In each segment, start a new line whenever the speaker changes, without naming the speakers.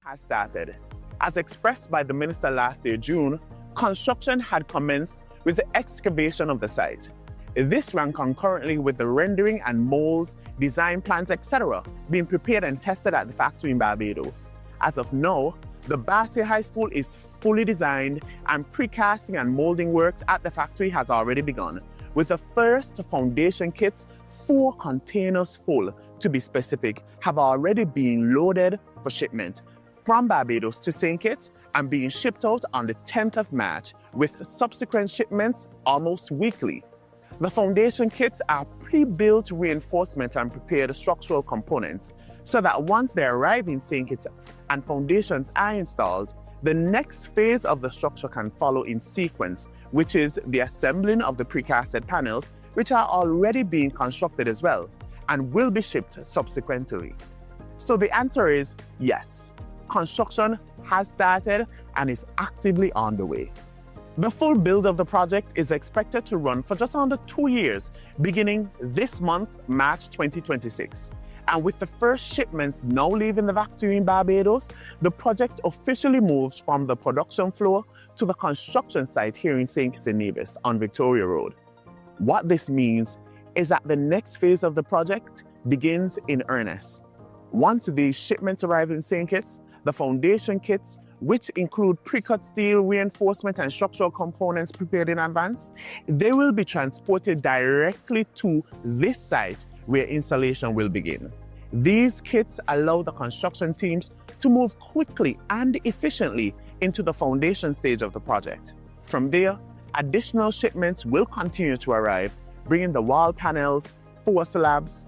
has started. As expressed by the minister last year, June, construction had commenced with the excavation of the site. This ran concurrently with the rendering and molds, design plans, etc. being prepared and tested at the factory in Barbados. As of now, the Bastia High School is fully designed and precasting and molding works at the factory has already begun, with the first foundation kits, 4 containers full to be specific, have already been loaded for shipment from Barbados to St. Kitts and being shipped out on the 10th of March, with subsequent shipments almost weekly. The foundation kits are pre-built reinforcement and prepared structural components so that once they arrive in St. Kitts and foundations are installed, the next phase of the structure can follow in sequence, which is the assembling of the precasted panels, which are already being constructed as well and will be shipped subsequently. So the answer is yes. Construction has started and is actively on the way. The full build of the project is expected to run for just under 2 years, beginning this month, March 2026. And with the first shipments now leaving the factory in Barbados, the project officially moves from the production floor to the construction site here in St. Kitts and Nevis on Victoria Road. What this means is that the next phase of the project begins in earnest. Once these shipments arrive in St. Kitts, the foundation kits, which include pre-cut steel, reinforcement, and structural components prepared in advance, they will be transported directly to this site where installation will begin. These kits allow the construction teams to move quickly and efficiently into the foundation stage of the project. From there, additional shipments will continue to arrive, bringing the wall panels, floor slabs,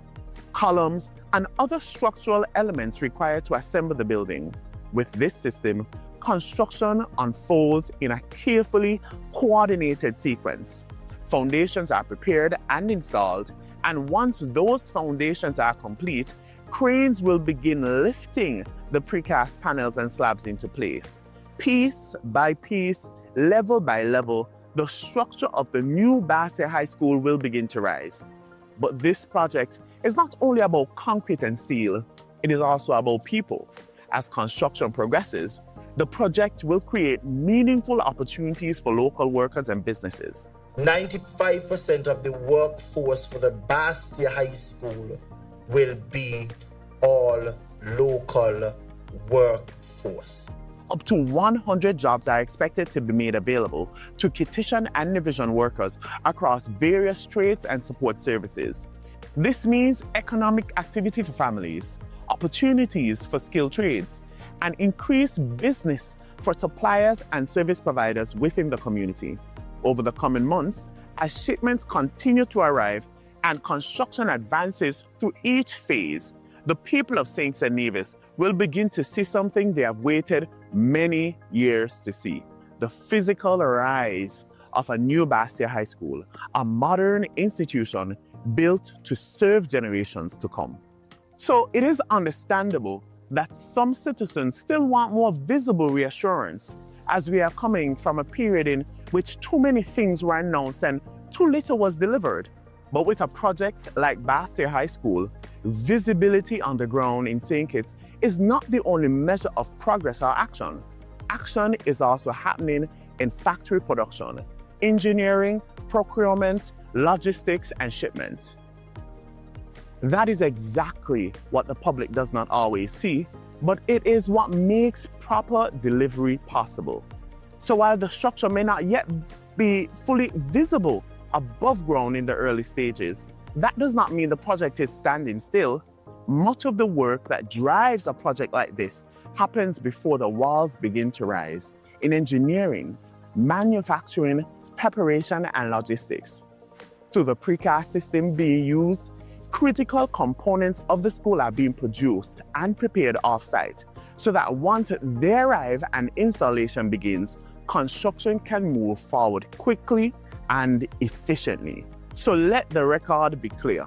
columns, and other structural elements required to assemble the building. With this system, construction unfolds in a carefully coordinated sequence. Foundations are prepared and installed, and once those foundations are complete, cranes will begin lifting the precast panels and slabs into place. Piece by piece, level by level, the structure of the new Bastia High School will begin to rise. But this project is not only about concrete and steel, it is also about people. As construction progresses, the project will create meaningful opportunities for local workers and businesses.
95% of the workforce for the Bastia High School will be all local workforce.
Up to 100 jobs are expected to be made available to Kittitian and Division workers across various trades and support services. This means economic activity for families, opportunities for skilled trades, and increased business for suppliers and service providers within the community. Over the coming months, as shipments continue to arrive and construction advances through each phase, the people of St. Kitts and Nevis will begin to see something they have waited many years to see: the physical rise of a new Bastia High School, a modern institution built to serve generations to come. So it is understandable that some citizens still want more visible reassurance, as we are coming from a period in which too many things were announced and too little was delivered. But with a project like Bastia High School, visibility on the ground in St. Kitts is not the only measure of progress or action. Action is also happening in factory production, engineering, procurement, logistics, and shipment. That is exactly what the public does not always see, but it is what makes proper delivery possible. So while the structure may not yet be fully visible above ground in the early stages, that does not mean the project is standing still. Much of the work that drives a project like this happens before the walls begin to rise, in engineering, manufacturing, preparation, and logistics. Through the precast system being used, critical components of the school are being produced and prepared off-site so that once they arrive and installation begins, construction can move forward quickly and efficiently. So let the record be clear.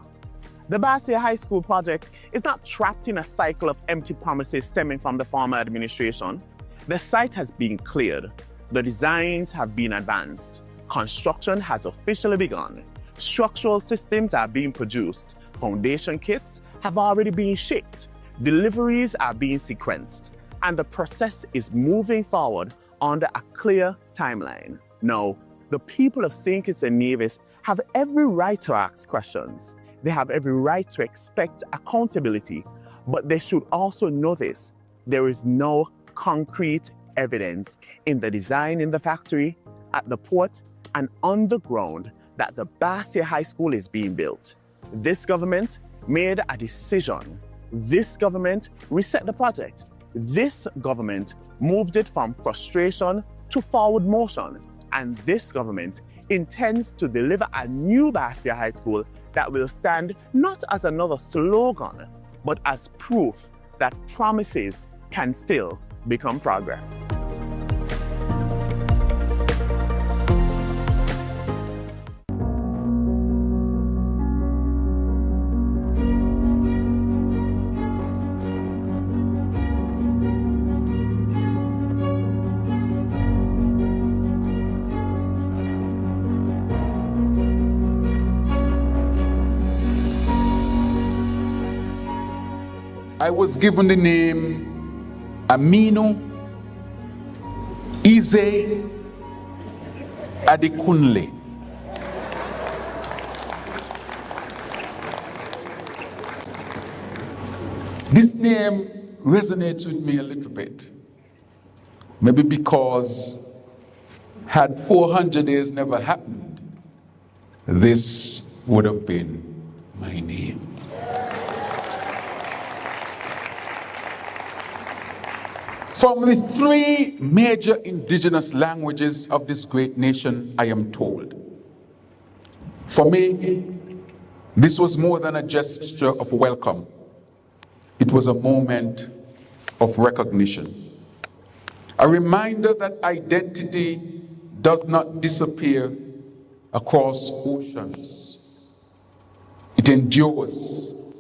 The Bastia High School project is not trapped in a cycle of empty promises stemming from the former administration. The site has been cleared. The designs have been advanced. Construction has officially begun. Structural systems are being produced. Foundation kits have already been shipped. Deliveries are being sequenced. and the process is moving forward under a clear timeline. Now, the people of St. Kitts and Nevis have every right to ask questions. They have every right to expect accountability, but they should also know this: there is no concrete evidence in the design in the factory, at the port, and on the ground that the Bastia High School is being built. This government made a decision. This government reset the project. This government moved it from frustration to forward motion. And this government intends to deliver a new Bastia High School that will stand not as another slogan, but as proof that promises can still become progress.
I was given the name Aminu Ize Adekunle. This name resonates with me a little bit. Maybe because had 400 days never happened, this would have been my name. From the three major indigenous languages of this great nation, I am told. For me, this was more than a gesture of welcome. It was a moment of recognition. A reminder that identity does not disappear across oceans. It endures,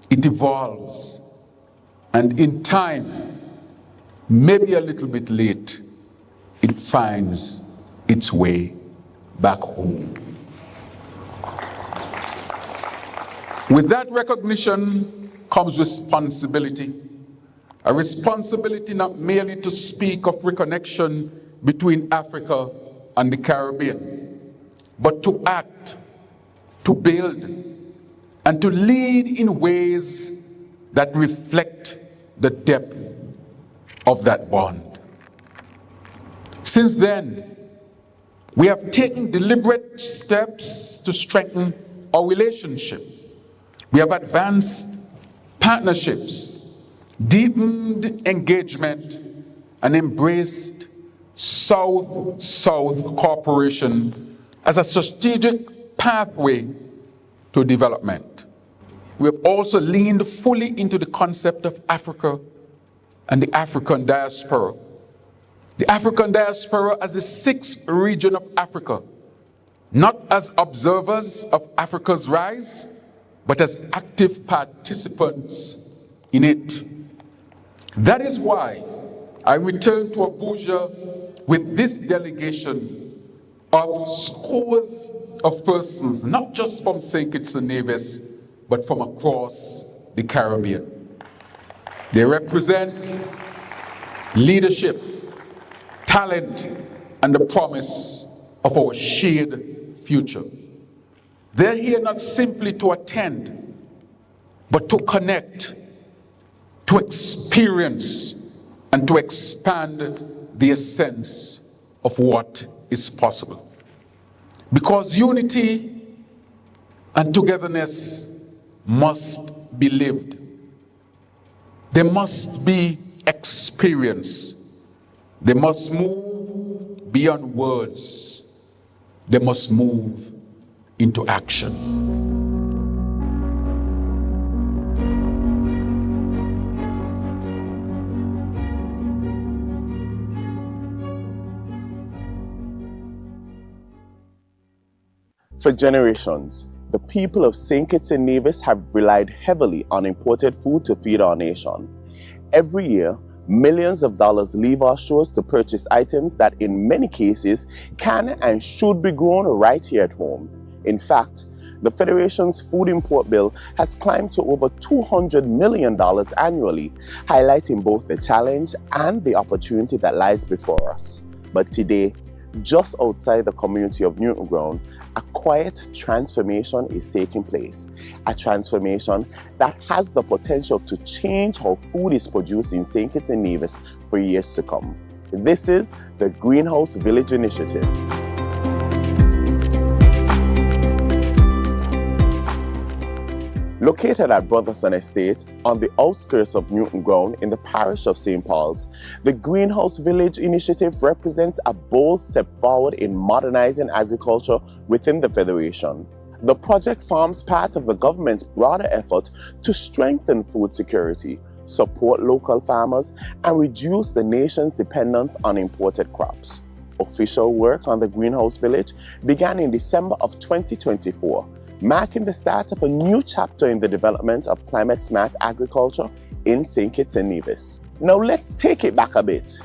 it evolves, and in time, maybe a little bit late, it finds its way back home. With that recognition comes responsibility. A responsibility not merely to speak of reconnection between Africa and the Caribbean, but to act, to build, and to lead in ways that reflect the depth of that bond. Since then, we have taken deliberate steps to strengthen our relationship. We have advanced partnerships, deepened engagement, and embraced South-South cooperation as a strategic pathway to development. We have also leaned fully into the concept of Africa and the African diaspora. The African diaspora as the sixth region of Africa, not as observers of Africa's rise, but as active participants in it. That is why I returned to Abuja with this delegation of scores of persons, not just from St. Kitts and Nevis, but from across the Caribbean. They represent leadership, talent, and the promise of our shared future. They're here not simply to attend, but to connect, to experience, and to expand the essence of what is possible. Because unity and togetherness must be lived. They must be experienced. They must move beyond words. They must move into action.
For generations, the people of St. Kitts and Nevis have relied heavily on imported food to feed our nation. Every year, millions of dollars leave our shores to purchase items that in many cases can and should be grown right here at home. In fact, The Federation's food import bill has climbed to over $200 million annually, highlighting both the challenge and the opportunity that lies before us. But today, just outside the community of Newton Ground, a quiet transformation is taking place. A transformation that has the potential to change how food is produced in St. Kitts and Nevis for years to come. This is the Greenhouse Village Initiative. Located at Brotherson Estate on the outskirts of Newton Ground in the parish of St. Paul's, the Greenhouse Village Initiative represents a bold step forward in modernizing agriculture within the Federation. The project forms part of the government's broader effort to strengthen food security, support local farmers, and reduce the nation's dependence on imported crops. Official work on the Greenhouse Village began in December of 2024, marking the start of a new chapter in the development of climate-smart agriculture in St. Kitts and Nevis. Now let's take it back a bit.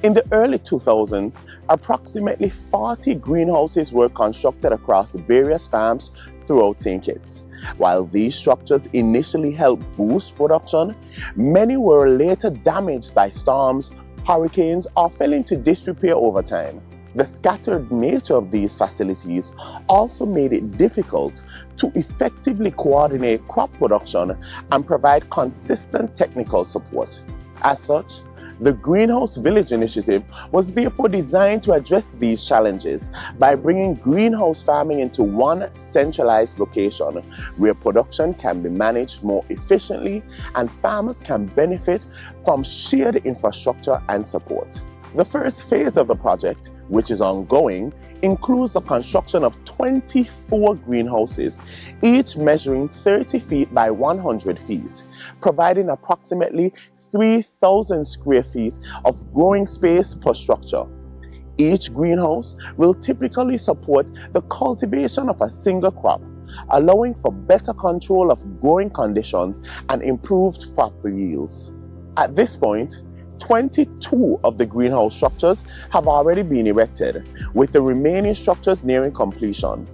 In the early 2000s, approximately 40 greenhouses were constructed across various farms throughout St. Kitts. While these structures initially helped boost production, many were later damaged by storms, hurricanes, or fell into disrepair over time. The scattered nature of these facilities also made it difficult to effectively coordinate crop production and provide consistent technical support. As such, the Greenhouse Village Initiative was therefore designed to address these challenges by bringing greenhouse farming into one centralized location where production can be managed more efficiently and farmers can benefit from shared infrastructure and support. The first phase of the project, which is ongoing, includes the construction of 24 greenhouses, each measuring 30 feet by 100 feet, providing approximately 3,000 square feet of growing space per structure. Each greenhouse will typically support the cultivation of a single crop, allowing for better control of growing conditions and improved crop yields. At this point, 22 of the greenhouse structures have already been erected, with the remaining structures nearing completion.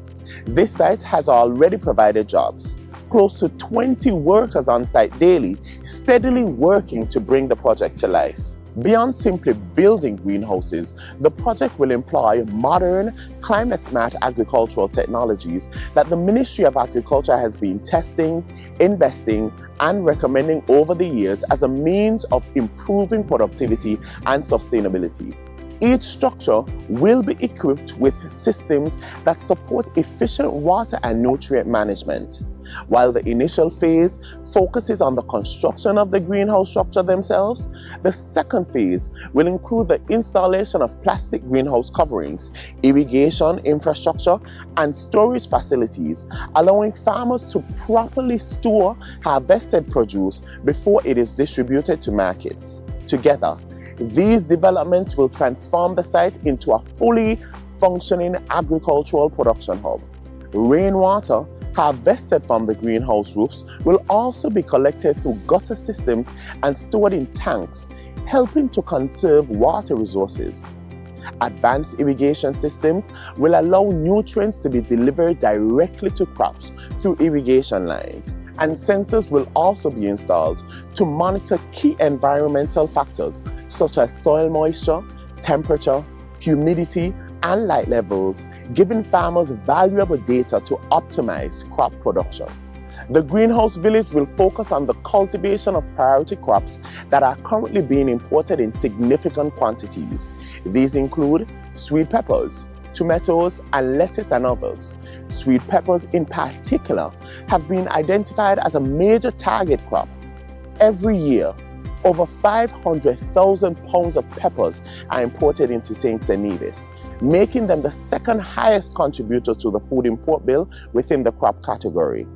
This site has already provided jobs. Close to 20 workers on site daily, steadily working to bring the project to life. Beyond simply building greenhouses, the project will employ modern, climate-smart agricultural technologies that the Ministry of Agriculture has been testing, investing, and recommending over the years as a means of improving productivity and sustainability. Each structure will be equipped with systems that support efficient water and nutrient management. While the initial phase focuses on the construction of the greenhouse structure themselves, the second phase will include the installation of plastic greenhouse coverings, irrigation infrastructure, and storage facilities, allowing farmers to properly store harvested produce before it is distributed to markets. Together, these developments will transform the site into a fully functioning agricultural production hub. Rainwater harvested from the greenhouse roofs will also be collected through gutter systems and stored in tanks, helping to conserve water resources. Advanced irrigation systems will allow nutrients to be delivered directly to crops through irrigation lines, and sensors will also be installed to monitor key environmental factors such as soil moisture, temperature, humidity, and light levels, giving farmers valuable data to optimize crop production. The Greenhouse Village will focus on the cultivation of priority crops that are currently being imported in significant quantities. These include sweet peppers, tomatoes, and lettuce, and others. Sweet peppers in particular have been identified as a major target crop. Every year, over 500,000 pounds of peppers are imported into St. Kitts and Nevis, making them the second highest contributor to the food import bill within the crop category.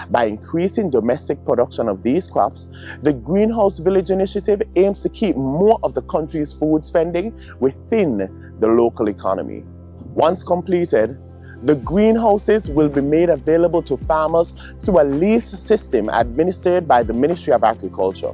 By increasing domestic production of these crops, the Greenhouse Village Initiative aims to keep more of the country's food spending within the local economy. Once completed, the greenhouses will be made available to farmers through a lease system administered by the Ministry of Agriculture.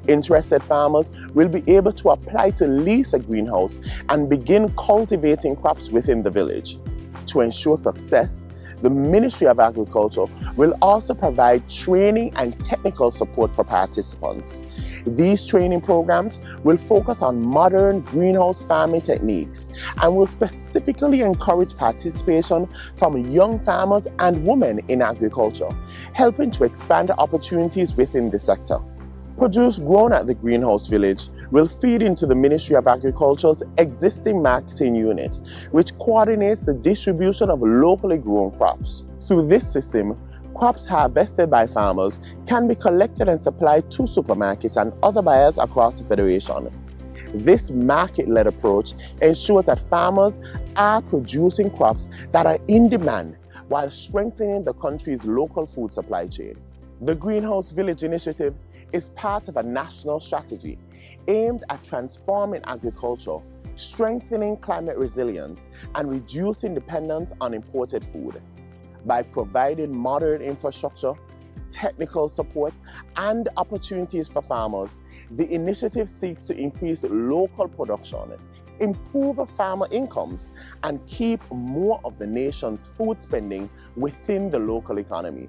Interested farmers will be able to apply to lease a greenhouse and begin cultivating crops within the village. To ensure success, The Ministry of Agriculture will also provide training and technical support for participants. These training programs will focus on modern greenhouse farming techniques and will specifically encourage participation from young farmers and women in agriculture, helping to expand opportunities within the sector. Produce grown at the greenhouse village will feed into the Ministry of Agriculture's existing marketing unit, which coordinates the distribution of locally grown crops. Through this system, crops harvested by farmers can be collected and supplied to supermarkets and other buyers across the Federation. This market-led approach ensures that farmers are producing crops that are in demand while strengthening the country's local food supply chain. The Greenhouse Village Initiative is part of a national strategy aimed at transforming agriculture, strengthening climate resilience, and reducing dependence on imported food. By providing modern infrastructure, technical support, and opportunities for farmers, the initiative seeks to increase local production, improve farmer incomes, and keep more of the nation's food spending within the local economy.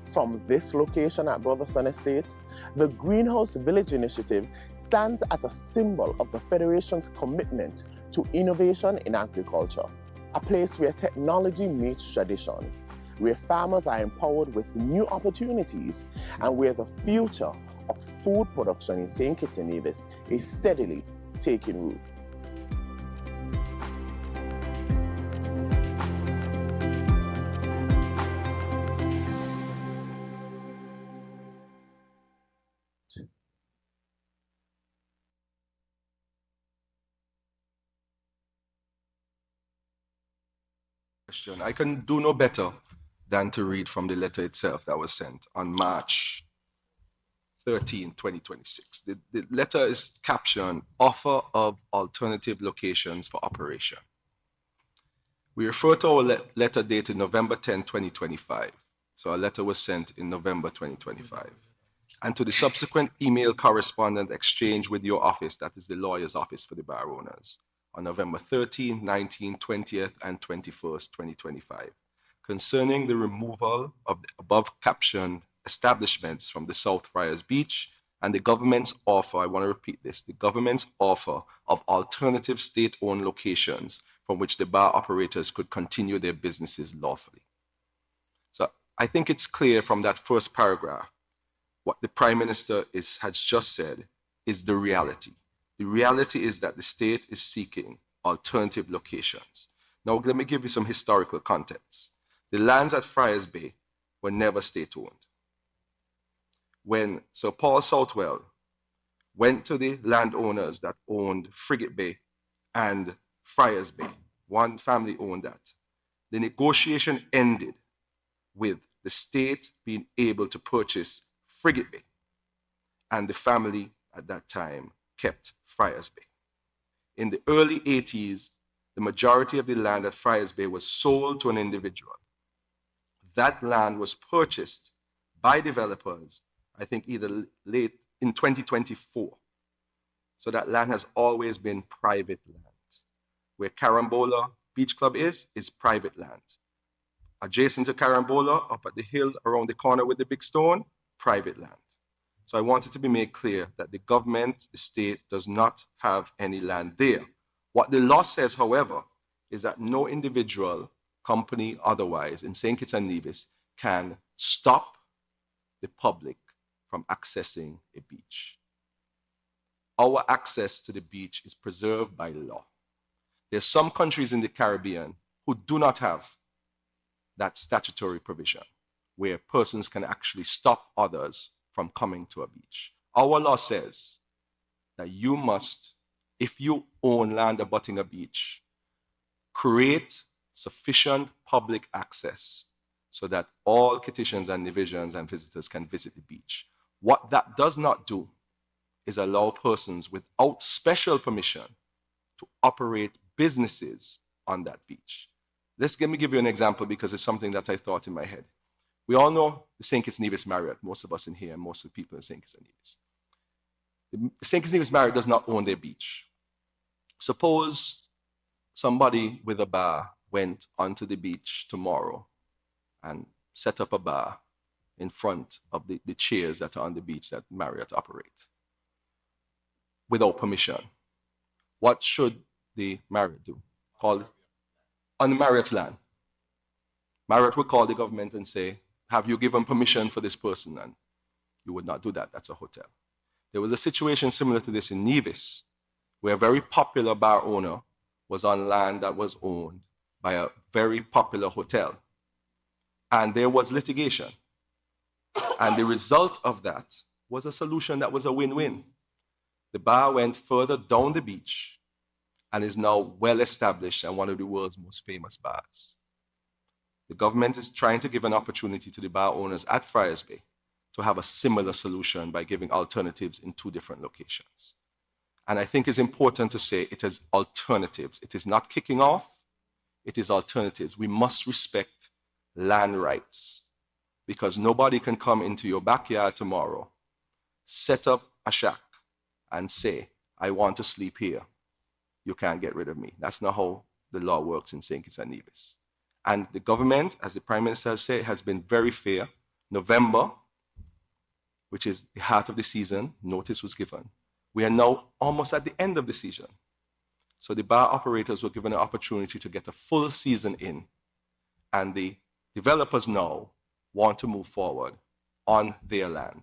From this location at Brotherson Estate, the Greenhouse Village Initiative stands as a symbol of the Federation's commitment to innovation in agriculture, a place where technology meets tradition, where farmers are empowered with new opportunities, and where the future of food production in St. Kitts and Nevis is steadily taking root.
I can do no better than to read from the letter itself that was sent on March 13, 2026. The letter is captioned, Offer of Alternative Locations for Operation. We refer to our letter dated November 10, 2025. So our letter was sent in November 2025. And to the subsequent email correspondence exchange with your office, that is the lawyer's office for the bar owners, on November 13, 19, 20th, and 21st, 2025, concerning the removal of the above captioned establishments from the South Friars Beach and the government's offer, I want to repeat this, the government's offer of alternative state-owned locations from which the bar operators could continue their businesses lawfully. So I think it's clear from that first paragraph, what the Prime Minister has just said is the reality. The reality is that the state is seeking alternative locations. Now, let me give you some historical context. The lands at Friars Bay were never state-owned. When Sir Paul Southwell went to the landowners that owned Frigate Bay and Friars Bay, one family owned that, the negotiation ended with the state being able to purchase Frigate Bay, and the family at that time kept Friars Bay. In the early 80s, the majority of the land at Friars Bay was sold to an individual. That land was purchased by developers, I think either late in 2024. So that land has always been private land. Where Carambola Beach Club is private land. Adjacent to Carambola, up at the hill around the corner with the big stone, private land. So I want it to be made clear that the government, the state, does not have any land there. What the law says, however, is that no individual, company, otherwise, in St. Kitts and Nevis can stop the public from accessing a beach. Our access to the beach is preserved by law. There are some countries in the Caribbean who do not have that statutory provision, where persons can actually stop others from coming to a beach. Our law says that you must, if you own land abutting a beach, create sufficient public access so that all Kittitians and Nevisians and visitors can visit the beach. What that does not do is allow persons without special permission to operate businesses on that beach. Let me give you an example because it's something that I thought in my head. We all know the St. Kitts Nevis Marriott, most of us in here and most of the people in St. Kitts and Nevis. The St. Kitts Nevis Marriott does not own their beach. Suppose somebody with a bar went onto the beach tomorrow and set up a bar in front of the chairs that are on the beach that Marriott operate without permission. What should the Marriott do? Call it on the Marriott land. Marriott would call the government and say, have you given permission for this person? And you would not do that. That's a hotel. There was a situation similar to this in Nevis, where a very popular bar owner was on land that was owned by a very popular hotel. And there was litigation. And the result of that was a solution that was a win-win. The bar went further down the beach and is now well established and one of the world's most famous bars. The government is trying to give an opportunity to the bar owners at Friars Bay to have a similar solution by giving alternatives in 2 different locations. And I think it's important to say it is alternatives. It is not kicking off, it is alternatives. We must respect land rights, because nobody can come into your backyard tomorrow, set up a shack, and say, I want to sleep here. You can't get rid of me. That's not how the law works in St. Kitts and Nevis. And the government, as the Prime Minister has said, has been very fair. November, which is the heart of the season, notice was given. We are now almost at the end of the season. So the bar operators were given an opportunity to get a full season in. And the developers now want to move forward on their land.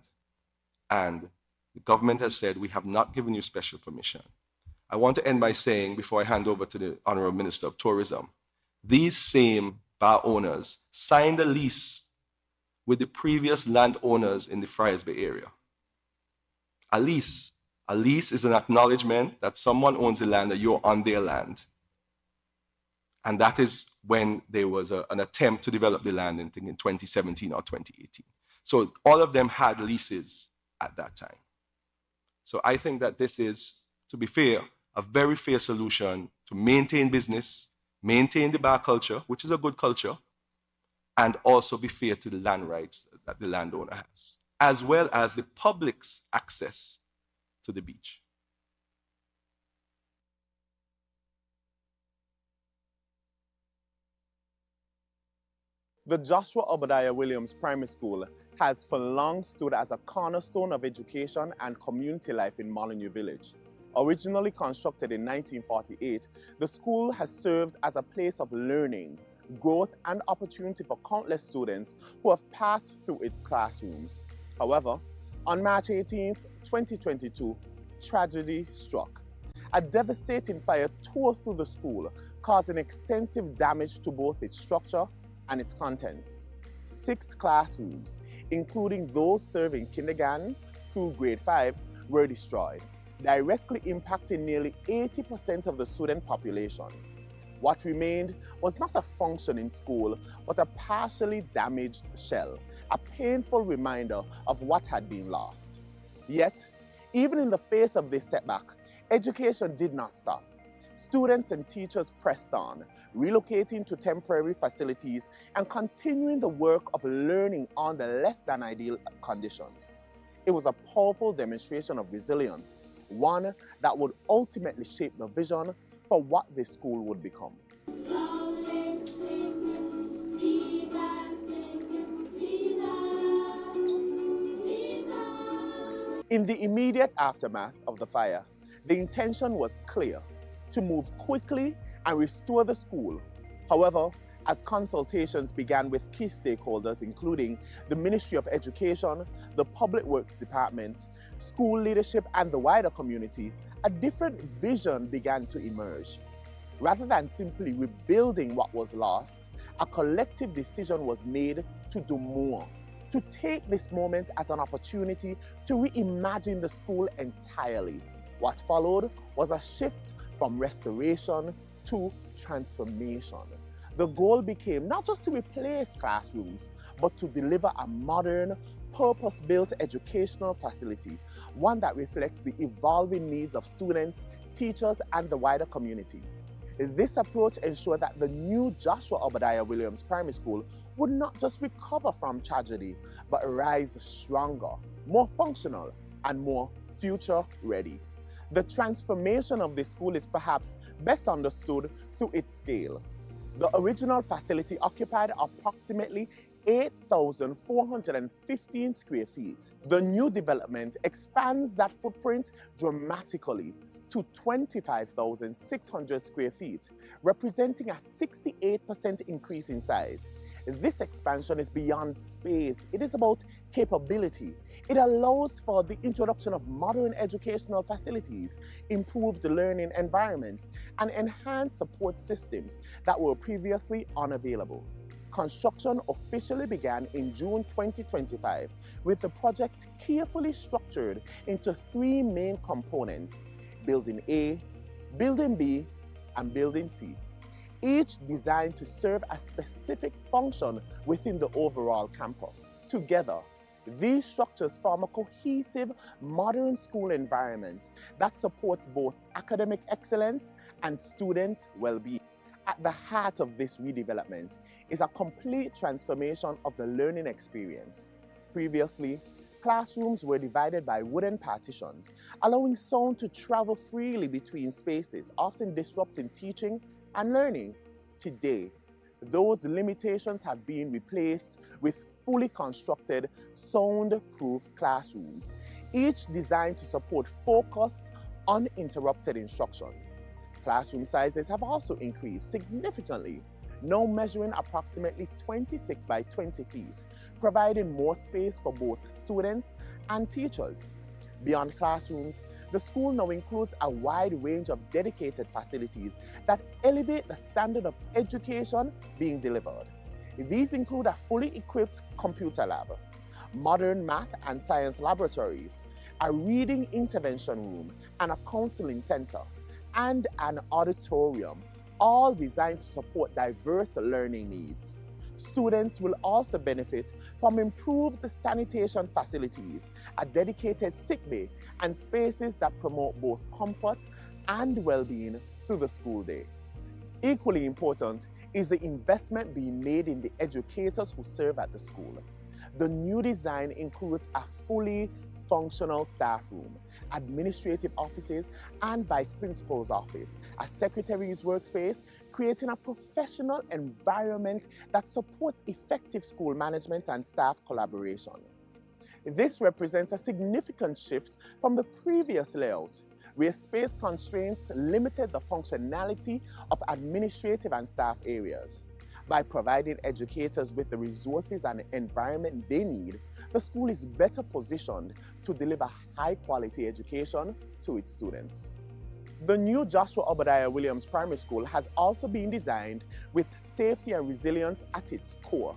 And the government has said, we have not given you special permission. I want to end by saying, before I hand over to the Honorable Minister of Tourism, these same bar owners signed a lease with the previous landowners in the Friars Bay area. A lease. A lease is an acknowledgement that someone owns the land, that you're on their land. And that is when there was an attempt to develop the land in 2017 or 2018. So all of them had leases at that time. So I think that this is, to be fair, a very fair solution to maintain business, maintain the bar culture, which is a good culture, and also be fair to the land rights that the landowner has, as well as the public's access to the beach.
The Joshua Obadiah Williams Primary School has for long stood as a cornerstone of education and community life in Molyneux Village. Originally constructed in 1948, the school has served as a place of learning, growth, and opportunity for countless students who have passed through its classrooms. However, on March 18, 2022, tragedy struck. A devastating fire tore through the school, causing extensive damage to both its structure and its contents. 6 classrooms, including those serving kindergarten through grade 5, were destroyed, directly impacting nearly 80% of the student population. What remained was not a functioning school, but a partially damaged shell, a painful reminder of what had been lost. Yet, even in the face of this setback, education did not stop. Students and teachers pressed on, relocating to temporary facilities and continuing the work of learning under less than ideal conditions. It was a powerful demonstration of resilience, one that would ultimately shape the vision for what this school would become. In the immediate aftermath of the fire, the intention was clear: to move quickly and restore the school. However, as consultations began with key stakeholders, including the Ministry of Education, the Public Works Department, school leadership, and the wider community, a different vision began to emerge. Rather than simply rebuilding what was lost, a collective decision was made to do more, to take this moment as an opportunity to reimagine the school entirely. What followed was a shift from restoration to transformation. The goal became not just to replace classrooms, but to deliver a modern, purpose-built educational facility, one that reflects the evolving needs of students, teachers, and the wider community. This approach ensured that the new Joshua Obadiah Williams Primary School would not just recover from tragedy, but rise stronger, more functional, and more future-ready. The transformation of this school is perhaps best understood through its scale. The original facility occupied approximately 8,415 square feet. The new development expands that footprint dramatically to 25,600 square feet, representing a 68% increase in size. This expansion is beyond space. It is about capability. It allows for the introduction of modern educational facilities, improved learning environments, and enhanced support systems that were previously unavailable. Construction officially began in June 2025, with the project carefully structured into three main components: Building A, Building B, and Building C, each designed to serve a specific function within the overall campus. Together, these structures form a cohesive, modern school environment that supports both academic excellence and student well-being. At the heart of this redevelopment is a complete transformation of the learning experience. Previously, classrooms were divided by wooden partitions, allowing sound to travel freely between spaces, often disrupting teaching and learning. Today, those limitations have been replaced with fully constructed, sound-proof classrooms, each designed to support focused, uninterrupted instruction. Classroom sizes have also increased significantly, now measuring approximately 26 by 20 feet, providing more space for both students and teachers. Beyond classrooms, the school now includes a wide range of dedicated facilities that elevate the standard of education being delivered. These include a fully equipped computer lab, modern math and science laboratories, a reading intervention room, and a counseling center, and an auditorium, all designed to support diverse learning needs. Students will also benefit from improved sanitation facilities, a dedicated sick bay, and spaces that promote both comfort and well-being through the school day. Equally important is the investment being made in the educators who serve at the school. The new design includes a fully functional staff room, administrative offices, and vice principal's office, a secretary's workspace, creating a professional environment that supports effective school management and staff collaboration. This represents a significant shift from the previous layout, where space constraints limited the functionality of administrative and staff areas. By providing educators with the resources and environment they need, the school is better positioned to deliver high-quality education to its students. The new Joshua Obadiah Williams Primary School has also been designed with safety and resilience at its core.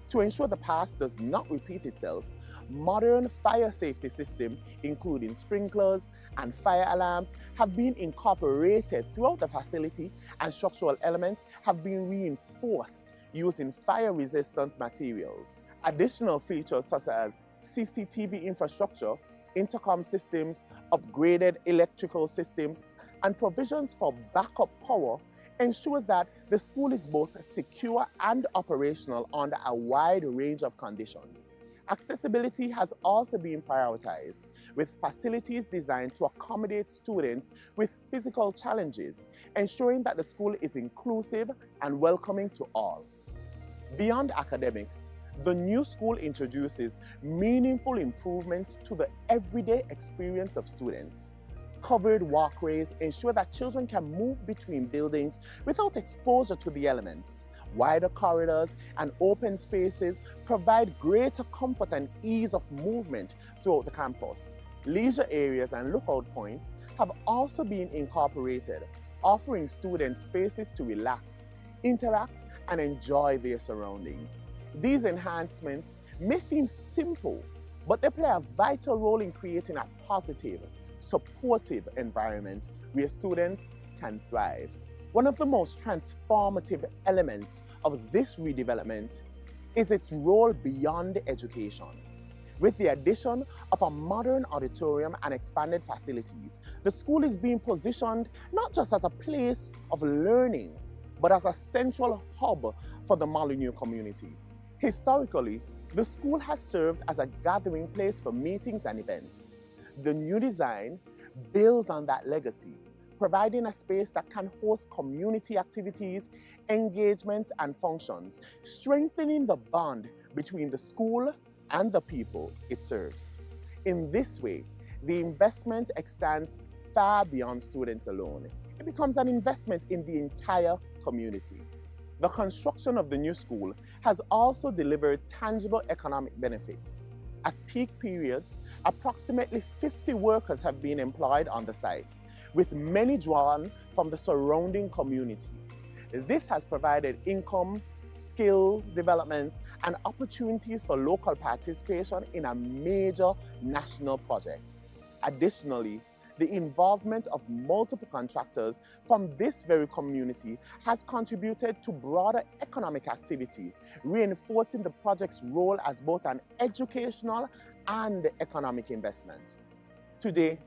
To ensure the past does not repeat itself, modern fire safety systems, including sprinklers and fire alarms, have been incorporated throughout the facility, and structural elements have been reinforced using fire-resistant materials. Additional features such as CCTV infrastructure, intercom systems, upgraded electrical systems, and provisions for backup power ensures that the school is both secure and operational under a wide range of conditions. Accessibility has also been prioritized, with facilities designed to accommodate students with physical challenges, ensuring that the school is inclusive and welcoming to all. Beyond academics, the new school introduces meaningful improvements to the everyday experience of students. Covered walkways ensure that children can move between buildings without exposure to the elements. Wider corridors and open spaces provide greater comfort and ease of movement throughout the campus. Leisure areas and lookout points have also been incorporated, offering students spaces to relax, interact, and enjoy their surroundings. These enhancements may seem simple, but they play a vital role in creating a positive, supportive environment where students can thrive. One of the most transformative elements of this redevelopment is its role beyond education. With the addition of a modern auditorium and expanded facilities, the school is being positioned not just as a place of learning, but as a central hub for the Molyneux community. Historically, the school has served as a gathering place for meetings and events. The new design builds on that legacy, providing a space that can host community activities, engagements, and functions, strengthening the bond between the school and the people it serves. In this way, the investment extends far beyond students alone. It becomes an investment in the entire community. The construction of the new school has also delivered tangible economic benefits. At peak periods, approximately 50 workers have been employed on the site, with many drawn from the surrounding community. This has provided income, skill development, and opportunities for local participation in a major national project. Additionally, the involvement of multiple contractors from this very community has contributed to broader economic activity, reinforcing the project's role as both an educational and economic investment. Today,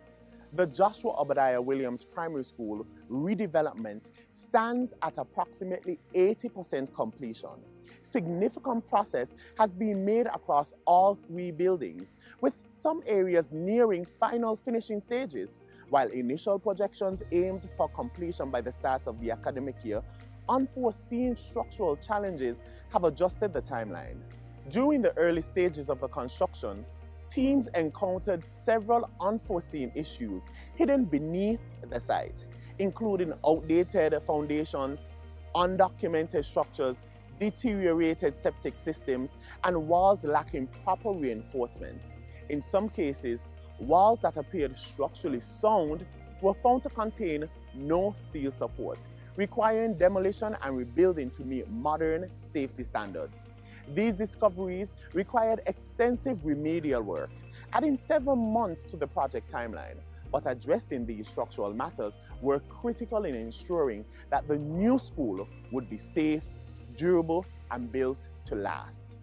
the Joshua Obadiah Williams Primary School redevelopment stands at approximately 80% completion. Significant progress has been made across all 3 buildings, with some areas nearing final finishing stages, while initial projections aimed for completion by the start of the academic year. Unforeseen structural challenges have adjusted the timeline. During the early stages of the construction, teams encountered several unforeseen issues hidden beneath the site, including outdated foundations, undocumented structures, deteriorated septic systems, and walls lacking proper reinforcement. In some cases, walls that appeared structurally sound were found to contain no steel support, requiring demolition and rebuilding to meet modern safety standards. These discoveries required extensive remedial work, adding several months to the project timeline. But addressing these structural matters were critical in ensuring that the new school would be safe, durable, and built to last.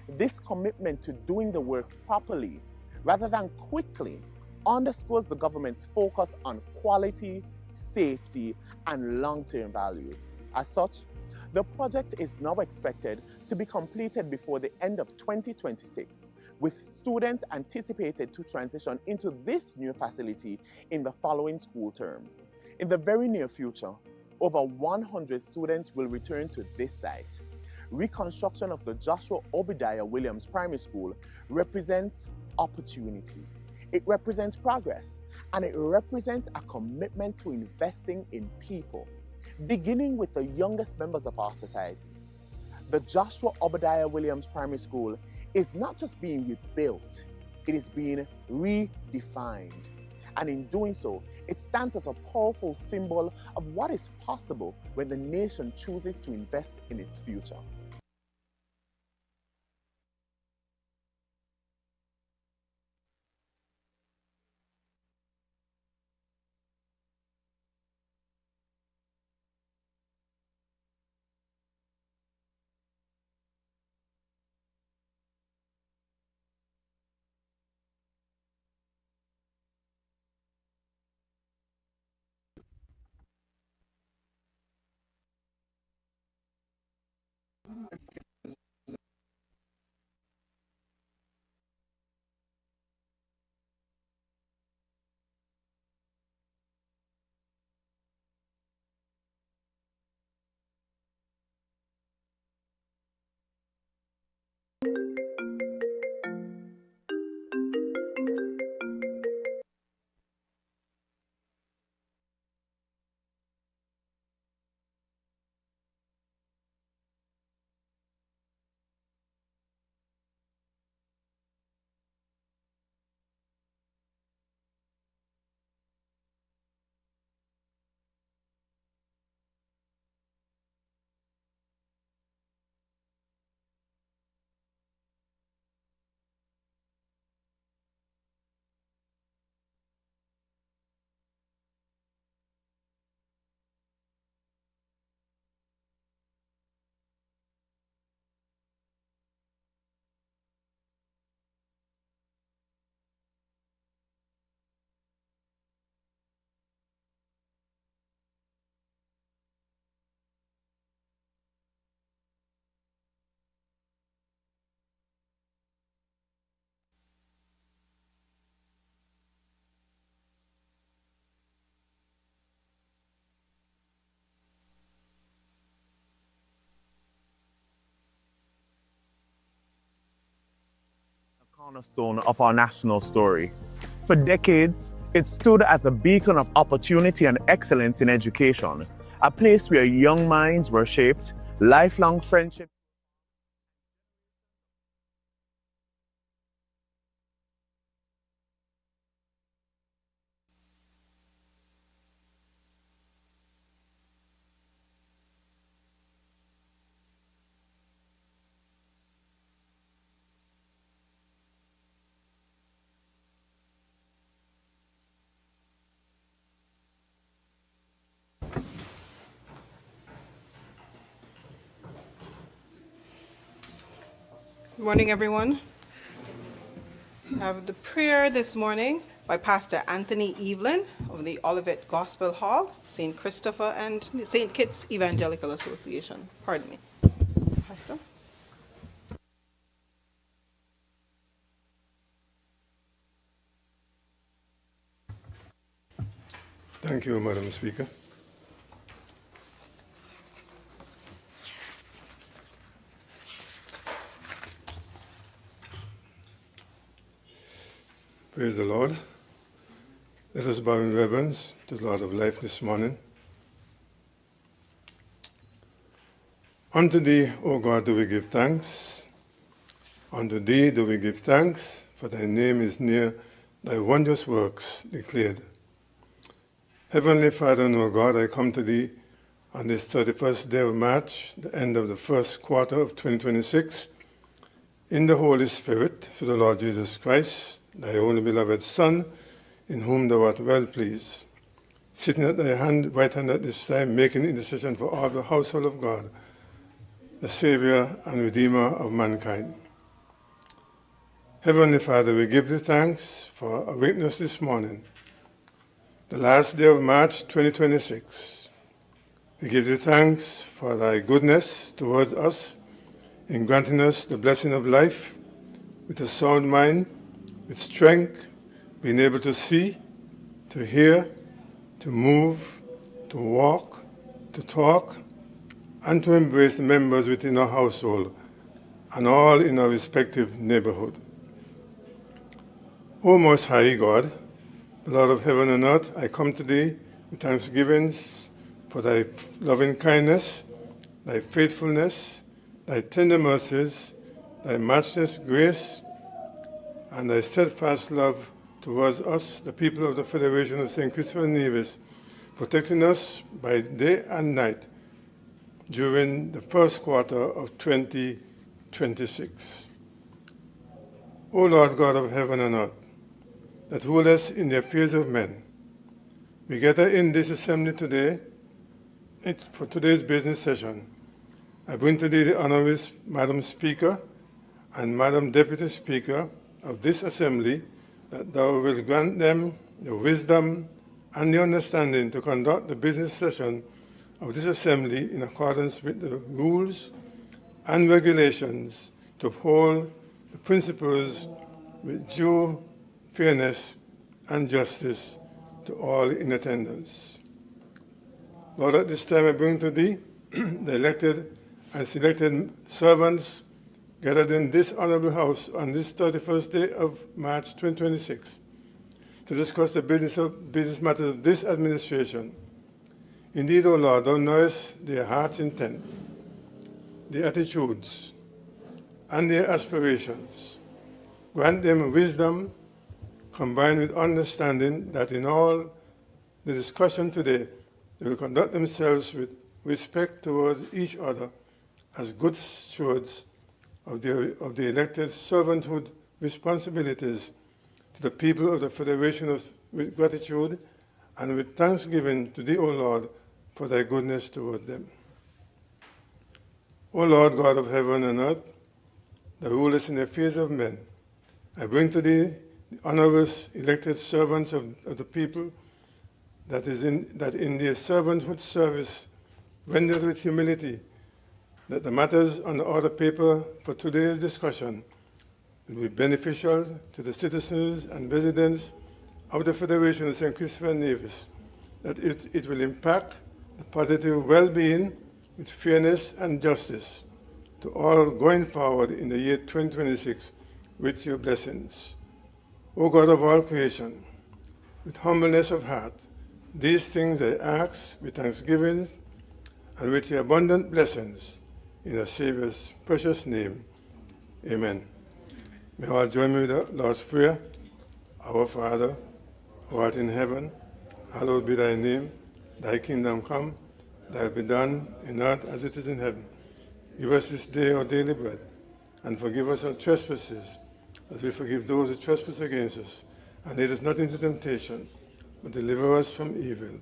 This commitment to doing the work properly rather than quickly underscores the government's focus on quality, safety, and long-term value. As such, the project is now expected to be completed before the end of 2026, with students anticipated to transition into this new facility in the following school term. In the very near future, over 100 students will return to this site. Reconstruction of the Joshua Obadiah Williams Primary School represents opportunity. It represents progress, and it represents a commitment to investing in people, beginning with the youngest members of our society. The Joshua Obadiah Williams Primary School is not just being rebuilt, it is being redefined. And in doing so, it stands as a powerful symbol of what is possible when the nation chooses to invest in its future. cornerstone of our national story. For decades, it stood as a beacon of opportunity and excellence in education, a place where young minds were shaped, lifelong friendships.
Good morning, everyone. We have the prayer this morning by Pastor Anthony Evelyn of the Olivet Gospel Hall, St. Christopher and St. Kitts Evangelical Association. Pardon me. Pastor.
Thank you, Madam Speaker. Praise the Lord. Let us bow in reverence to the Lord of life this morning. Unto thee, O God, do we give thanks. Unto thee do we give thanks, for thy name is near, thy wondrous works declared. Heavenly Father and O God, I come to thee on this 31st day of March, the end of the first quarter of 2026, in the Holy Spirit, through the Lord Jesus Christ, thy only beloved Son, in whom thou art well pleased, sitting at thy right hand at this time, making intercession for all the household of God, the Savior and Redeemer of mankind. Heavenly Father, we give thee thanks for awakening us this morning, the last day of March 2026. We give thee thanks for thy goodness towards us in granting us the blessing of life with a sound mind, with strength, being able to see, to hear, to move, to walk, to talk, and to embrace the members within our household and all in our respective neighborhood. O Most High God, the Lord of heaven and earth, I come to thee with thanksgivings for thy loving kindness, thy faithfulness, thy tender mercies, thy matchless grace, and thy steadfast love towards us, the people of the Federation of St. Christopher and Nevis, protecting us by day and night during the first quarter of 2026. O Lord God of heaven and earth, that rulest in the affairs of men, we gather in this assembly today for today's business session. I bring to thee the Honorable Madam Speaker and Madam Deputy Speaker of this assembly, that thou wilt grant them the wisdom and the understanding to conduct the business session of this assembly in accordance with the rules and regulations, to uphold the principles with due fairness and justice to all in attendance. Lord, at this time I bring to thee the elected and selected servants gathered in this honorable house on this 31st day of March 2026 to discuss the business matters of this administration. Indeed, O Lord, thou knowest their heart's intent, their attitudes, and their aspirations. Grant them wisdom combined with understanding, that in all the discussion today, they will conduct themselves with respect towards each other as good stewards of the elected servanthood responsibilities to the people of the Federation, with gratitude and with thanksgiving to thee, O Lord, for thy goodness toward them. O Lord God of heaven and earth, that rulest in the affairs of men, I bring to thee the honorable elected servants of the people, that in their servanthood service rendered with humility, that the matters on the order paper for today's discussion will be beneficial to the citizens and residents of the Federation of St. Christopher and Nevis, that it will impact the positive well-being with fairness and justice to all going forward in the year 2026 with your blessings. O God of all creation, with humbleness of heart, these things I ask with thanksgiving and with your abundant blessings, in our Savior's precious name. Amen. May all join me with the Lord's Prayer. Our Father, who art in heaven, hallowed be thy name. Thy kingdom come, thy will be done in earth as it is in heaven. Give us this day our daily bread, and forgive us our trespasses, as we forgive those who trespass against us. And lead us not into temptation, but deliver us from evil.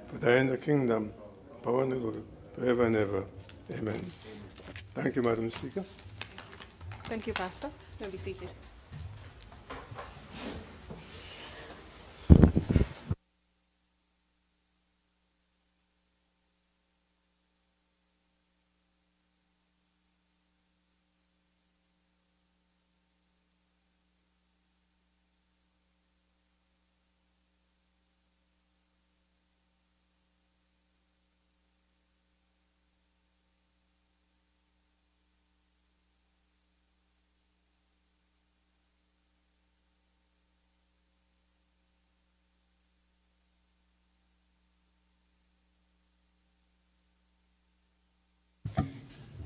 For thine is the kingdom, power, and the glory, forever and ever. Amen. Thank you, Madam Speaker.
Thank you, Pastor. You may be seated.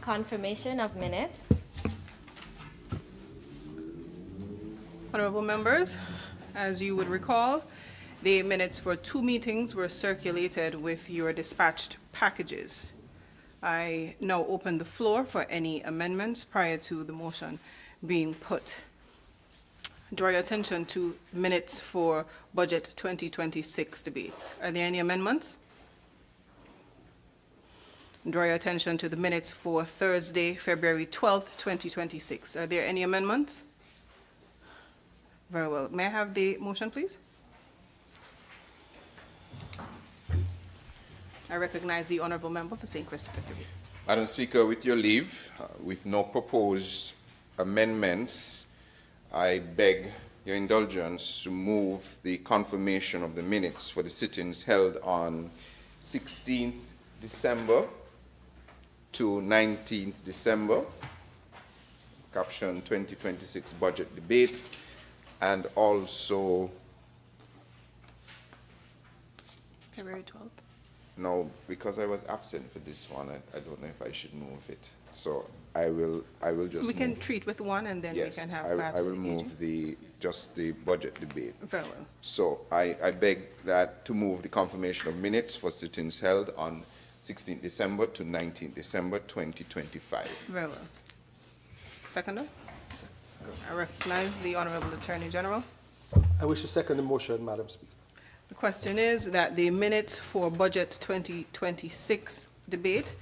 Confirmation of minutes.
Honorable members, as you would recall, the minutes for 2 meetings were circulated with your dispatched packages. I now open the floor for any amendments prior to the motion being put. Draw your attention to minutes for Budget 2026 debates. Are there any amendments? Draw your attention to the minutes for Thursday, February 12th, 2026. Are there any amendments? Very well. May I have the motion, please? I recognize the honorable member for St. Christopher III.
Madam Speaker, with your leave, with no proposed amendments, I beg your indulgence to move the confirmation of the minutes for the sittings held on 16th December to 19th December, caption 2026 budget debate, and also
February 12th.
no, because I was absent for this one, I don't know if I should move it. So I will just
We can
move.
treat with one and then
Yes,
we can have
I
perhaps
will
the
move just the budget debate.
Very well.
So I beg that to move the confirmation of minutes for sittings held on 16th December to 19th December 2025.
Very well. Seconder? I recognize the Honorable Attorney General.
I wish to second the motion, Madam Speaker.
The question is that the minutes for Budget 2026 debate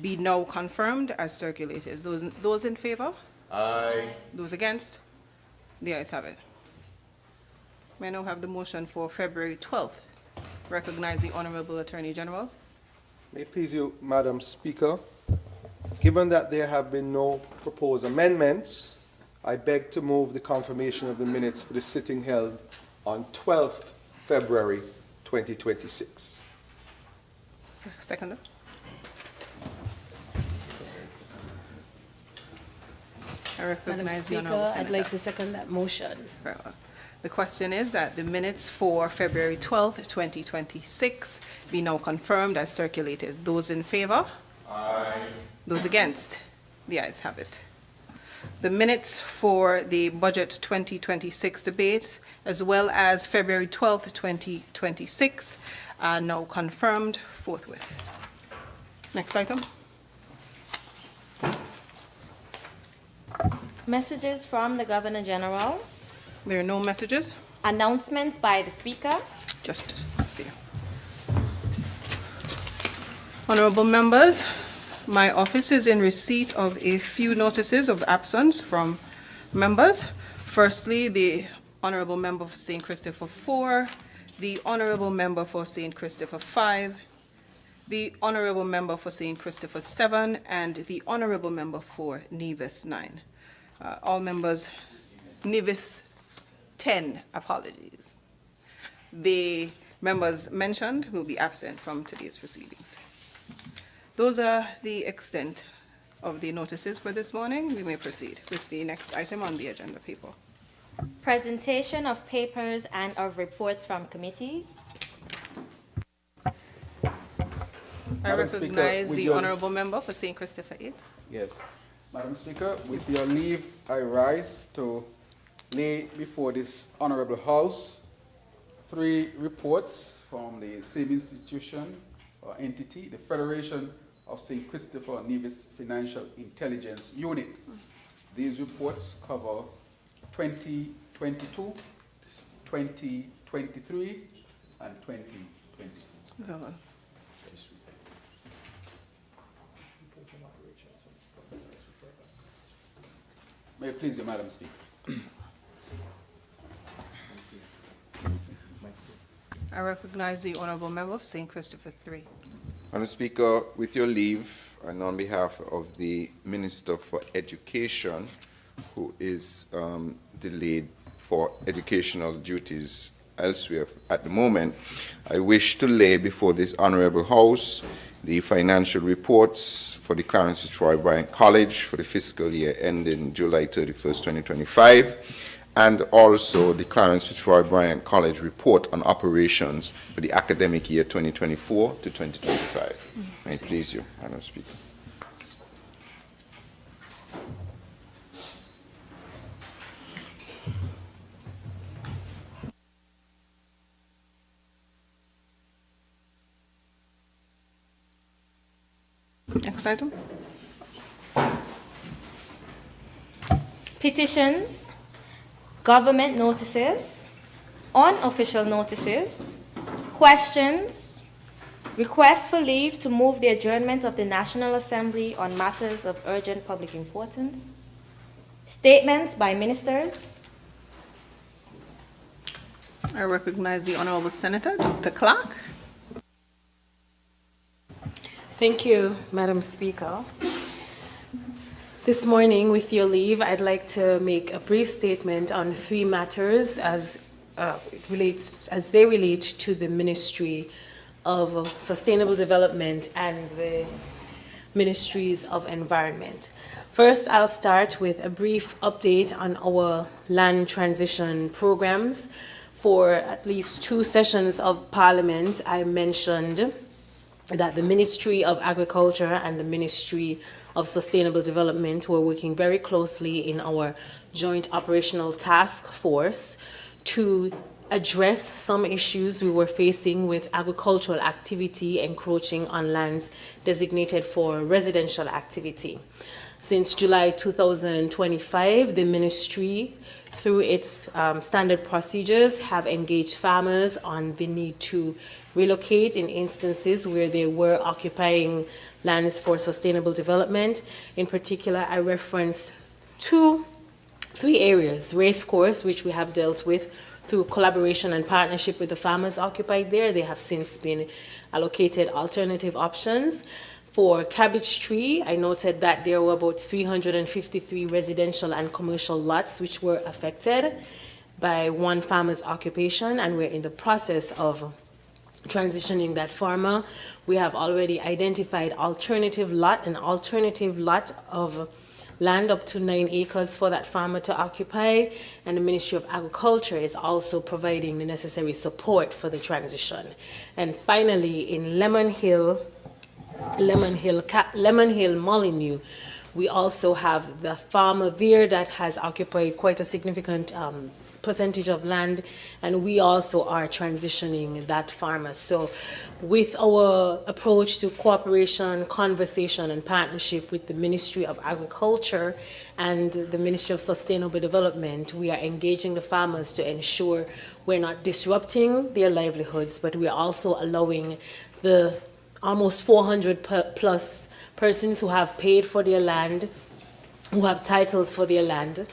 be now confirmed as circulated. Those in favor?
Aye.
Those against? The ayes have it. May I now have the motion for February 12th? Recognize the Honorable Attorney General.
May it please you, Madam Speaker, given that there have been no proposed amendments, I beg to move the confirmation of the minutes for the sitting held on 12th February 2026.
Seconder? I
Madam
recognize the Honorable
Speaker, I'd like
Senator.
to second that motion.
Very well. The question is that the minutes for February 12th, 2026 be now confirmed as circulated. Those in favor?
Aye.
Those against? The ayes have it. The minutes for the Budget 2026 debate, as well as February 12th, 2026, are now confirmed forthwith. Next item.
Messages from the Governor General.
There are no messages.
Announcements by the Speaker.
Just there. Honorable members, my office is in receipt of a few notices of absence from members. Firstly, the Honorable Member for St. Christopher 4, the Honorable Member for St. Christopher 5, the Honorable Member for St. Christopher 7, and the Honorable Member for Nevis 9. All members, Nevis 10, apologies. The members mentioned will be absent from today's proceedings. Those are the extent of the notices for this morning. We may proceed with the next item on the agenda, people.
Presentation of papers and of reports from committees.
I
Madam Speaker,
recognize
with
the
your-
honourable member for St. Christopher 8.
Yes. Madam Speaker, with your leave, I rise to lay before this honorable House 3 reports from the same institution or entity, the Federation of St. Christopher Nevis Financial Intelligence Unit. These reports cover 2022, 2023, and 2020. May it please you, Madam Speaker.
I recognize the honourable member for St. Christopher 3.
Madam Speaker, with your leave, and on behalf of the Minister for Education, who is delayed for educational duties elsewhere at the moment, I wish to lay before this Honourable House the financial reports for the Clarence Fitzroy Bryant College for the fiscal year ending July 31st, 2025, and also the Clarence Fitzroy Bryant College report on operations for the academic year 2024 to 2025. May it please you, Madam Speaker.
Next item.
Petitions, government notices, unofficial notices, questions, requests for leave to move the adjournment of the National Assembly on matters of urgent public importance, statements by ministers.
I recognize the honourable Senator, Dr. Clark.
Thank you, Madam Speaker. This morning, with your leave, I'd like to make a brief statement on 3 matters as they relate to the Ministry of Sustainable Development and the Ministries of Environment. First, I'll start with a brief update on our land transition programs. For at least 2 sessions of Parliament, I mentioned that the Ministry of Agriculture and the Ministry of Sustainable Development were working very closely in our joint operational task force to address some issues we were facing with agricultural activity encroaching on lands designated for residential activity. Since July 2025, the ministry, through its standard procedures, have engaged farmers on the need to relocate in instances where they were occupying lands for sustainable development. In particular, I referenced 3 areas: Racecourse, which we have dealt with through collaboration and partnership with the farmers occupied there. They have since been allocated alternative options. For Cabbage Tree, I noted that there were about 353 residential and commercial lots which were affected by one farmer's occupation, and we're in the process of transitioning that farmer. We have already identified an alternative lot of land up to 9 acres for that farmer to occupy, and the Ministry of Agriculture is also providing the necessary support for the transition. And finally, in Lemon Hill Molyneux, we also have the farmer there that has occupied quite a significant percentage of land, and we also are transitioning that farmer. So with our approach to cooperation, conversation, and partnership with the Ministry of Agriculture and the Ministry of Sustainable Development, we are engaging the farmers to ensure we're not disrupting their livelihoods, but we're also allowing the almost 400 plus persons who have paid for their land, who have titles for their land,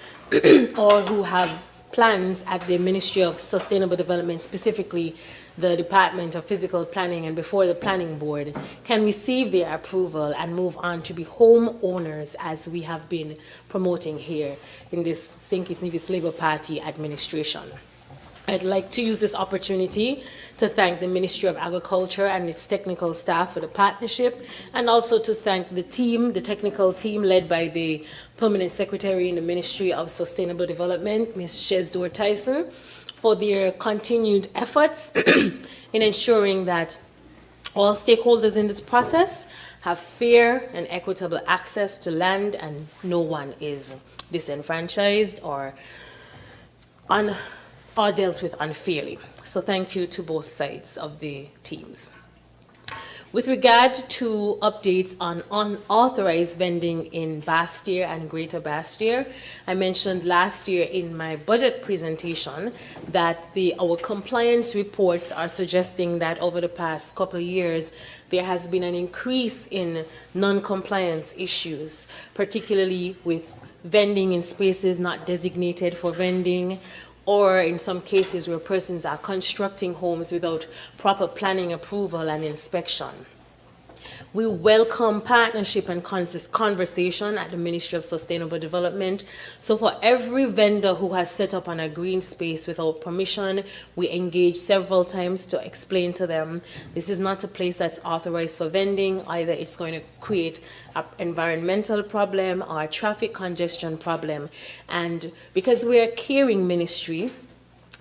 or who have plans at the Ministry of Sustainable Development, specifically the Department of Physical Planning and before the Planning Board, can receive their approval and move on to be homeowners, as we have been promoting here in this St. Kitts Nevis Labour Party administration. I'd like to use this opportunity to thank the Ministry of Agriculture and its technical staff for the partnership, and also to thank the team, the technical team led by the Permanent Secretary in the Ministry of Sustainable Development, Ms. Shezdor Tyson, for their continued efforts in ensuring that all stakeholders in this process have fair and equitable access to land and no one is disenfranchised or dealt with unfairly. So thank you to both sides of the teams. With regard to updates on unauthorized vending in Bastyr and Greater Bastyr, I mentioned last year in my budget presentation that our compliance reports are suggesting that over the past couple of years, there has been an increase in non-compliance issues, particularly with vending in spaces not designated for vending, or in some cases where persons are constructing homes without proper planning approval and inspection. We welcome partnership and conversation at the Ministry of Sustainable Development. So for every vendor who has set up on a green space without permission, we engage several times to explain to them this is not a place that's authorized for vending. Either it's going to create an environmental problem or a traffic congestion problem. And because we're a caring ministry,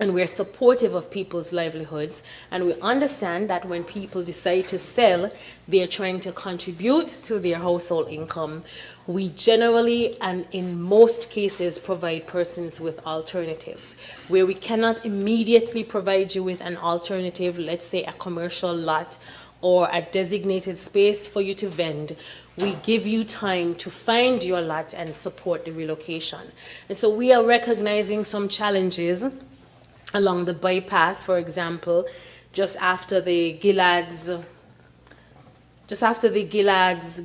and we're supportive of people's livelihoods, and we understand that when people decide to sell, they're trying to contribute to their household income. We generally, and in most cases, provide persons with alternatives. Where we cannot immediately provide you with an alternative, let's say a commercial lot or a designated space for you to vend, we give you time to find your lot and support the relocation. And so we are recognizing some challenges along the bypass, for example, just after the Gillad's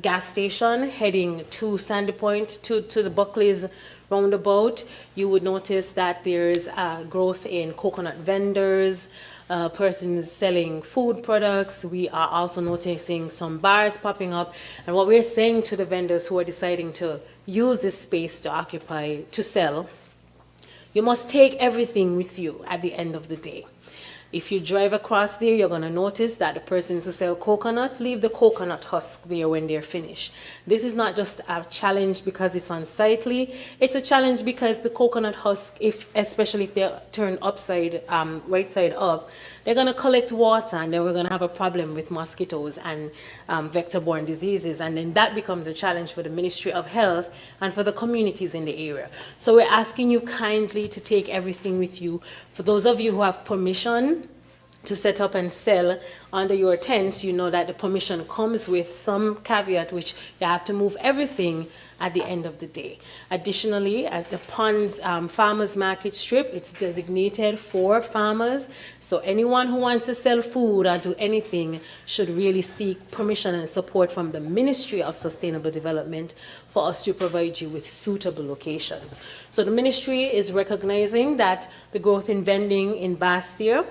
gas station, heading to Sandy Point, to the Buckley's roundabout, you would notice that there is a growth in coconut vendors, persons selling food products. We are also noticing some bars popping up. And what we're saying to the vendors who are deciding to use this space to occupy, to sell, you must take everything with you at the end of the day. If you drive across there, you're going to notice that the persons who sell coconut leave the coconut husk there when they're finished. This is not just a challenge because it's unsightly. It's a challenge because the coconut husk, especially if they're turned right side up, they're going to collect water, and then we're going to have a problem with mosquitoes and vector-borne diseases. And then that becomes a challenge for the Ministry of Health and for the communities in the area. So we're asking you kindly to take everything with you. For those of you who have permission to set up and sell under your tents, you know that the permission comes with some caveat, which you have to move everything at the end of the day. Additionally, at the Ponds Farmers Market Strip, it's designated for farmers. So anyone who wants to sell food or do anything should really seek permission and support from the Ministry of Sustainable Development for us to provide you with suitable locations. So the ministry is recognizing that the growth in vending in Bastyr,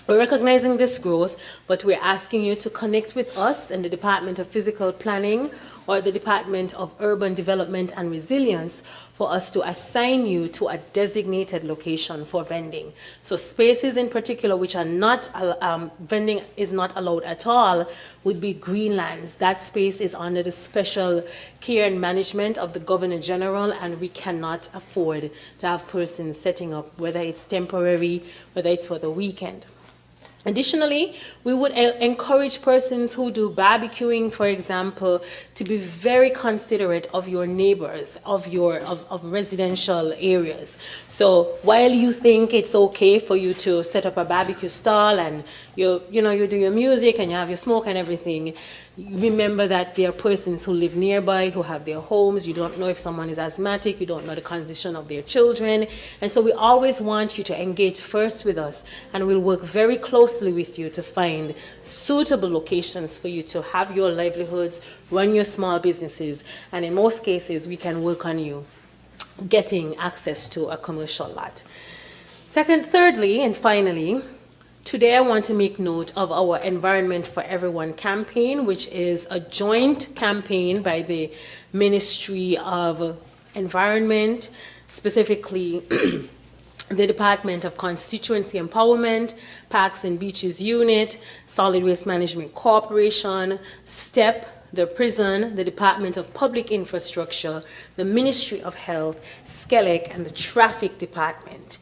we're recognizing this growth, but we're asking you to connect with us in the Department of Physical Planning or the Department of Urban Development and Resilience for us to assign you to a designated location for vending. So spaces in particular which are not, vending is not allowed at all would be greenlands. That space is under the special care and management of the Governor General, and we cannot afford to have persons setting up, whether it's temporary, whether it's for the weekend. Additionally, we would encourage persons who do barbecuing, for example, to be very considerate of your neighbors, of residential areas. So while you think it's okay for you to set up a barbecue stall and you do your music and you have your smoke and everything, remember that there are persons who live nearby, who have their homes. You don't know if someone is asthmatic. You don't know the condition of their children. And so we always want you to engage first with us, and we'll work very closely with you to find suitable locations for you to have your livelihoods, run your small businesses, and in most cases, we can work on you getting access to a commercial lot. Thirdly, and finally, today I want to make note of our Environment for Everyone campaign, which is a joint campaign by the Ministry of Environment, specifically the Department of Constituency Empowerment, Parks and Beaches Unit, Solid Waste Management Corporation, STEP, the prison, the Department of Public Infrastructure, the Ministry of Health, SCELEC, and the Traffic Department.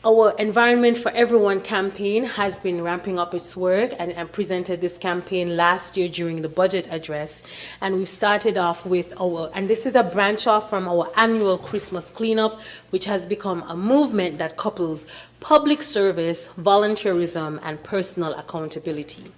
Our Environment for Everyone campaign has been ramping up its work and presented this campaign last year during the budget address. And we've started off with and this is a branch off from our annual Christmas cleanup, which has become a movement that couples public service, volunteerism, and personal accountability.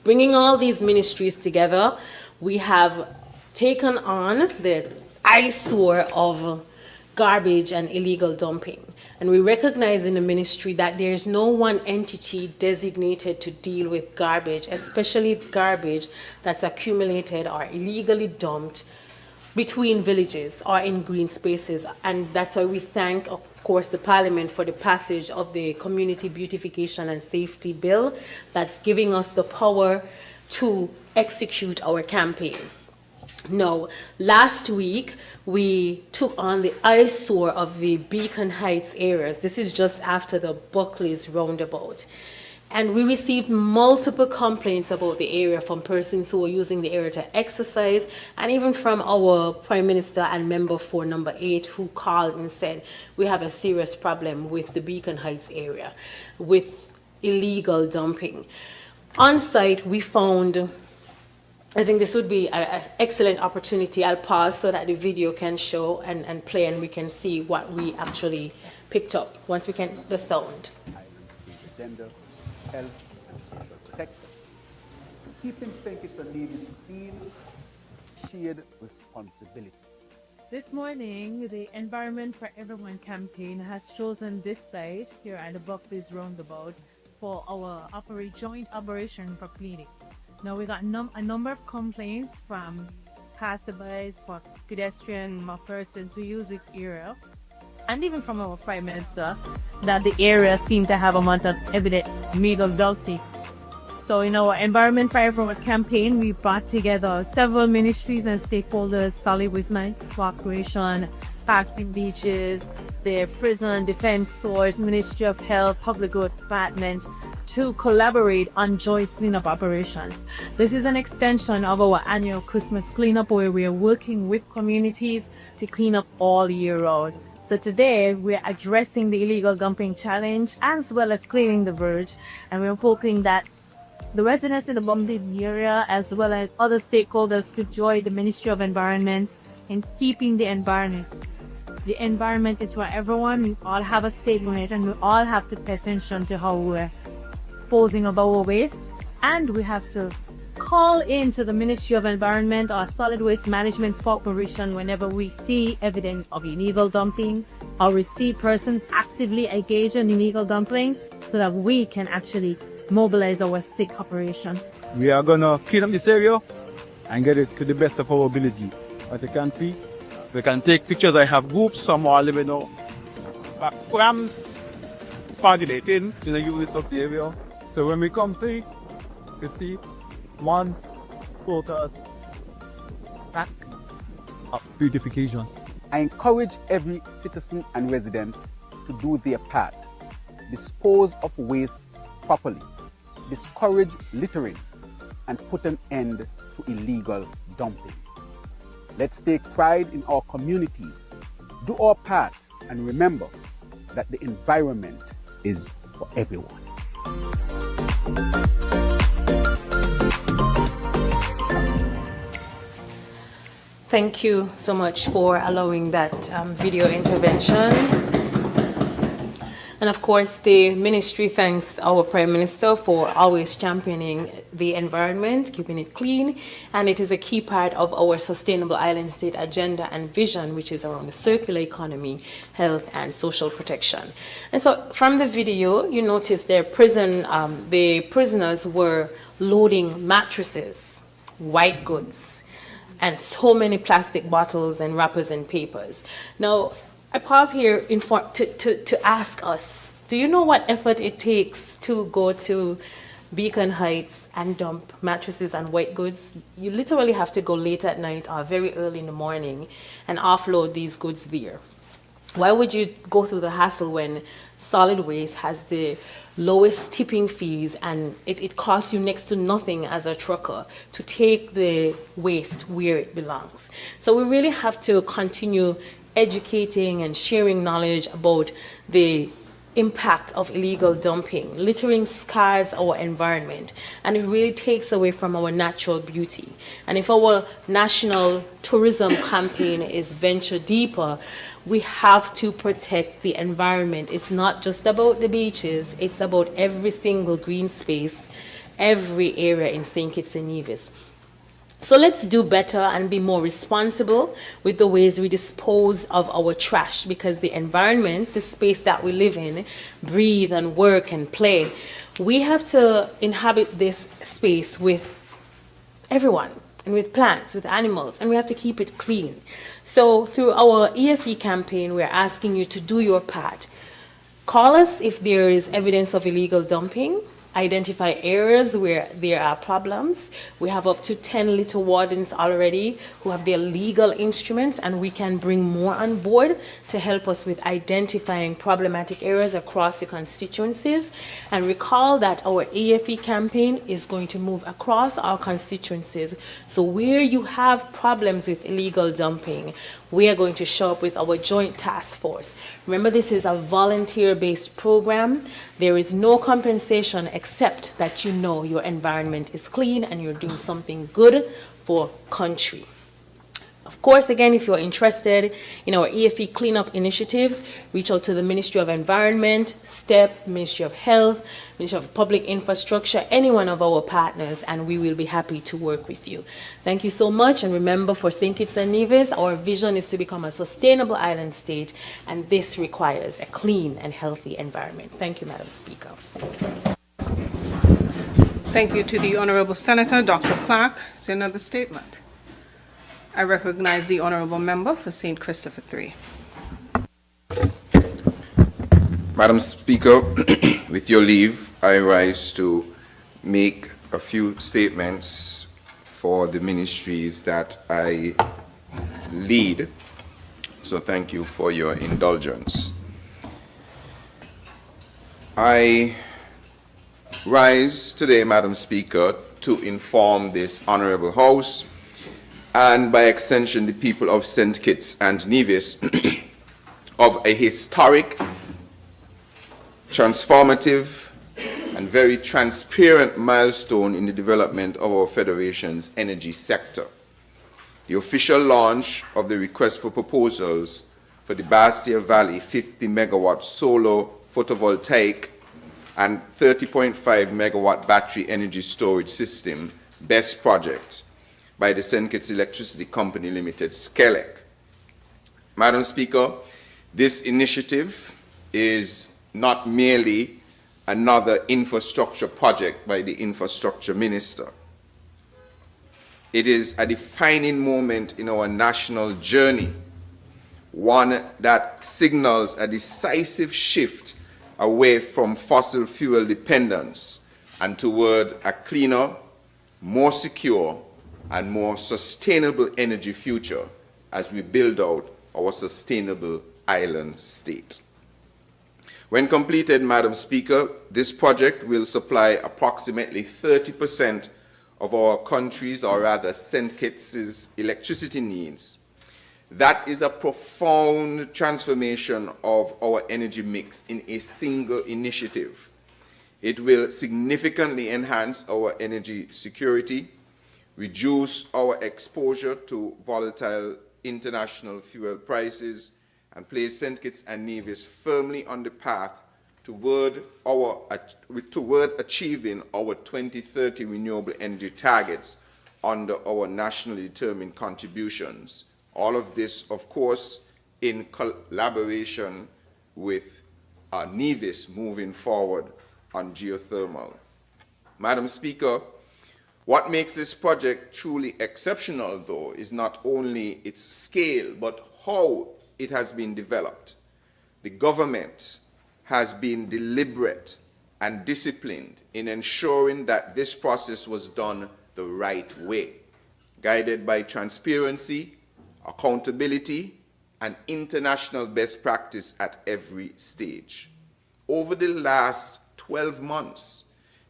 Bringing all these ministries together, we have taken on the eyesore of garbage and illegal dumping. And we recognize in the ministry that there's no one entity designated to deal with garbage, especially garbage that's accumulated or illegally dumped between villages or in green spaces. And that's why we thank, of course, the Parliament for the passage of the Community Beautification and Safety Bill that's giving us the power to execute our campaign. Now, last week, we took on the eyesore of the Beacon Heights areas. This is just after the Buckley's roundabout. And we received multiple complaints about the area from persons who were using the area to exercise, and even from our Prime Minister and member for number 8 who called and said, we have a serious problem with the Beacon Heights area with illegal dumping. On site, we found, I think this would be an excellent opportunity. I'll pause so that the video can show and play, and we can see what we actually picked up once we can, the sound.
Gender, health, and social protection. Keep in sync, it's a lady's field, shared responsibility.
This morning, the Environment for Everyone campaign has chosen this site here at the Buckley's roundabout for our joint operation for cleaning. Now, we got a number of complaints from passerbys, for pedestrian persons to use this area, and even from our Prime Minister, that the area seemed to have a amount of evident illegal dumping. So in our Environment for Everyone campaign, we brought together several ministries and stakeholders, Solid Waste Management Corporation, Parks and Beaches, the Prison, Defense Force, Ministry of Health, Public Goods Department, to collaborate on joint cleanup operations. This is an extension of our annual Christmas cleanup, where we are working with communities to clean up all year round. So today we're addressing the illegal dumping challenge as well as clearing the verge, and we're hoping that the residents in the Buckley area as well as other stakeholders could join the Ministry of Environment in keeping the environment. The environment is for everyone. We all have a stake in it, and we all have to pay attention to how we're disposing of our waste, and we have to call into the Ministry of Environment or Solid Waste Management Corporation whenever we see evidence of illegal dumping or we see persons actively engaged in illegal dumping, so that we can actually mobilize our SIG operations.
We are going to clean up this area and get it to the best of our ability. As you can see, we can take pictures. I have groups, some are living out programs, coordinating in the units of the area. So when we complete, you see one photos pack of beautification.
I encourage every citizen and resident to do their part. Dispose of waste properly, discourage littering, and put an end to illegal dumping. Let's take pride in our communities, do our part, and remember that the environment is for everyone.
Thank you so much for allowing that video intervention. And of course, the ministry thanks our Prime Minister for always championing the environment, keeping it clean, and it is a key part of our Sustainable Island State agenda and vision, which is around the circular economy, health, and social protection. And so from the video, you notice the prisoners were loading mattresses, white goods, and so many plastic bottles and wrappers and papers. Now, I pause here to ask us, do you know what effort it takes to go to Beacon Heights and dump mattresses and white goods? You literally have to go late at night or very early in the morning and offload these goods there. Why would you go through the hassle when solid waste has the lowest tipping fees and it costs you next to nothing as a trucker to take the waste where it belongs? So we really have to continue educating and sharing knowledge about the impact of illegal dumping. Littering scars our environment and it really takes away from our natural beauty. And if our national tourism campaign is venture deeper, we have to protect the environment. It's not just about the beaches, it's about every single green space, every area in St. Kitts and Nevis. So let's do better and be more responsible with the ways we dispose of our trash, because the environment, the space that we live in, breathe and work and play, we have to inhabit this space with everyone and with plants, with animals, and we have to keep it clean. So through our EFE campaign, we're asking you to do your part. Call us if there is evidence of illegal dumping. Identify areas where there are problems. We have up to 10 litter wardens already who have their legal instruments, and we can bring more on board to help us with identifying problematic areas across the constituencies. And recall that our EFE campaign is going to move across our constituencies. So where you have problems with illegal dumping, we are going to show up with our joint task force. Remember, this is a volunteer-based program. There is no compensation except that you know your environment is clean and you're doing something good for country. Of course, again, if you're interested in our EFE cleanup initiatives, reach out to the Ministry of Environment, STEP, Ministry of Health, Ministry of Public Infrastructure, any one of our partners, and we will be happy to work with you. Thank you so much, and remember, for St. Kitts and Nevis, our vision is to become a sustainable island state, and this requires a clean and healthy environment. Thank you, Madam Speaker.
Thank you to the Honourable Senator. Dr. Clark, is there another statement? I recognize the Honourable Member for St. Christopher 3.
Madam Speaker, with your leave, I rise to make a few statements for the ministries that I lead. So thank you for your indulgence. I rise today, Madam Speaker, to inform this Honourable House and by extension the people of St. Kitts and Nevis of a historic, transformative, and very transparent milestone in the development of our Federation's energy sector. The official launch of the request for proposals for the Bastia Valley 50 megawatt solar photovoltaic and 30.5 megawatt battery energy storage system BESS project by the St. Kitts Electricity Company Limited, SCELEC. Madam Speaker, this initiative is not merely another infrastructure project by the Infrastructure Minister. It is a defining moment in our national journey, one that signals a decisive shift away from fossil fuel dependence and toward a cleaner, more secure, and more sustainable energy future as we build out our sustainable island state. When completed, Madam Speaker, this project will supply approximately 30% of our country's, or rather St. Kitts' electricity needs. That is a profound transformation of our energy mix in a single initiative. It will significantly enhance our energy security, reduce our exposure to volatile international fuel prices, and place St. Kitts and Nevis firmly on the path toward achieving our 2030 renewable energy targets under our nationally determined contributions. All of this, of course, in collaboration with Nevis moving forward on geothermal. Madam Speaker, what makes this project truly exceptional, though, is not only its scale, but how it has been developed. The government has been deliberate and disciplined in ensuring that this process was done the right way, guided by transparency, accountability, and international best practice at every stage. Over the last 12 months,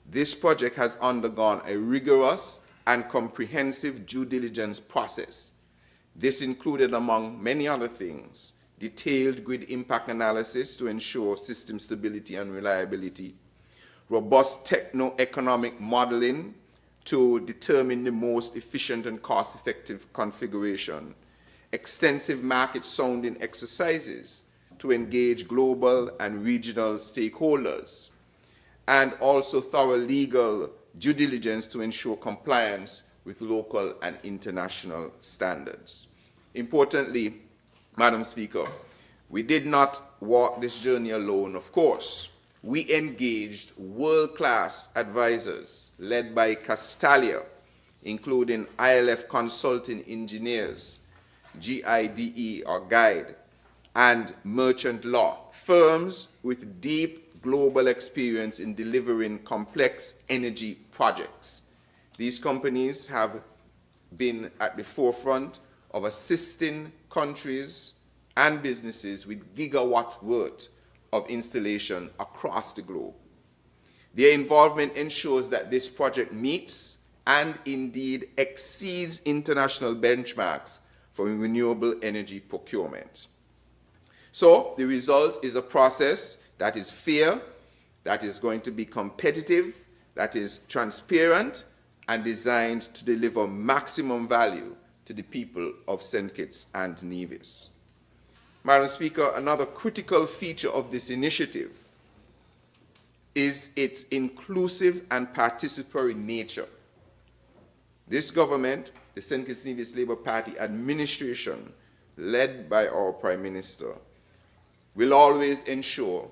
this project has undergone a rigorous and comprehensive due diligence process. This included, among many other things, detailed grid impact analysis to ensure system stability and reliability, robust techno-economic modeling to determine the most efficient and cost-effective configuration, extensive market sounding exercises to engage global and regional stakeholders, and also thorough legal due diligence to ensure compliance with local and international standards. Importantly, Madam Speaker, we did not walk this journey alone, of course. We engaged world-class advisors led by Castalia, including ILF Consulting Engineers, GIDE or GUIDE, and Merchant Law, firms with deep global experience in delivering complex energy projects. These companies have been at the forefront of assisting countries and businesses with gigawatt worth of installation across the globe. Their involvement ensures that this project meets and indeed exceeds international benchmarks for renewable energy procurement. So the result is a process that is fair, that is going to be competitive, that is transparent, and designed to deliver maximum value to the people of St. Kitts and Nevis. Madam Speaker, another critical feature of this initiative is its inclusive and participatory nature. This government, the St. Kitts and Nevis Labour Party administration, led by our Prime Minister, will always ensure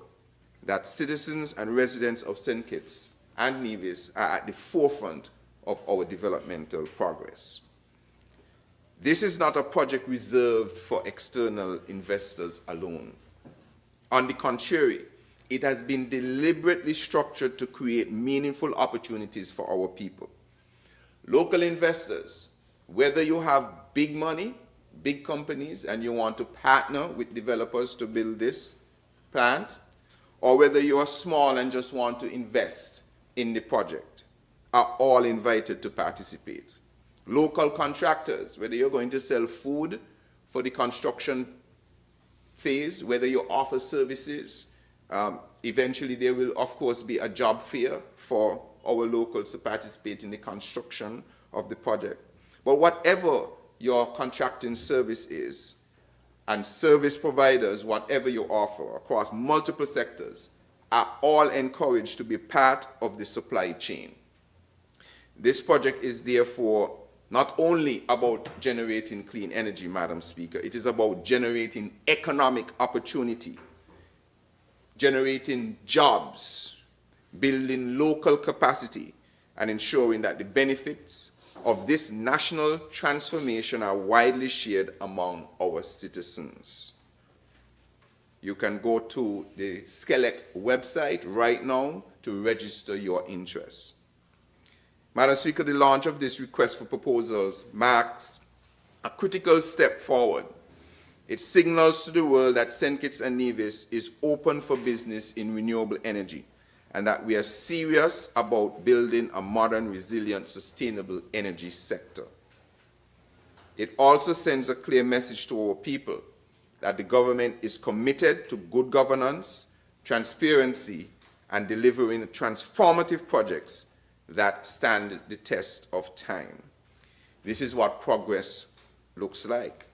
that citizens and residents of St. Kitts and Nevis are at the forefront of our developmental progress. This is not a project reserved for external investors alone. On the contrary, it has been deliberately structured to create meaningful opportunities for our people. Local investors, whether you have big money, big companies, and you want to partner with developers to build this plant, or whether you are small and just want to invest in the project, are all invited to participate. Local contractors, whether you're going to sell food for the construction phase, whether you offer services, eventually there will of course be a job fair for our locals to participate in the construction of the project. But whatever your contracting service is, and service providers, whatever you offer across multiple sectors, are all encouraged to be part of the supply chain. This project is therefore not only about generating clean energy, Madam Speaker, it is about generating economic opportunity, generating jobs, building local capacity, and ensuring that the benefits of this national transformation are widely shared among our citizens. You can go to the SCELEC website right now to register your interest. Madam Speaker, the launch of this request for proposals marks a critical step forward. It signals to the world that St. Kitts and Nevis is open for business in renewable energy, and that we are serious about building a modern, resilient, sustainable energy sector. It also sends a clear message to our people that the government is committed to good governance, transparency, and delivering transformative projects that stand the test of time. This is what progress looks like.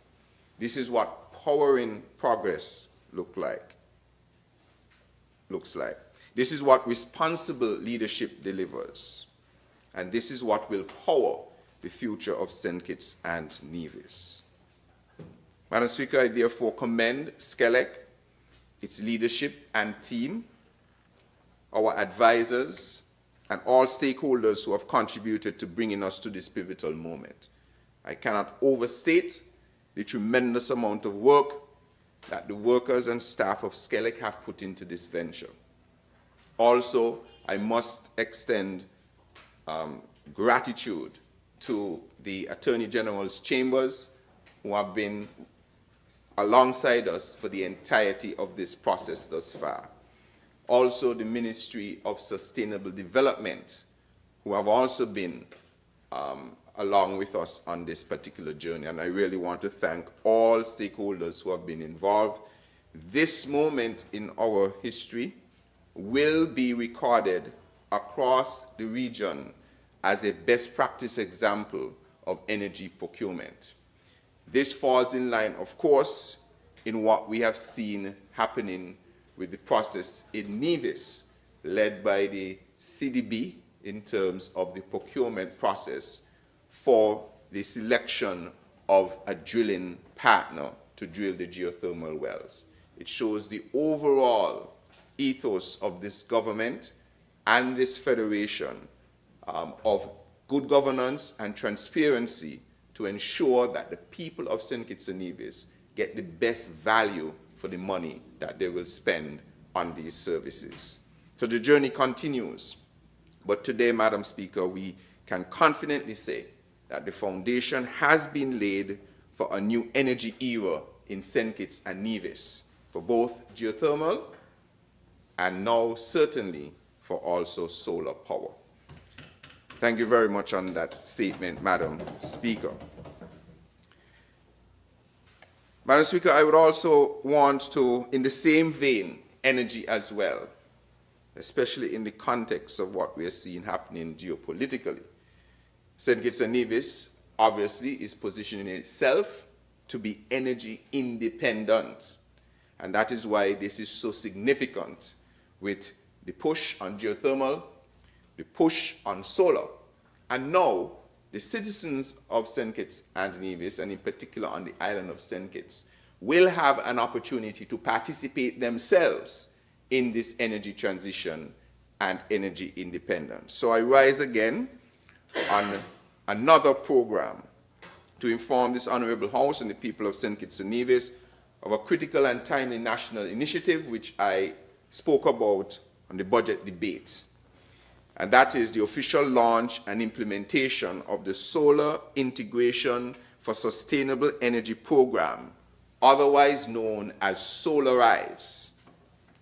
This is what powering progress looks like. This is what responsible leadership delivers. And this is what will power the future of St. Kitts and Nevis. Madam Speaker, I therefore commend SCELEC, its leadership and team, our advisors, and all stakeholders who have contributed to bringing us to this pivotal moment. I cannot overstate the tremendous amount of work that the workers and staff of SCELEC have put into this venture. Also, I must extend gratitude to the Attorney General's chambers who have been alongside us for the entirety of this process thus far. Also the Ministry of Sustainable Development, who have also been along with us on this particular journey. And I really want to thank all stakeholders who have been involved. This moment in our history will be recorded across the region as a best practice example of energy procurement. This falls in line, of course, in what we have seen happening with the process in Nevis, led by the CDB in terms of the procurement process for the selection of a drilling partner to drill the geothermal wells. It shows the overall ethos of this government and this federation of good governance and transparency to ensure that the people of St. Kitts and Nevis get the best value for the money that they will spend on these services. So the journey continues. But today, Madam Speaker, we can confidently say that the foundation has been laid for a new energy era in St. Kitts and Nevis, for both geothermal and now certainly for also solar power. Thank you very much on that statement, Madam Speaker. Madam Speaker, I would also want to, in the same vein, energy as well, especially in the context of what we are seeing happening geopolitically. St. Kitts and Nevis obviously is positioning itself to be energy independent. And that is why this is so significant with the push on geothermal, the push on solar, and now the citizens of St. Kitts and Nevis, and in particular on the island of St. Kitts, will have an opportunity to participate themselves in this energy transition and energy independence. So I rise again on another program to inform this Honorable House and the people of St. Kitts and Nevis of a critical and timely national initiative which I spoke about on the budget debate. And that is the official launch and implementation of the Solar Integration for Sustainable Energy Program, otherwise known as Solarize,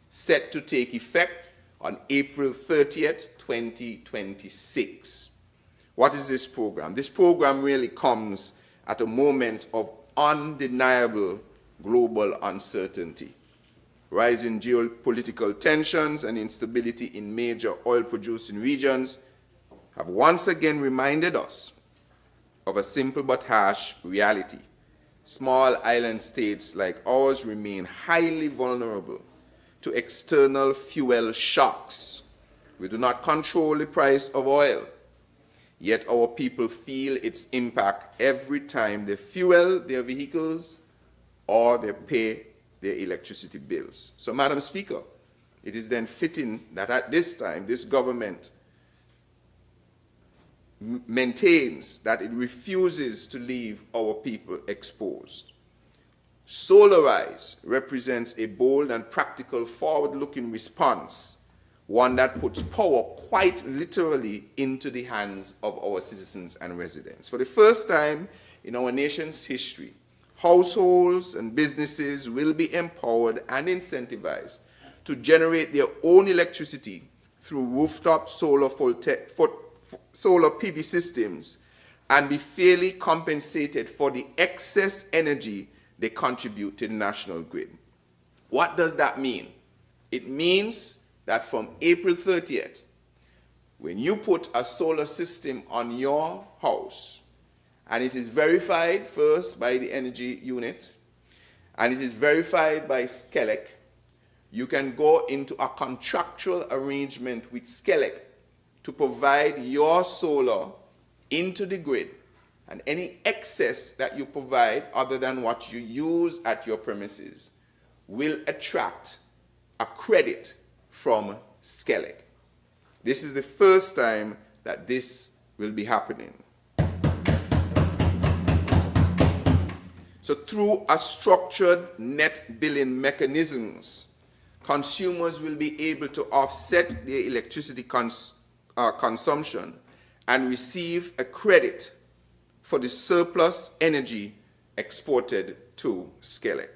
set to take effect on April 30th, 2026. What is this program? This program really comes at a moment of undeniable global uncertainty. Rising geopolitical tensions and instability in major oil-producing regions have once again reminded us of a simple but harsh reality. Small island states like ours remain highly vulnerable to external fuel shocks. We do not control the price of oil, yet our people feel its impact every time they fuel their vehicles or they pay their electricity bills. So, Madam Speaker, it is then fitting that at this time, this government maintains that it refuses to leave our people exposed. Solarize represents a bold and practical forward-looking response, one that puts power quite literally into the hands of our citizens and residents. For the first time in our nation's history, households and businesses will be empowered and incentivized to generate their own electricity through rooftop solar PV systems and be fairly compensated for the excess energy they contribute to the national grid. What does that mean? It means that from April 30th, when you put a solar system on your house, and it is verified first by the energy unit, and it is verified by SCELEC, you can go into a contractual arrangement with SCELEC to provide your solar into the grid, and any excess that you provide other than what you use at your premises will attract a credit from SCELEC. This is the first time that this will be happening. So through a structured net billing mechanisms, consumers will be able to offset their electricity consumption and receive a credit for the surplus energy exported to SCELEC.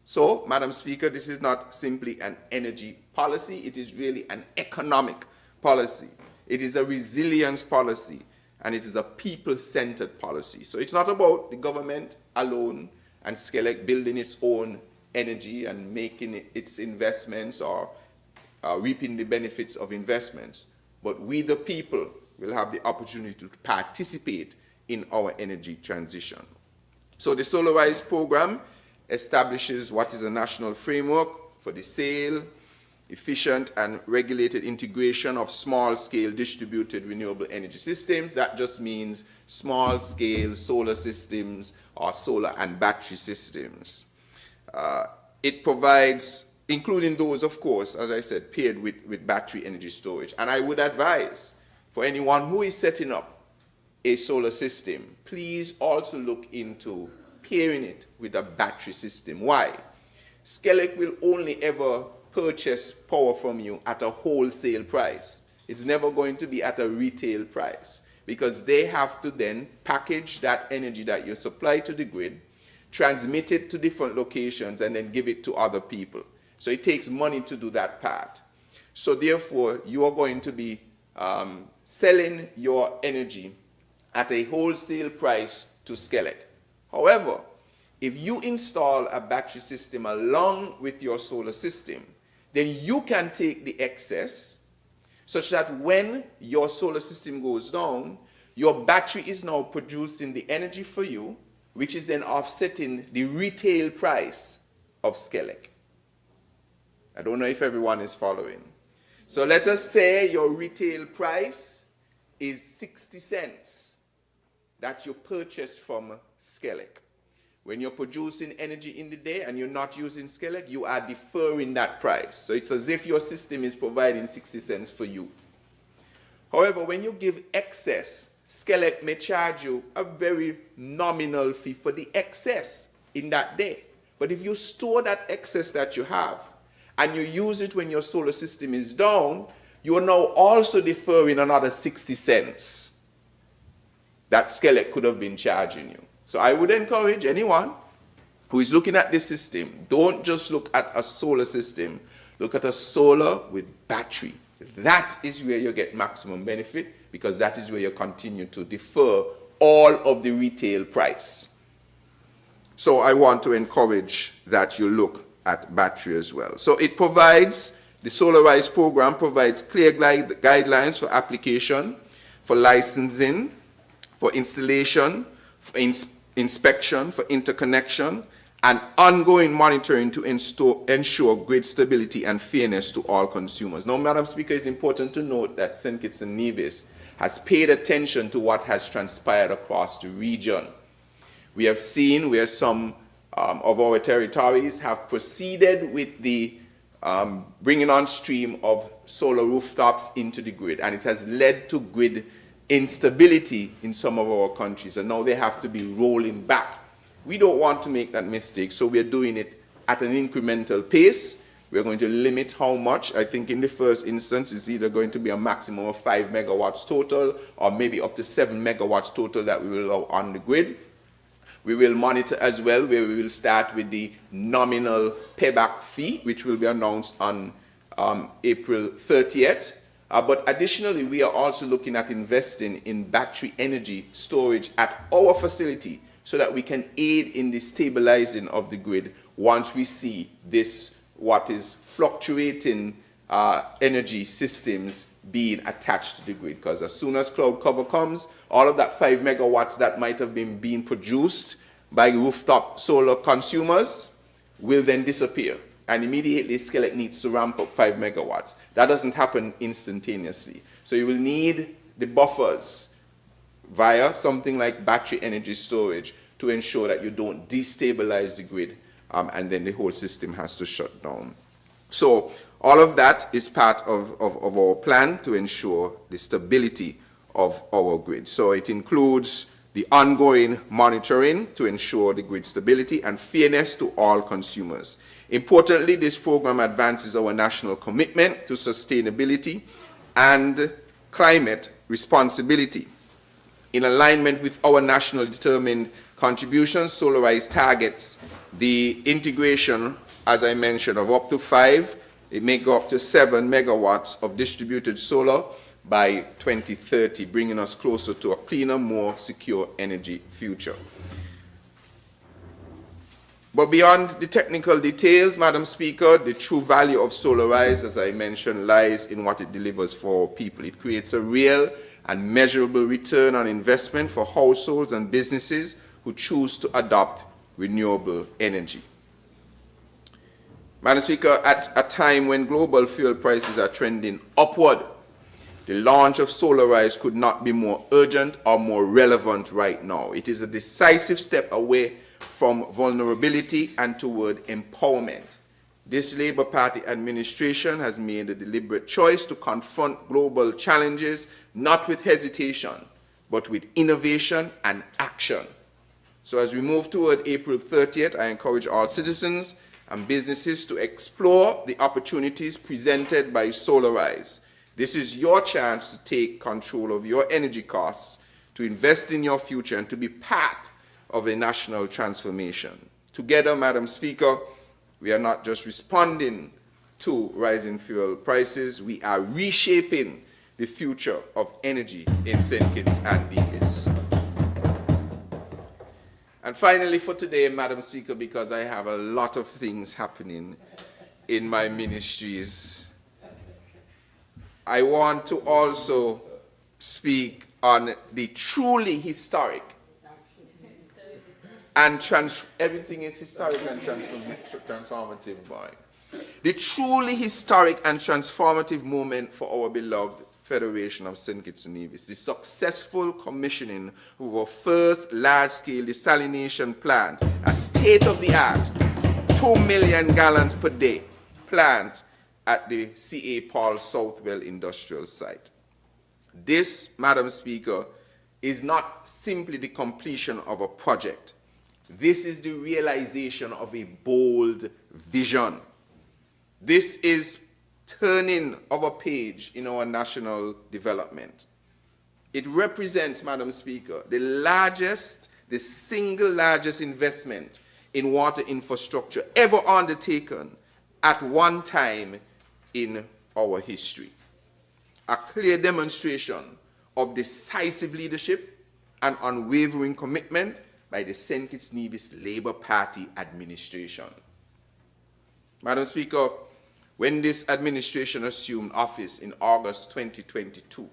So, Madam Speaker, this is not simply an energy policy, it is really an economic policy. It is a resilience policy, and it is a people-centered policy. So it's not about the government alone and Skelec building its own energy and making its investments or reaping the benefits of investments, but we the people will have the opportunity to participate in our energy transition. So the Solarize program establishes what is a national framework for the sale, efficient and regulated integration of small-scale distributed renewable energy systems. That just means small-scale solar systems or solar and battery systems. It provides, including those, of course, as I said, paired with battery energy storage. And I would advise for anyone who is setting up a solar system, please also look into pairing it with a battery system. Why? Skelec will only ever purchase power from you at a wholesale price. It's never going to be at a retail price, because they have to then package that energy that you supply to the grid, transmit it to different locations, and then give it to other people. So it takes money to do that part. So therefore, you are going to be selling your energy at a wholesale price to Skelec. However, if you install a battery system along with your solar system, then you can take the excess such that when your solar system goes down, your battery is now producing the energy for you, which is then offsetting the retail price of Skelec. I don't know if everyone is following. So let us say your retail price is 60 cents that you purchase from Skelec. When you're producing energy in the day and you're not using Skelec, you are deferring that price. So it's as if your system is providing 60 cents for you. However, when you give excess, Skelec may charge you a very nominal fee for the excess in that day. But if you store that excess that you have and you use it when your solar system is down, you are now also deferring another 60 cents that Skelec could have been charging you. So I would encourage anyone who is looking at this system, don't just look at a solar system, look at a solar with battery. That is where you get maximum benefit, because that is where you continue to defer all of the retail price. So I want to encourage that you look at battery as well. So it provides, the Solarize program provides clear guidelines for application, for licensing, for installation, for inspection, for interconnection, and ongoing monitoring to ensure grid stability and fairness to all consumers. Now, Madam Speaker, it's important to note that St. Kitts and Nevis has paid attention to what has transpired across the region. We have seen where some of our territories have proceeded with the bringing on stream of solar rooftops into the grid, and it has led to grid instability in some of our countries, and now they have to be rolling back. We don't want to make that mistake, so we're doing it at an incremental pace. We're going to limit how much. I think in the first instance, it's either going to be a maximum of 5 megawatts total, or maybe up to 7 megawatts total that we will allow on the grid. We will monitor as well, where we will start with the nominal payback fee, which will be announced on April 30th. But additionally, we are also looking at investing in battery energy storage at our facility so that we can aid in the stabilizing of the grid once we see this, what is fluctuating energy systems being attached to the grid. Because as soon as cloud cover comes, all of that 5 megawatts that might have been being produced by rooftop solar consumers will then disappear. And immediately Skelec needs to ramp up 5 megawatts. That doesn't happen instantaneously. So you will need the buffers via something like battery energy storage to ensure that you don't destabilize the grid and then the whole system has to shut down. So all of that is part of our plan to ensure the stability of our grid. So it includes the ongoing monitoring to ensure the grid stability and fairness to all consumers. Importantly, this program advances our national commitment to sustainability and climate responsibility. In alignment with our national determined Contribution Solarize targets the integration, as I mentioned, of up to 5, it may go up to 7 megawatts of distributed solar by 2030, bringing us closer to a cleaner, more secure energy future. But beyond the technical details, Madam Speaker, the true value of Solarize, as I mentioned, lies in what it delivers for people. It creates a real and measurable return on investment for households and businesses who choose to adopt renewable energy. Madam Speaker, at a time when global fuel prices are trending upward, the launch of Solarize could not be more urgent or more relevant right now. It is a decisive step away from vulnerability and toward empowerment. This Labour Party administration has made a deliberate choice to confront global challenges, not with hesitation, but with innovation and action. So as we move toward April 30th, I encourage all citizens and businesses to explore the opportunities presented by Solarize. This is your chance to take control of your energy costs, to invest in your future, and to be part of a national transformation. Together, Madam Speaker, we are not just responding to rising fuel prices, we are reshaping the future of energy in St. Kitts and Nevis. And finally for today, Madam Speaker, because I have a lot of things happening in my ministries, I want to also speak on the truly historic and everything is historic and transformative, boy. The truly historic and transformative moment for our beloved Federation of St. Kitts and Nevis, the successful commissioning of our first large-scale desalination plant, a state-of-the-art 2 million gallons per day plant at the C.A. Paul Southwell Industrial Site. This, Madam Speaker, is not simply the completion of a project. This is the realization of a bold vision. This is turning of a page in our national development. It represents, Madam Speaker, the single largest investment in water infrastructure ever undertaken at one time in our history. A clear demonstration of decisive leadership and unwavering commitment by the St. Kitts Nevis Labour Party administration. Madam Speaker, when this administration assumed office in August 2022,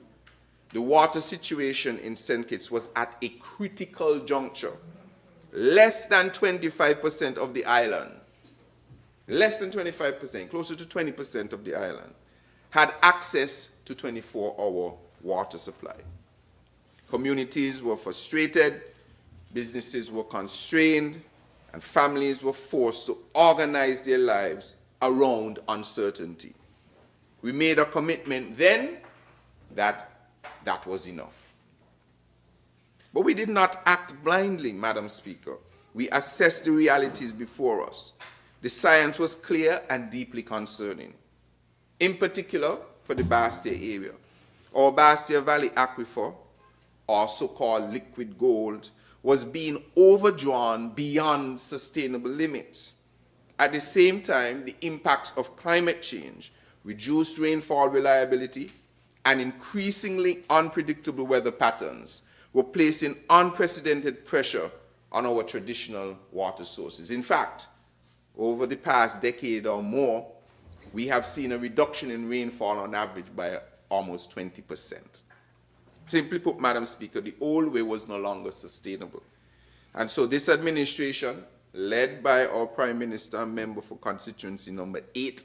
the water situation in St. Kitts was at a critical juncture. Less than 25% of the island, less than 25%, closer to 20% of the island, had access to 24-hour water supply. Communities were frustrated, businesses were constrained, and families were forced to organize their lives around uncertainty. We made a commitment then that was enough. But we did not act blindly, Madam Speaker. We assessed the realities before us. The science was clear and deeply concerning. In particular, for the Bastia area, our Bastia Valley Aquifer, or so-called liquid gold, was being overdrawn beyond sustainable limits. At the same time, the impacts of climate change, reduced rainfall reliability, and increasingly unpredictable weather patterns were placing unprecedented pressure on our traditional water sources. In fact, over the past decade or more, we have seen a reduction in rainfall on average by almost 20%. Simply put, Madam Speaker, the old way was no longer sustainable. And so this administration, led by our Prime Minister and member for constituency number 8,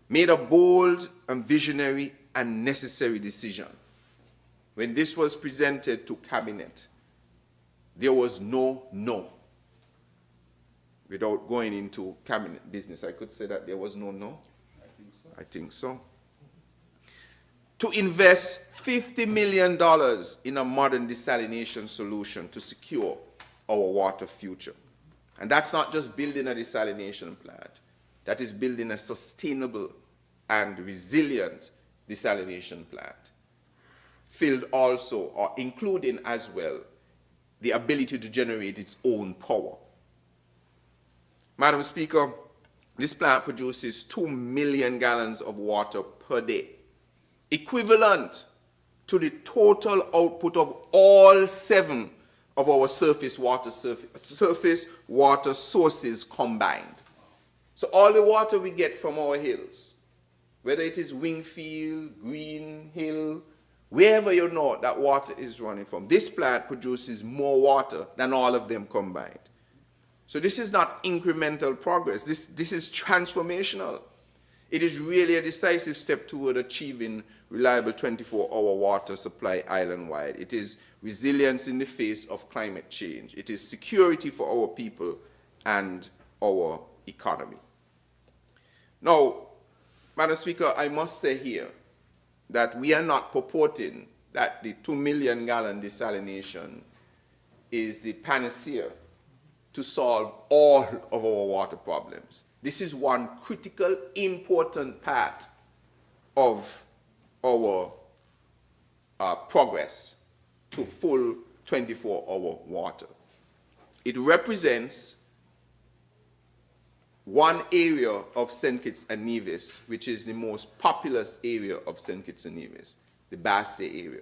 made a bold and visionary and necessary decision. When this was presented to Cabinet, there was no. Without going into Cabinet business, I could say that there was no. I think so. To invest $50 million in a modern desalination solution to secure our water future. And that's not just building a desalination plant. That is building a sustainable and resilient desalination plant, filled also, or including as well, the ability to generate its own power. Madam Speaker, this plant produces 2 million gallons of water per day, equivalent to the total output of all 7 of our surface water sources combined. So all the water we get from our hills, whether it is Wingfield, Green Hill, wherever you know that water is running from, this plant produces more water than all of them combined. So this is not incremental progress. This is transformational. It is really a decisive step toward achieving reliable 24-hour water supply island-wide. It is resilience in the face of climate change. It is security for our people and our economy. Now, Madam Speaker, I must say here that we are not purporting that the 2 million gallon desalination is the panacea to solve all of our water problems. This is one critical, important part of our progress to full 24-hour water. It represents one area of St. Kitts and Nevis, which is the most populous area of St. Kitts and Nevis, the Bastia area.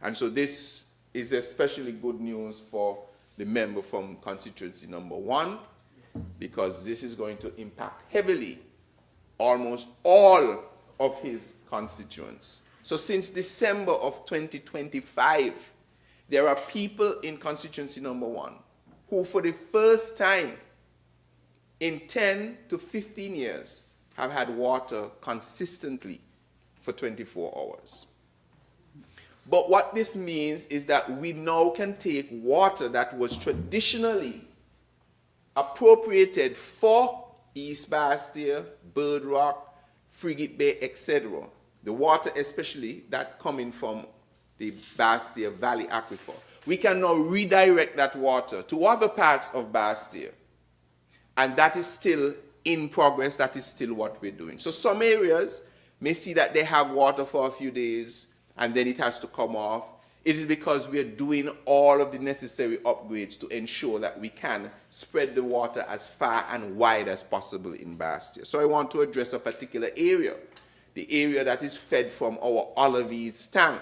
And so this is especially good news for the member from constituency number 1, because this is going to impact heavily almost all of his constituents. So since December of 2025, there are people in constituency number 1 who for the first time in 10 to 15 years have had water consistently for 24 hours. But what this means is that we now can take water that was traditionally appropriated for East Bastia, Bird Rock, Frigate Bay, etc. The water especially that coming from the Bastia Valley Aquifer. We can now redirect that water to other parts of Bastia. And that is still in progress. That is still what we're doing. So some areas may see that they have water for a few days and then it has to come off. It is because we are doing all of the necessary upgrades to ensure that we can spread the water as far and wide as possible in Bastia. So I want to address a particular area, the area that is fed from our Olives tank.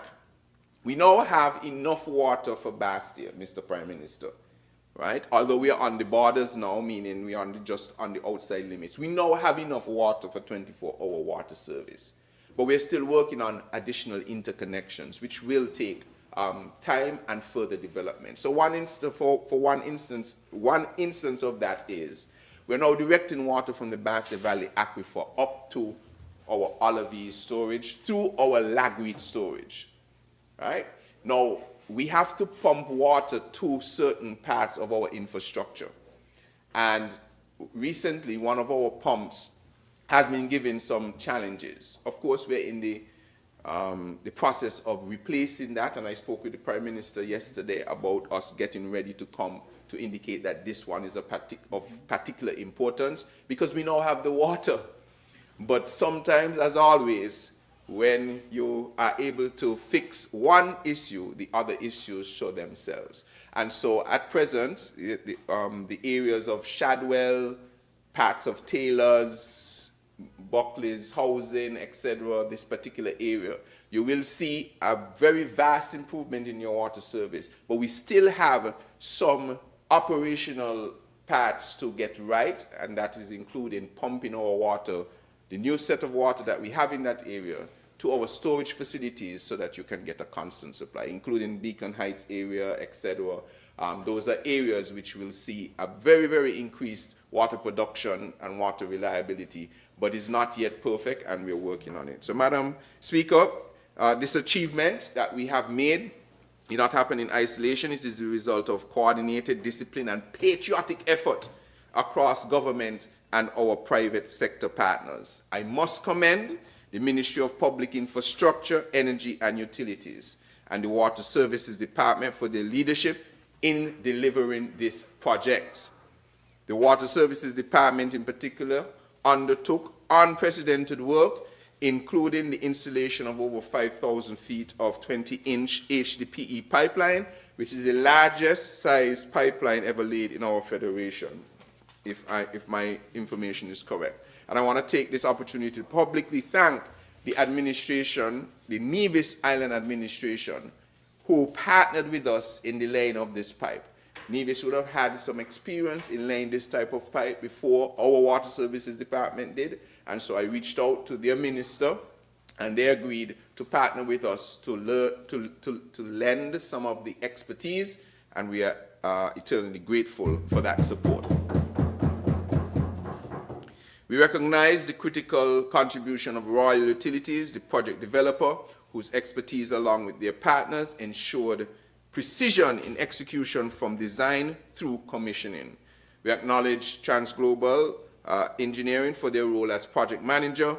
We now have enough water for Bastia, Mr. Prime Minister, right? Although we are on the borders now, meaning we are just on the outside limits. We now have enough water for 24-hour water service. But we're still working on additional interconnections, which will take time and further development. So one instance of that is we're now directing water from the Bastia Valley Aquifer up to our Olives storage through our Lagreed storage, right? Now, we have to pump water to certain parts of our infrastructure. And recently, one of our pumps has been given some challenges. Of course, we're in the process of replacing that, and I spoke with the Prime Minister yesterday about us getting ready to come to indicate that this one is of particular importance, because we now have the water. But sometimes, as always, when you are able to fix one issue, the other issues show themselves. And so at present, the areas of Shadwell, parts of Taylor's, Buckley's housing, etc., this particular area, you will see a very vast improvement in your water service. But we still have some operational parts to get right, and that is including pumping our water, the new set of water that we have in that area, to our storage facilities so that you can get a constant supply, including Beacon Heights area, etc. Those are areas which will see a very, very increased water production and water reliability, but it's not yet perfect, and we're working on it. So, Madam Speaker, this achievement that we have made did not happen in isolation. It is the result of coordinated, discipline, and patriotic effort across government and our private sector partners. I must commend the Ministry of Public Infrastructure, Energy and Utilities, and the Water Services Department for their leadership in delivering this project. The Water Services Department in particular undertook unprecedented work, including the installation of over 5,000 feet of 20-inch HDPE pipeline which is the largest size pipeline ever laid in our federation, if my information is correct. And I want to take this opportunity to publicly thank the administration, the Nevis Island administration, who partnered with us in the laying of this pipe. Nevis would have had some experience in laying this type of pipe before our water services department did, and so I reached out to their minister, and they agreed to partner with us to lend some of the expertise, and we are eternally grateful for that support. We recognize the critical contribution of Royal Utilities, the project developer, whose expertise along with their partners ensured precision in execution from design through commissioning. We acknowledge Transglobal Engineering for their role as project manager,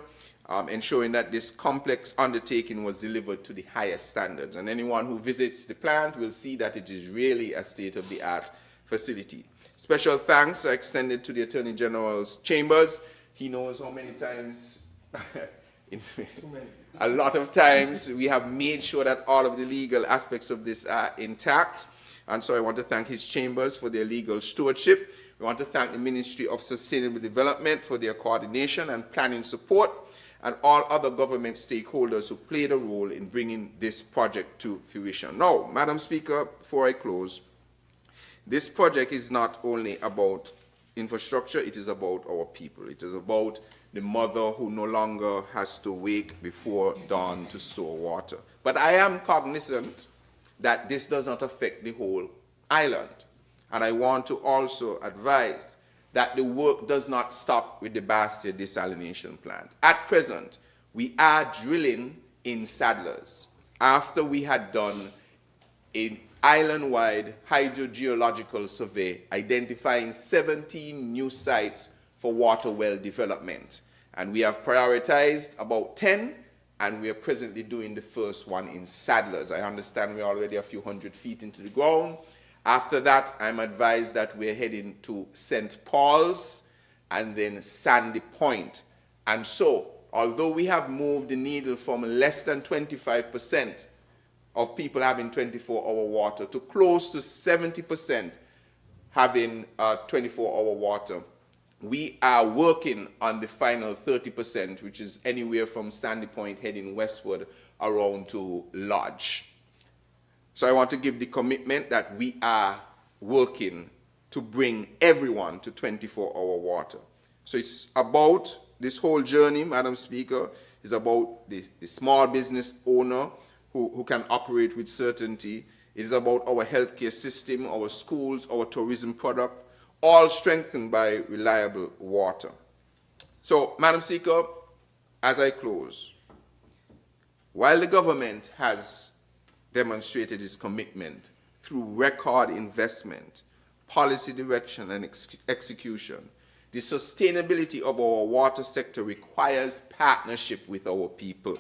ensuring that this complex undertaking was delivered to the highest standards. And anyone who visits the plant will see that it is really a state-of-the-art facility. Special thanks are extended to the Attorney General's chambers. He knows how many times, a lot of times, we have made sure that all of the legal aspects of this are intact. And so I want to thank his chambers for their legal stewardship. We want to thank the Ministry of Sustainable Development for their coordination and planning support, and all other government stakeholders who played a role in bringing this project to fruition. Now, Madam Speaker, before I close, this project is not only about infrastructure, it is about our people. It is about the mother who no longer has to wake before dawn to store water. But I am cognizant that this does not affect the whole island. And I want to also advise that the work does not stop with the Bastia desalination plant. At present, we are drilling in Sadlers after we had done an island-wide hydrogeological survey identifying 17 new sites for water well development. And we have prioritized about 10, and we are presently doing the first one in Sadlers. I understand we're already a few hundred feet into the ground. After that, I'm advised that we're heading to St. Paul's and then Sandy Point. And so, although we have moved the needle from less than 25% of people having 24-hour water to close to 70% having 24-hour water, we are working on the final 30%, which is anywhere from Sandy Point heading westward around to Lodge. So I want to give the commitment that we are working to bring everyone to 24-hour water. So it's about this whole journey, Madam Speaker, is about the small business owner who can operate with certainty. It is about our healthcare system, our schools, our tourism product, all strengthened by reliable water. So, Madam Speaker, as I close, while the government has demonstrated its commitment through record investment, policy direction, and execution, the sustainability of our water sector requires partnership with our people.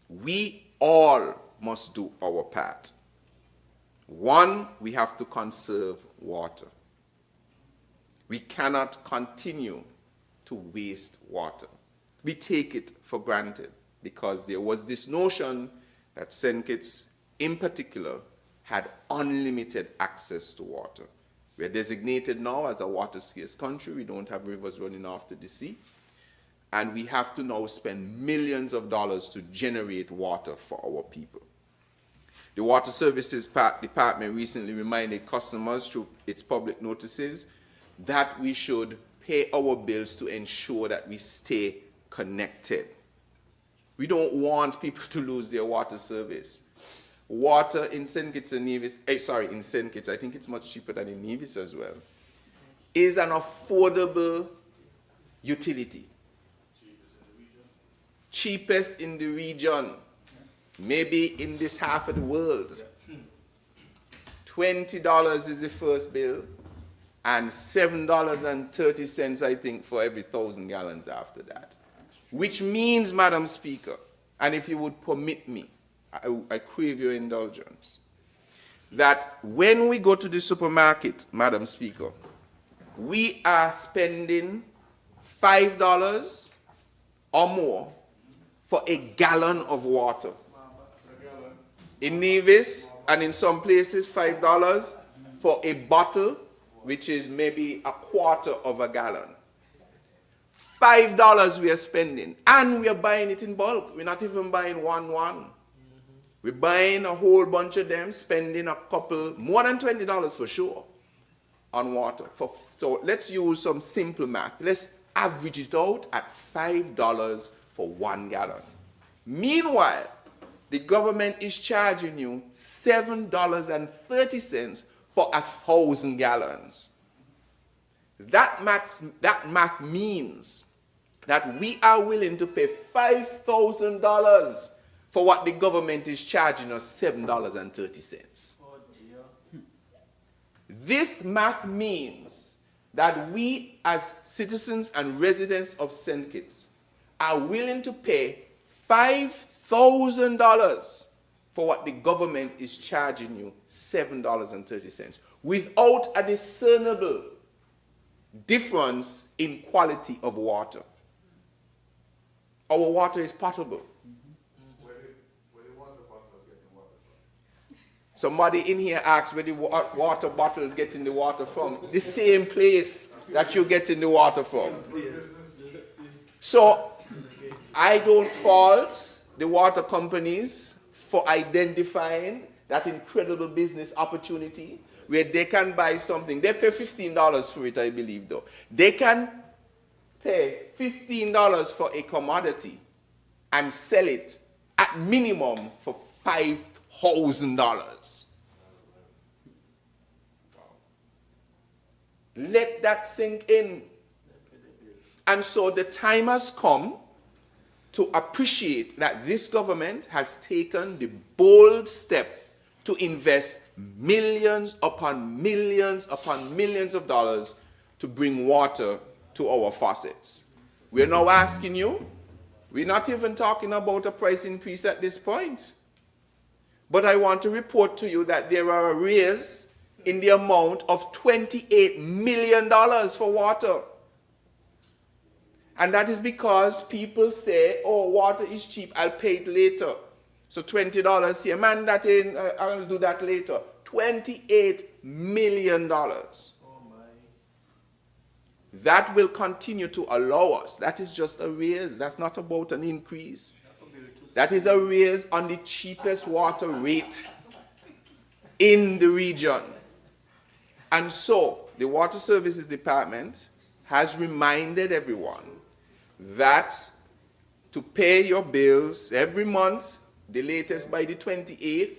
We all must do our part. One, we have to conserve water. We cannot continue to waste water. We take it for granted because there was this notion that St. Kitts, in particular, had unlimited access to water. We are designated now as a water-scarce country. We don't have rivers running off to the sea. And we have to now spend millions of dollars to generate water for our people. The Water Services Department recently reminded customers through its public notices that we should pay our bills to ensure that we stay connected. We don't want people to lose their water service. Water in St. Kitts and Nevis, in St. Kitts, I think it's much cheaper than in Nevis as well, is an affordable utility. Cheapest in the region, maybe in this half of the world. $20 is the first bill, and $7.30, I think, for every 1,000 gallons after that. Which means, Madam Speaker, and if you would permit me, I crave your indulgence, that when we go to the supermarket, Madam Speaker, we are spending $5 or more for a gallon of water. In Nevis and in some places, $5 for a bottle, which is maybe a quarter of a gallon. $5 we are spending, and we are buying it in bulk. We're not even buying one. We're buying a whole bunch of them, spending a couple, more than $20 for sure, on water. So let's use some simple math. Let's average it out at $5 for 1 gallon. Meanwhile, the government is charging you $7.30 for 1,000 gallons. That math means that we are willing to pay $5,000 for what the government is charging us $7.30. This math means that we as citizens and residents of St. Kitts are willing to pay $5,000 for what the government is charging you $7.30 without a discernible difference in quality of water. Our water is potable. Somebody in here asks where the water bottle is getting the water from. The same place that you're getting the water from. So I don't fault the water companies for identifying that incredible business opportunity where they can buy something. They pay $15 for it, I believe, though. They can pay $15 for a commodity and sell it at minimum for $5,000. Let that sink in. And so the time has come to appreciate that this government has taken the bold step to invest millions upon millions upon millions of dollars to bring water to our faucets. We're now asking you, we're not even talking about a price increase at this point. But I want to report to you that there are arrears in the amount of $28 million for water. And that is because people say, oh, water is cheap, I'll pay it later. So $20 here, man, that ain't, I'll do that later. $28 million. Oh my. That will continue to allow us. That is just a raise. That's not about an increase. That is a raise on the cheapest water rate in the region. And so, the Water Services Department has reminded everyone that to pay your bills every month, the latest by the 28th,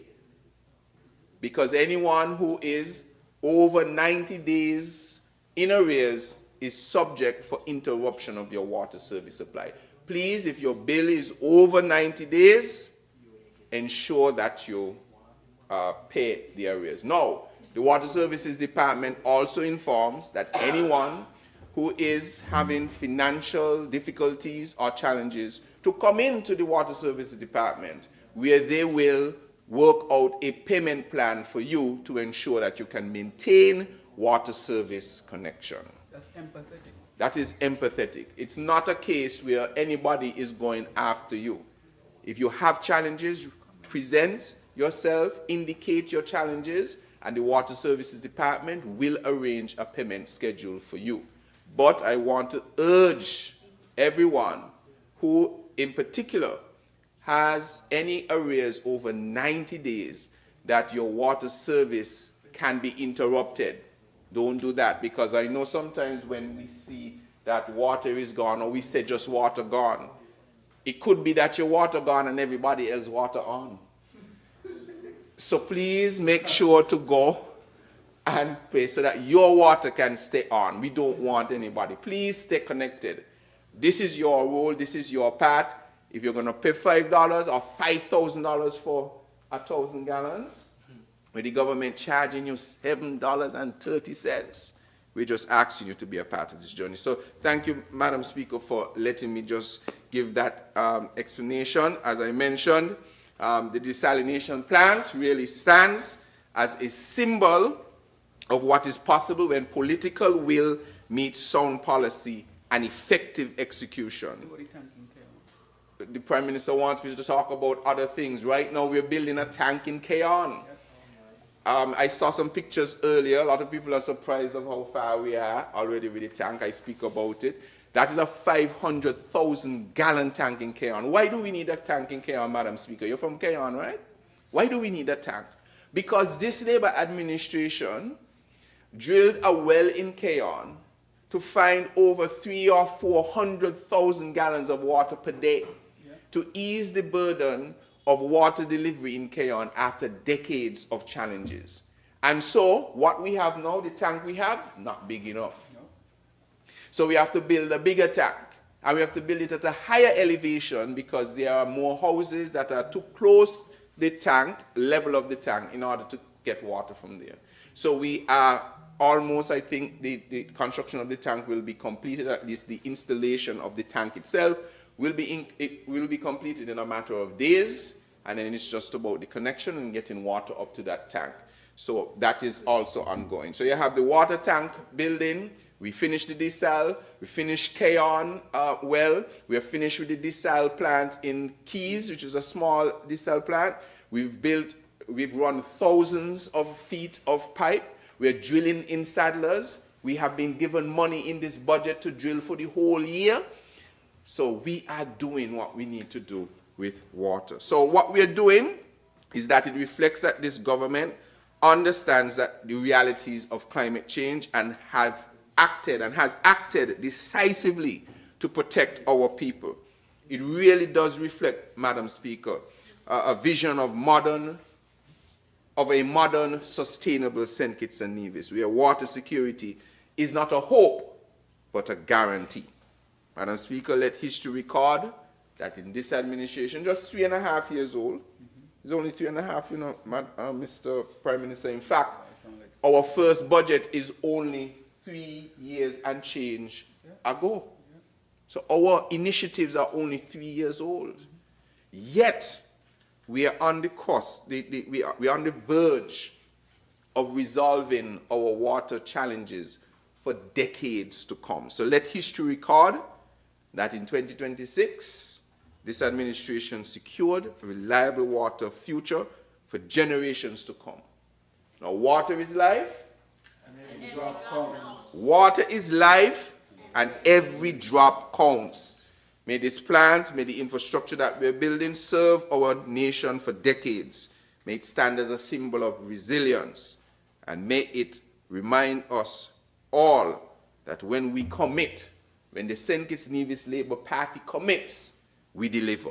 because anyone who is over 90 days in arrears is subject for interruption of your water service supply. Please, if your bill is over 90 days, ensure that you pay the arrears. Now, the Water Services Department also informs that anyone who is having financial difficulties or challenges to come into the Water Services Department, where they will work out a payment plan for you to ensure that you can maintain water service connection.
That's empathetic.
That is empathetic. It's not a case where anybody is going after you. If you have challenges, present yourself, indicate your challenges, and the Water Services Department will arrange a payment schedule for you. But I want to urge everyone who, in particular, has any arrears over 90 days that your water service can be interrupted. Don't do that, because I know sometimes when we see that water is gone, or we say just water gone, it could be that your water gone and everybody else water on. So please make sure to go and pay so that your water can stay on. We don't want anybody. Please stay connected. This is your role. This is your part. If you're going to pay $5 or $5,000 for 1,000 gallons, with the government charging you $7.30, we're just asking you to be a part of this journey. So thank you, Madam Speaker, for letting me just give that explanation. As I mentioned, the desalination plant really stands as a symbol of what is possible when political will meets sound policy and effective execution. the Prime Minister wants me to talk about other things. Right now, we're building a tank in Keyon. I saw some pictures earlier. A lot of people are surprised of how far we are already with the tank. I speak about it. That is a 500,000 gallon tank in Keyon. Why do we need a tank in Keyon, Madam Speaker? You're from Keyon, right? Why do we need a tank? Because this Labour administration drilled a well in Keyon to find over 300,000 or 400,000 gallons of water per day to ease the burden of water delivery in Keyon after decades of challenges. And so what we have now, the tank we have, not big enough. No. So we have to build a bigger tank, and we have to build it at a higher elevation because there are more houses that are too close the tank, level of the tank, in order to get water from there. So we are almost, I think, the construction of the tank will be completed, at least the installation of the tank itself will be completed in a matter of days, and then it's just about the connection and getting water up to that tank. So that is also ongoing. So you have the water tank building, we finished the desal, we finished Keyon well, we are finished with the desal plant in Keys, which is a small desal plant. We've run thousands of feet of pipe. We're drilling in Saddlers. We have been given money in this budget to drill for the whole year. So we are doing what we need to do with water. So what we're doing is that it reflects that this government understands that the realities of climate change and has acted decisively to protect our people. It really does reflect, Madam Speaker, a vision of a modern, sustainable St. Kitts and Nevis, where water security is not a hope, but a guarantee. Madam Speaker, let history record that in this administration, just 3.5 years old, it's only 3.5, you know, Mr. Prime Minister. In fact, our first budget is only 3 years and change ago. So our initiatives are only 3 years old. Yet, we are on the course, we are on the verge of resolving our water challenges for decades to come. So let history record that in 2026, this administration secured a reliable water future for generations to come. Now, water is life. And every drop counts. Water is life, and every drop counts. May this plant, may the infrastructure that we're building serve our nation for decades. May it stand as a symbol of resilience, and may it remind us all that when we commit, when the St. Kitts Nevis Labour Party commits, we deliver.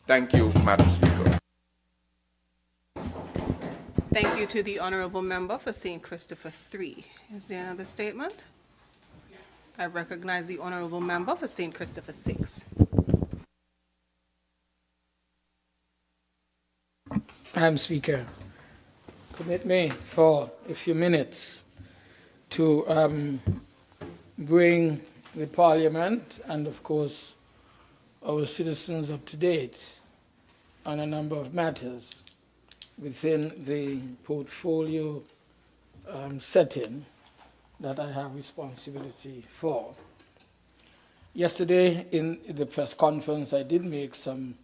Thank you, Madam Speaker.
Thank you to the Honourable Member for St. Christopher 3. Is there another statement? I recognize the Honourable Member for St. Christopher 6.
Madam Speaker, permit me for a few minutes to bring the Parliament and, of course, our citizens up to date on a number of matters within the portfolio setting that I have responsibility for. Yesterday in the press conference, I did make some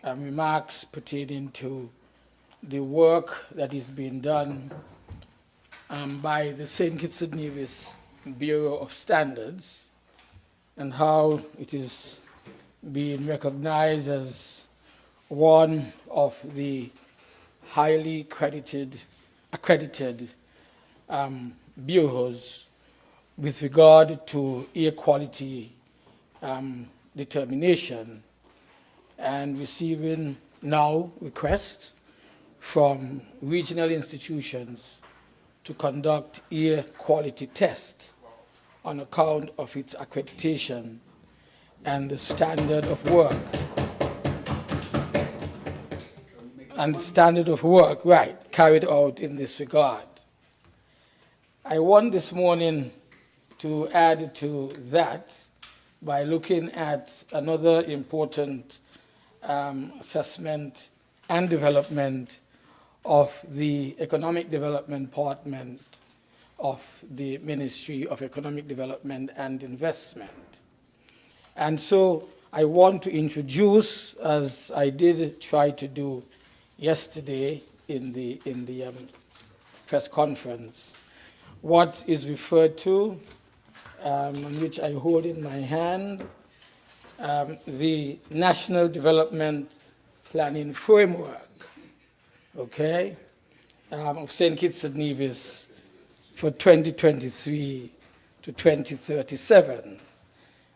remarks pertaining to the work that is being done by the St. Kitts and Nevis Bureau of Standards and how it is being recognized as one of the highly accredited bureaus with regard to air quality determination, and receiving now requests from regional institutions to conduct air quality tests on account of its accreditation and the standard of work. And the standard of work, right, carried out in this regard. I want this morning to add to that by looking at another important assessment and development of the Economic Development Department of the Ministry of Economic Development and Investment. And so I want to introduce, as I did try to do yesterday in the press conference, what is referred to, which I hold in my hand, the National Development Planning Framework, okay, of St. Kitts and Nevis for 2023 to 2037,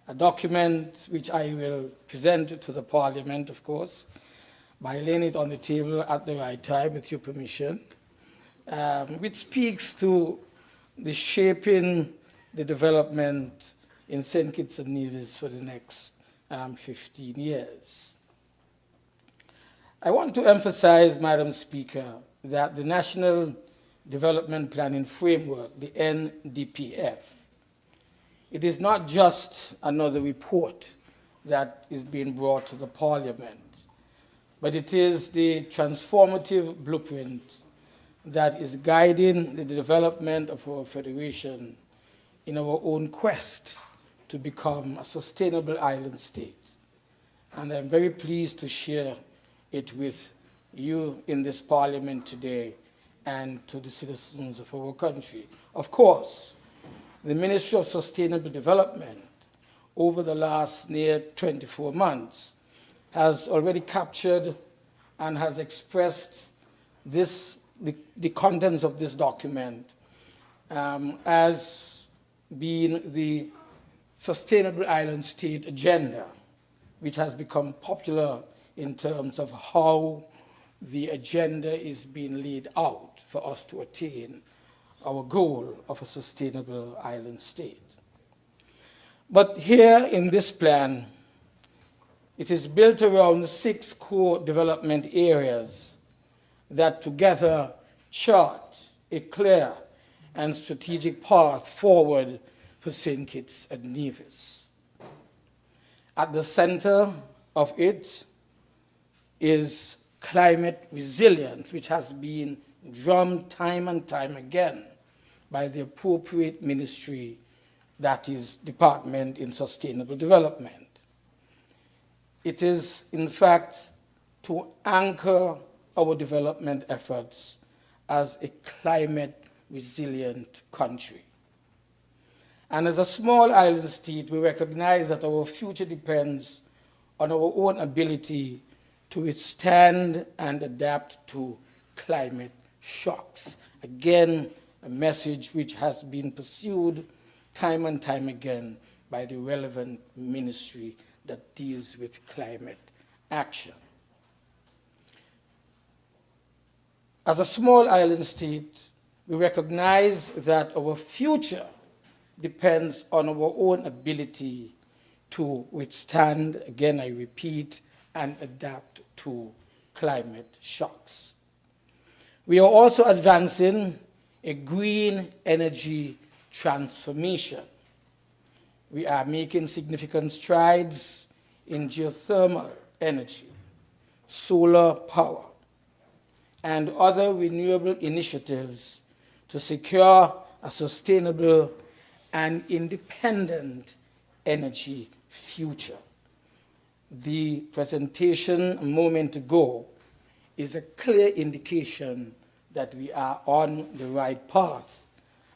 a document which I will present to the Parliament, of course, by laying it on the table at the right time, with your permission, which speaks to the shaping the development in St. Kitts and Nevis for the next 15 years. I want to emphasize, Madam Speaker, that the National Development Planning Framework, the NDPF, it is not just another report that is being brought to the Parliament, but it is the transformative blueprint that is guiding the development of our federation in our own quest to become a sustainable island state. And I'm very pleased to share it with you in this Parliament today and to the citizens of our country. Of course, the Ministry of Sustainable Development over the last near 24 months has already captured and has expressed the contents of this document as being the Sustainable Island State Agenda, which has become popular in terms of how the agenda is being laid out for us to attain our goal of a sustainable island state. But here in this plan, it is built around 6 core development areas that together chart a clear and strategic path forward for St. Kitts and Nevis. At the center of it is climate resilience, which has been drummed time and time again by the appropriate ministry, that is Department in Sustainable Development. It is, in fact, to anchor our development efforts as a climate resilient country. And as a small island state, we recognize that our future depends on our own ability to withstand and adapt to climate shocks. Again, a message which has been pursued time and time again by the relevant ministry that deals with climate action. As a small island state, we recognize that our future depends on our own ability to withstand, again I repeat, and adapt to climate shocks. We are also advancing a green energy transformation. We are making significant strides in geothermal energy, solar power, and other renewable initiatives to secure a sustainable and independent energy future. The presentation a moment ago is a clear indication that we are on the right path,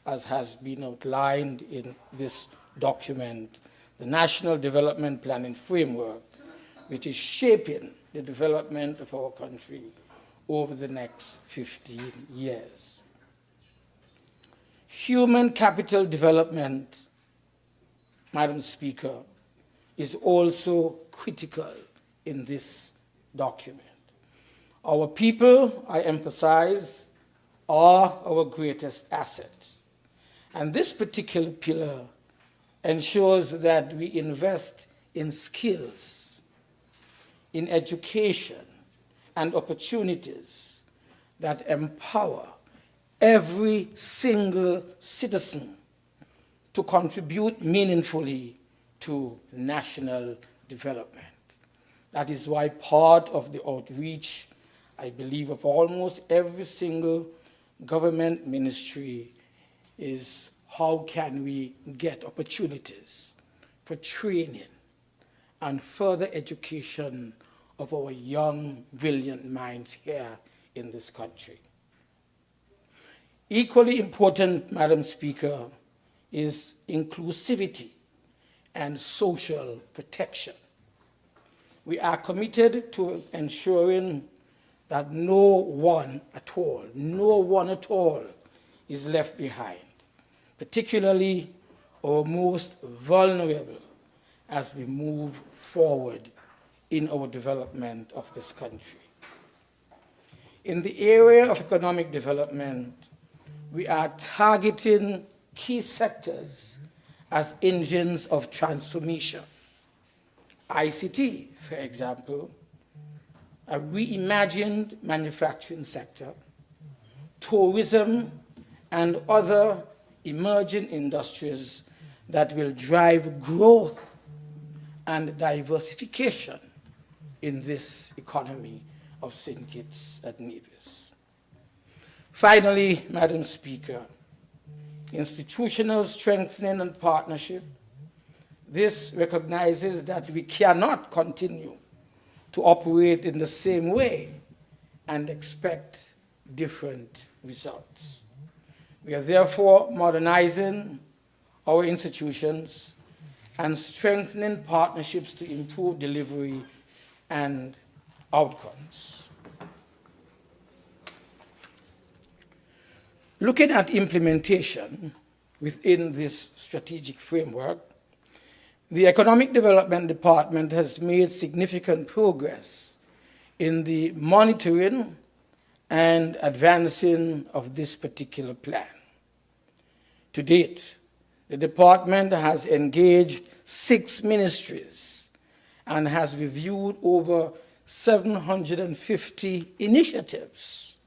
as has been outlined in this document, the National Development Planning Framework, which is shaping the development of our country over the next 15 years. Human capital development, Madam Speaker, is also critical in this document. Our people, I emphasize, are our greatest asset. And this particular pillar ensures that we invest in skills, in education, and opportunities that empower every single citizen to contribute meaningfully to national development. That is why part of the outreach, I believe, of almost every single government ministry is how can we get opportunities for training and further education of our young, brilliant minds here in this country. Equally important, Madam Speaker, is inclusivity and social protection. We are committed to ensuring that no one at all is left behind, particularly our most vulnerable as we move forward in our development of this country. In the area of economic development, we are targeting key sectors as engines of transformation. ICT, for example, a reimagined manufacturing sector, tourism, and other emerging industries that will drive growth and diversification in this economy of St. Kitts and Nevis. Finally, Madam Speaker, institutional strengthening and partnership. This recognizes that we cannot continue to operate in the same way and expect different results. We are therefore modernizing our institutions and strengthening partnerships to improve delivery and outcomes. Looking at implementation within this strategic framework, the Economic Development Department has made significant progress in the monitoring and advancing of this particular plan. To date, the department has engaged 6 ministries and has reviewed over 750 initiatives,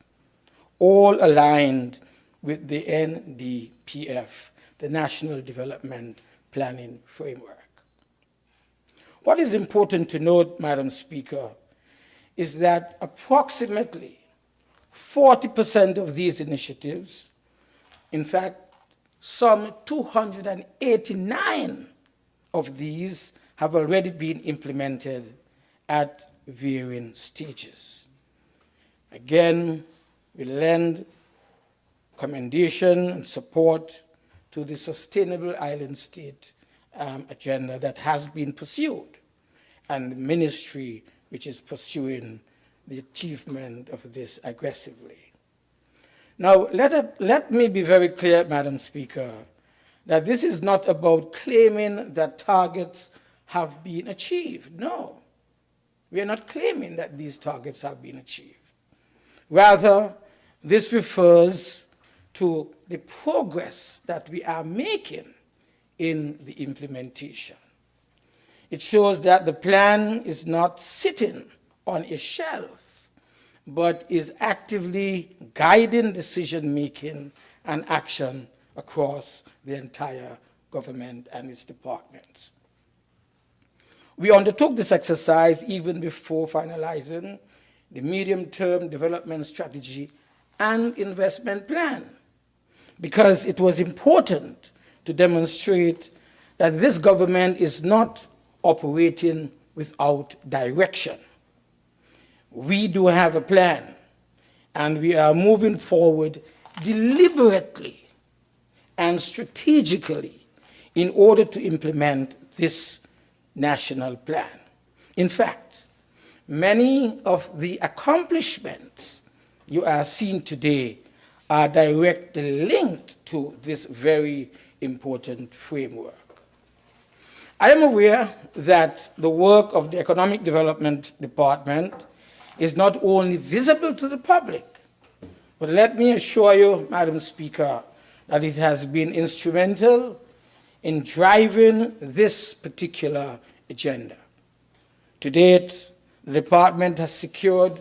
all aligned with the NDPF, the National Development Planning Framework. What is important to note, Madam Speaker, is that approximately 40% of these initiatives, in fact, some 289 of these have already been implemented at varying stages. Again, we lend commendation and support to the Sustainable Island State agenda that has been pursued, and the ministry which is pursuing the achievement of this aggressively. Now, let me be very clear, Madam Speaker, that this is not about claiming that targets have been achieved. No, we are not claiming that these targets have been achieved. Rather, this refers to the progress that we are making in the implementation. It shows that the plan is not sitting on a shelf, but is actively guiding decision-making and action across the entire government and its departments. We undertook this exercise even before finalizing the medium-term development strategy and investment plan, because it was important to demonstrate that this government is not operating without direction. We do have a plan, and we are moving forward deliberately and strategically in order to implement this national plan. In fact, many of the accomplishments you are seeing today are directly linked to this very important framework. I am aware that the work of the Economic Development Department is not only visible to the public, but let me assure you, Madam Speaker, that it has been instrumental in driving this particular agenda. To date, the department has secured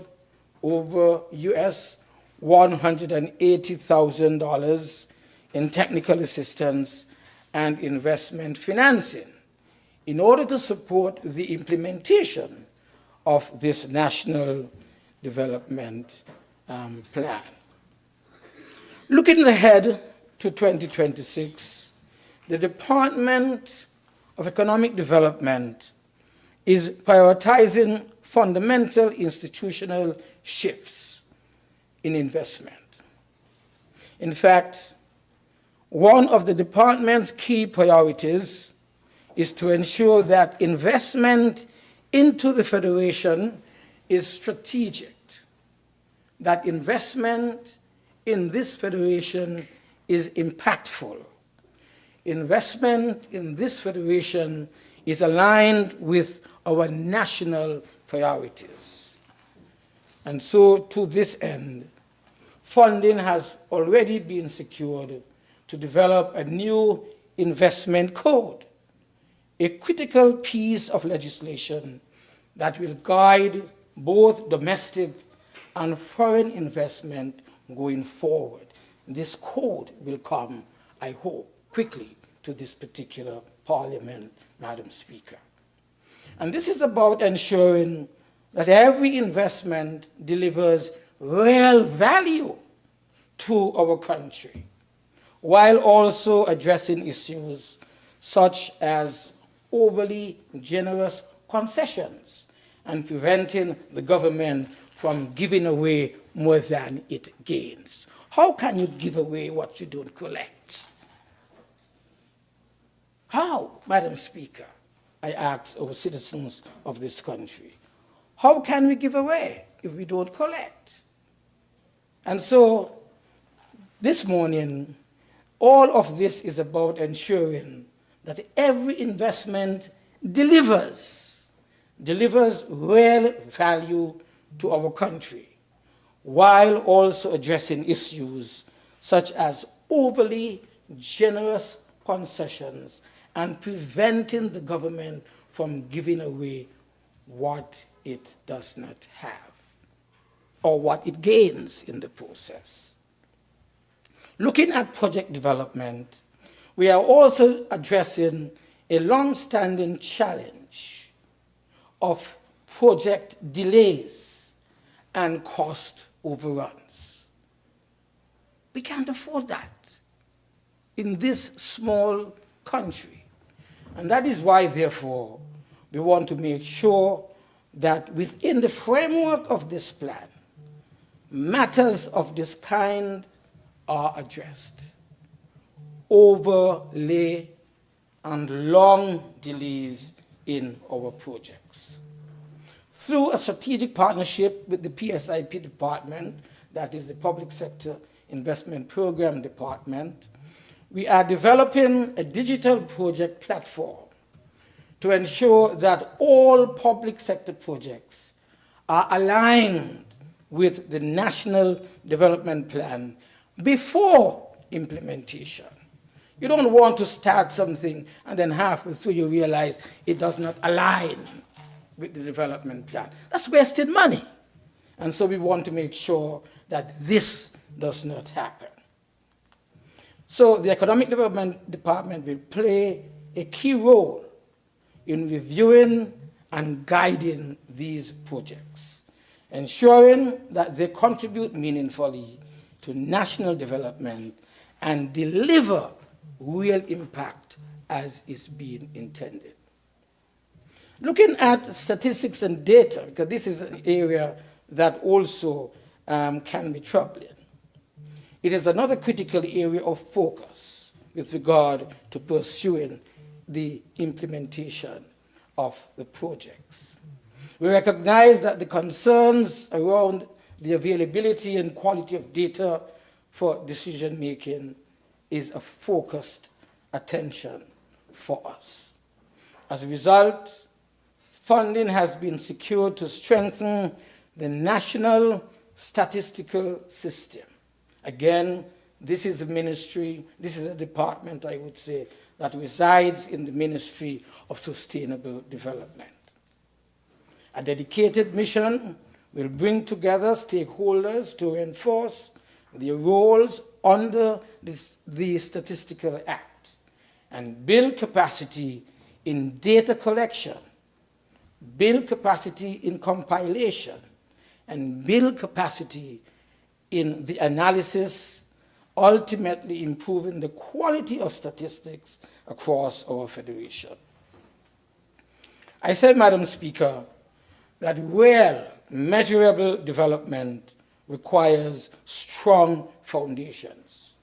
over US $180,000 in technical assistance and investment financing in order to support the implementation of this national development plan. Looking ahead to 2026, the Department of Economic Development is prioritizing fundamental institutional shifts in investment. In fact, one of the department's key priorities is to ensure that investment into the Federation is strategic, that investment in this Federation is impactful. Investment in this Federation is aligned with our national priorities. And so, to this end, funding has already been secured to develop a new investment code, a critical piece of legislation that will guide both domestic and foreign investment going forward. This code will come, I hope, quickly to this particular Parliament, Madam Speaker. And this is about ensuring that every investment delivers real value to our country, while also addressing issues such as overly generous concessions and preventing the government from giving away more than it gains. How can you give away what you don't collect? How, Madam Speaker, I ask our citizens of this country, how can we give away if we don't collect? And so, this morning, all of this is about ensuring that every investment delivers real value to our country, while also addressing issues such as overly generous concessions and preventing the government from giving away what it does not have or what it gains in the process. Looking at project development, we are also addressing a long-standing challenge of project delays and cost overruns. We can't afford that in this small country. And that is why, therefore, we want to make sure that within the framework of this plan, matters of this kind are addressed. Overlay and long delays in our projects. Through a strategic partnership with the PSIP department, that is the Public Sector Investment Program Department, we are developing a digital project platform to ensure that all public sector projects are aligned with the National Development Plan before implementation. You don't want to start something and then halfway through you realize it does not align with the development plan. That's wasted money. And so we want to make sure that this does not happen. So the Economic Development Department will play a key role in reviewing and guiding these projects, ensuring that they contribute meaningfully to national development and deliver real impact as is being intended. Looking at statistics and data, because this is an area that also can be troubling. It is another critical area of focus with regard to pursuing the implementation of the projects. We recognize that the concerns around the availability and quality of data for decision making is a focused attention for us. As a result, funding has been secured to strengthen the national statistical system. Again, this is a ministry, this is a department, I would say, that resides in the Ministry of Sustainable Development. A dedicated mission will bring together stakeholders to reinforce their roles under the Statistical Act and build capacity in data collection, build capacity in compilation, and build capacity in the analysis, ultimately improving the quality of statistics across our federation. I said, Madam Speaker, that real, measurable development requires strong foundations.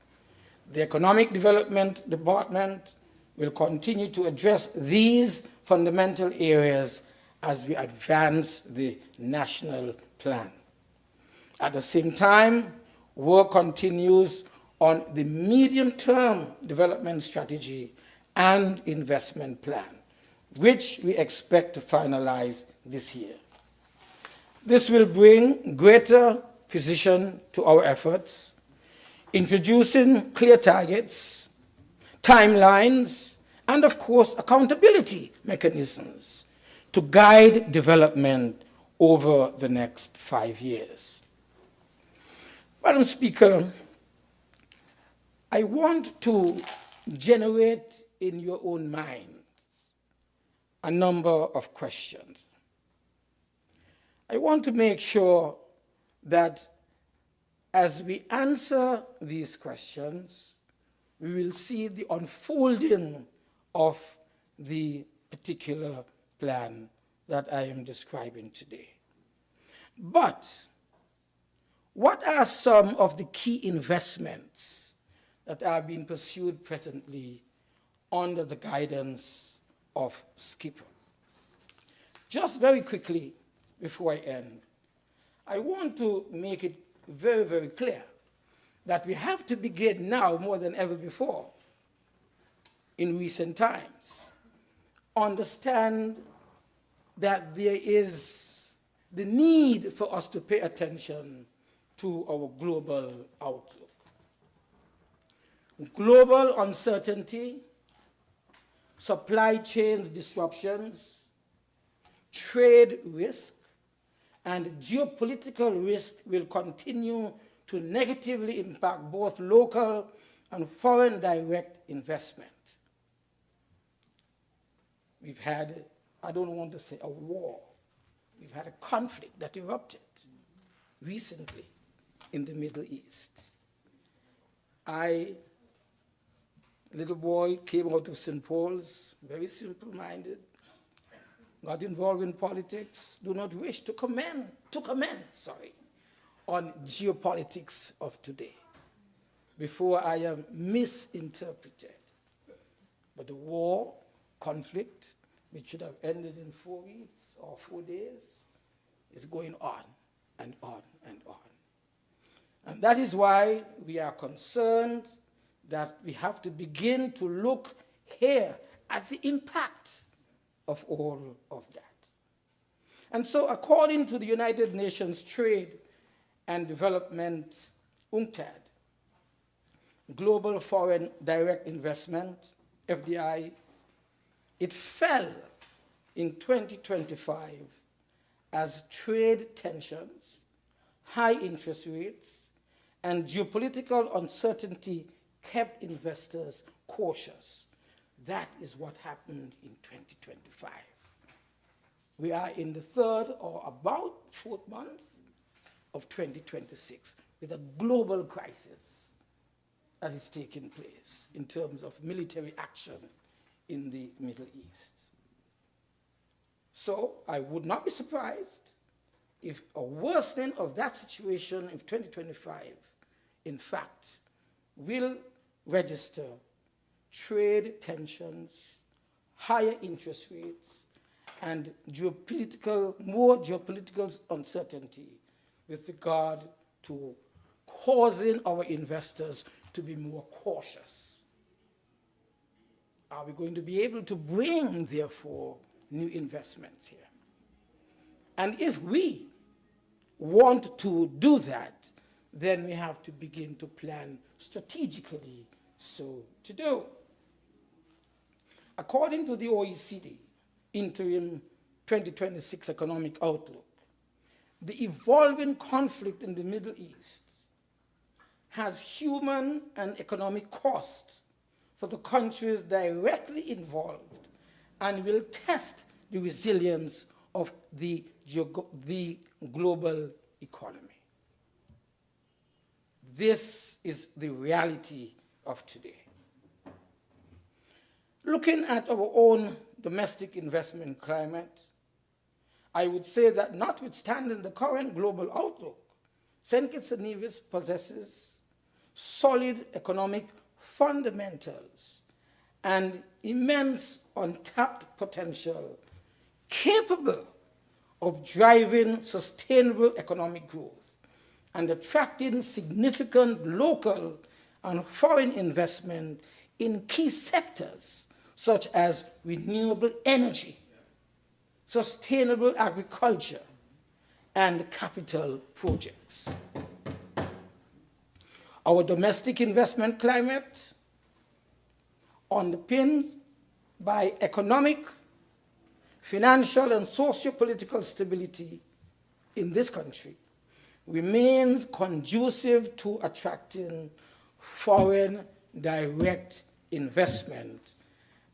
The Economic Development Department will continue to address these fundamental areas as we advance the national plan. At the same time, work continues on the medium-term development strategy and investment plan, which we expect to finalize this year. This will bring greater precision to our efforts, introducing clear targets, timelines, and of course, accountability mechanisms to guide development over the next 5 years. Madam Speaker, I want to generate in your own mind a number of questions. I want to make sure that as we answer these questions, we will see the unfolding of the particular plan that I am describing today. But what are some of the key investments that are being pursued presently under the guidance of Skipper? Just very quickly, before I end, I want to make it very, very clear that we have to begin now more than ever before in recent times. Understand that there is the need for us to pay attention to our global outlook. Global uncertainty, supply chain disruptions, trade risk, and geopolitical risk will continue to negatively impact both local and foreign direct investment. We've had, I don't want to say a war, we've had a conflict that erupted recently in the Middle East. Little boy, came out of St. Paul's, very simple-minded, got involved in politics, do not wish to comment on geopolitics of today before I am misinterpreted. But the war, conflict, which should have ended in 4 weeks or 4 days, is going on and on and on. And that is why we are concerned that we have to begin to look here at the impact of all of that. And so according to the United Nations Trade and Development, UNCTAD, Global Foreign Direct Investment, FDI, it fell in 2025 as trade tensions, high interest rates, and geopolitical uncertainty kept investors cautious. That is what happened in 2025. We are in the third or about fourth month of 2026 with a global crisis that is taking place in terms of military action in the Middle East. So I would not be surprised if a worsening of that situation in 2025, in fact, will register trade tensions, higher interest rates, and more geopolitical uncertainty with regard to causing our investors to be more cautious. Are we going to be able to bring, therefore, new investments here? And if we want to do that, then we have to begin to plan strategically so to do. According to the OECD Interim 2026 Economic Outlook, the evolving conflict in the Middle East has human and economic cost for the countries directly involved and will test the resilience of the global economy. This is the reality of today. Looking at our own domestic investment climate, I would say that notwithstanding the current global outlook, St. Kitts and Nevis possesses solid economic fundamentals and immense untapped potential capable of driving sustainable economic growth and attracting significant local and foreign investment in key sectors such as renewable energy, sustainable agriculture, and capital projects. Our domestic investment climate, underpinned by economic, financial, and socio-political stability in this country, remains conducive to attracting foreign direct investment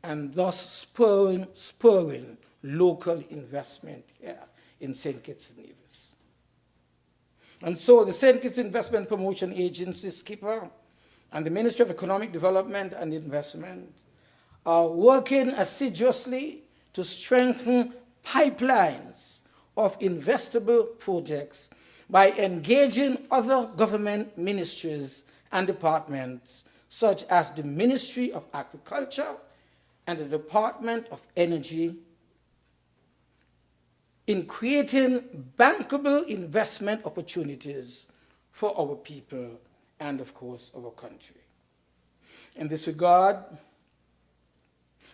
and thus spurring local investment here in St. Kitts and Nevis. And so the St. Kitts Investment Promotion Agency, SKIPA, and the Ministry of Economic Development and Investment are working assiduously to strengthen pipelines of investable projects by engaging other government ministries and departments such as the Ministry of Agriculture and the Department of Energy in creating bankable investment opportunities for our people and, of course, our country. In this regard,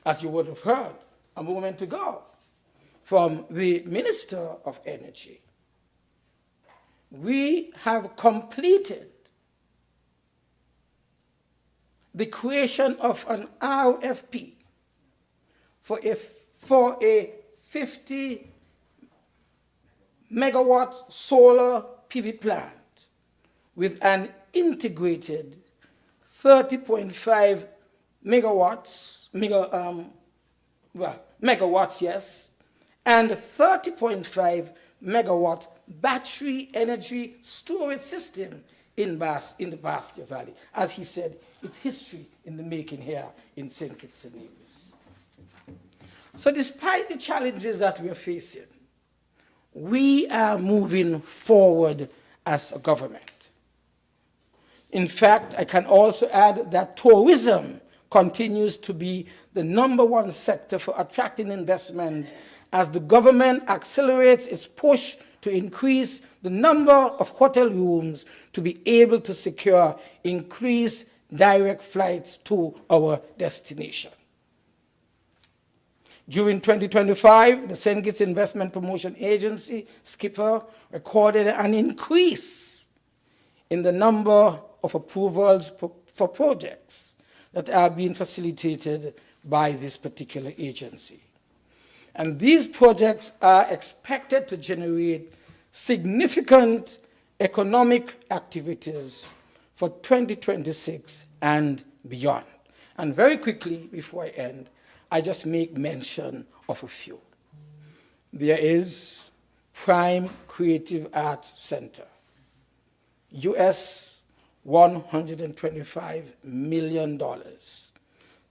as you would have heard a moment ago from the Minister of Energy, we have completed the creation of an RFP for a 50 megawatt solar PV plant with an integrated 30.5 megawatts, yes, and 30.5 megawatt battery energy storage system in the Bastia Valley. As he said, it's history in the making here in St. Kitts and Nevis. So despite the challenges that we are facing, we are moving forward as a government. In fact, I can also add that tourism continues to be the #1 sector for attracting investment as the government accelerates its push to increase the number of hotel rooms to be able to secure increased direct flights to our destination. During 2025, the St. Kitts Investment Promotion Agency, SKIPA, recorded an increase in the number of approvals for projects that are being facilitated by this particular agency. And these projects are expected to generate significant economic activities for 2026 and beyond. And very quickly, before I end, I just make mention of a few. There is Prime Creative Arts Center, US $125 million,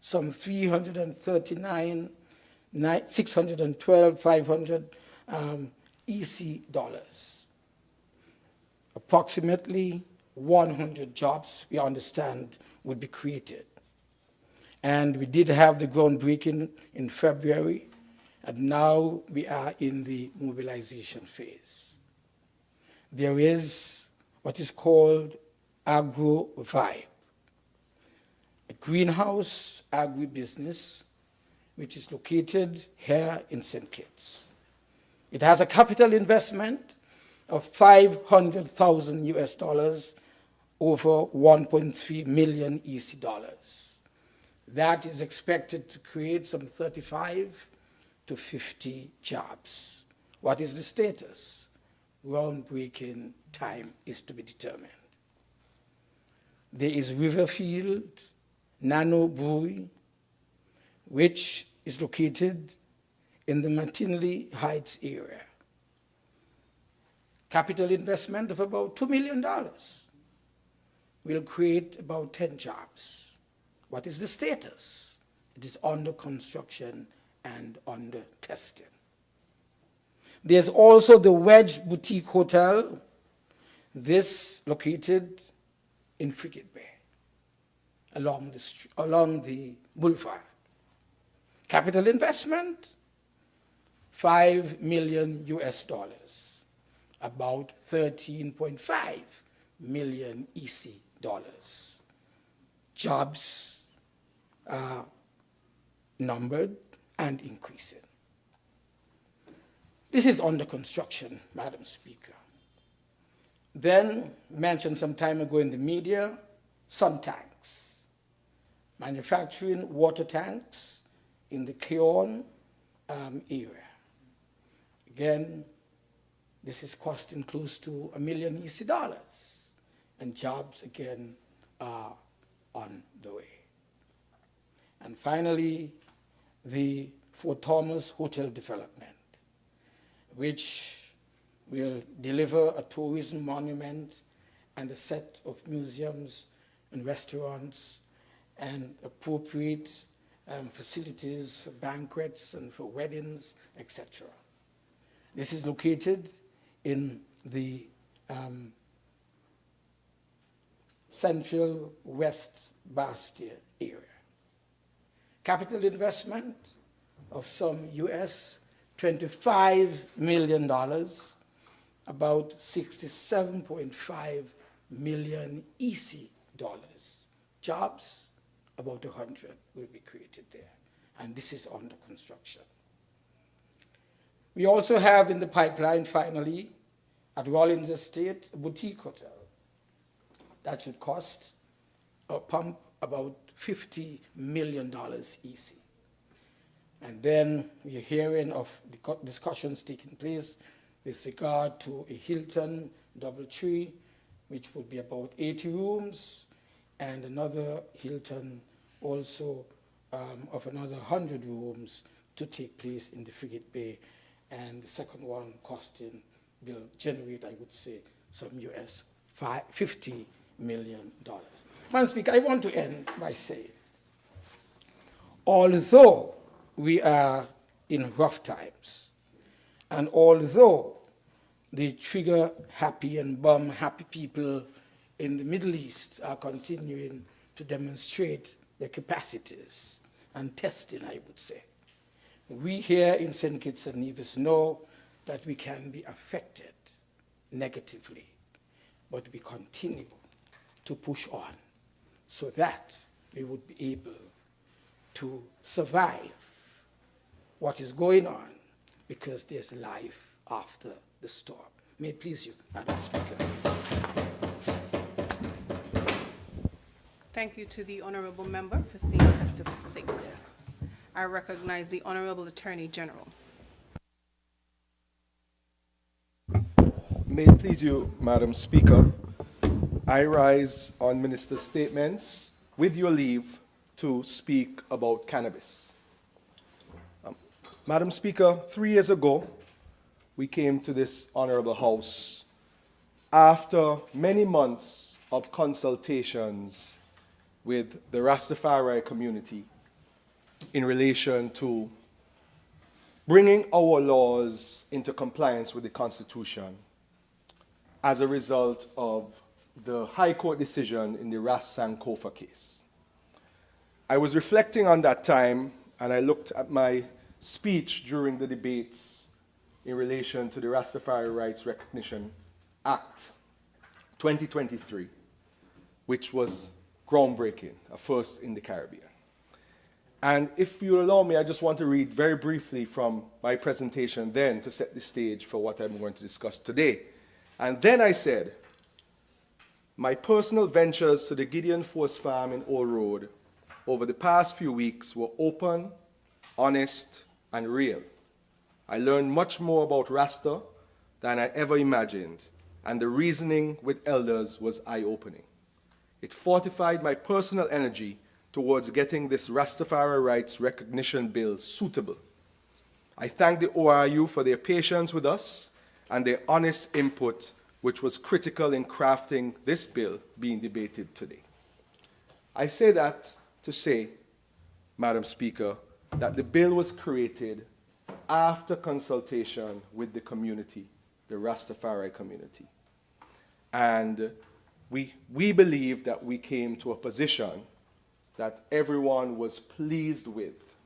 some 612,500 EC dollars. Approximately 100 jobs, we understand, would be created. And we did have the groundbreaking in February, and now we are in the mobilization phase. There is what is called Agro Vibe, a greenhouse agribusiness which is located here in St. Kitts. It has a capital investment of $500,000 US, over 1.3 million EC dollars. That is expected to create some 35 to 50 jobs. What is the status? Groundbreaking time is to be determined. There is Riverfield Nano Brewery, which is located in the McKinley Heights area. Capital investment of about $2 million will create about 10 jobs. What is the status? It is under construction and under testing. There's also the Wedge Boutique Hotel, this located in Frigate Bay, along the boulevard. Capital investment, $5 million US, about 13.5 million EC dollars. Jobs are numbered and increasing. This is under construction, Madam Speaker. Then, mentioned some time ago in the media, sun tanks, manufacturing water tanks in the Keon area. Again, this is costing close to $1 million EC dollars, and jobs again are on the way. And finally, the Fort Thomas Hotel development, which will deliver a tourism monument and a set of museums and restaurants and appropriate facilities for banquets and for weddings, etc. This is located in the central West Bastia area. Capital investment of some US $25 million, about 67.5 million EC dollars. Jobs, about 100 will be created there, and this is under construction. We also have in the pipeline, finally, at Rollins Estate, a boutique hotel that should cost or pump about $50 million EC. And then we're hearing of the discussions taking place with regard to a Hilton DoubleTree, which would be about 80 rooms, and another Hilton also of another 100 rooms to take place in the Frigate Bay. And the second one costing will generate, I would say, some US $50 million. Madam Speaker, I want to end by saying, although we are in rough times, and although the trigger-happy and bomb-happy people in the Middle East are continuing to demonstrate their capacities and testing, I would say, we here in St. Kitts and Nevis know that we can be affected negatively, but we continue to push on so that we would be able to survive what is going on, because there's life after the storm. May it please you, Madam Speaker.
Thank you to the Honourable Member for St. Christopher 6. I recognize the Honourable Attorney General.
May it please you, Madam Speaker, I rise on Minister's statements, with your leave, to speak about cannabis. Madam Speaker, 3 years ago, we came to this Honourable House after many months of consultations with the Rastafari community in relation to bringing our laws into compliance with the Constitution as a result of the High Court decision in the Ras Sankofa case. I was reflecting on that time, and I looked at my speech during the debates in relation to the Rastafari Rights Recognition Act 2023, which was groundbreaking, a first in the Caribbean. And if you allow me, I just want to read very briefly from my presentation then to set the stage for what I'm going to discuss today. And then I said, my personal ventures to the Gideon Force Farm in Old Road over the past few weeks were open, honest, and real. I learned much more about Rasta than I ever imagined, and the reasoning with elders was eye-opening. It fortified my personal energy towards getting this Rastafari Rights Recognition Bill suitable. I thank the ORU for their patience with us and their honest input, which was critical in crafting this bill being debated today. I say that to say, Madam Speaker,
that the bill was created after consultation with the community, the Rastafari community. And we believe that we came to a position that everyone was pleased with.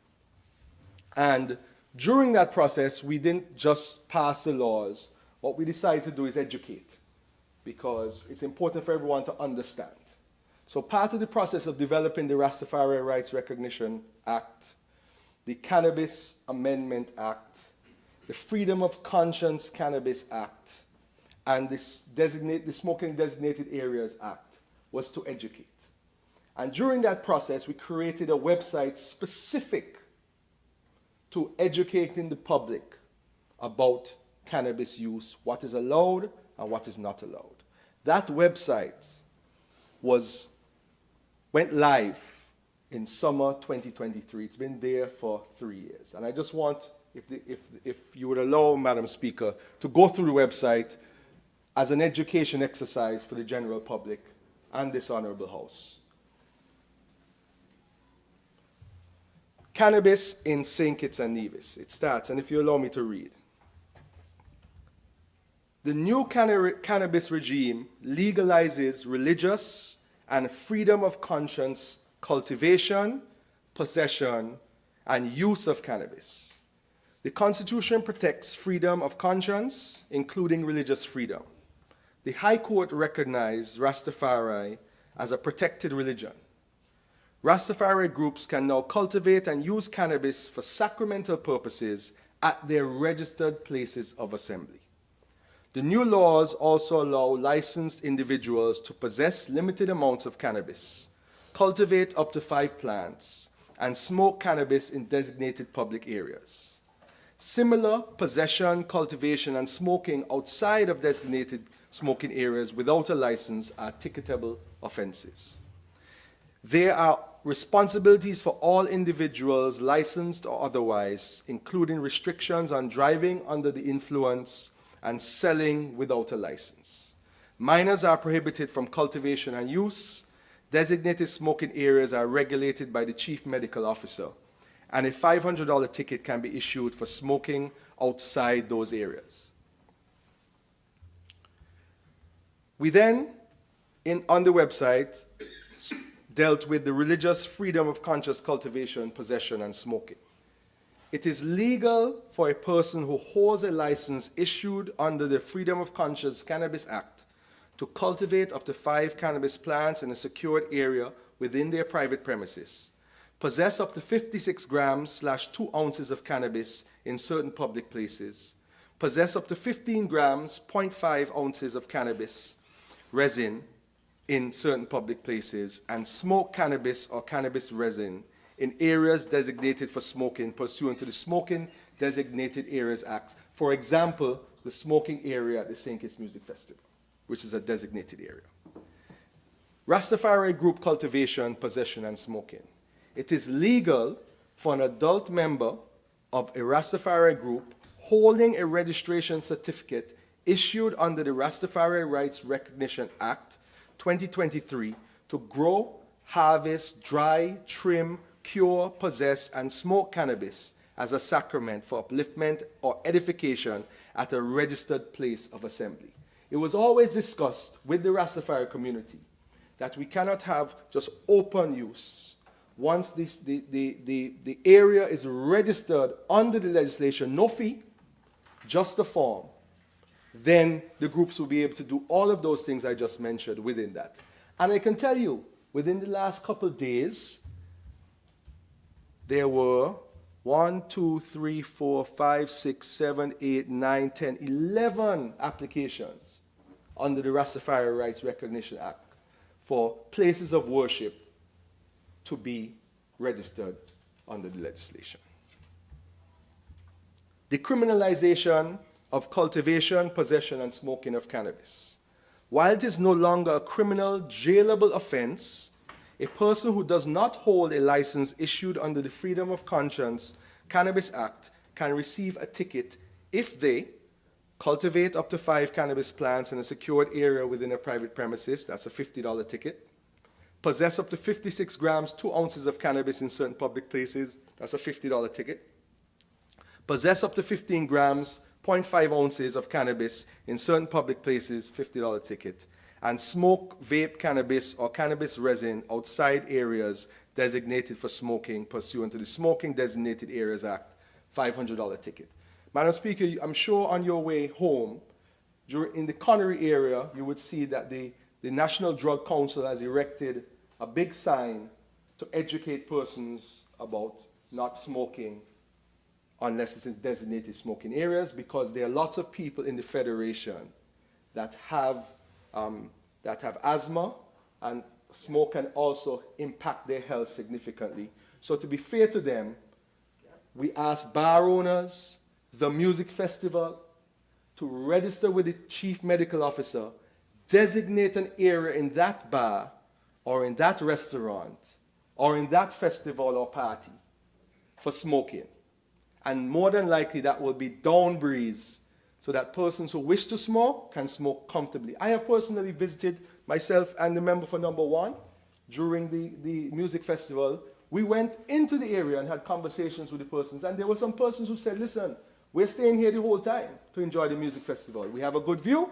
And during that process, we didn't just pass the laws. What we decided to do is educate, because it's important for everyone to understand. So part of the process of developing the Rastafari Rights Recognition Act, the Cannabis Amendment Act, the Freedom of Conscience Cannabis Act, and the Smoking Designated Areas Act was to educate. And during that process, we created a website specific to educating the public about cannabis use, what is allowed and what is not allowed. That website went live in summer 2023. It's been there for 3 years. And I just want, if you would allow, Madam Speaker, to go through the website as an education exercise for the general public and this Honorable House. Cannabis in St. Kitts and Nevis. It starts, and if you allow me to read. The new cannabis regime legalizes religious and freedom of conscience cultivation, possession, and use of cannabis. The Constitution protects freedom of conscience, including religious freedom. The High Court recognized Rastafari as a protected religion. Rastafari groups can now cultivate and use cannabis for sacramental purposes at their registered places of assembly. The new laws also allow licensed individuals to possess limited amounts of cannabis, cultivate up to 5 plants, and smoke cannabis in designated public areas. Similar possession, cultivation, and smoking outside of designated smoking areas without a license are ticketable offenses. There are responsibilities for all individuals, licensed or otherwise, including restrictions on driving under the influence and selling without a license. Minors are prohibited from cultivation and use. Designated smoking areas are regulated by the Chief Medical Officer, and a $500 ticket can be issued for smoking outside those areas. We then, on the website, dealt with the religious freedom of conscious cultivation, possession, and smoking. It is legal for a person who holds a license issued under the Freedom of Conscience Cannabis Act to cultivate up to 5 cannabis plants in a secured area within their private premises, possess up to 56 grams/2 ounces of cannabis in certain public places, possess up to 15 grams, 0.5 ounces of cannabis resin in certain public places, and smoke cannabis or cannabis resin in areas designated for smoking pursuant to the Smoking Designated Areas Act. For example, the smoking area at the St. Kitts Music Festival, which is a designated area. Rastafari group cultivation, possession, and smoking. It is legal for an adult member of a Rastafari group holding a registration certificate issued under the Rastafari Rights Recognition Act 2023 to grow, harvest, dry, trim, cure, possess, and smoke cannabis as a sacrament for upliftment or edification at a registered place of assembly. It was always discussed with the Rastafari community that we cannot have just open use. Once the area is registered under the legislation, no fee, just a form, then the groups will be able to do all of those things I just mentioned within that. And I can tell you, within the last couple of days, there were 1, 2, 3, 4, 5, 6, 7, 8, 9, 10, 11 applications under the Rastafari Rights Recognition Act for places of worship to be registered under the legislation. Decriminalization of cultivation, possession, and smoking of cannabis. While it is no longer a criminal, jailable offense, a person who does not hold a license issued under the Freedom of Conscience Cannabis Act can receive a ticket if they cultivate up to 5 cannabis plants in a secured area within a private premises, that's a $50 ticket, Possess up to 56 grams, 2 ounces of cannabis in certain public places, that's a $50 ticket. Possess up to 15 grams, 0.5 ounces of cannabis in certain public places, $50 ticket. And smoke, vape cannabis or cannabis resin outside areas designated for smoking pursuant to the Smoking Designated Areas Act, $500 ticket. Madam Speaker, I'm sure on your way home, in the Connery area, you would see that the National Drug Council has erected a big sign to educate persons about not smoking unless it's in designated smoking areas, because there are lots of people in the Federation that have asthma, and smoke can also impact their health significantly. So to be fair to them, we ask bar owners, the music festival, to register with the chief medical officer, designate an area in that bar or in that restaurant or in that festival or party for smoking. And more than likely that will be down breeze so that persons who wish to smoke can smoke comfortably. I have personally visited, myself and the member for number 1, during the music festival. We went into the area and had conversations with the persons, and there were some persons who said, listen, we're staying here the whole time to enjoy the music festival. We have a good view.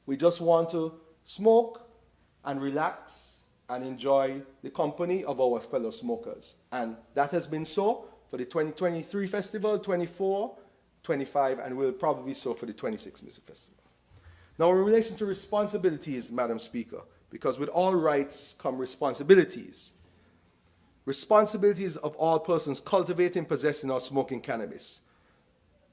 We just want to smoke and relax and enjoy the company of our fellow smokers. And that has been so for the 2023 festival, 24, 25, and will probably be so for the 26 music festival. Now, in relation to responsibilities, Madam Speaker, because with all rights come responsibilities. Responsibilities of all persons cultivating, possessing, or smoking cannabis.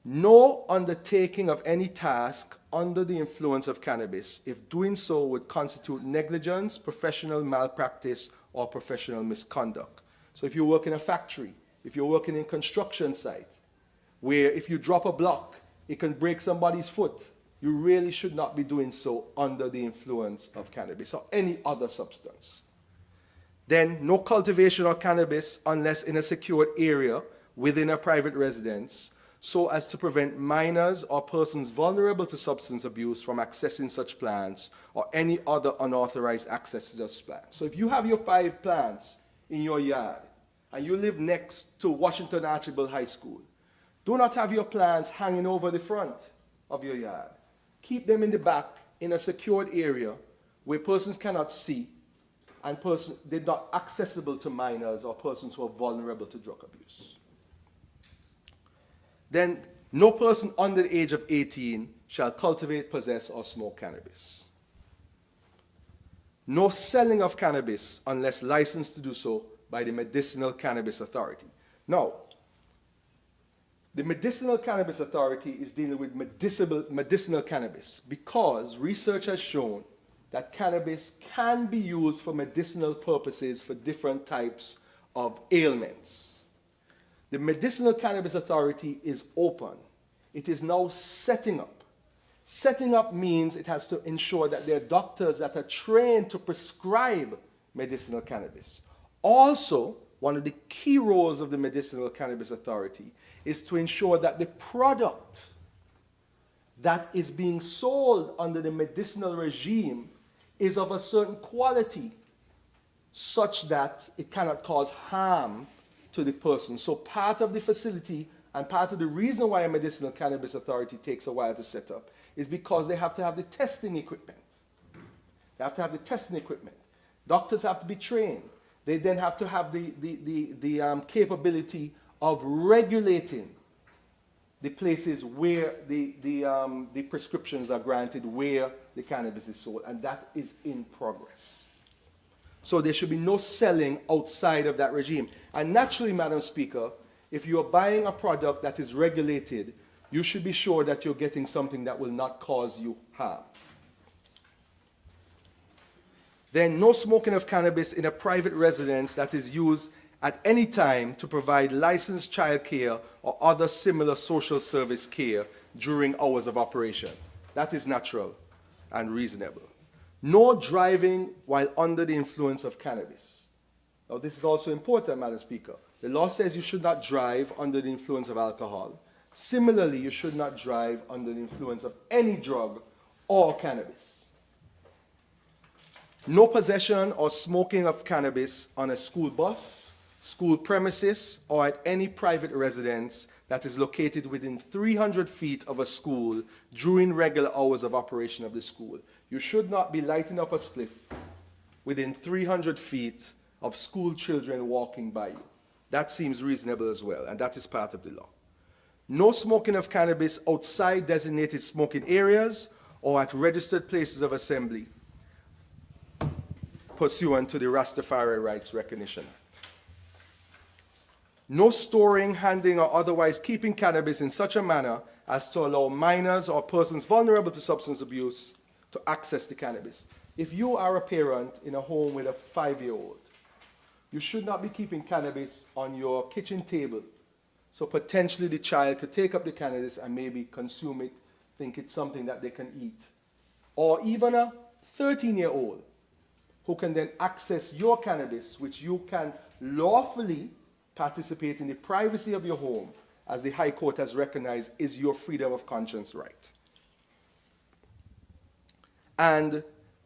No undertaking of any task under the influence of cannabis, if doing so would constitute negligence, professional malpractice, or professional misconduct. So if you work in a factory, if you're working in a construction site, where if you drop a block, it can break somebody's foot, you really should not be doing so under the influence of cannabis or any other substance. Then, no cultivation of cannabis unless in a secured area within a private residence, so as to prevent minors or persons vulnerable to substance abuse from accessing such plants or any other unauthorized access to such plants. So if you have your 5 plants in your yard and you live next to Washington Archibald High School, do not have your plants hanging over the front of your yard. Keep them in the back in a secured area where persons cannot see and they're not accessible to minors or persons who are vulnerable to drug abuse. Then, no person under the age of 18 shall cultivate, possess, or smoke cannabis. No selling of cannabis unless licensed to do so by the Medicinal Cannabis Authority. Now, the Medicinal Cannabis Authority is dealing with medicinal cannabis because research has shown that cannabis can be used for medicinal purposes for different types of ailments. The Medicinal Cannabis Authority is open. It is now setting up. Setting up means it has to ensure that there are doctors that are trained to prescribe medicinal cannabis. Also, one of the key roles of the Medicinal Cannabis Authority is to ensure that the product that is being sold under the medicinal regime is of a certain quality such that it cannot cause harm to the person. So part of the facility and part of the reason why a Medicinal Cannabis Authority takes a while to set up is because they have to have the testing equipment. They have to have the testing equipment. Doctors have to be trained. They then have to have the capability of regulating the places where the prescriptions are granted, where the cannabis is sold, and that is in progress. So there should be no selling outside of that regime. And naturally, Madam Speaker, if you are buying a product that is regulated, you should be sure that you're getting something that will not cause you harm. Then no smoking of cannabis in a private residence that is used at any time to provide licensed child care or other similar social service care during hours of operation. That is natural and reasonable. No driving while under the influence of cannabis. Now, this is also important, Madam Speaker. The law says you should not drive under the influence of alcohol. Similarly, you should not drive under the influence of any drug or cannabis. No possession or smoking of cannabis on a school bus, school premises, or at any private residence that is located within 300 feet of a school during regular hours of operation of the school. You should not be lighting up a spliff within 300 feet of school children walking by you. That seems reasonable as well, and that is part of the law. No smoking of cannabis outside designated smoking areas or at registered places of assembly pursuant to the Rastafari Rights Recognition Act. No storing, handling, or otherwise keeping cannabis in such a manner as to allow minors or persons vulnerable to substance abuse to access the cannabis. If you are a parent in a home with a 5-year-old, you should not be keeping cannabis on your kitchen table. So potentially the child could take up the cannabis and maybe consume it, think it's something that they can eat. Or even a 13-year-old who can then access your cannabis, which you can lawfully participate in the privacy of your home, as the High Court has recognized is your freedom of conscience right. And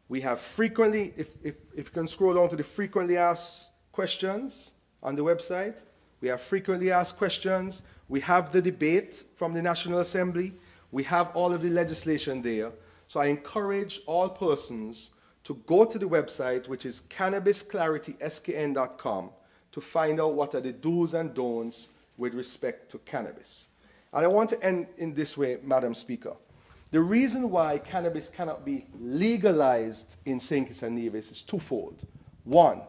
we have frequently, if you can scroll down to the frequently asked questions on the website, we have frequently asked questions, we have the debate from the National Assembly, we have all of the legislation there. So I encourage all persons to go to the website, which is cannabisclarityskn.com, to find out what are the do's and don'ts with respect to cannabis. And I want to end in this way, Madam Speaker. The reason why cannabis cannot be legalized in St. Kitts and Nevis is twofold. One,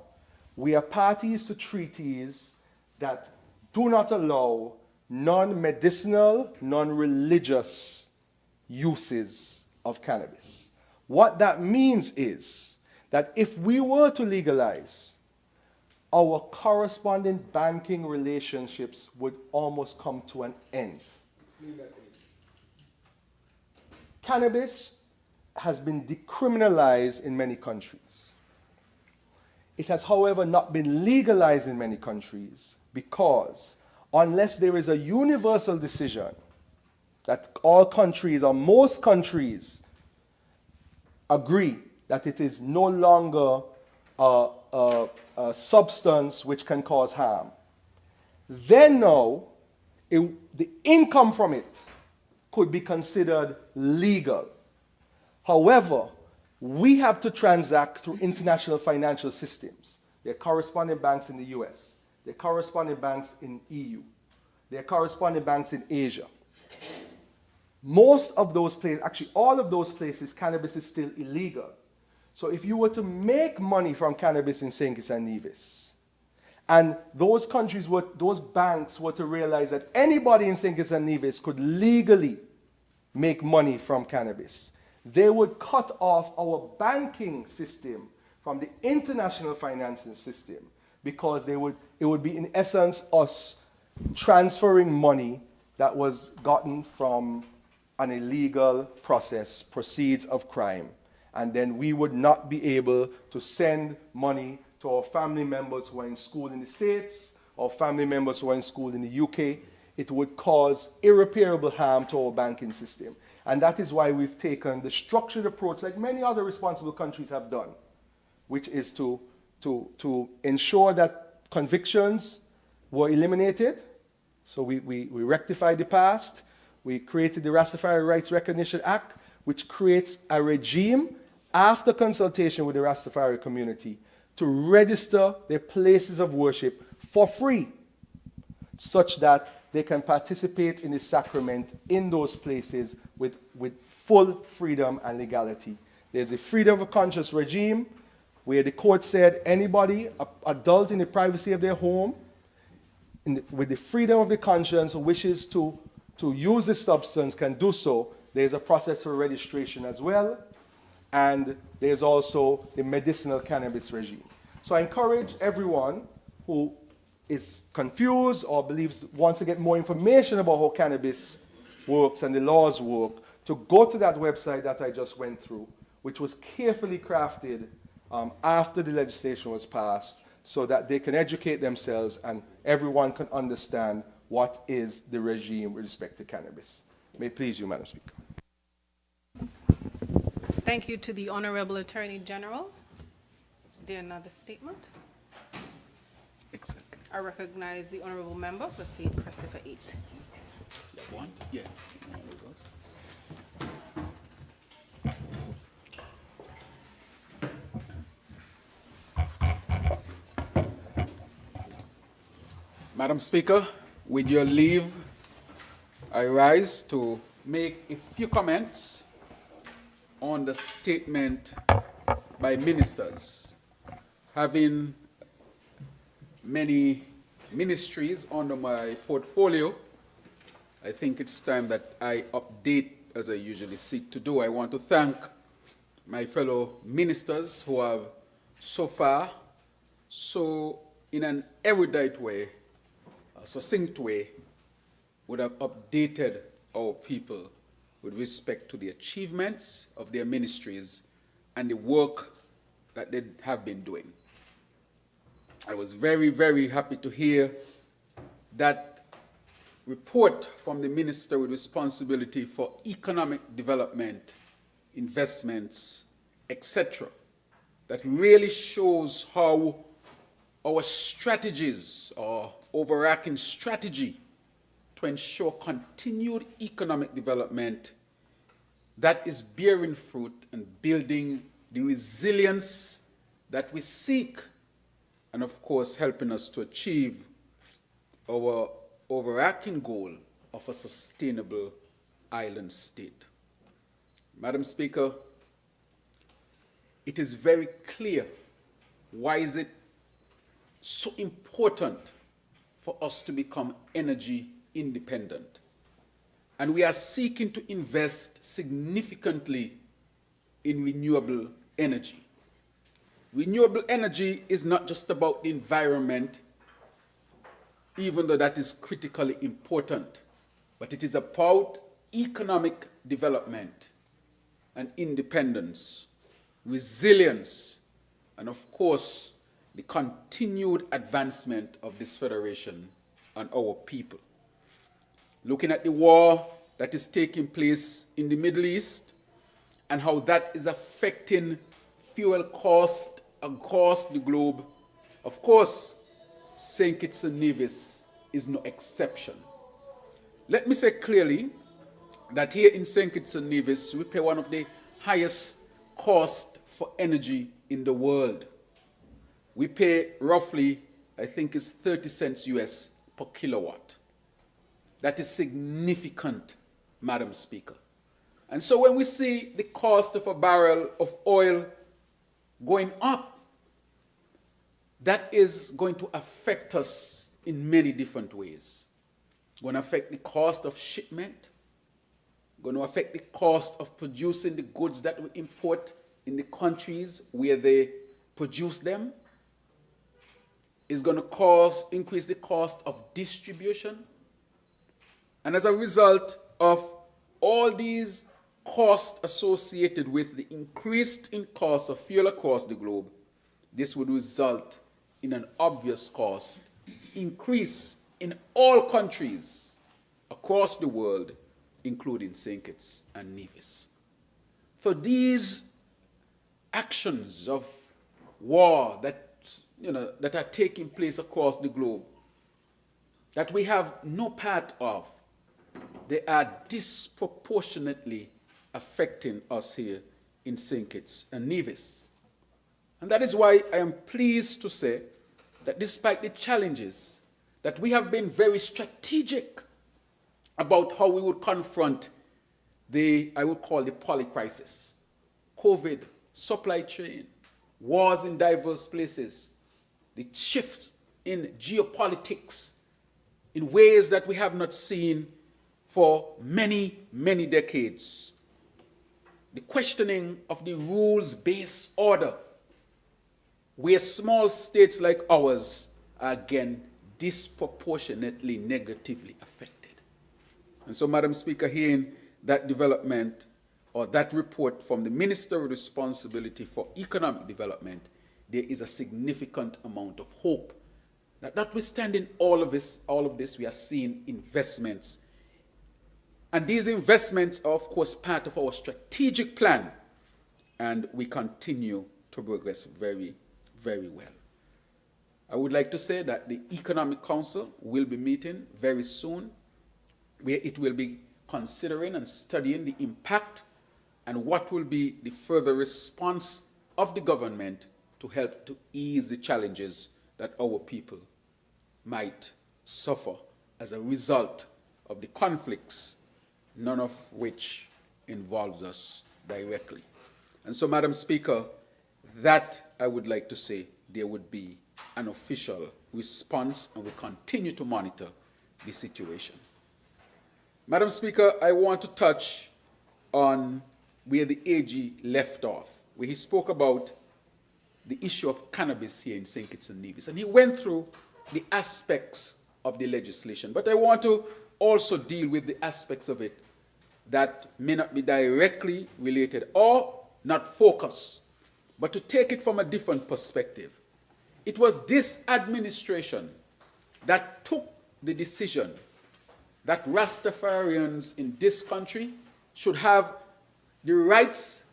we are parties to treaties that do not allow non-medicinal, non-religious uses of cannabis. What that means is that if we were to legalize, our corresponding banking relationships would almost come to an end. Cannabis has been decriminalized in many countries. It has, however, not been legalized in many countries because unless there is a universal decision that all countries or most countries agree that it is no longer a substance which can cause harm, then now the income from it could be considered legal. However, we have to transact through international financial systems. There are corresponding banks in the US, there are corresponding banks in EU, there are corresponding banks in Asia. Most of those places, actually all of those places, cannabis is still illegal. So if you were to make money from cannabis in St. Kitts and Nevis, and those countries, those banks were to realize that anybody in St. Kitts and Nevis could legally make money from cannabis, they would cut off our banking system from the international financing system because it would be in essence us transferring money that was gotten from an illegal process, proceeds of crime. And then we would not be able to send money to our family members who are in school in the States or family members who are in school in the UK. It would cause irreparable harm to our banking system. And that is why we've taken the structured approach like many other responsible countries have done, which is to ensure that convictions were eliminated. So we rectified the past. We created the Rastafari Rights Recognition Act, which creates a regime after consultation with the Rastafari community to register their places of worship for free, such that they can participate in the sacrament in those places with full freedom and legality. There's a freedom of conscience regime where the court said anybody, adult in the privacy of their home, with the freedom of the conscience who wishes to use the substance can do so. There's a process for registration as well. And there's also the medicinal cannabis regime. So I encourage everyone who is confused or wants to get more information about how cannabis works and the laws work to go to that website that I just went through, which was carefully crafted after the legislation was passed so that they can educate themselves and everyone can understand what is the regime with respect to cannabis. May it please you, Madam Speaker.
Thank you to the Honorable Attorney General. Is there another statement?
Exactly.
I recognize the honourable member for St. Christopher 8.
One? Yeah. Madam Speaker, with your leave, I rise to make a few comments on the statement by ministers. Having many ministries under my portfolio, I think it's time that I update as I usually seek to do. I want to thank my fellow ministers who have so far, so in an erudite way, a succinct way, would have updated our people with respect to the achievements of their ministries and the work that they have been doing. I was very, very happy to hear that report from the minister with responsibility for economic development, investments, etc., that really shows how our strategies, our overarching strategy to ensure continued economic development that is bearing fruit and building the resilience that we seek, and of course helping us to achieve our overarching goal of a sustainable island state. Madam Speaker, it is very clear why is it so important for us to become energy independent. And we are seeking to invest significantly in renewable energy. Renewable energy is not just about the environment, even though that is critically important, but it is about economic development and independence, resilience, and of course, the continued advancement of this federation and our people. Looking at the war that is taking place in the Middle East and how that is affecting fuel costs across the globe, of course, St. Kitts and Nevis is no exception. Let me say clearly that here in St. Kitts and Nevis, we pay one of the highest costs for energy in the world. We pay roughly, I think it's 30 cents US per kilowatt. That is significant, Madam Speaker. And so when we see the cost of a barrel of oil going up, that is going to affect us in many different ways. Going to affect the cost of shipment, going to affect the cost of producing the goods that we import in the countries where they produce them. Is going to increase the cost of distribution. And as a result of all these costs associated with the increased in cost of fuel across the globe, this would result in an obvious cost increase in all countries across the world, including St. Kitts and Nevis. For these actions of war that are taking place across the globe, that we have no part of, they are disproportionately affecting us here in St. Kitts and Nevis. And that is why I am pleased to say that despite the challenges, that we have been very strategic about how we would confront I would call the polycrisis, COVID, supply chain, wars in diverse places, the shift in geopolitics in ways that we have not seen for many, many decades. The questioning of the rules-based order, where small states like ours are again disproportionately negatively affected. And so, Madam Speaker, hearing that development or that report from the Minister with responsibility for economic development, there is a significant amount of hope that notwithstanding all of this, we are seeing investments. And these investments are, of course, part of our strategic plan, and we continue to progress very very well. I would like to say that the Economic Council will be meeting very soon, where it will be considering and studying the impact and what will be the further response of the government to help to ease the challenges that our people might suffer as a result of the conflicts, none of which involves us directly. And so, Madam Speaker, that I would like to say there would be an official response, and we continue to monitor the situation. Madam Speaker, I want to touch on where the AG left off, where he spoke about the issue of cannabis here in St. Kitts and Nevis. And he went through the aspects of the legislation. But I want to also deal with the aspects of it that may not be directly related or not focus, but to take it from a different perspective. It was this administration that took the decision that Rastafarians in this country should have the rights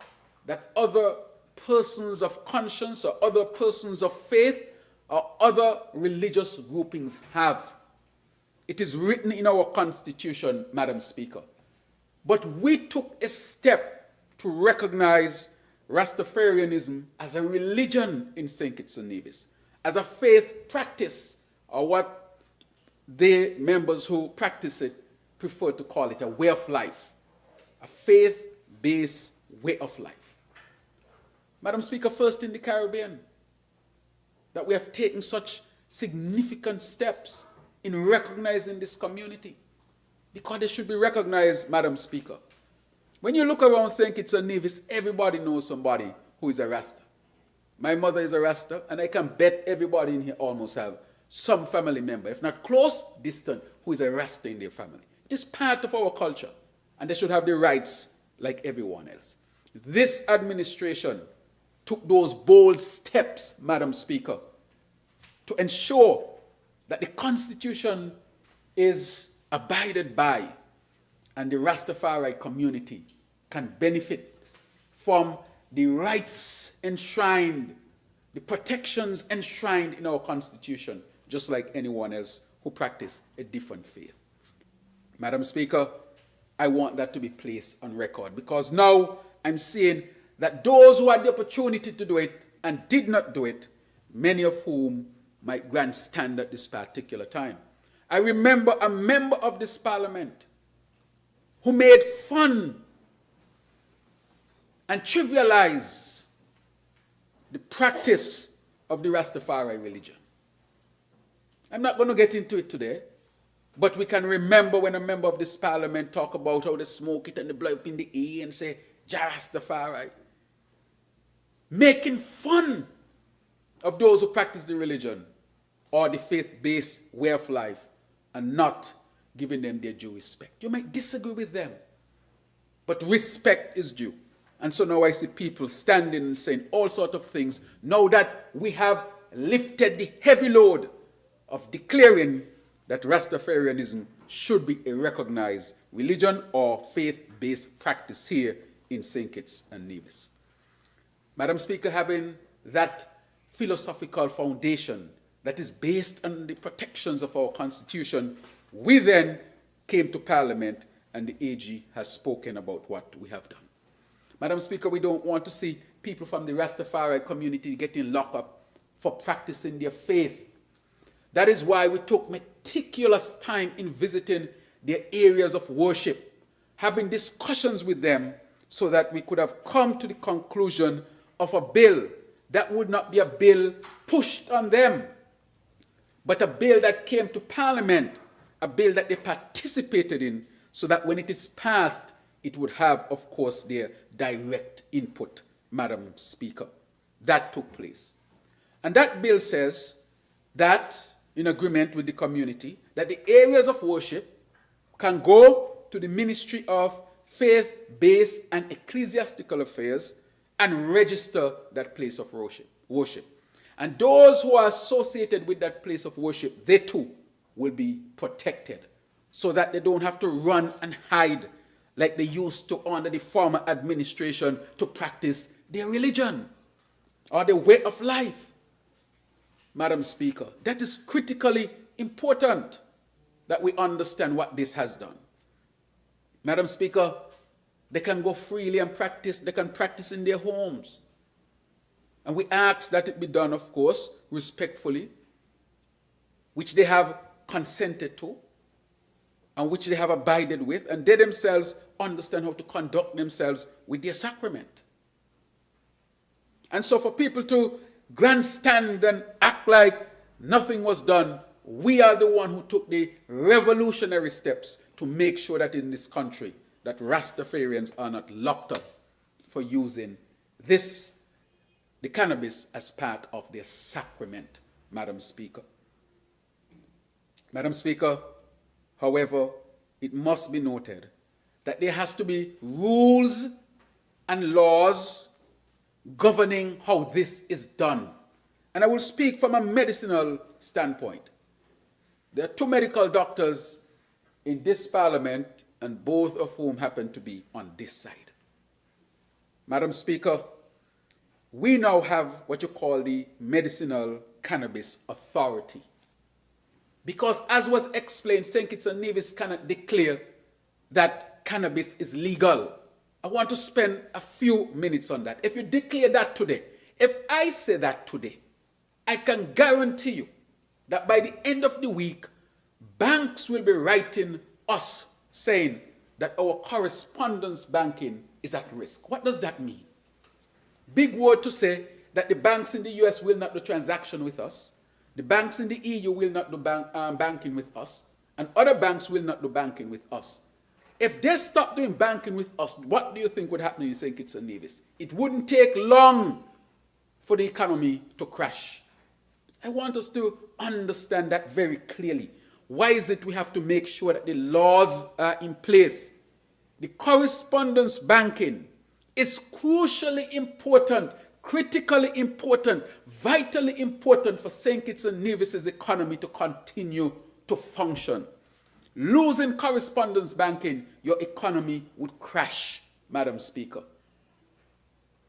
that other persons of conscience or other persons of faith or other religious groupings have. It is written in our Constitution, Madam Speaker. But we took a step to recognize Rastafarianism as a religion in St. Kitts and Nevis, as a faith practice, or what the members who practice it prefer to call it a way of life, a faith-based way of life. Madam Speaker, first in the Caribbean, that we have taken such significant steps in recognizing this community, because they should be recognized, Madam Speaker. When you look around St. Kitts and Nevis, everybody knows somebody who is a Rasta. My mother is a Rasta, and I can bet everybody in here almost have some family member, if not close, distant, who is a Rasta in their family. It is part of our culture, and they should have the rights like everyone else. This administration took those bold steps, Madam Speaker, to ensure that the Constitution is abided by and the Rastafari community can benefit from the rights enshrined, the protections enshrined in our Constitution, just like anyone else who practice a different faith. Madam Speaker, I want that to be placed on record, because now I'm seeing that those who had the opportunity to do it and did not do it, many of whom might grandstand at this particular time. I remember a member of this parliament who made fun and trivialized the practice of the Rastafari religion. I'm not going to get into it today, but we can remember when a member of this parliament talk about how they smoke it and they blow up in the air and say, "Ja Rastafari," making fun of those who practice the religion or the faith-based way of life and not giving them their due respect. You might disagree with them, but respect is due. And so now I see people standing and saying all sorts of things now that we have lifted the heavy load of declaring that Rastafarianism should be a recognized religion or faith-based practice here in St. Kitts and Nevis. Madam Speaker, having that philosophical foundation that is based on the protections of our Constitution, we then came to Parliament and the AG has spoken about what we have done. Madam Speaker, we don't want to see people from the Rastafari community getting locked up for practicing their faith. That is why we took meticulous time in visiting their areas of worship, having discussions with them so that we could have come to the conclusion of a bill that would not be a bill pushed on them, but a bill that came to Parliament, a bill that they participated in, so that when it is passed, it would have, of course, their direct input, Madam Speaker. That took place. And that bill says that, in agreement with the community, that the areas of worship can go to the Ministry of Faith-Based and Ecclesiastical Affairs and register that place of worship. And those who are associated with that place of worship, they too will be protected so that they don't have to run and hide like they used to under the former administration to practice their religion or their way of life. Madam Speaker. That is critically important that we understand what this has done. Madam Speaker, they can go freely and practice. They can practice in their homes. And we ask that it be done, of course, respectfully, which they have consented to, and which they have abided with, and they themselves understand how to conduct themselves with their sacrament. And so for people to grandstand and act like nothing was done, we are the one who took the revolutionary steps to make sure that in this country that Rastafarians are not locked up for using this, the cannabis, as part of their sacrament, Madam Speaker. Madam Speaker, however, it must be noted that there has to be rules and laws governing how this is done. And I will speak from a medicinal standpoint. There are two medical doctors in this parliament, and both of whom happen to be on this side. Madam Speaker, we now have what you call the Medicinal Cannabis Authority. Because as was explained, St. Kitts and Nevis cannot declare that cannabis is legal. I want to spend a few minutes on that. If you declare that today, if I say that today, I can guarantee you that by the end of the week, banks will be writing us saying that our correspondence banking is at risk. What does that mean? Big word to say that the banks in the US will not do transaction with us, the banks in the EU will not do banking with us, and other banks will not do banking with us. If they stop doing banking with us, what do you think would happen in St. Kitts and Nevis? It wouldn't take long for the economy to crash. I want us to understand that very clearly. Why is it we have to make sure that the laws are in place? The correspondence banking is crucially important, critically important, vitally important for St. Kitts and Nevis's economy to continue to function. Losing correspondence banking, your economy would crash, Madam Speaker.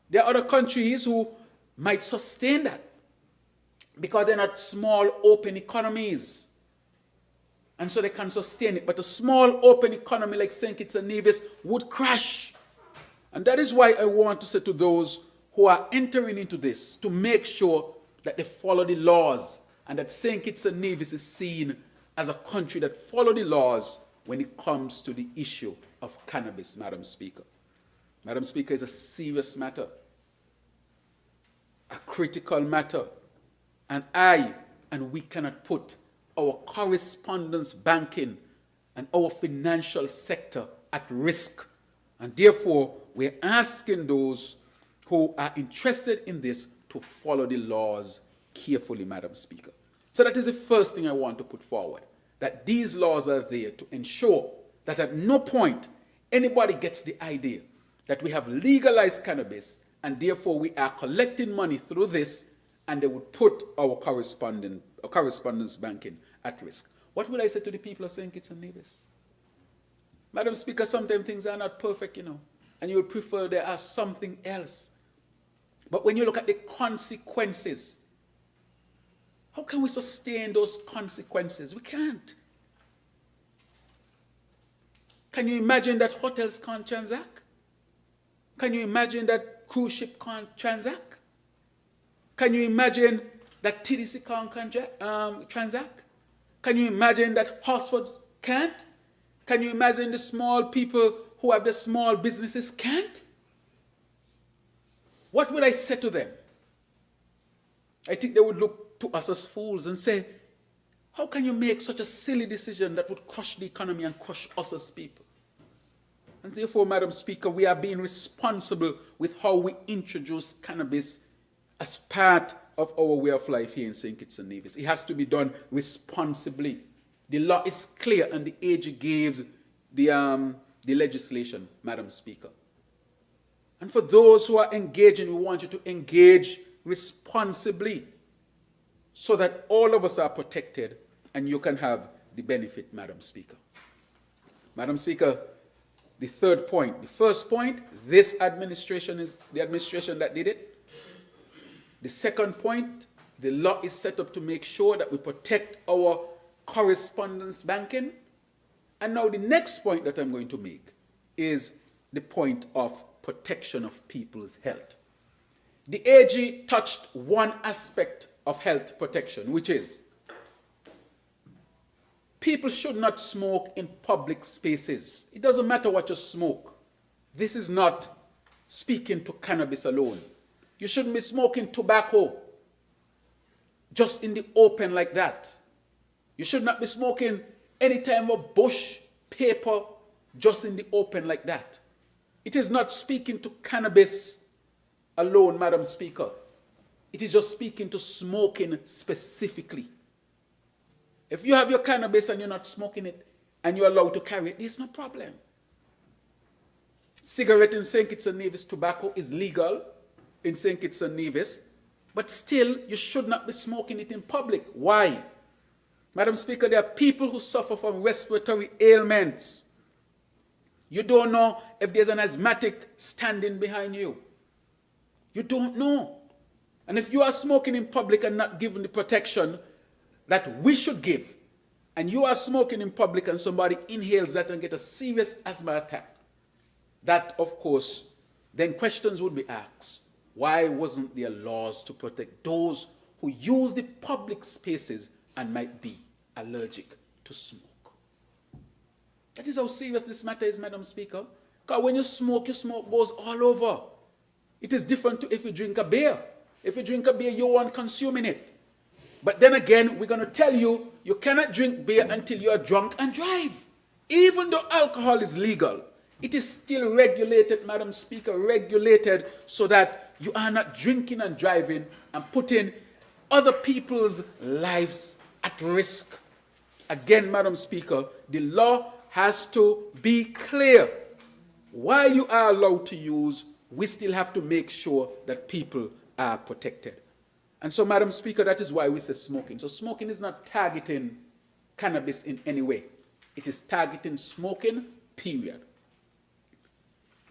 There are other countries who might sustain that because they're not small, open economies. And so they can sustain it. But a small, open economy like St. Kitts and Nevis would crash. And that is why I want to say to those who are entering into this to make sure that they follow the laws and that St. Kitts and Nevis is seen as a country that follows the laws when it comes to the issue of cannabis, Madam Speaker. Madam Speaker, is a serious matter, a critical matter, and we cannot put our correspondence banking and our financial sector at risk. And therefore, we're asking those who are interested in this to follow the laws carefully, Madam Speaker. So that is the first thing I want to put forward, that these laws are there to ensure that at no point anybody gets the idea that we have legalized cannabis and therefore we are collecting money through this and they would put our correspondence banking at risk. What will I say to the people of St. Kitts and Nevis? Madam Speaker, sometimes things are not perfect, and you would prefer there are something else. But when you look at the consequences, how can we sustain those consequences? We can't. Can you imagine that hotels can't transact? Can you imagine that cruise ship can't transact? Can you imagine that TDC can't transact? Can you imagine that hospitals can't? Can you imagine the small people who have the small businesses can't? What would I say to them? I think they would look to us as fools and say, how can you make such a silly decision that would crush the economy and crush us as people? And therefore, Madam Speaker, we are being responsible with how we introduce cannabis as part of our way of life here in St. Kitts and Nevis. It has to be done responsibly. The law is clear and the AG gives the legislation, Madam Speaker. And for those who are engaging, we want you to engage responsibly so that all of us are protected and you can have the benefit, Madam Speaker. Madam Speaker, the third point. The first point, this administration is the administration that did it. The second point, The law is set up to make sure that we protect our correspondence banking. And now the next point that I'm going to make is the point of protection of people's health. The AG touched one aspect of health protection, which is people should not smoke in public spaces. It doesn't matter what you smoke. This is not speaking to cannabis alone. You shouldn't be smoking tobacco just in the open like that. You should not be smoking any type of bush, paper, just in the open like that. It is not speaking to cannabis alone, Madam Speaker. It is just speaking to smoking specifically. If you have your cannabis and you're not smoking it and you're allowed to carry it, there's no problem. Cigarette in St. Kitts and Nevis, tobacco is legal in St. Kitts and Nevis, but still you should not be smoking it in public. Why? Madam Speaker, there are people who suffer from respiratory ailments. You don't know if there's an asthmatic standing behind you. You don't know. And if you are smoking in public and not given the protection that we should give, and you are smoking in public and somebody inhales that and get a serious asthma attack, that, of course, then questions would be asked. Why wasn't there laws to protect those who use the public spaces and might be allergic to smoke? That is how serious this matter is, Madam Speaker. Because when you smoke, your smoke goes all over. It is different to if you drink a beer. If you drink a beer, you aren't consuming it. But then again, we're going to tell you, you cannot drink beer until you're drunk and drive. Even though alcohol is legal, it is still regulated, Madam Speaker, regulated so that you are not drinking and driving and putting other people's lives at risk. Again, Madam Speaker, the law has to be clear. While you are allowed to use, we still have to make sure that people are protected. And so, Madam Speaker, that is why we say smoking. So smoking is not targeting cannabis in any way. It is targeting smoking, period.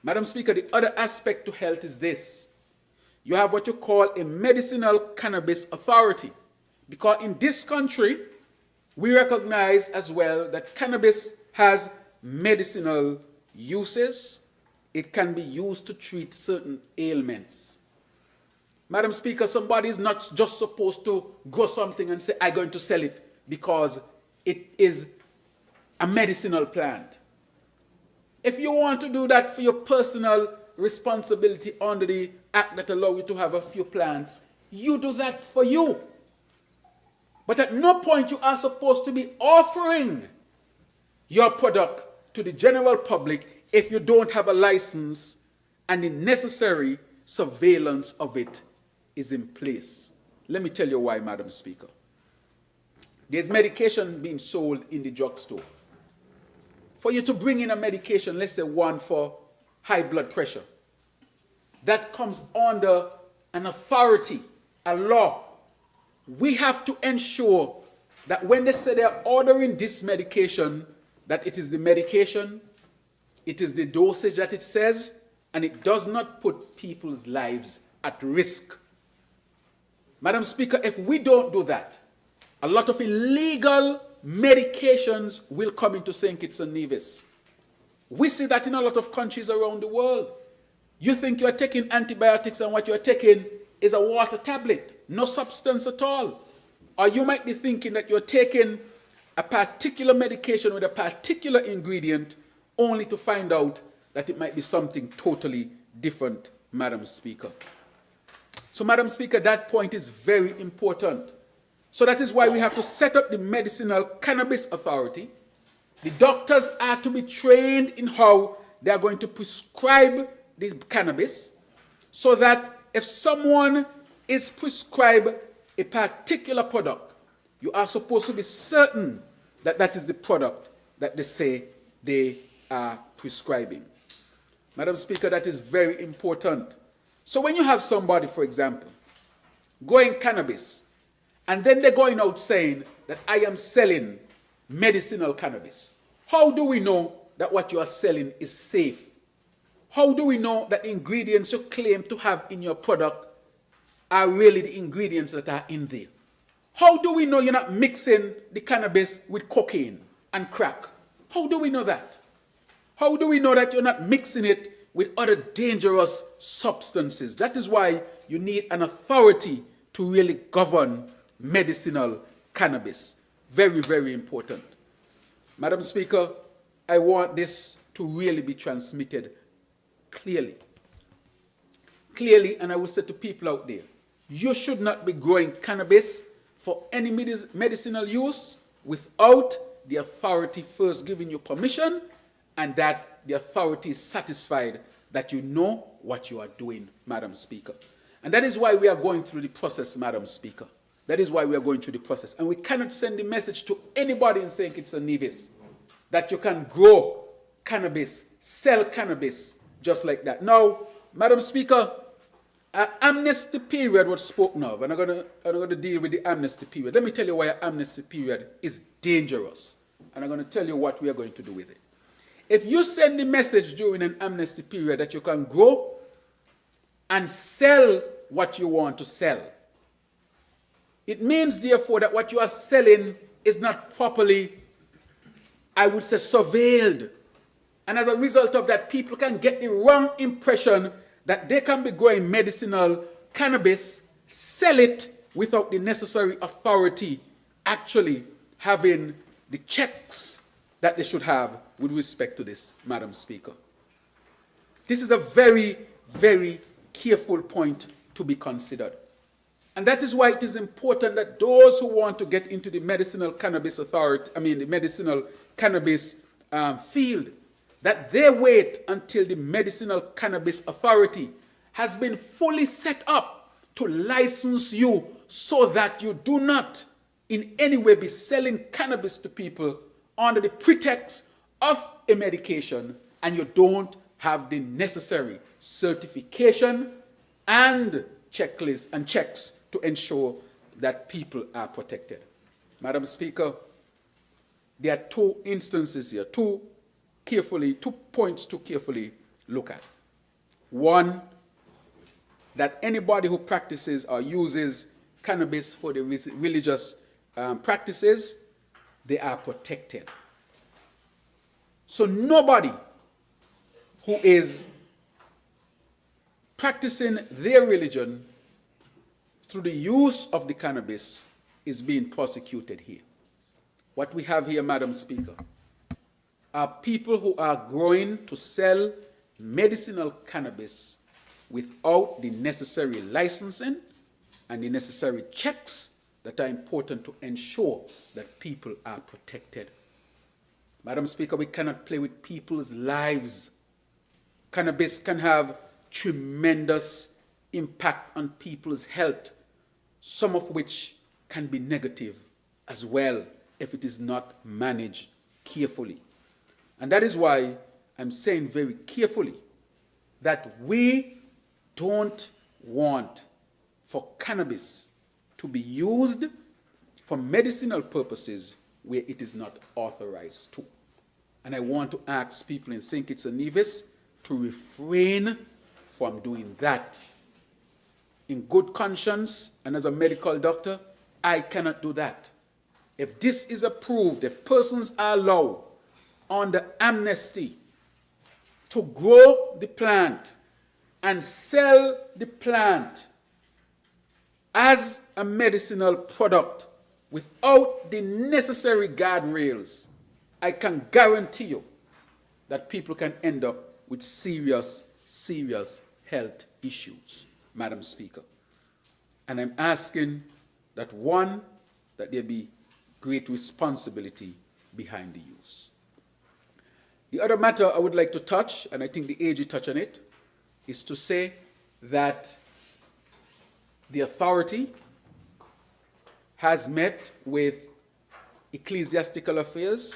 Madam Speaker, the other aspect to health is this. You have what you call a medicinal cannabis authority. Because in this country, we recognize as well that cannabis has medicinal uses. It can be used to treat certain ailments. Madam Speaker, somebody is not just supposed to grow something and say, I'm going to sell it because it is a medicinal plant. If you want to do that for your personal responsibility under the act that allows you to have a few plants, you do that for you. But at no point you are supposed to be offering your product to the general public if you don't have a license and the necessary surveillance of it is in place. Let me tell you why, Madam Speaker. There's medication being sold in the drugstore. For you to bring in a medication, let's say one for high blood pressure, that comes under an authority, a law. We have to ensure that when they say they're ordering this medication, that it is the medication, it is the dosage that it says, and it does not put people's lives at risk. Madam Speaker, if we don't do that, a lot of illegal medications will come into St. Kitts and Nevis. We see that in a lot of countries around the world. You think you're taking antibiotics and what you're taking is a water tablet, no substance at all. Or you might be thinking that you're taking a particular medication with a particular ingredient only to find out that it might be something totally different, Madam Speaker. So, Madam Speaker, that point is very important. So that is why we have to set up the Medicinal Cannabis Authority. The doctors are to be trained in how they are going to prescribe this cannabis, so that if someone is prescribed a particular product, you are supposed to be certain that that is the product that they say they are prescribing. Madam Speaker, that is very important. So when you have somebody, for example, growing cannabis, and then they're going out saying that I am selling medicinal cannabis, how do we know that what you are selling is safe? How do we know that the ingredients you claim to have in your product are really the ingredients that are in there? How do we know you're not mixing the cannabis with cocaine and crack? How do we know that? How do we know that you're not mixing it with other dangerous substances? That is why you need an authority to really govern medicinal cannabis. Very, very important. Madam Speaker, I want this to really be transmitted clearly. Clearly, and I will say to people out there, you should not be growing cannabis for any medicinal use without the authority first giving you permission and that the authority is satisfied that you know what you are doing, Madam Speaker. And that is why we are going through the process, Madam Speaker. That is why we are going through the process. And we cannot send the message to anybody in St. Kitts and Nevis that you can grow cannabis, sell cannabis, just like that. Now, Madam Speaker, an amnesty period was spoken of, and I'm going to deal with the amnesty period. Let me tell you why an amnesty period is dangerous, and I'm going to tell you what we are going to do with it. If you send the message during an amnesty period that you can grow and sell what you want to sell, it means, therefore, that what you are selling is not properly, I would say, surveilled. And as a result of that, people can get the wrong impression that they can be growing medicinal cannabis, sell it without the necessary authority actually having the checks that they should have with respect to this, Madam Speaker. This is a very, very careful point to be considered. And that is why it is important that those who want to get into the medicinal cannabis the medicinal cannabis field, that they wait until the Medicinal Cannabis Authority has been fully set up to license you so that you do not in any way be selling cannabis to people under the pretext of a medication and you don't have the necessary certification and checklists and checks to ensure that people are protected. Madam Speaker, there are two instances here, two points to carefully look at. One, that anybody who practices or uses cannabis for the religious practices, they are protected. So nobody who is practicing their religion through the use of the cannabis is being prosecuted here. What we have here, Madam Speaker, are people who are growing to sell medicinal cannabis without the necessary licensing and the necessary checks that are important to ensure that people are protected. Madam Speaker, we cannot play with people's lives. Cannabis can have tremendous impact on people's health, some of which can be negative as well if it is not managed carefully. And that is why I'm saying very carefully that we don't want for cannabis to be used for medicinal purposes where it is not authorized to. And I want to ask people in St. Kitts and Nevis to refrain from doing that. In good conscience and as a medical doctor, I cannot do that. If this is approved, if persons are allowed under amnesty to grow the plant and sell the plant as a medicinal product without the necessary guardrails, I can guarantee you that people can end up with serious, serious health issues, Madam Speaker. And I'm asking that one, that there be great responsibility behind the use. The other matter I would like to touch, and I think the AG touched on it, is to say that the authority has met with ecclesiastical affairs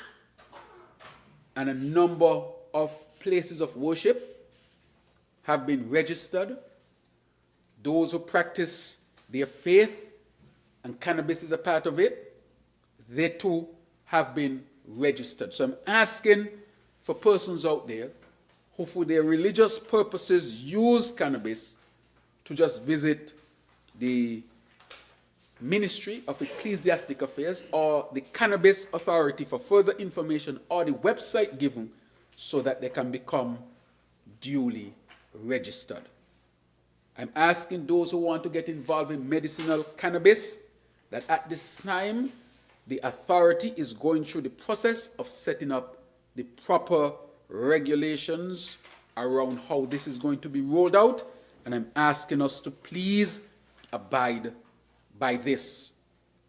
and a number of places of worship have been registered. Those who practice their faith, and cannabis is a part of it, they too have been registered. So I'm asking for persons out there who for their religious purposes use cannabis to just visit the Ministry of Ecclesiastic Affairs or the Cannabis Authority for further information or the website given so that they can become duly registered. I'm asking those who want to get involved in medicinal cannabis that at this time the authority is going through the process of setting up the proper regulations around how this is going to be rolled out, and I'm asking us to please abide by this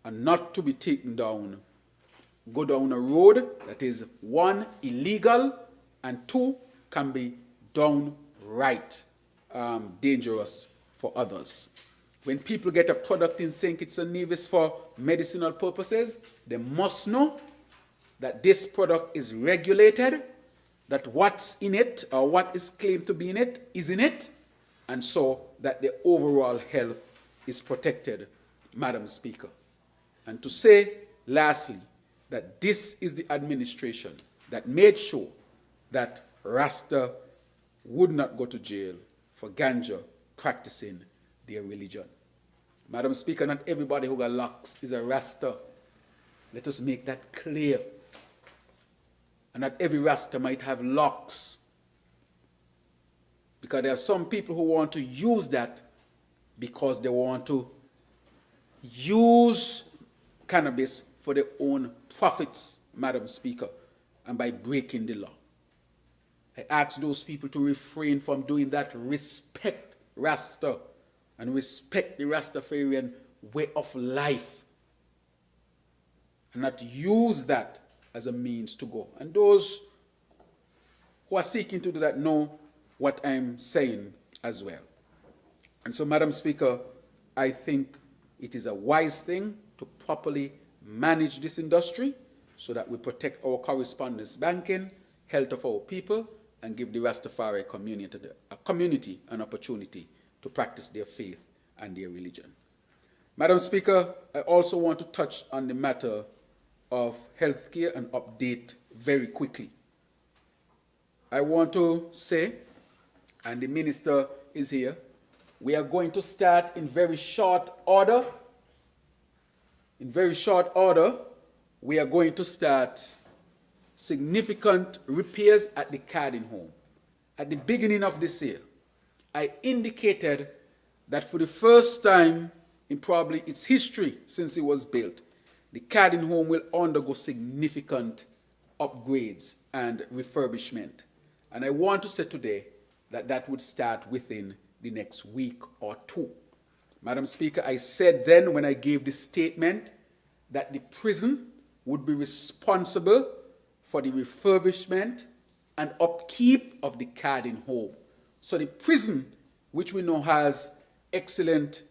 and not to be taken down, go down a road that is, one, illegal, and two, can be downright dangerous for others. When people get a product in St. Kitts and Nevis for medicinal purposes, they must know that this product is regulated, that what's in it or what is claimed to be in it is in it, and so that the overall health is protected, Madam Speaker. And to say, lastly, that this is the administration that made sure that Rasta would not go to jail for ganja practicing their religion. Madam Speaker, not everybody who got locks is a Rasta. Let us make that clear. And not every Rasta might have locks. Because there are some people who want to use that because they want to use cannabis for their own profits, Madam Speaker, and by breaking the law. I ask those people to refrain from doing that. Respect Rasta and respect the Rastafarian way of life, and not use that as a means to go. And those who are seeking to do that know what I'm saying as well. And so, Madam Speaker, I think it is a wise thing to properly manage this industry so that we protect our correspondence banking, health of our people, and give the Rastafari community an opportunity to practice their faith and their religion. Madam Speaker, I also want to touch on the matter of healthcare and update very quickly. I want to say, and the Minister is here, we are going to start in very short order. In very short order, we are going to start significant repairs at the Cardin home. At the beginning of this year, I indicated that for the first time in probably its history since it was built, the Cardin home will undergo significant upgrades and refurbishment. And I want to say today that that would start within the next week or two. Madam Speaker, I said then when I gave the statement that the prison would be responsible for the refurbishment and upkeep of the Cardin home. So the prison, which we know has excellent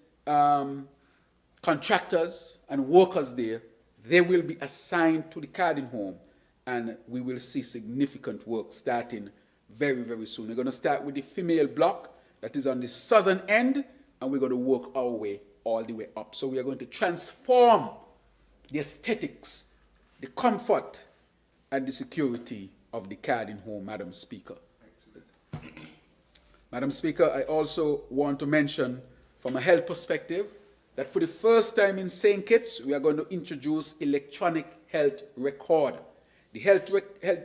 contractors and workers there, they will be assigned to the Cardin home, and we will see significant work starting very, very soon. We're going to start with the female block that is on the southern end, and we're going to work our way all the way up. So we are going to transform the aesthetics, the comfort, and the security of the Cardin home, Madam Speaker. Excellent. Madam Speaker, I also want to mention from a health perspective that for the first time in St. Kitts, we are going to introduce electronic health record. The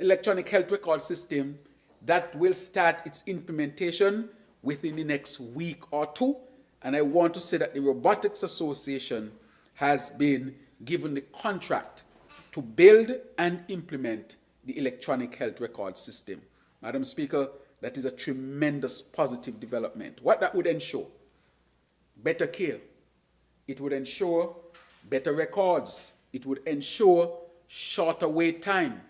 electronic health record system that will start its implementation within the next week or two. And I want to say that the Robotics Association has been given the contract to build and implement the electronic health record system. Madam Speaker, that is a tremendous positive development. What that would ensure? Better care. It would ensure better records. It would ensure shorter wait time.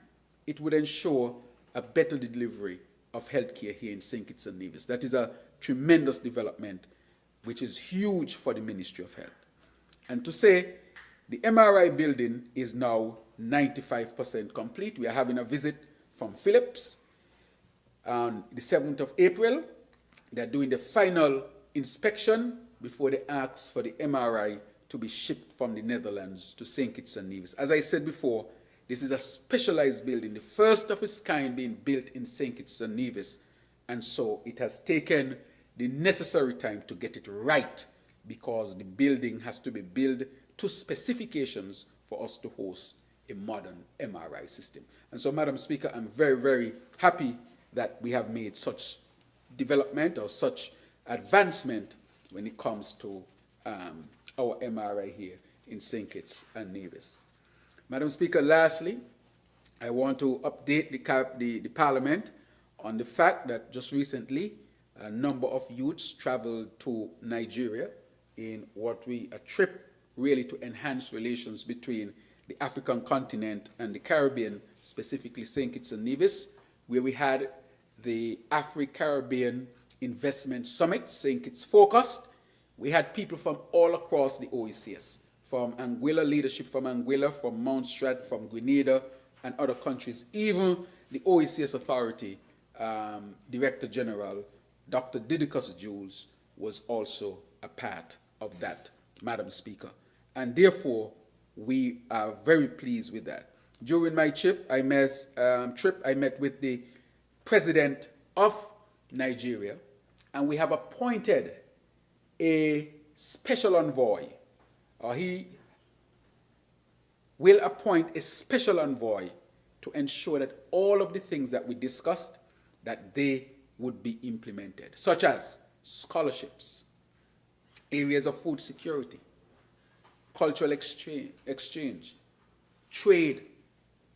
It would ensure a better delivery of healthcare here in St. Kitts and Nevis. That is a tremendous development, which is huge for the Ministry of Health. And to say the MRI building is now 95% complete. We are having a visit from Philips on the 7th of April. They're doing the final inspection before they ask for the MRI to be shipped from the Netherlands to St. Kitts and Nevis. As I said before, this is a specialized building, the first of its kind being built in St. Kitts and Nevis. And so it has taken the necessary time to get it right because the building has to be built to specifications for us to host a modern MRI system. And so, Madam Speaker, I'm very, very happy that we have made such development or such advancement when it comes to our MRI here in St. Kitts and Nevis. Madam Speaker, lastly, I want to update the Parliament on the fact that just recently a number of youths traveled to Nigeria in a trip really to enhance relations between the African continent and the Caribbean, specifically St. Kitts and Nevis, where we had the Afro-Caribbean Investment Summit, St. Kitts focused. We had people from all across the OECS, from Anguilla, leadership from Anguilla, from Montserrat, from Grenada, and other countries. Even the OECS Authority Director General, Dr. Didicus Jules, was also a part of that, Madam Speaker. And therefore, we are very pleased with that. During my trip, I met with the President of Nigeria, and we have appointed a special envoy. He will appoint a special envoy to ensure that all of the things that we discussed, that they would be implemented, such as scholarships, areas of food security, cultural exchange, trade,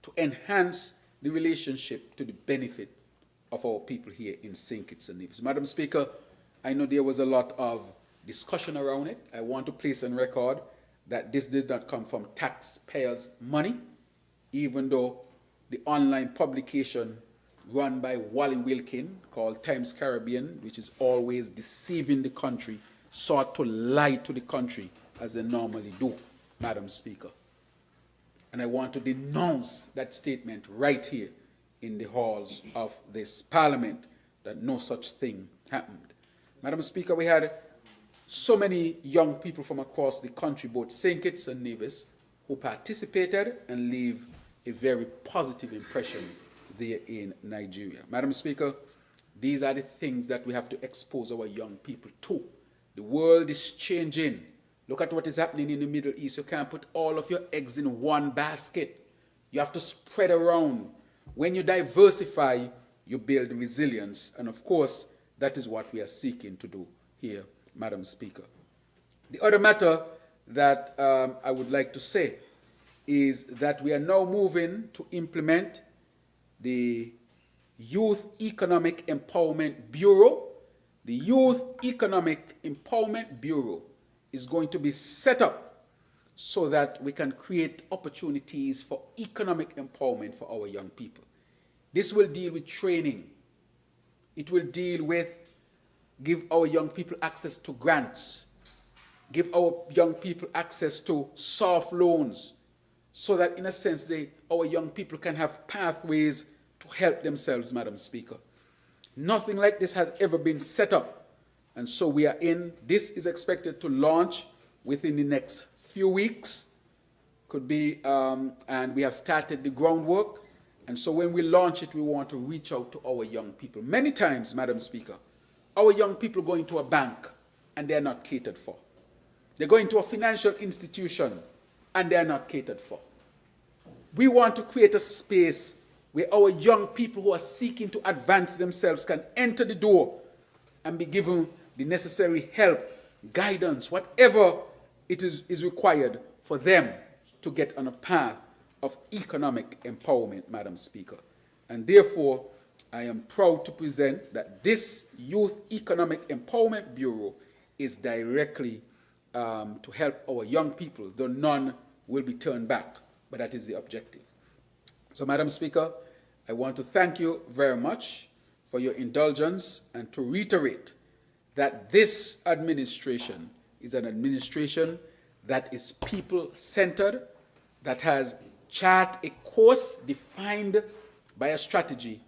to enhance the relationship to the benefit of our people here in St. Kitts and Nevis. Madam Speaker, I know there was a lot of discussion around it. I want to place on record that this did not come from taxpayers' money, even though the online publication run by Wally Wilkin called Times Caribbean, which is always deceiving the country, sought to lie to the country as they normally do, Madam Speaker. And I want to denounce that statement right here in the halls of this Parliament, that no such thing happened. Madam Speaker, we had so many young people from across the country, both St. Kitts and Nevis, who participated and leave a very positive impression there in Nigeria. Madam Speaker, these are the things that we have to expose our young people to. The world is changing. Look at what is happening in the Middle East. You can't put all of your eggs in one basket. You have to spread around. When you diversify, you build resilience. And of course, that is what we are seeking to do here, Madam Speaker. The other matter that I would like to say is that we are now moving to implement the Youth Economic Empowerment Bureau. The Youth Economic Empowerment Bureau is going to be set up so that we can create opportunities for economic empowerment for our young people. This will deal with training. It will deal with give our young people access to grants, give our young people access to soft loans, so that in a sense our young people can have pathways to help themselves, Madam Speaker. Nothing like this has ever been set up. And so this is expected to launch within the next few weeks, and we have started the groundwork. And so when we launch it, we want to reach out to our young people. Many times, Madam Speaker, our young people go into a bank and they're not catered for. They go into a financial institution and they're not catered for. We want to create a space where our young people who are seeking to advance themselves can enter the door and be given the necessary help, guidance, whatever it is required for them to get on a path of economic empowerment, Madam Speaker. And therefore, I am proud to present that this Youth Economic Empowerment Bureau is directly to help our young people, though none will be turned back, but that is the objective. So, Madam Speaker, I want to thank you very much for your indulgence and to reiterate that this administration is an administration that is people-centered, that has chart a course defined by a strategy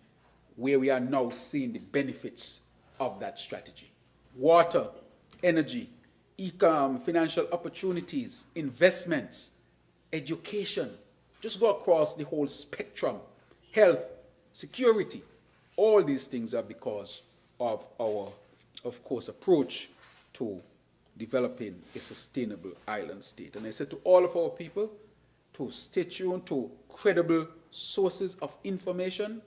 where we are now seeing the benefits of that strategy. Water, energy, financial opportunities, investments, education, just go across the whole spectrum, health, security. All these things are because of our, of course, approach to developing a sustainable island state. And I said to all of our people to stay tuned to credible sources of information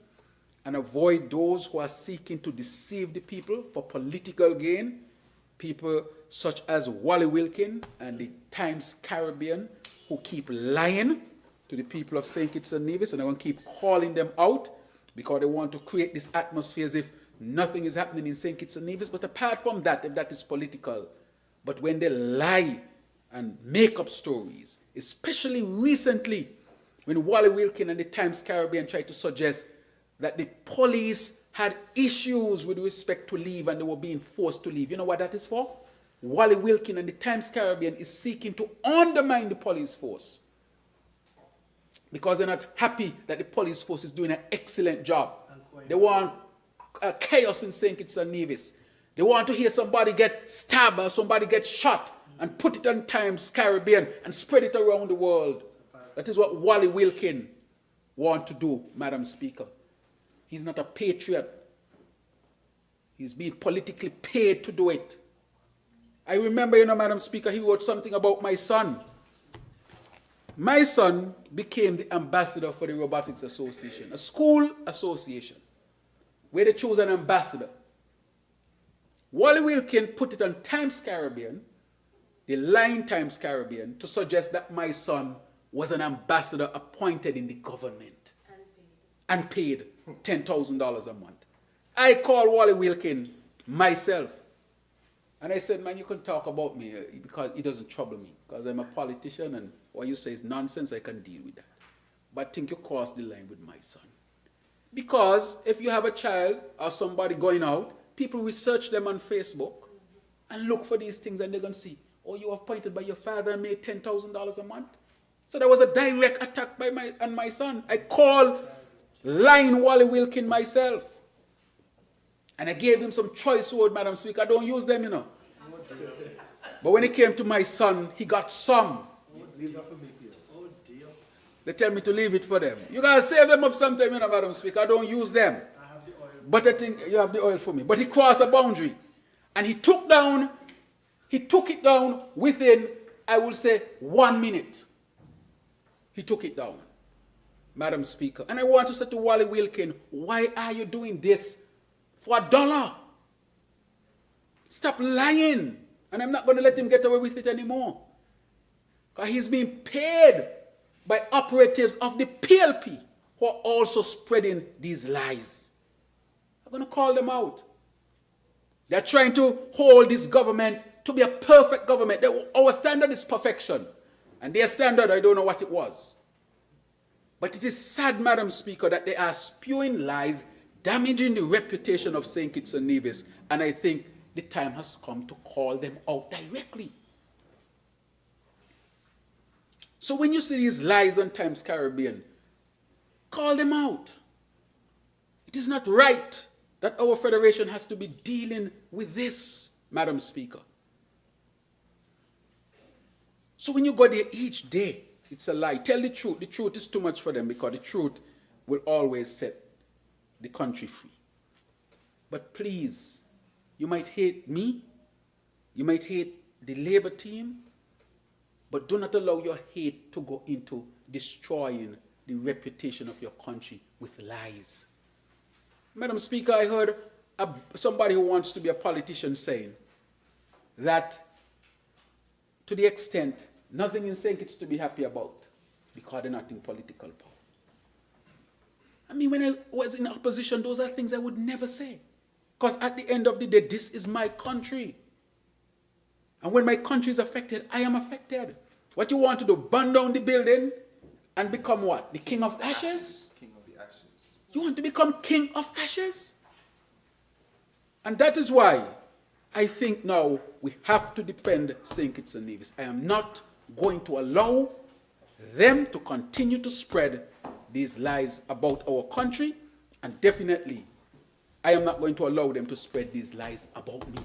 and avoid those who are seeking to deceive the people for political gain. People such as Wally Wilkin and the Times Caribbean who keep lying to the people of St. Kitts and Nevis, and I'm going to keep calling them out because they want to create this atmosphere as if nothing is happening in St. Kitts and Nevis. But apart from that, if that is political, but when they lie and make up stories, especially recently when Wally Wilkin and the Times Caribbean tried to suggest that the police had issues with respect to leave and they were being forced to leave. You know what that is for? Wally Wilkin and the Times Caribbean is seeking to undermine the police force because they're not happy that the police force is doing an excellent job. They want chaos in St. Kitts and Nevis. They want to hear somebody get stabbed or somebody get shot and put it on Times Caribbean and spread it around the world. That is what Wally Wilkin wants to do, Madam Speaker. He's not a patriot. He's being politically paid to do it. I remember, Madam Speaker, he wrote something about my son. My son became the ambassador for the Robotics Association, a school association, where they chose an ambassador. Wally Wilkin put it on Times Caribbean, the lying Times Caribbean, to suggest that my son was an ambassador appointed in the government and paid $10,000 a month. I called Wally Wilkin myself. And I said, man, you can talk about me because it doesn't trouble me. Because I'm a politician and what you say is nonsense, I can deal with that. But I think you crossed the line with my son. Because if you have a child or somebody going out, people research them on Facebook and look for these things and they're going to see, oh, you were appointed by your father and made $10,000 a month. So there was a direct attack on my son. I called lying Wally Wilkin myself. And I gave him some choice word, Madam Speaker. I don't use them, But when it came to my son, he got some. They tell me to leave it for them. You got to save them up sometime, Madam Speaker. I don't use them. But I think you have the oil for me. But he crossed a boundary. And he took it down within, I will say, 1 minute. He took it down, Madam Speaker. And I want to say to Wally Wilkin, why are you doing this for $1? Stop lying. And I'm not going to let him get away with it anymore. Because he's being paid by operatives of the PLP who are also spreading these lies. I'm going to call them out. They're trying to hold this government to be a perfect government. Our standard is perfection. And their standard, I don't know what it was. But it is sad, Madam Speaker, that they are spewing lies, damaging the reputation of St. Kitts and Nevis. And I think the time has come to call them out directly. So when you see these lies on Times Caribbean, call them out. It is not right that our federation has to be dealing with this, Madam Speaker. So when you go there each day, it's a lie. Tell the truth. The truth is too much for them because the truth will always set the country free. But please, you might hate me, you might hate the Labour team, but do not allow your hate to go into destroying the reputation of your country with lies. Madam Speaker, I heard somebody who wants to be a politician saying that to the extent nothing in St. Kitts to be happy about because they're not in political power. I mean, when I was in opposition, those are things I would never say. Because at the end of the day, this is my country. And when my country is affected, I am affected. What you want to do, burn down the building and become what? The king of ashes?
King of the ashes.
You want to become king of ashes? And that is why I think now we have to defend St. Kitts and Nevis. I am not going to allow them to continue to spread these lies about our country, and definitely I am not going to allow them to spread these lies about me.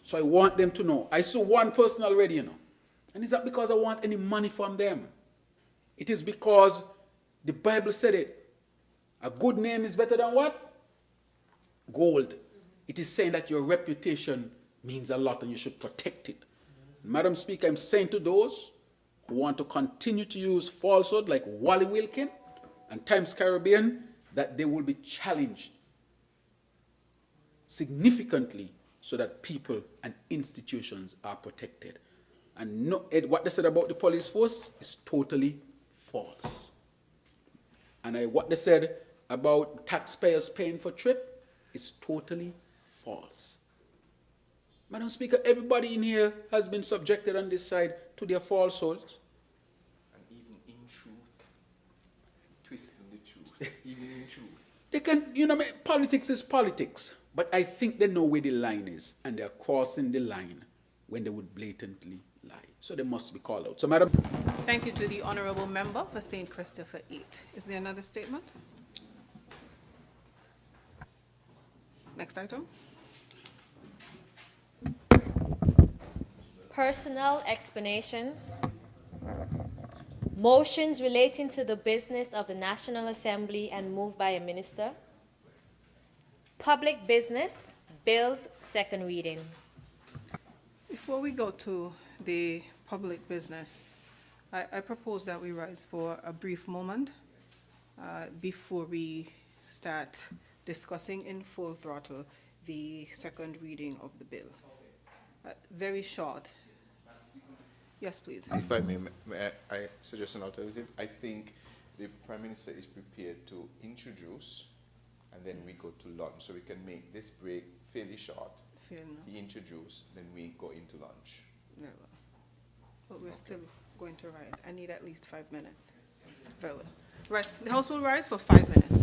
So I want them to know. I saw one person already, and it's not because I want any money from them. It is because the Bible said it. A good name is better than what? Gold. It is saying that your reputation means a lot and you should protect it. Madam Speaker, I'm saying to those who want to continue to use falsehood like Wally Wilkin and Times Caribbean that they will be challenged significantly so that people and institutions are protected. And what they said about the police force is totally false. And what they said about taxpayers paying for trip is totally false. Madam Speaker, everybody in here has been subjected on this side to their falsehoods.
And even in truth, twisting the truth, even in truth.
They can, politics is politics, but I think they know where the line is, and they're crossing the line when they would blatantly lie. So they must be called out. So, Madam.
Thank you to the Honourable Member for St. Christopher 8. Is there another statement? Next item.
Personnel explanations. Motions relating to the business of the National Assembly and moved by a minister. Public business, bills, second reading.
Before we go to the public business, I propose that we rise for a brief moment before we start discussing in full throttle the second reading of the bill. Very short. Yes, please.
If I may I suggest an alternative? I think the Prime Minister is prepared to introduce and then we go to lunch. So we can make this break fairly short.
Fair enough.
He introduce, then we go into lunch.
Very well. But we're still going to rise. I need at least 5 minutes. Very well. Rise. The House will rise for 5 minutes.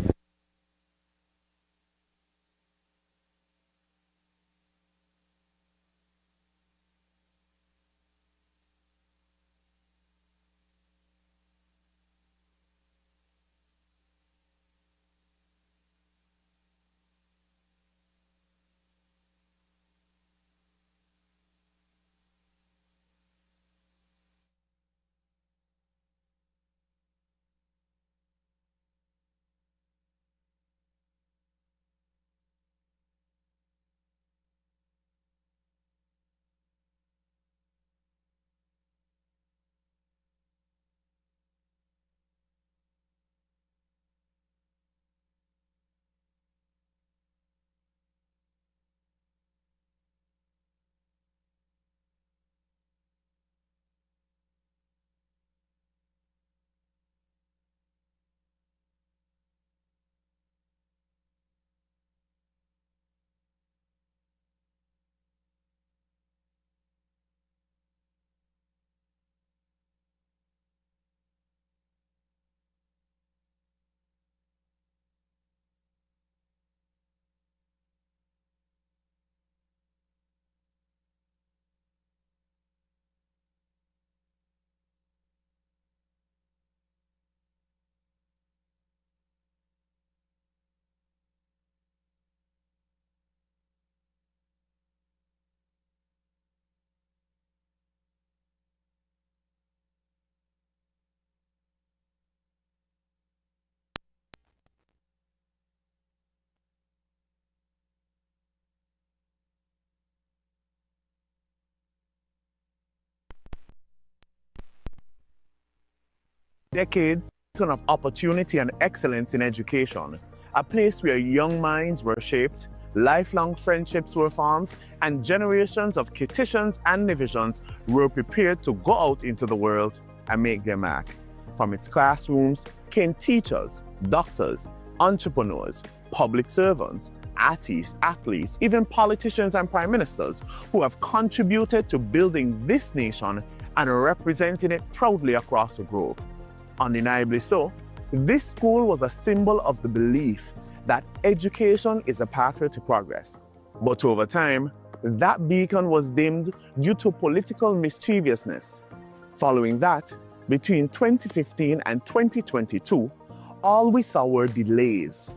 Decades of opportunity and excellence in education, a place where young minds were shaped, lifelong friendships were formed, and generations of Kittitians and Nivisions were prepared to go out into the world and make their mark. From its classrooms came teachers, doctors, entrepreneurs, public servants, artists, athletes, even politicians and prime ministers who have contributed to building this nation and representing it proudly across the globe. Undeniably so, this school was a symbol of the belief that education is a pathway to progress. But over time, that beacon was dimmed due to political mischievousness. Following that, between 2015 and 2022, all we saw were delays,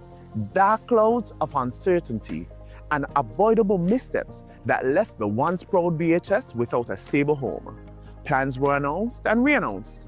dark clouds of uncertainty, and avoidable missteps that left the once proud BHS without a stable home. Plans were announced and re-announced.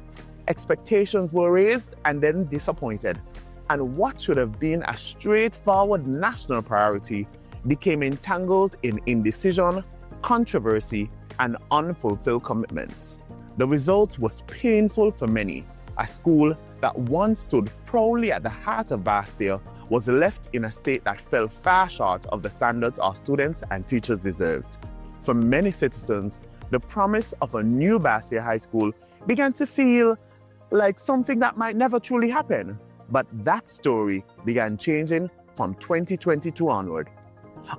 Expectations were raised and then disappointed. And what should have been a straightforward national priority became entangled in indecision, controversy, and unfulfilled commitments. The result was painful for many. A school that once stood proudly at the heart of Bastia was left in a state that fell far short of the standards our students and teachers deserved. For many citizens, the promise of a new Bastia High School began to feel like something that might never truly happen. But that story began changing from 2022 onward.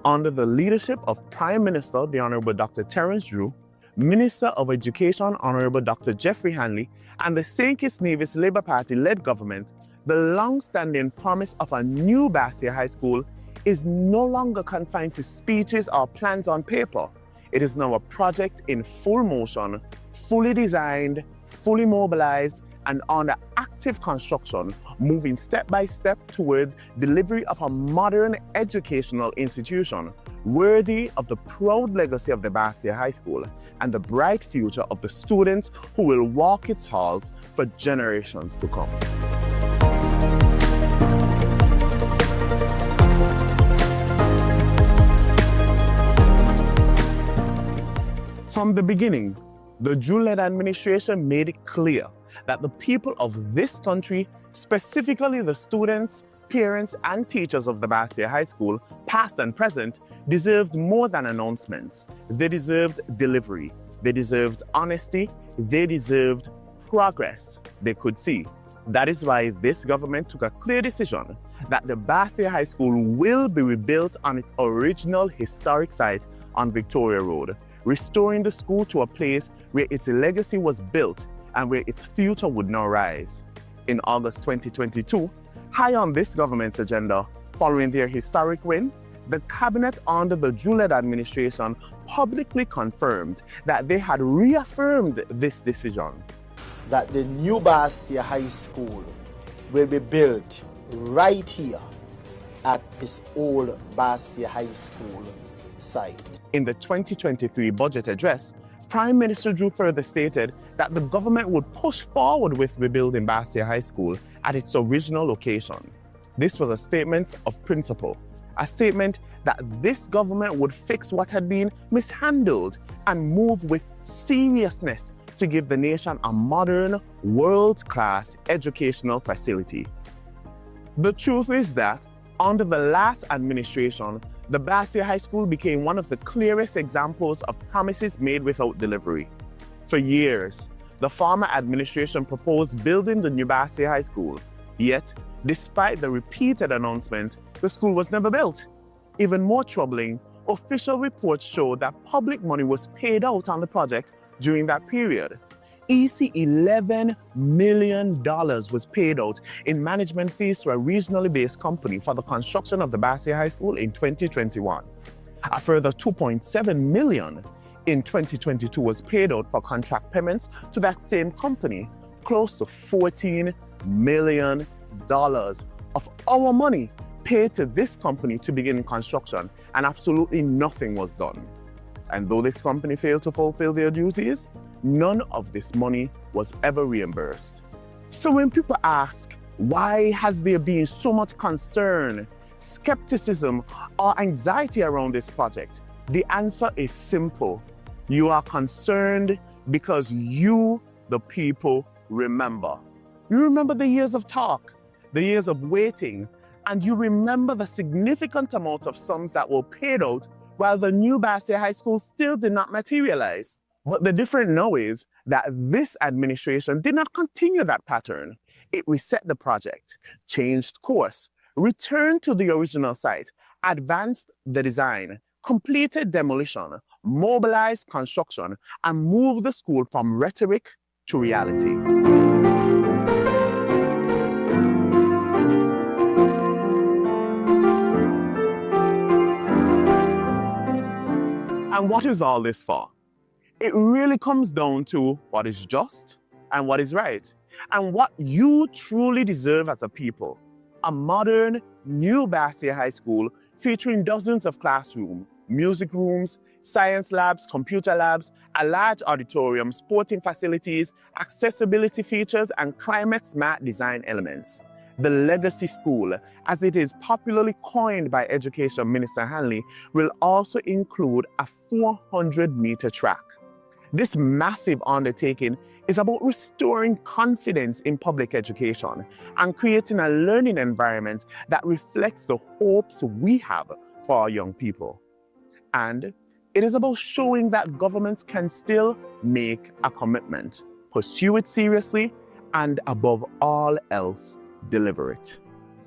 Under the leadership of Prime Minister, the Honorable Dr. Terence Drew, Minister of Education, Honorable Dr. Jeffrey Hanley, and the St. Kitts Nevis Labour Party-led government, the long-standing promise of a new Bastia High School is no longer confined to speeches or plans on paper. It is now a project in full motion, fully designed, fully mobilized, and under active construction, moving step by step toward delivery of a modern educational institution worthy of the proud legacy of the Bastia High School and the bright future of the students who will walk its halls for generations to come. From the beginning, the Drew-led administration made it clear that the people of this country, specifically the students, parents, and teachers of the Bastia High School, past and present, deserved more than announcements. They deserved delivery. They deserved honesty. They deserved progress they could see. That is why this government took a clear decision that the Bastia High School will be rebuilt on its original historic site on Victoria Road, restoring the school to a place where its legacy was built and where its future would now rise. In August 2022, high on this government's agenda, following their historic win, the cabinet under the Drew-led administration publicly confirmed that they had reaffirmed this decision.
That the new Bastia High School will be built right here at this old Bastia High School site.
In the 2023 budget address, Prime Minister Drew further stated that the government would push forward with rebuilding Bastia High School at its original location. This was a statement of principle, a statement that this government would fix what had been mishandled and move with seriousness to give the nation a modern, world-class educational facility. The truth is that, under the last administration, the Bastia High School became one of the clearest examples of promises made without delivery. For years, the former administration proposed building the new Bastia High School. Yet, despite the repeated announcement, the school was never built. Even more troubling, official reports showed that public money was paid out on the project during that period. $11 million was paid out in management fees to a regionally based company for the construction of the Bastia High School in 2021. A further $2.7 million in 2022 was paid out for contract payments to that same company, close to $14 million of our money paid to this company to begin construction, and absolutely nothing was done. And though this company failed to fulfill their duties, none of this money was ever reimbursed. So when people ask, why has there been so much concern, skepticism, or anxiety around this project? The answer is simple. You are concerned because you, the people, remember. You remember the years of talk, the years of waiting, and you remember the significant amount of sums that were paid out while the new Bastia High School still did not materialize. But the difference now is that this administration did not continue that pattern. It reset the project, changed course, returned to the original site, advanced the design, completed demolition, mobilized construction, and moved the school from rhetoric to reality. And what is all this for? It really comes down to what is just and what is right, and what you truly deserve as a people. A modern, new Bastia High School featuring dozens of classrooms, music rooms, science labs, computer labs, a large auditorium, sporting facilities, accessibility features, and climate-smart design elements. The legacy school, as it is popularly coined by Education Minister Hanley, will also include a 400-meter track. This massive undertaking is about restoring confidence in public education and creating a learning environment that reflects the hopes we have for our young people. And it is about showing that governments can still make a commitment, pursue it seriously, and above all else, deliver it.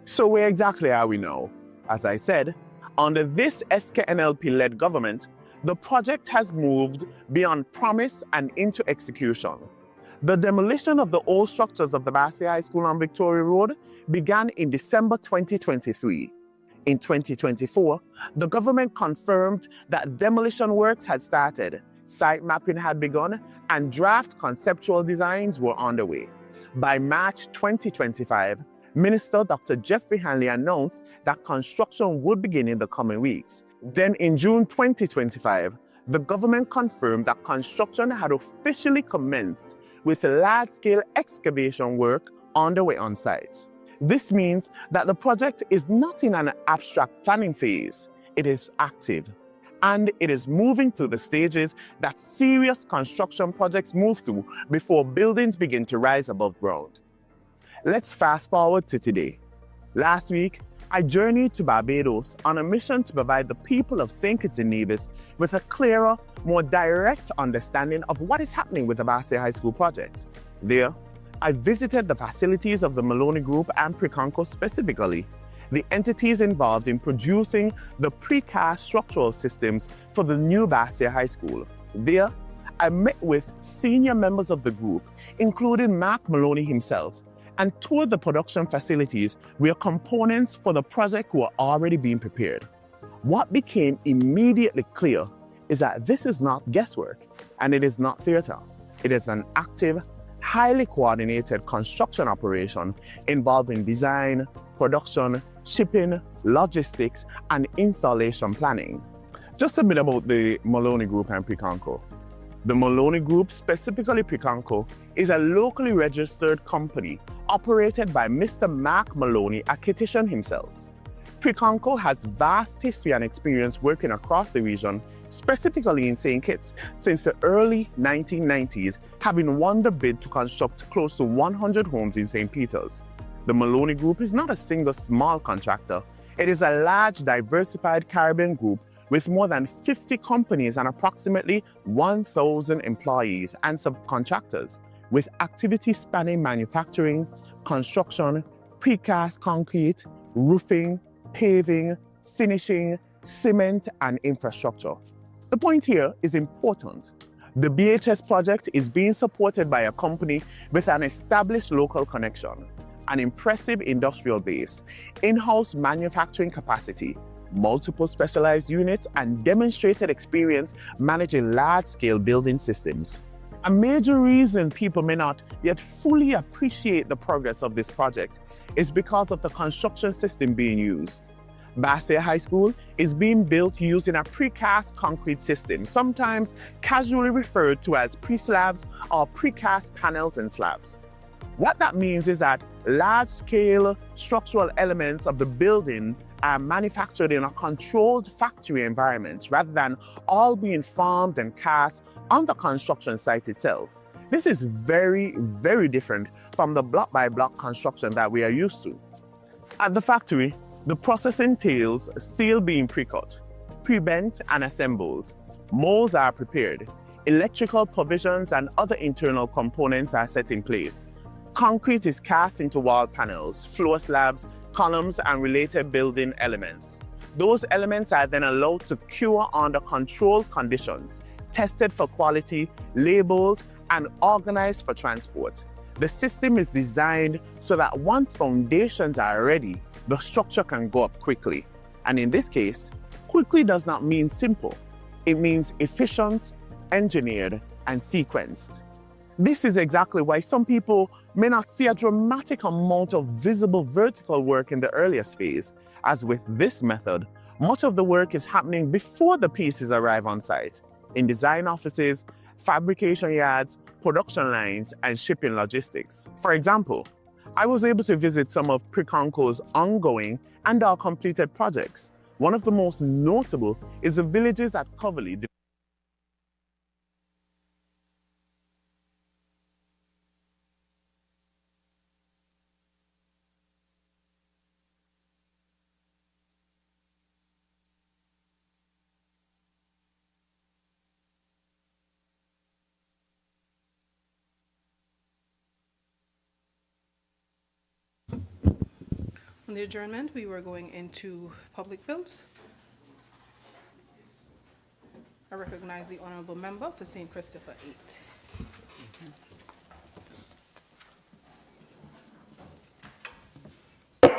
So where exactly are we now? As I said, under this SKNLP-led government, the project has moved beyond promise and into execution. The demolition of the old structures of the Bassi High School on Victoria Road began in December 2023. In 2024, the government confirmed that demolition works had started, site mapping had begun, and draft conceptual designs were underway. By March 2025, Minister Dr. Jeffrey Hanley announced that construction would begin in the coming weeks. Then in June 2025, the government confirmed that construction had officially commenced with large-scale excavation work underway on site. This means that the project is not in an abstract planning phase, it is active. And it is moving through the stages that serious construction projects move through before buildings begin to rise above ground. Let's fast forward to today. Last week, I journeyed to Barbados on a mission to provide the people of St. Kitts and Nevis with a clearer, more direct understanding of what is happening with the Bassi High School project. There, I visited the facilities of the Maloney Group and Preconco specifically, the entities involved in producing the precast structural systems for the new Bassi High School. There, I met with senior members of the group, including Mark Maloney himself, and toured the production facilities where components for the project were already being prepared. What became immediately clear is that this is not guesswork, and it is not theater. It is an active, highly coordinated construction operation involving design, production, shipping, logistics, and installation planning. Just a bit about the Maloney Group and Preconco. The Maloney Group, specifically Preconco, is a locally registered company operated by Mr. Mark Maloney, a Kittitian himself. Preconco has vast history and experience working across the region, specifically in St. Kitts, since the early 1990s, having won the bid to construct close to 100 homes in St. Peter's. The Maloney Group is not a single small contractor. It is a large, diversified Caribbean group with more than 50 companies and approximately 1,000 employees and subcontractors, with activities spanning manufacturing, construction, precast concrete, roofing, paving, finishing, cement, and infrastructure. The point here is important. The BHS project is being supported by a company with an established local connection, an impressive industrial base, in-house manufacturing capacity, multiple specialized units, and demonstrated experience managing large-scale building systems. A major reason people may not yet fully appreciate the progress of this project is because of the construction system being used. Bassi High School is being built using a precast concrete system, sometimes casually referred to as pre-slabs or precast panels and slabs. What that means is that large-scale structural elements of the building are manufactured in a controlled factory environment rather than all being formed and cast on the construction site itself. This is very, very different from the block-by-block construction that we are used to. At the factory, the process entails steel being pre-cut, pre-bent and assembled. Molds are prepared. Electrical provisions and other internal components are set in place. Concrete is cast into wall panels, floor slabs, columns, and related building elements. Those elements are then allowed to cure under controlled conditions, tested for quality, labeled, and organized for transport. The system is designed so that once foundations are ready, the structure can go up quickly. And in this case, quickly does not mean simple. It means efficient, engineered, and sequenced. This is exactly why some people may not see a dramatic amount of visible vertical work in the earliest phase, as with this method, much of the work is happening before the pieces arrive on site, in design offices, fabrication yards, production lines, and shipping logistics. For example, I was able to visit some of Priconco's ongoing and our completed projects. One of the most notable is the villages at Coverley.
On the adjournment, we were going into public bills. I recognize the honorable member for St. Christopher 8.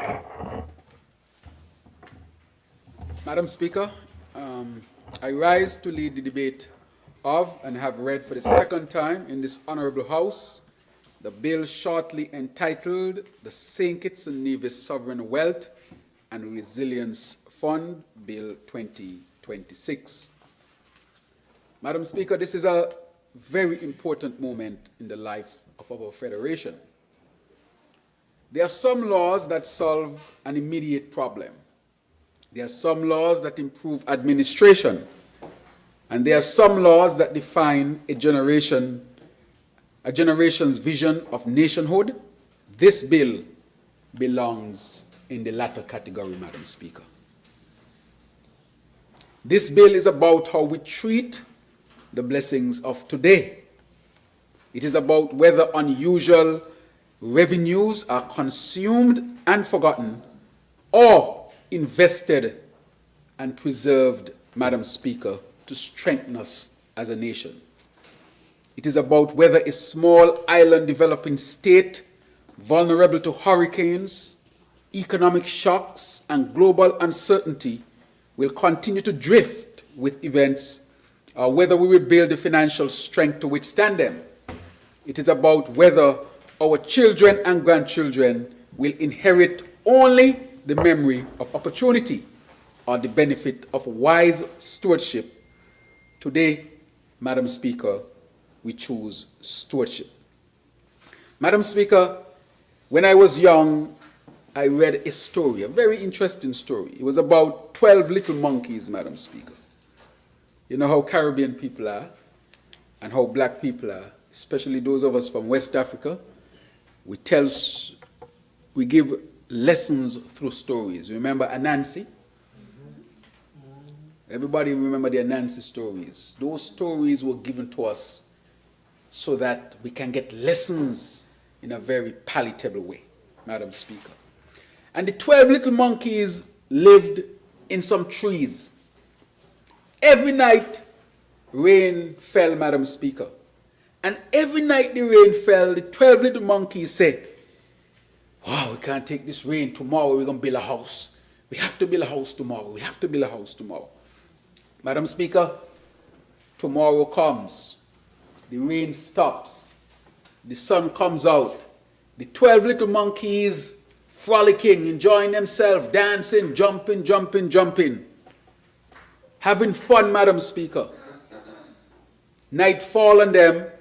Madam Speaker, I rise to lead the debate of and have read for the second time in this honorable House the bill shortly entitled the St. Kitts and Nevis Sovereign Wealth and Resilience Fund, Bill 2026. Madam Speaker, this is a very important moment in the life of our Federation. There are some laws that solve an immediate problem. There are some laws that improve administration. And there are some laws that define a generation's vision of nationhood. This bill belongs in the latter category, Madam Speaker. This bill is about how we treat the blessings of today. It is about whether unusual revenues are consumed and forgotten or invested and preserved, Madam Speaker, to strengthen us as a nation. It is about whether a small island developing state vulnerable to hurricanes, economic shocks, and global uncertainty will continue to drift with events, or whether we will build the financial strength to withstand them. It is about whether our children and grandchildren will inherit only the memory of opportunity or the benefit of wise stewardship. Today, Madam Speaker, we choose stewardship. Madam Speaker, when I was young, I read a story, a very interesting story. It was about 12 little monkeys, Madam Speaker. You know how Caribbean people are and how black people are, especially those of us from West Africa. We give lessons through stories. Remember Anansi? Everybody remember the Anansi stories. Those stories were given to us so that we can get lessons in a very palatable way, Madam Speaker. And the 12 little monkeys lived in some trees. Every night, rain fell, Madam Speaker. And every night the rain fell, the 12 little monkeys said, "Wow, we can't take this rain. Tomorrow we're going to build a house. We have to build a house tomorrow. We have to build a house tomorrow." Madam Speaker, tomorrow comes. The rain stops. The sun comes out. The 12 little monkeys frolicking, enjoying themselves, dancing, jumping, having fun, Madam Speaker. Night fall on them,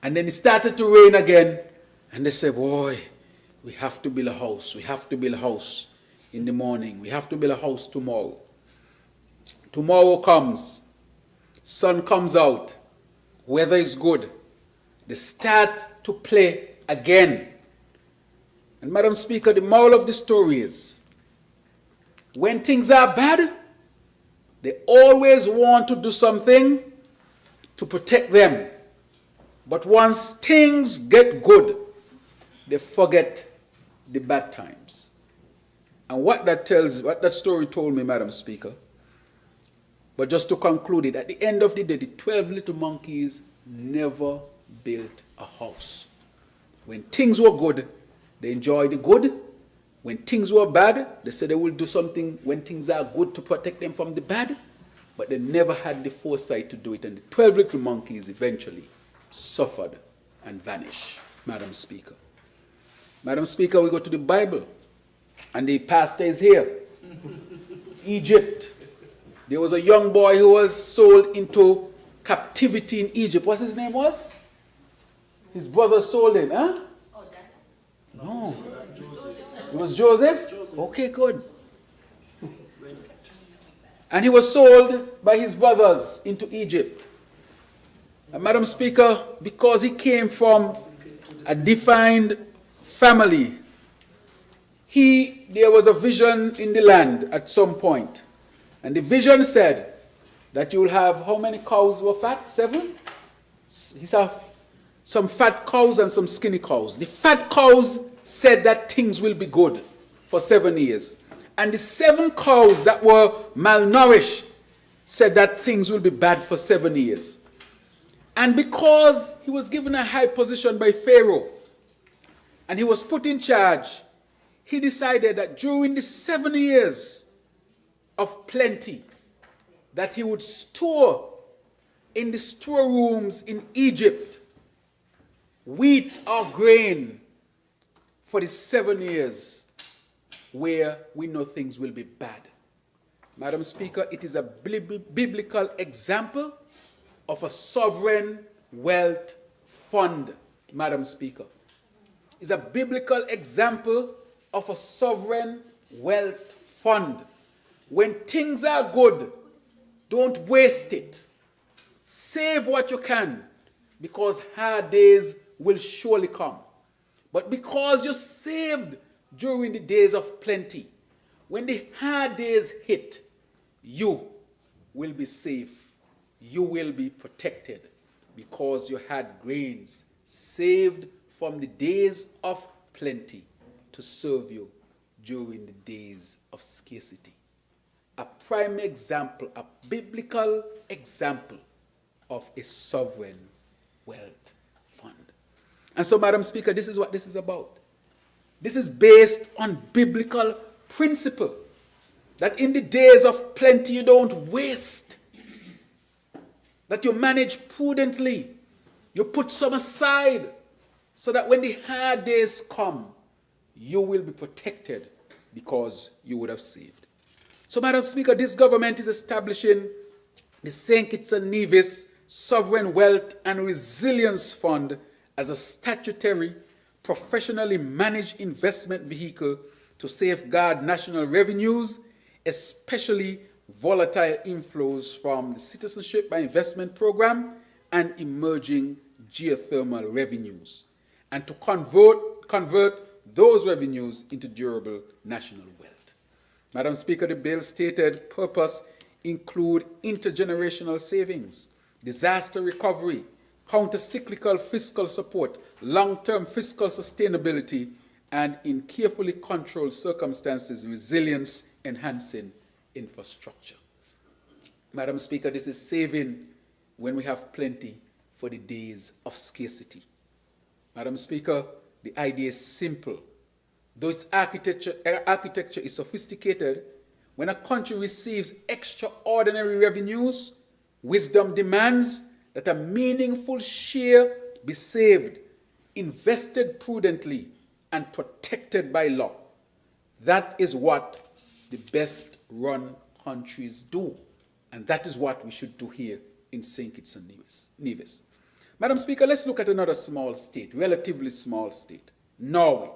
and then it started to rain again, and they said, "Boy, we have to build a house. We have to build a house in the morning. We have to build a house tomorrow." Tomorrow comes. Sun comes out. Weather is good. They start to play again. And Madam Speaker, the moral of the story is, when things are bad, they always want to do something to protect them. But once things get good, they forget the bad times. And what that story told me, Madam Speaker, but just to conclude it, at the end of the day, the 12 little monkeys never built a house. When things were good, they enjoyed the good. When things were bad, they said they will do something when things are good to protect them from the bad. But they never had the foresight to do it. And the 12 little monkeys eventually suffered and vanished, Madam Speaker. Madam Speaker, we go to the Bible. And the pastor is here. Egypt. There was a young boy who was sold into captivity in Egypt. What's his name was? His brother sold him, huh? No. It was Joseph? Okay, good. And he was sold by his brothers into Egypt. And Madam Speaker, because he came from a defined family, there was a vision in the land at some point. And the vision said that you will have, how many cows were fat? 7? He said some fat cows and some skinny cows. The fat cows said that things will be good for 7 years. And the 7 cows that were malnourished said that things will be bad for 7 years. And because he was given a high position by Pharaoh, and he was put in charge, he decided that during the 7 years of plenty, that he would store in the storerooms in Egypt wheat or grain for the 7 years where we know things will be bad. Madam Speaker, it is a biblical example of a sovereign wealth fund, Madam Speaker. It's a biblical example of a sovereign wealth fund. When things are good, don't waste it. Save what you can, because hard days will surely come. But because you saved during the days of plenty, when the hard days hit, you will be safe. You will be protected because you had grains saved from the days of plenty to serve you during the days of scarcity. A prime example, a biblical example of a sovereign wealth fund. And so, Madam Speaker, this is what this is about. This is based on biblical principle that in the days of plenty you don't waste, that you manage prudently, you put some aside so that when the hard days come, you will be protected because you would have saved. So, Madam Speaker, this government is establishing the St. Kitts and Nevis Sovereign Wealth and Resilience Fund as a statutory, professionally managed investment vehicle to safeguard national revenues, especially volatile inflows from the Citizenship by Investment Program and emerging geothermal revenues, and to convert those revenues into durable national wealth. Madam Speaker, the bill's stated purpose include intergenerational savings, disaster recovery, counter-cyclical fiscal support, long-term fiscal sustainability, and in carefully controlled circumstances, resilience-enhancing infrastructure. Madam Speaker, this is saving when we have plenty for the days of scarcity. Madam Speaker, the idea is simple. Though its architecture is sophisticated, when a country receives extraordinary revenues, wisdom demands that a meaningful share be saved, invested prudently, and protected by law. That is what the best run countries do. And that is what we should do here in St. Kitts and Nevis. Madam Speaker, let's look at another small state, relatively small state, Norway.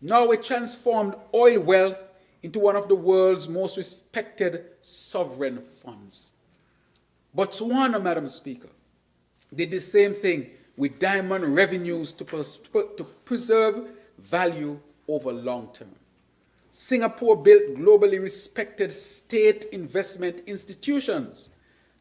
Norway transformed oil wealth into one of the world's most respected sovereign funds. Botswana, Madam Speaker, did the same thing with diamond revenues to preserve value over long term. Singapore built globally respected state investment institutions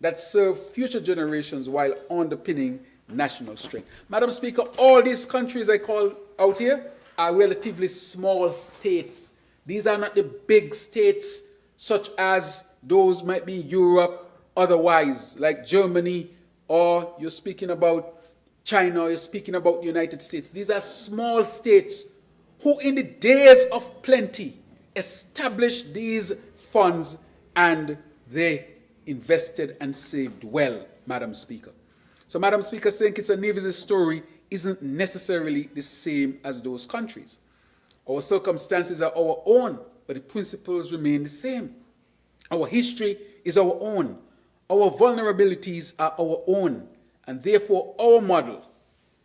that serve future generations while underpinning national strength. Madam Speaker, all these countries I call out here are relatively small states. These are not the big states such as those might be Europe otherwise, like Germany, or you're speaking about China, or you're speaking about the United States. These are small states who in the days of plenty established these funds and they invested and saved well, Madam Speaker. So, Madam Speaker, St. Kitts and Nevis' story isn't necessarily the same as those countries. Our circumstances are our own, but the principles remain the same. Our history is our own. Our vulnerabilities are our own, and therefore our model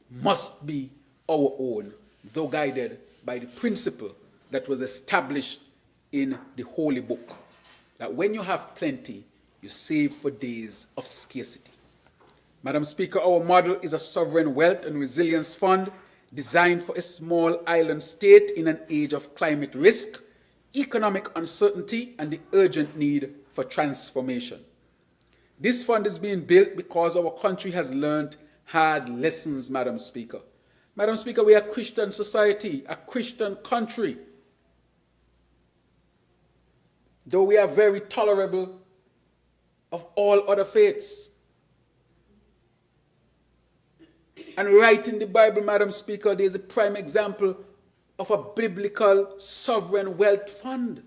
must be our own
though guided by the principle that was established in the Holy Book, that when you have plenty, you save for days of scarcity. Madam Speaker, our model is a sovereign wealth and resilience fund designed for a small island state in an age of climate risk, economic uncertainty, and the urgent need for transformation. This fund is being built because our country has learned hard lessons, Madam Speaker. Madam Speaker, we are a Christian society, a Christian country. Though we are very tolerable of all other faiths. And right in the Bible, Madam Speaker, there is a prime example of a biblical sovereign wealth fund.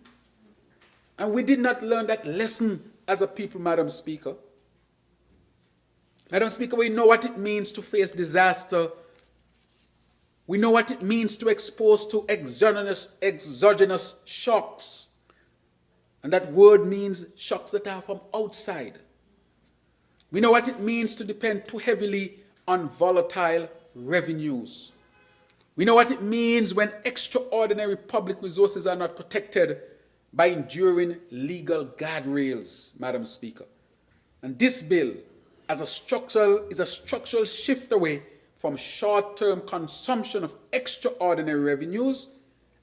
And we did not learn that lesson as a people, Madam Speaker. Madam Speaker, we know what it means to face disaster. We know what it means to expose to exogenous shocks. And that word means shocks that are from outside. We know what it means to depend too heavily on volatile revenues. We know what it means when extraordinary public resources are not protected by enduring legal guardrails, Madam Speaker. And this bill is a structural shift away from short-term consumption of extraordinary revenues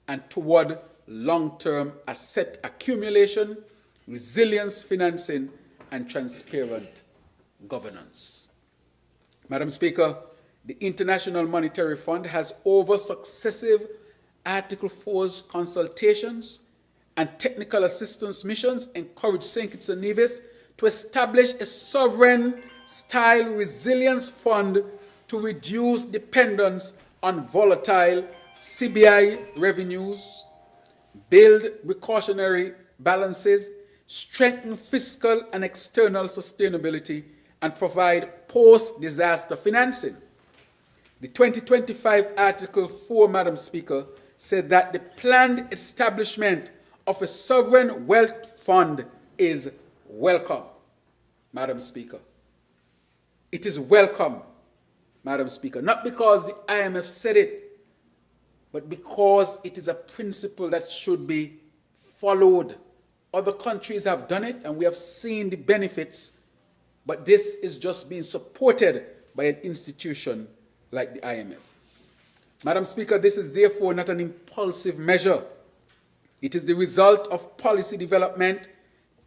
and toward long-term asset accumulation, resilience financing, and transparent governance. Madam Speaker, the International Monetary Fund has, over successive Article 4 consultations and technical assistance missions, encouraged St. Kitts and Nevis to establish a sovereign-style resilience fund to reduce dependence on volatile CBI revenues, build precautionary balances, strengthen fiscal and external sustainability, and provide post-disaster financing. The 2025 Article 4, Madam Speaker, said that the planned establishment of a sovereign wealth fund is welcome, Madam Speaker. It is welcome, Madam Speaker, not because the IMF said it, but because it is a principle that should be followed. Other countries have done it, and we have seen the benefits, but this is just being supported by an institution like the IMF. Madam Speaker, this is therefore not an impulsive measure. It is the result of policy development,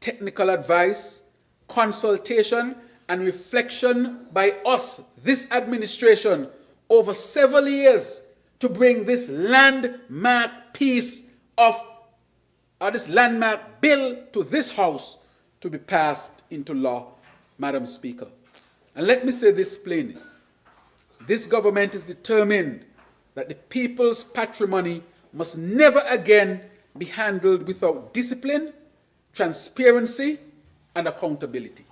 technical advice, consultation, and reflection by us, this administration, over several years to bring this landmark piece of, this landmark bill to this House to be passed into law, Madam Speaker. And let me say this plainly. This government is determined that the people's patrimony must never again be handled without discipline, transparency, and accountability.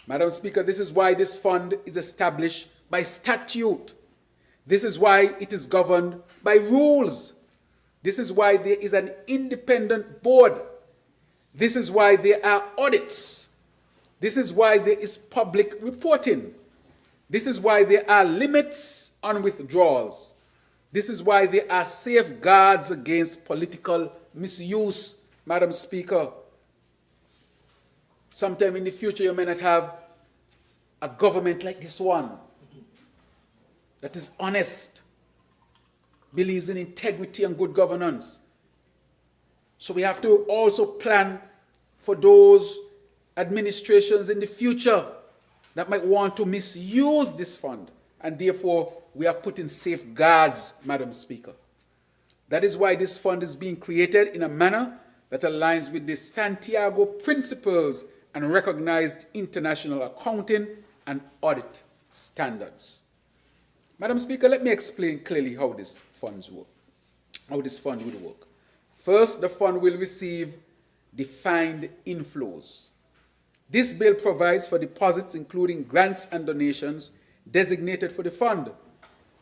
Madam Speaker, this is why this fund is established by statute. This is why it is governed by rules. This is why there is an independent board. This is why there are audits. This is why there is public reporting. This is why there are limits on withdrawals. This is why there are safeguards against political misuse, Madam Speaker. Sometime in the future, you may not have a government like this one that is honest, believes in integrity and good governance. So we have to also plan for those administrations in the future that might want to misuse this fund, and therefore we are putting safeguards, Madam Speaker. That is why this fund is being created in a manner that aligns with the Santiago principles and recognized international accounting and audit standards. Madam Speaker, let me explain clearly how this fund will work. First, the fund will receive defined inflows. This bill provides for deposits, including grants and donations, designated for the fund.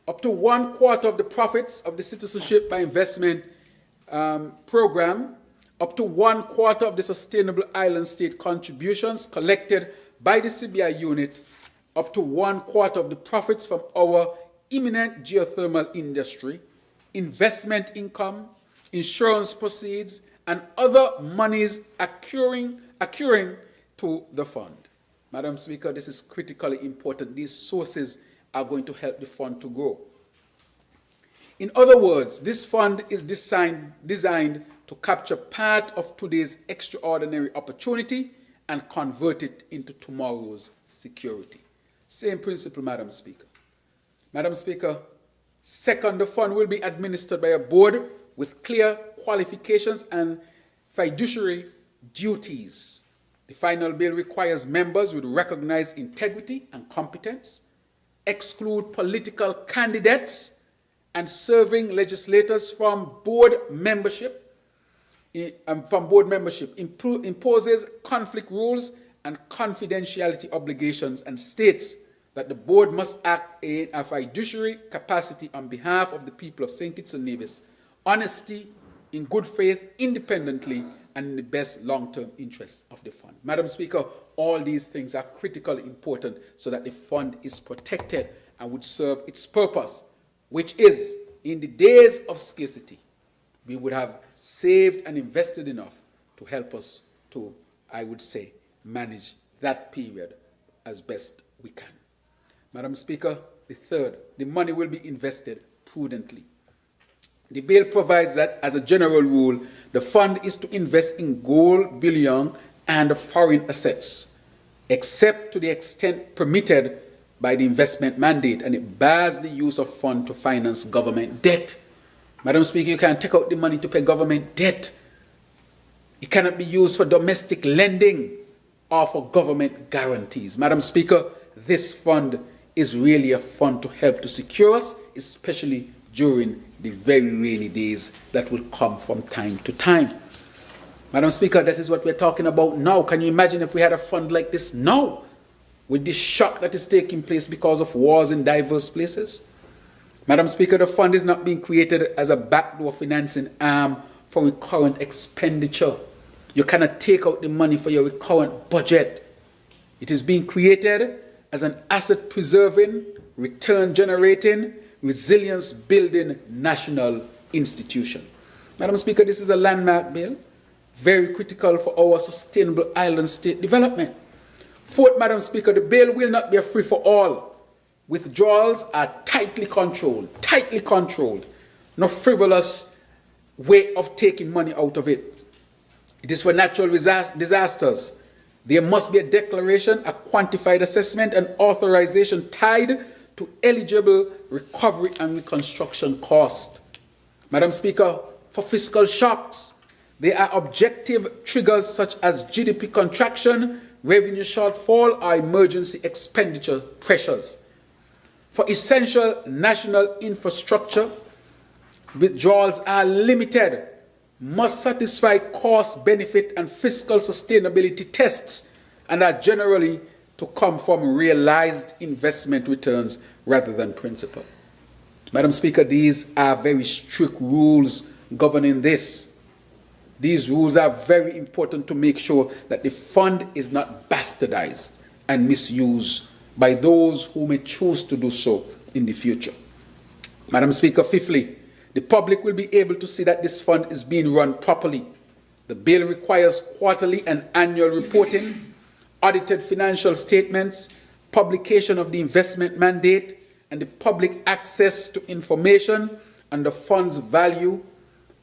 Up to 1/4 of the profits of the Citizenship by Investment program, up to 1/4 of the Sustainable Island State contributions collected by the CBI unit, up to 1/4 of the profits from our imminent geothermal industry,
investment income, insurance proceeds, and other monies accruing to the fund. Madam Speaker, this is critically important. These sources are going to help the fund to grow. In other words, this fund is designed to capture part of today's extraordinary opportunity and convert it into tomorrow's security. Same principle, Madam Speaker. Madam Speaker, second, the fund will be administered by a board with clear qualifications and fiduciary duties. The final bill requires members with recognized integrity and competence, exclude political candidates and serving legislators from board membership, imposes conflict rules and confidentiality obligations, and states that the board must act in a fiduciary capacity on behalf of the people of St. Kitts and Nevis, honesty, in good faith, independently, and in the best long-term interests of the fund. Madam Speaker, all these things are critically important so that the fund is protected and would serve its purpose, which is, in the days of scarcity, we would have saved and invested enough to help us to, I would say, manage that period as best we can. Madam Speaker, the third, the money will be invested prudently. The bill provides that, as a general rule, the fund is to invest in gold, bullion, and foreign assets, except to the extent permitted by the investment mandate, and it bars the use of funds to finance government debt. Madam Speaker, you can't take out the money to pay government debt. It cannot be used for domestic lending or for government guarantees. Madam Speaker, this fund is really a fund to help to secure us, especially during the very rainy days that will come from time to time. Madam Speaker, that is what we're talking about now. Can you imagine if we had a fund like this now, with this shock that is taking place because of wars in diverse places? Madam Speaker, the fund is not being created as a backdoor financing arm for recurrent expenditure. You cannot take out the money for your recurrent budget. It is being created as an asset-preserving, return-generating, resilience-building national institution. Madam Speaker, this is a landmark bill, very critical for our sustainable island state development. Fourth, Madam Speaker, the bill will not be a free-for-all. Withdrawals are tightly controlled, no frivolous way of taking money out of it. It is for natural disasters. There must be a declaration, a quantified assessment, and authorization tied to eligible recovery and reconstruction cost. Madam Speaker, for fiscal shocks, there are objective triggers such as GDP contraction, revenue shortfall, or emergency expenditure pressures. For essential national infrastructure, withdrawals are limited, must satisfy cost, benefit, and fiscal sustainability tests, and are generally to come from realized investment returns rather than principal. Madam Speaker, these are very strict rules governing this. These rules are very important to make sure that the fund is not bastardized and misused by those who may choose to do so in the future. Madam Speaker, fifthly, the public will be able to see that this fund is being run properly. The bill requires quarterly and annual reporting, audited financial statements, publication of the investment mandate, and the public access to information on the fund's value,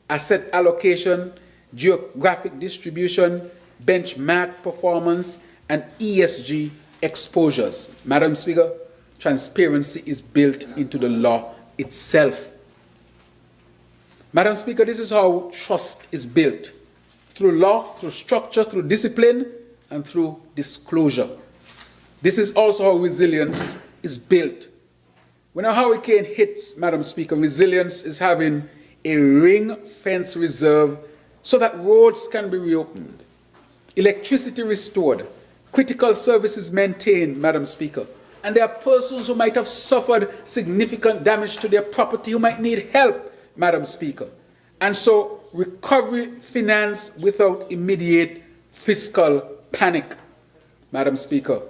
asset allocation, geographic distribution, benchmark performance, and ESG exposures. Madam Speaker, transparency is built into the law itself. Madam Speaker, this is how trust is built. Through law, through structure, through discipline, and through disclosure. This is also how resilience is built. When a hurricane hits, Madam Speaker, resilience is having a ring fence reserve so that roads can be reopened, electricity restored, critical services maintained, Madam Speaker. And there are persons who might have suffered significant damage to their property who might need help, Madam Speaker. And so recovery finance without immediate fiscal panic, Madam Speaker.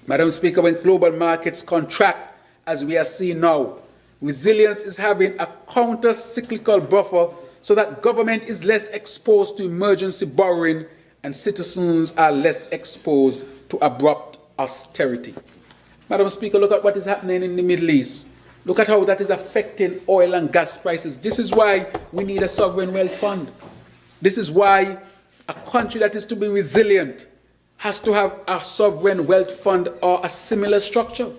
Madam Speaker, when global markets contract, as we are seeing now, Resilience is having a counter-cyclical buffer so that government is less exposed to emergency borrowing and citizens are less exposed to abrupt austerity. Madam Speaker, look at what is happening in the Middle East. Look at how that is affecting oil and gas prices. This is why we need a sovereign wealth fund. This is why a country that is to be resilient has to have a sovereign wealth fund or a similar structure.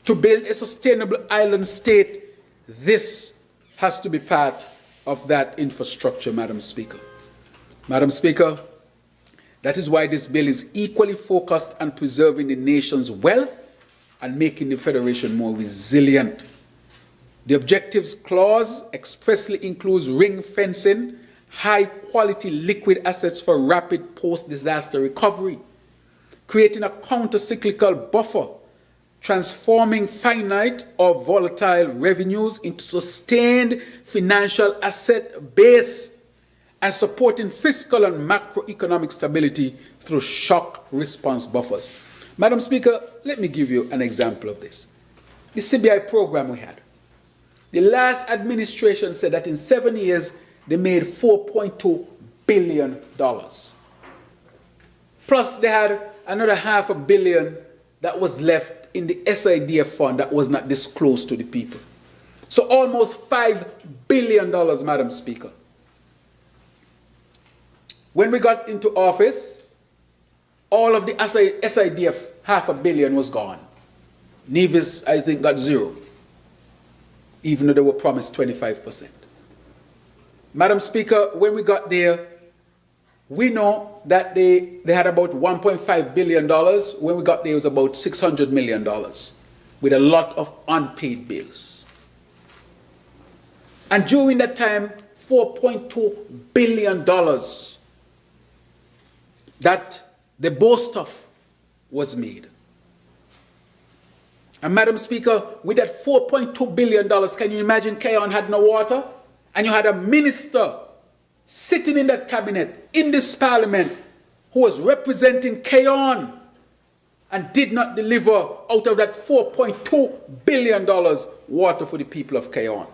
To build a sustainable island state, this has to be part of that infrastructure, Madam Speaker. Madam Speaker, that is why this bill is equally focused on preserving the nation's wealth and making the Federation more resilient. The objectives clause expressly includes ring fencing, high-quality liquid assets for rapid post-disaster recovery, creating a counter-cyclical buffer, transforming finite or volatile revenues into sustained financial asset base, and supporting fiscal and macroeconomic stability through shock response buffers. Madam Speaker, let me give you an example of this. The CBI program we had. The last administration said that in 7 years, they made $4.2 billion. Plus, they had another $500 million that was left in the SIDF fund that was not disclosed to the people. So almost $5 billion, Madam Speaker. When we got into office, all of the SIDF $500 million was gone. Nevis, I think, got zero, even though they were promised 25%. Madam Speaker, when we got there, we know that they had about $1.5 billion. When we got there, it was about $600 million with a lot of unpaid bills. And during that time, $4.2 billion that the boast of was made. And Madam Speaker, with that $4.2 billion, can you imagine Keon had no water? And you had a minister sitting in that cabinet, in this parliament, who was representing Keon and did not deliver out of that $4.2 billion water for the people of Keon.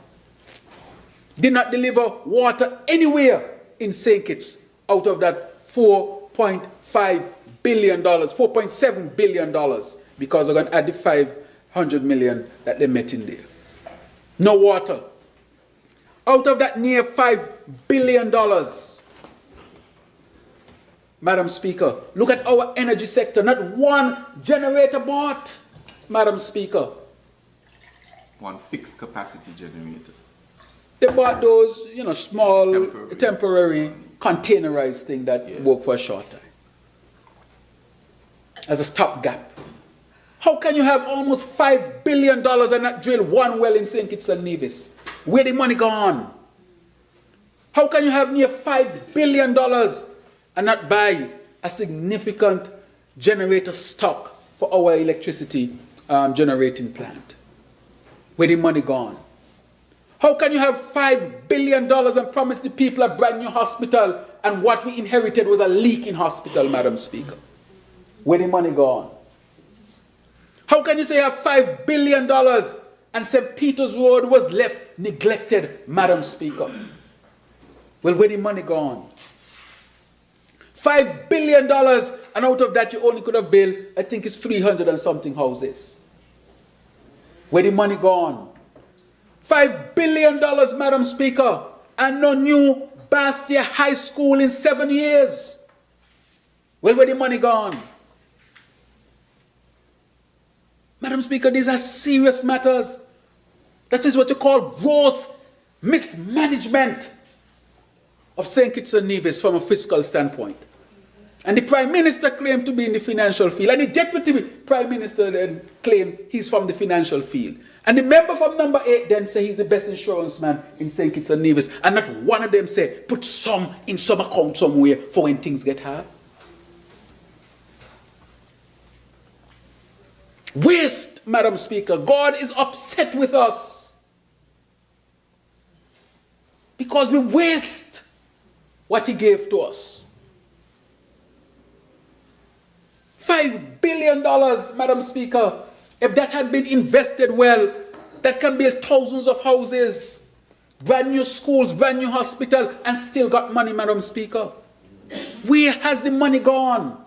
Did not deliver water anywhere in St. Kitts out of that $4.5 billion, $4.7 billion, because they're going to add the $500 million that they met in there. No water. Out of that near $5 billion, Madam Speaker, look at our energy sector. Not one generator bought, Madam Speaker.
One fixed capacity generator.
They bought those, small, temporary containerized thing that work for a short time. As a stopgap. How can you have almost $5 billion and not drill one well in St. Kitts and Nevis? Where the money gone? How can you have near $5 billion and not buy a significant generator stock for our electricity generating plant? Where the money gone? How can you have $5 billion and promise the people a brand new hospital and what we inherited was a leaking hospital, Madam Speaker? Where the money gone? How can you say you have $5 billion and St. Peter's Road was left neglected, Madam Speaker? Well, where the money gone? $5 billion, and out of that you only could have built, I think it's 300 and something houses. Where the money gone? $5 billion, Madam Speaker, and no new Bastia High School in 7 years. Well, where the money gone? Madam Speaker, these are serious matters. That is what you call gross mismanagement of St. Kitts and Nevis from a fiscal standpoint. And the Prime Minister claimed to be in the financial field, and the Deputy Prime Minister then claimed he's from the financial field. And the member from number 8 then say he's the best insurance man in St. Kitts and Nevis, and not one of them say put some in some account somewhere for when things get hard. Waste, Madam Speaker. God is upset with us because we waste what he gave to us. $5 billion, Madam Speaker. If that had been invested well, that can build thousands of houses, brand new schools, brand new hospital, and still got money, Madam Speaker. Where has the money gone?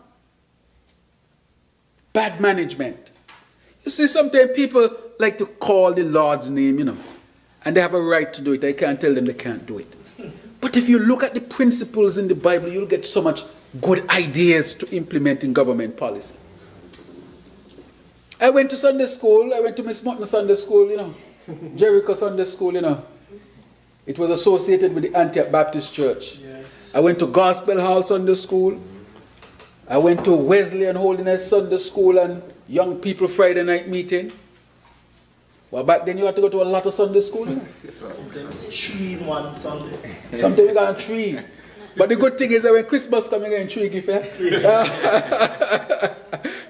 Bad management. You see, sometimes people like to call the Lord's name, and they have a right to do it. I can't tell them they can't do it. But if you look at the principles in the Bible, you'll get so much good ideas to implement in government policy. I went to Sunday school. I went to Miss Mutton Sunday school, Jericho Sunday school, It was associated with the Antioch Baptist Church. Yes. I went to Gospel Hall Sunday School. I went to Wesleyan Holiness Sunday School and Young People Friday Night Meeting. Well, back then you had to go to a lot of Sunday school.
Sometimes 3 in one Sunday.
Sometimes you got 3. But the good thing is that when Christmas comes, you get 3 gifts.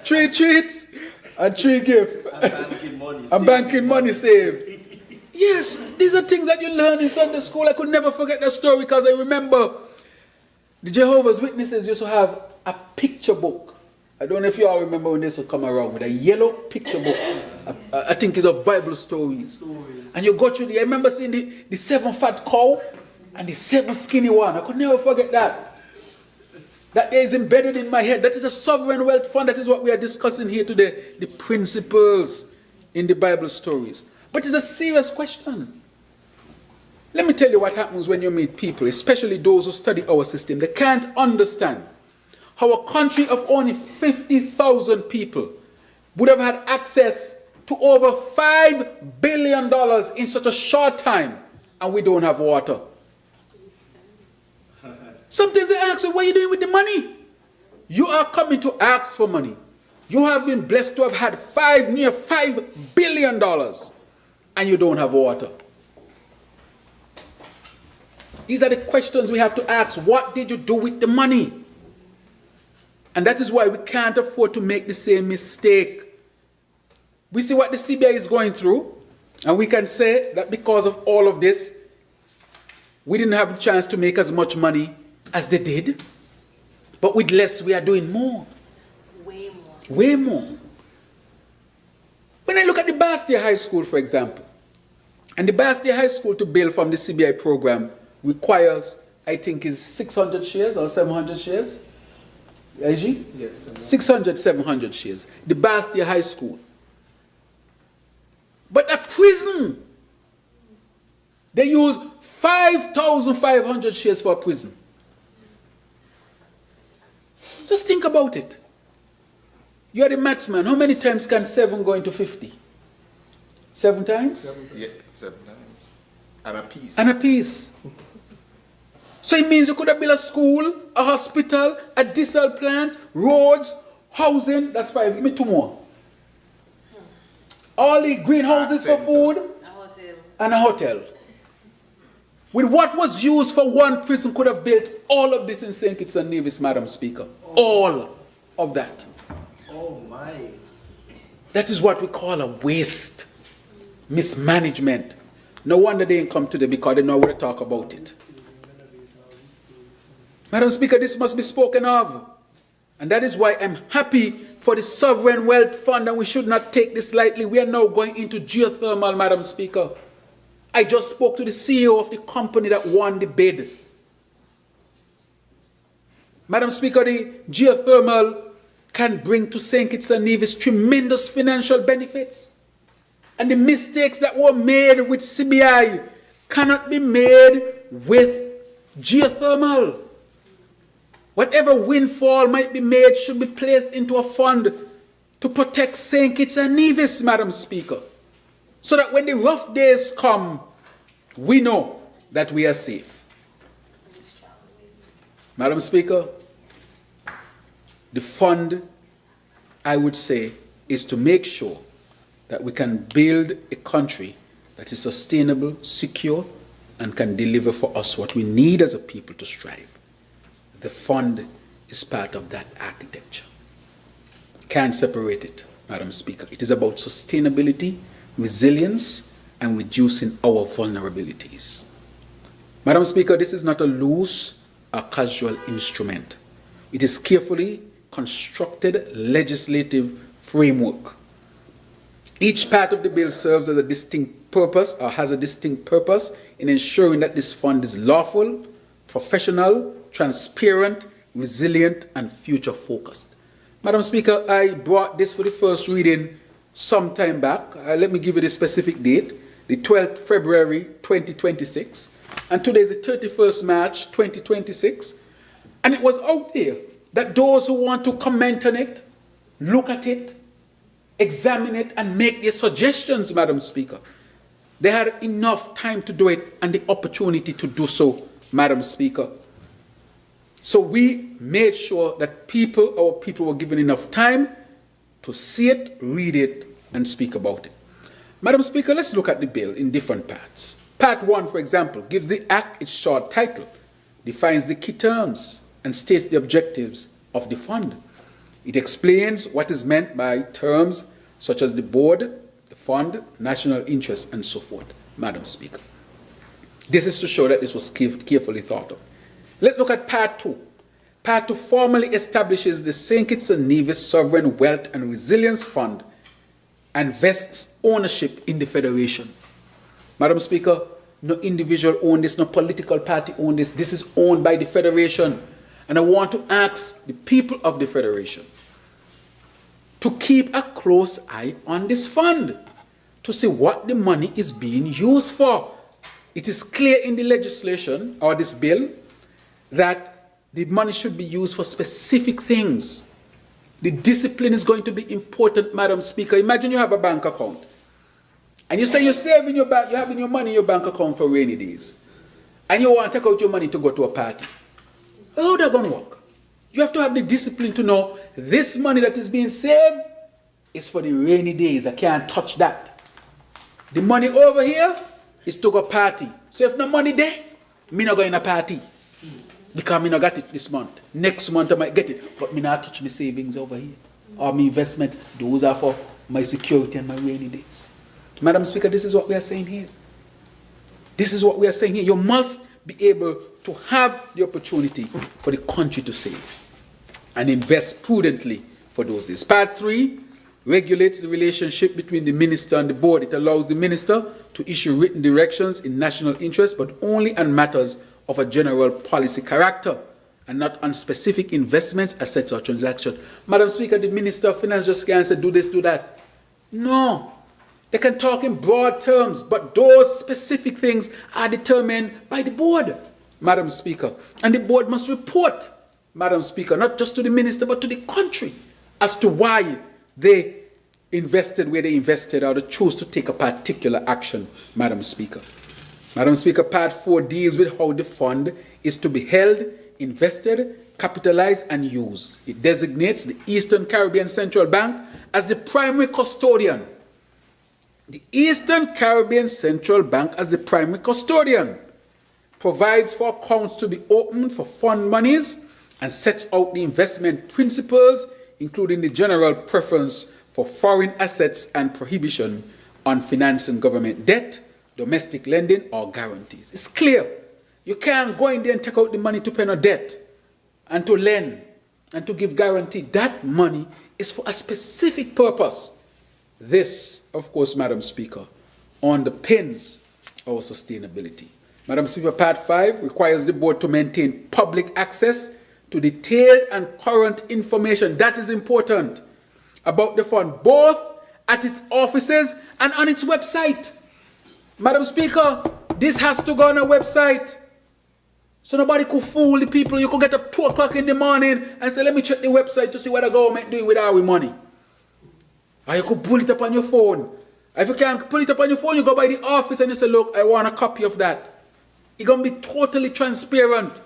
3 treats and 3 gifts. And banking money saved. Yes, these are things that you learn in Sunday school. I could never forget that story because I remember the Jehovah's Witnesses used to have a picture book. I don't know if you all remember when they used to come around with a yellow picture book. I think it's of Bible stories. And you go through I remember seeing the 7 fat cow and the 7 skinny one. I could never forget that. That is embedded in my head. That is a sovereign wealth fund. That is what we are discussing here today. The principles in the Bible stories. But it's a serious question. Let me tell you what happens when you meet people, especially those who study our system. They can't understand how a country of only 50,000 people would have had access to over $5 billion in such a short time, and we don't have water. Sometimes they ask me, what are you doing with the money? You are coming to ask for money. You have been blessed to have had near $5 billion, and you don't have water. These are the questions we have to ask. What did you do with the money? And that is why we can't afford to make the same mistake. We see what the CBI is going through, and we can say that because of all of this, we didn't have a chance to make as much money as they did. But with less, we are doing more.
Way more.
Way more. When I look at the Bastia High School, for example, and the Bastia High School to build from the CBI program requires, I think, is 600 shares or 700 shares. IG? Yes. 600, 700 shares. The Bastia High School. But a prison, they use 5,500 shares for a prison. Just think about it. You are the mathsman. How many times can 7 go into 50? 7 times?
7 times. Yeah, 7 times. And a piece.
And a piece. So it means you could have built a school, a hospital, a diesel plant, roads, housing. That's 5. Give me 2 more. All the greenhouses for food.
A hotel.
And a hotel. With what was used for one prison could have built all of this in St. Kitts and Nevis, Madam Speaker. All of that.
Oh my.
That is what we call a waste. Mismanagement. No wonder they didn't come today because they know where to talk about it. Madam Speaker, this must be spoken of. And that is why I'm happy for the Sovereign Wealth Fund, and we should not take this lightly. We are now going into geothermal, Madam Speaker. I just spoke to the CEO of the company that won the bid. Madam Speaker, the geothermal can bring to St. Kitts and Nevis tremendous financial benefits. And the mistakes that were made with CBI cannot be made with geothermal. Whatever windfall might be made should be placed into a fund to protect St. Kitts and Nevis, Madam Speaker, so that when the rough days come, we know that we are safe. Madam Speaker, the fund, I would say, is to make sure that we can build a country that is sustainable, secure, and can deliver for us what we need as a people to strive. The fund is part of that architecture. Can't separate it, Madam Speaker. It is about sustainability, resilience, and reducing our vulnerabilities. Madam Speaker, this is not a loose or casual instrument. It is carefully constructed legislative framework Each part of the bill serves as a distinct purpose or has a distinct purpose in ensuring that this fund is lawful, professional, transparent, resilient, and future-focused. Madam Speaker, I brought this for the first reading some time back. Let me give you the specific date, the 12th February 2026, and today is the 31st March 2026, and it was out there that those who want to comment on it, look at it, examine it, and make their suggestions, Madam Speaker. They had enough time to do it and the opportunity to do so, Madam Speaker. So we made sure that our people were given enough time to see it, read it, and speak about it. Madam Speaker, let's look at the bill in different parts. Part 1, for example, gives the Act its short title, defines the key terms, and states the objectives of the fund. It explains what is meant by terms such as the board, the fund, national interest, and so forth, Madam Speaker. This is to show that this was carefully thought of. Let's look at Part 2. Part 2 formally establishes the St. Kitts and Nevis Sovereign Wealth and Resilience Fund and vests ownership in the Federation. Madam Speaker, no individual owns this, no political party owns this. This is owned by the Federation. And I want to ask the people of the Federation to keep a close eye on this fund, to see what the money is being used for. It is clear in the legislation, or this bill, that the money should be used for specific things. The discipline is going to be important, Madam Speaker. Imagine you have a bank account, and you say you're saving your bank, you're having your money in your bank account for rainy days, and you want to take out your money to go to a party. How is that going to work? You have to have the discipline to know this money that is being saved is for the rainy days. I can't touch that. The money over here is to go party. So if no money there, me not going to party. Because me not got it this month. Next month I might get it. But me not touch my savings over here. Or my investment. Those are for my security and my rainy days. Madam Speaker, this is what we are saying here. This is what we are saying here. You must be able to have the opportunity for the country to save and invest prudently for those days. Part 3 regulates the relationship between the minister and the board. It allows the minister to issue written directions in national interest, but only on matters of a general policy character and not on specific investments, assets, or transactions. Madam Speaker, the Minister of Finance just can't say do this, do that. No. They can talk in broad terms, but those specific things are determined by the board, Madam Speaker. And the board must report, Madam Speaker, not just to the minister, but to the country as to why they invested where they invested or they chose to take a particular action, Madam Speaker. Madam Speaker, Part 4 deals with how the fund is to be held, invested, capitalized, and used. It designates the Eastern Caribbean Central Bank as the primary custodian. The Eastern Caribbean Central Bank as the primary custodian provides for accounts to be opened for fund monies and sets out the investment principles, including the general preference for foreign assets and prohibition on financing government debt, domestic lending, or guarantees. It's clear. You can't go in there and take out the money to pay no debt and to lend and to give guarantee. That money is for a specific purpose. This, of course, Madam Speaker, underpins our sustainability. Madam Speaker, Part 5 requires the board to maintain public access to detailed and current information, that is important, about the fund, both at its offices and on its website. Madam Speaker, this has to go on a website. So nobody could fool the people. You could get up 2 o'clock in the morning and say, let me check the website to see what the government doing with our money. Or you could pull it up on your phone. If you can't pull it up on your phone, you go by the office and you say, look, I want a copy of that. It's going to be totally transparent.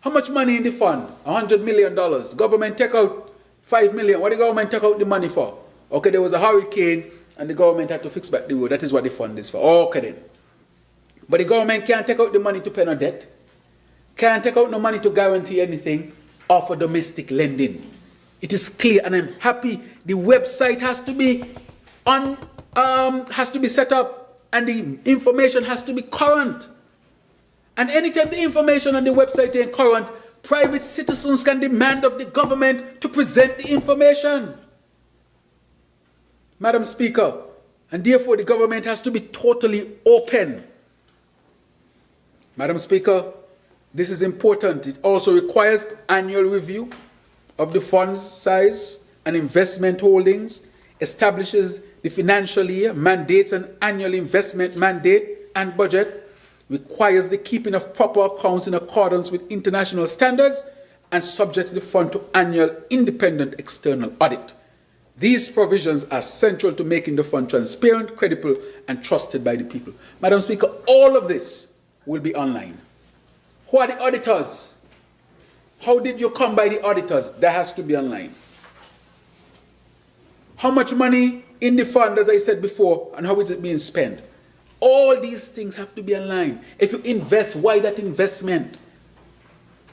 How much money in the fund? $100 million. Government take out $5 million. What the government take out the money for? Okay, there was a hurricane and the government had to fix back the road. That is what the fund is for. Okay then. But the government can't take out the money to pay no debt. Can't take out no money to guarantee anything or for domestic lending. It is clear, and I'm happy the website has to be set up and the information has to be current. And anytime the information on the website ain't current, private citizens can demand of the government to present the information. Madam Speaker, And therefore, the government has to be totally open. Madam Speaker, this is important. It also requires annual review of the fund's size and investment holdings, establishes the financial year, mandates an annual investment mandate and budget, requires the keeping of proper accounts in accordance with international standards, and subjects the fund to annual independent external audit. These provisions are central to making the fund transparent, credible, and trusted by the people. Madam Speaker, all of this will be online. Who are the auditors? How did you come by the auditors? That has to be online. How much money in the fund, as I said before, and how is it being spent? All these things have to be online. If you invest, why that investment?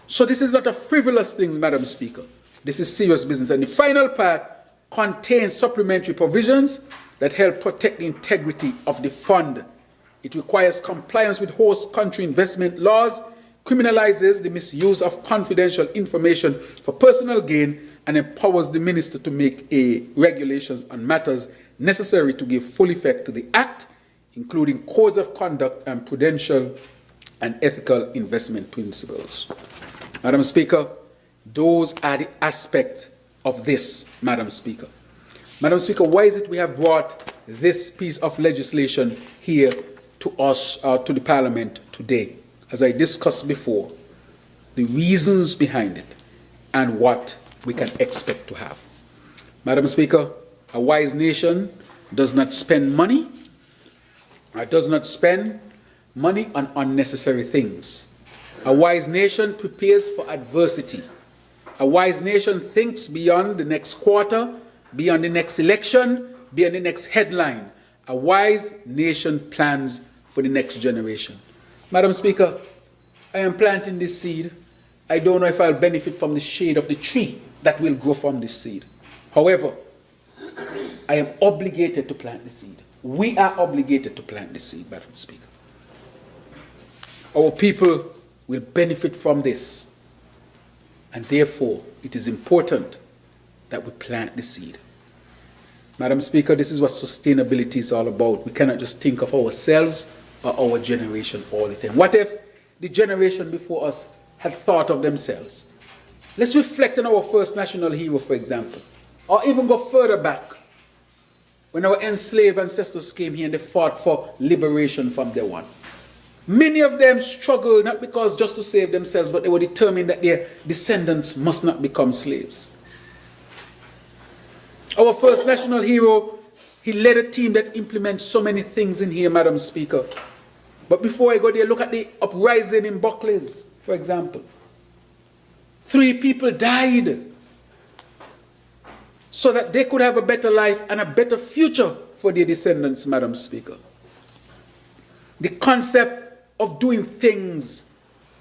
So this is not a frivolous thing, Madam Speaker. This is serious business. And the final part contains supplementary provisions that help protect the integrity of the fund. It requires compliance with host country investment laws, criminalizes the misuse of confidential information for personal gain, and empowers the minister to make regulations on matters necessary to give full effect to the Act, including codes of conduct and prudential and ethical investment principles. Madam Speaker, those are the aspects of this, Madam Speaker. Madam Speaker, why is it we have brought this piece of legislation here to us, to the Parliament today? As I discussed before, the reasons behind it and what we can expect to have. Madam Speaker, a wise nation does not spend money on unnecessary things. A wise nation prepares for adversity. A wise nation thinks beyond the next quarter, beyond the next election, beyond the next headline. A wise nation plans for the next generation. Madam Speaker, I am planting this seed. I don't know if I'll benefit from the shade of the tree that will grow from this seed. However, I am obligated to plant the seed. We are obligated to plant the seed, Madam Speaker. Our people will benefit from this. And therefore, it is important that we plant the seed. Madam Speaker, this is what sustainability is all about. We cannot just think of ourselves or our generation all the time. What if the generation before us had thought of themselves? Let's reflect on our first national hero, for example, or even go further back, when our enslaved ancestors came here and they fought for liberation from their one. Many of them struggled not because just to save themselves, but they were determined that their descendants must not become slaves. Our first national hero, he led a team that implements so many things in here, Madam Speaker. But before I go there, look at the uprising in Buckley's, for example. 3 people died so that they could have a better life and a better future for their descendants, Madam Speaker. The concept of doing things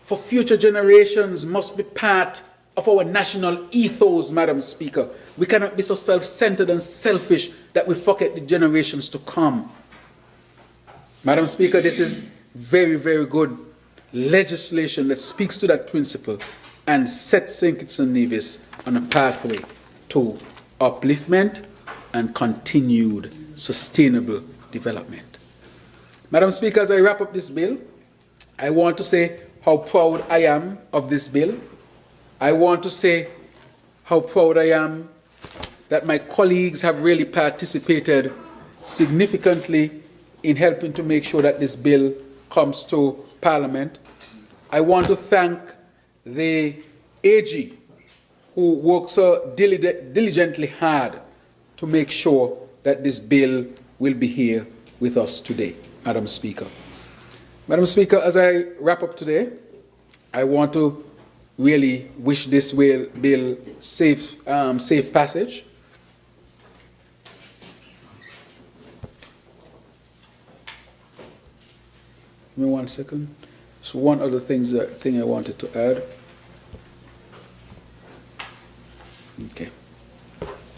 for future generations must be part of our national ethos, Madam Speaker. We cannot be so self-centered and selfish that we forget the generations to come. Madam Speaker, this is very, very good legislation that speaks to that principle and sets St. Kitts and Nevis on a pathway to upliftment and continued sustainable development. Madam Speaker, as I wrap up this bill, I want to say how proud I am of this bill. I want to say how proud I am that my colleagues have really participated significantly in helping to make sure that this bill comes to Parliament. I want to thank the AG who worked so diligently hard to make sure that this bill will be here with us today, Madam Speaker. Madam Speaker, as I wrap up today, I want to really wish this bill safe passage. Give me 1 second. So one other thing I wanted to add. Okay.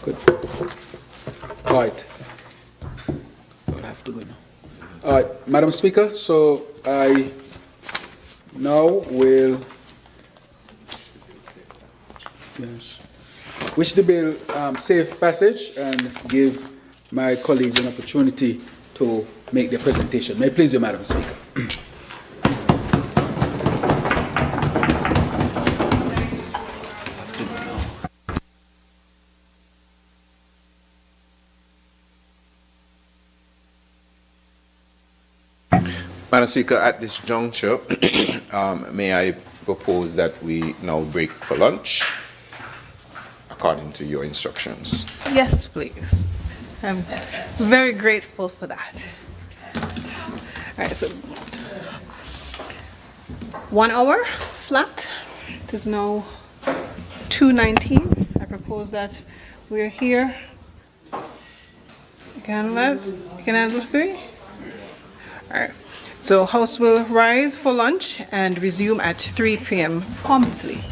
Good. All right. I'll have to go now. All right, Madam Speaker, so I now will wish the bill safe passage and give
my colleagues an opportunity to make their presentation. May I please you, Madam Speaker.
Madam Speaker, at this juncture, may I propose that we now break for lunch, according to your instructions.
Yes, please. I'm very grateful for that. All right, so 1 hour flat. It is now 2:19. I propose that we're here. You can handle 3? All right. So House will rise for lunch and resume at 3 p.m. promptly.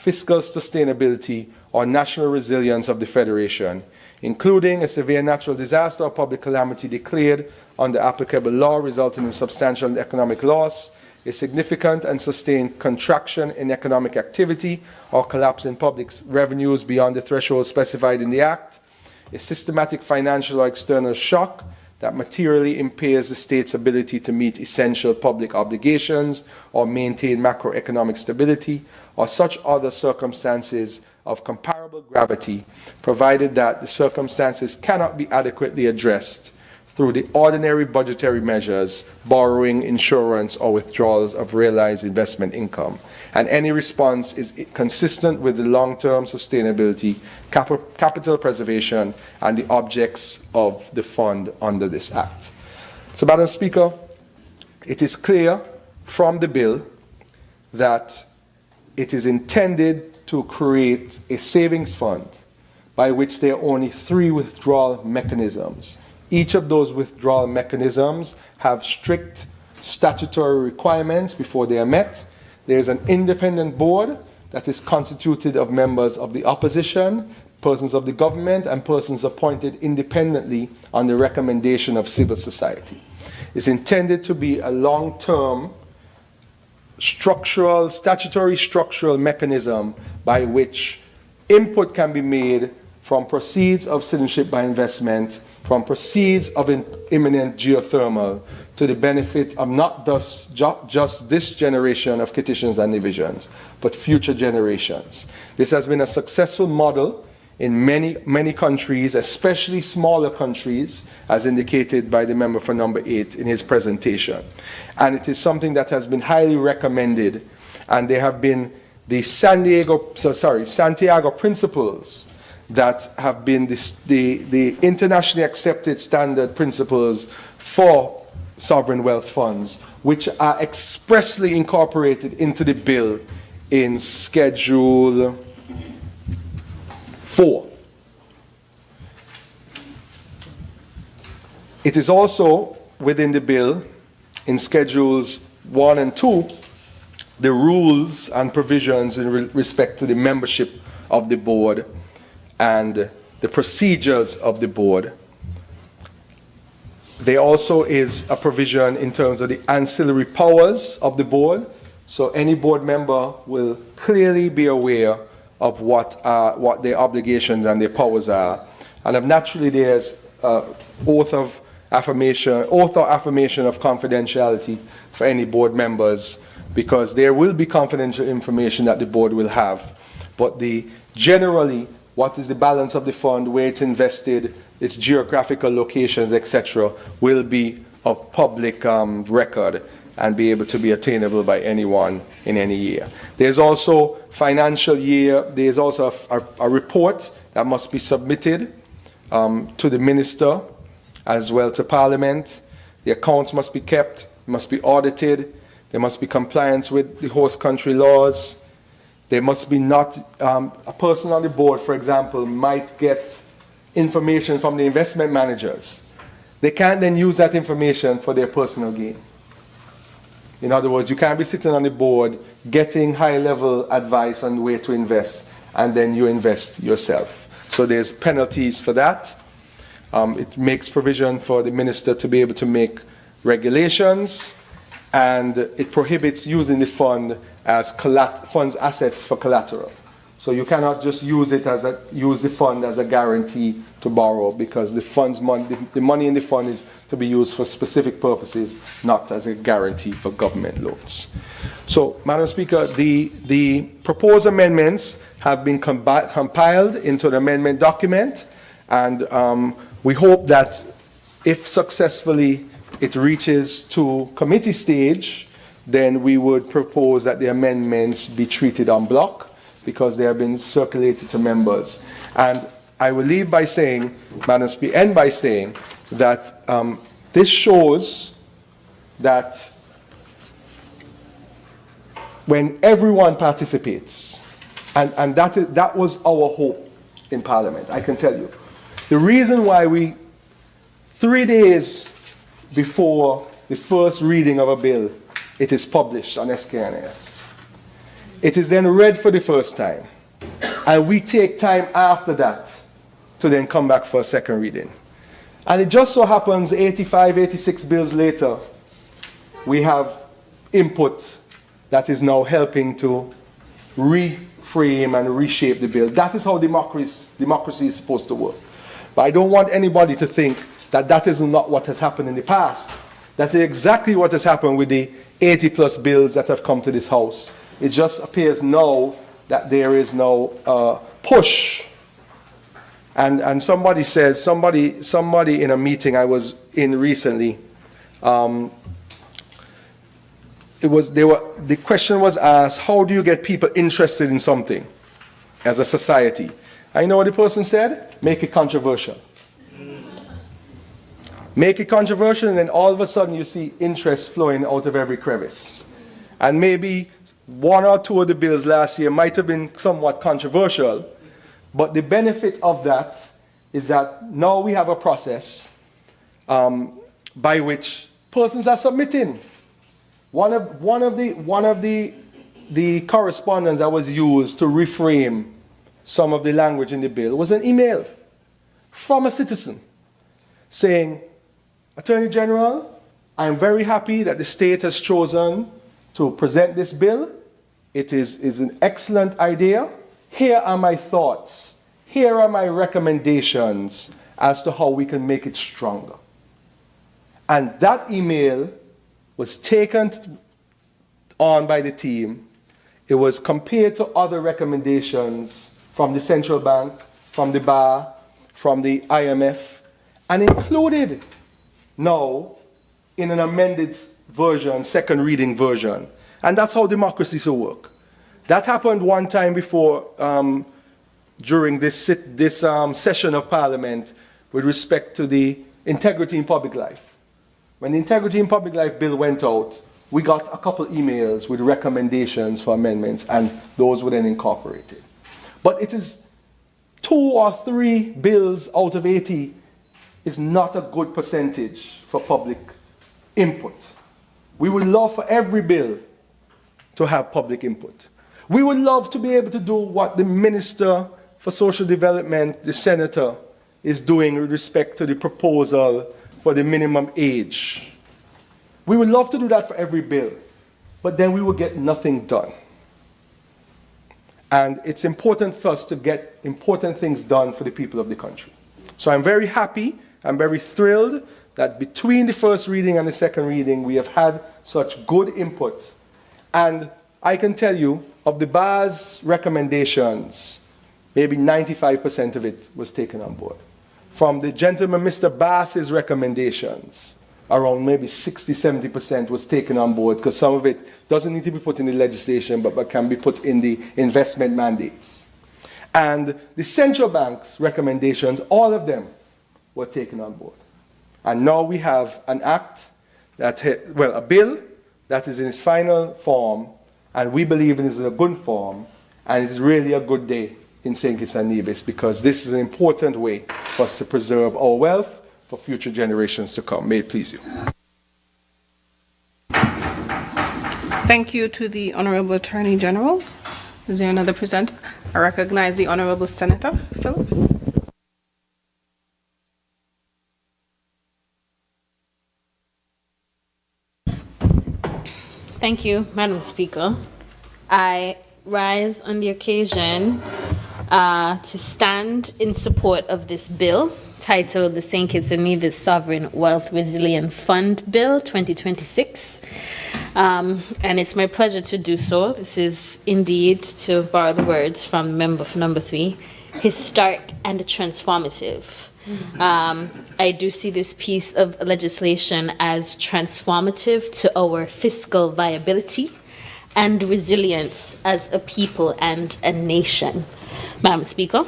fiscal sustainability, or national resilience of the Federation, including a severe natural disaster or public calamity declared under applicable law resulting in substantial economic loss, a significant and sustained contraction in economic activity or collapse in public revenues beyond the threshold specified in the Act, a systematic financial or external shock that materially impairs the state's ability to meet essential public obligations or maintain macroeconomic stability, or such other circumstances of comparable gravity, provided that the circumstances cannot be adequately addressed through the ordinary budgetary measures, borrowing, insurance, or withdrawals of realized investment income. And any response is consistent with the long-term sustainability, capital preservation, and the objects of the fund under this Act. So, Madam Speaker, it is clear from the bill that it is intended to create a savings fund by which there are only 3 withdrawal mechanisms. Each of those withdrawal mechanisms have strict statutory requirements before they are met. There is an independent board that is constituted of members of the opposition, persons of the government, and persons appointed independently on the recommendation of civil society. It's intended to be a long-term statutory structural mechanism by which input can be made from proceeds of citizenship by investment, from proceeds of imminent geothermal, to the benefit of not just this generation of Kittitians and Divisions, but future generations. This has been a successful model in many countries, especially smaller countries, as indicated by the member for number 8 in his presentation. And it is something that has been highly recommended, and there have been the Santiago principles that have been the internationally accepted standard principles for sovereign wealth funds, which are expressly incorporated into the bill in Schedule 4. It is also within the bill in Schedules 1 and 2 the rules and provisions in respect to the membership of the board and the procedures of the board. There also is a provision in terms of the ancillary powers of the board, so any board member will clearly be aware of what their obligations and their powers are. And naturally there's oath or affirmation of confidentiality for any board members, because there will be confidential information that the board will have. But generally, what is the balance of the fund, where it's invested, its geographical locations, etc., will be of public record and be able to be attainable by anyone in any year. There's also financial year, there's also a report that must be submitted to the minister as well to Parliament. The accounts must be kept, must be audited, there must be compliance with the host country laws. There must be not, a person on the board, for example, might get information from the investment managers. They can't then use that information for their personal gain. In other words, you can't be sitting on the board getting high-level advice on where to invest, and then you invest yourself. So there's penalties for that. It makes provision for the minister to be able to make regulations, and it prohibits using the fund as funds assets for collateral. So you cannot just use the fund as a guarantee to borrow, because the money in the fund is to be used for specific purposes, not as a guarantee for government loans. So, Madam Speaker, the proposed amendments have been compiled into an amendment document, and we hope that if successfully it reaches to committee stage, then we would propose that the amendments be treated en bloc, because they have been circulated to members. And I will leave by saying, Madam Speaker, end by saying that this shows that when everyone participates, and that was our hope in Parliament, I can tell you. The reason why 3 days before the first reading of a bill, it is published on SKNS, It is then read for the first time. And we take time after that to then come back for a second reading. And it just so happens 85, 86 bills later, we have input that is now helping to reframe and reshape the bill. That is how democracy is supposed to work. But I don't want anybody to think that that is not what has happened in the past. That is exactly what has happened with the 80 plus bills that have come to this House. It just appears now that there is no push. And somebody said, somebody in a meeting I was in recently, the question was asked, how do you get people interested in something as a society? I know what the person said, make it controversial. Make it controversial, and then all of a sudden you see interest flowing out of every crevice. And maybe one or two of the bills last year might have been somewhat controversial, but the benefit of that is that now we have a process by which persons are submitting. One of the correspondence that was used to reframe some of the language in the bill was an email from a citizen saying, Attorney General, I am very happy that the state has chosen to present this bill. It is an excellent idea. Here are my thoughts. Here are my recommendations as to how we can make it stronger. And that email was taken on by the team. It was compared to other recommendations from the central bank, from the bar, from the IMF, and included now in an amended version, second reading version. And that's how democracy should work. That happened one time before during this session of Parliament with respect to the integrity in public life. When the integrity in public life bill went out, we got a couple emails with recommendations for amendments, and those were then incorporated. But it is 2 or 3 bills out of 80 is not a good percentage for public input. We would love for every bill to have public input. We would love to be able to do what the Minister for Social Development, the Senator, is doing with respect to the proposal for the minimum age. We would love to do that for every bill, but then we will get nothing done. And it's important for us to get important things done for the people of the country. So I'm very happy, I'm very thrilled that between the first reading and the second reading, we have had such good input. And I can tell you, of the bar's recommendations, maybe 95% of it was taken on board. From the gentleman, Mr. Bass's recommendations, around maybe 60-70% was taken on board, because some of it doesn't need to be put in the legislation, but can be put in the investment mandates. And the central bank's recommendations, all of them were taken on board. And now we have an act a bill that is in its final form, and we believe it is in a good form, and it's really a good day in St. Kitts and Nevis, because this is an important way for us to preserve our wealth for future generations to come. May it please you.
Thank you to the Honorable Attorney General. Is there another presenter? I recognize the Honorable Senator Philip.
Thank you, Madam Speaker. I rise on the occasion to stand in support of this bill titled the St. Kitts and Nevis Sovereign Wealth Resilient Fund Bill 2026. And it's my pleasure to do so. This is indeed, to borrow the words from member for number 3, historic and transformative. I do see this piece of legislation as transformative to our fiscal viability and resilience as a people and a nation, Madam Speaker.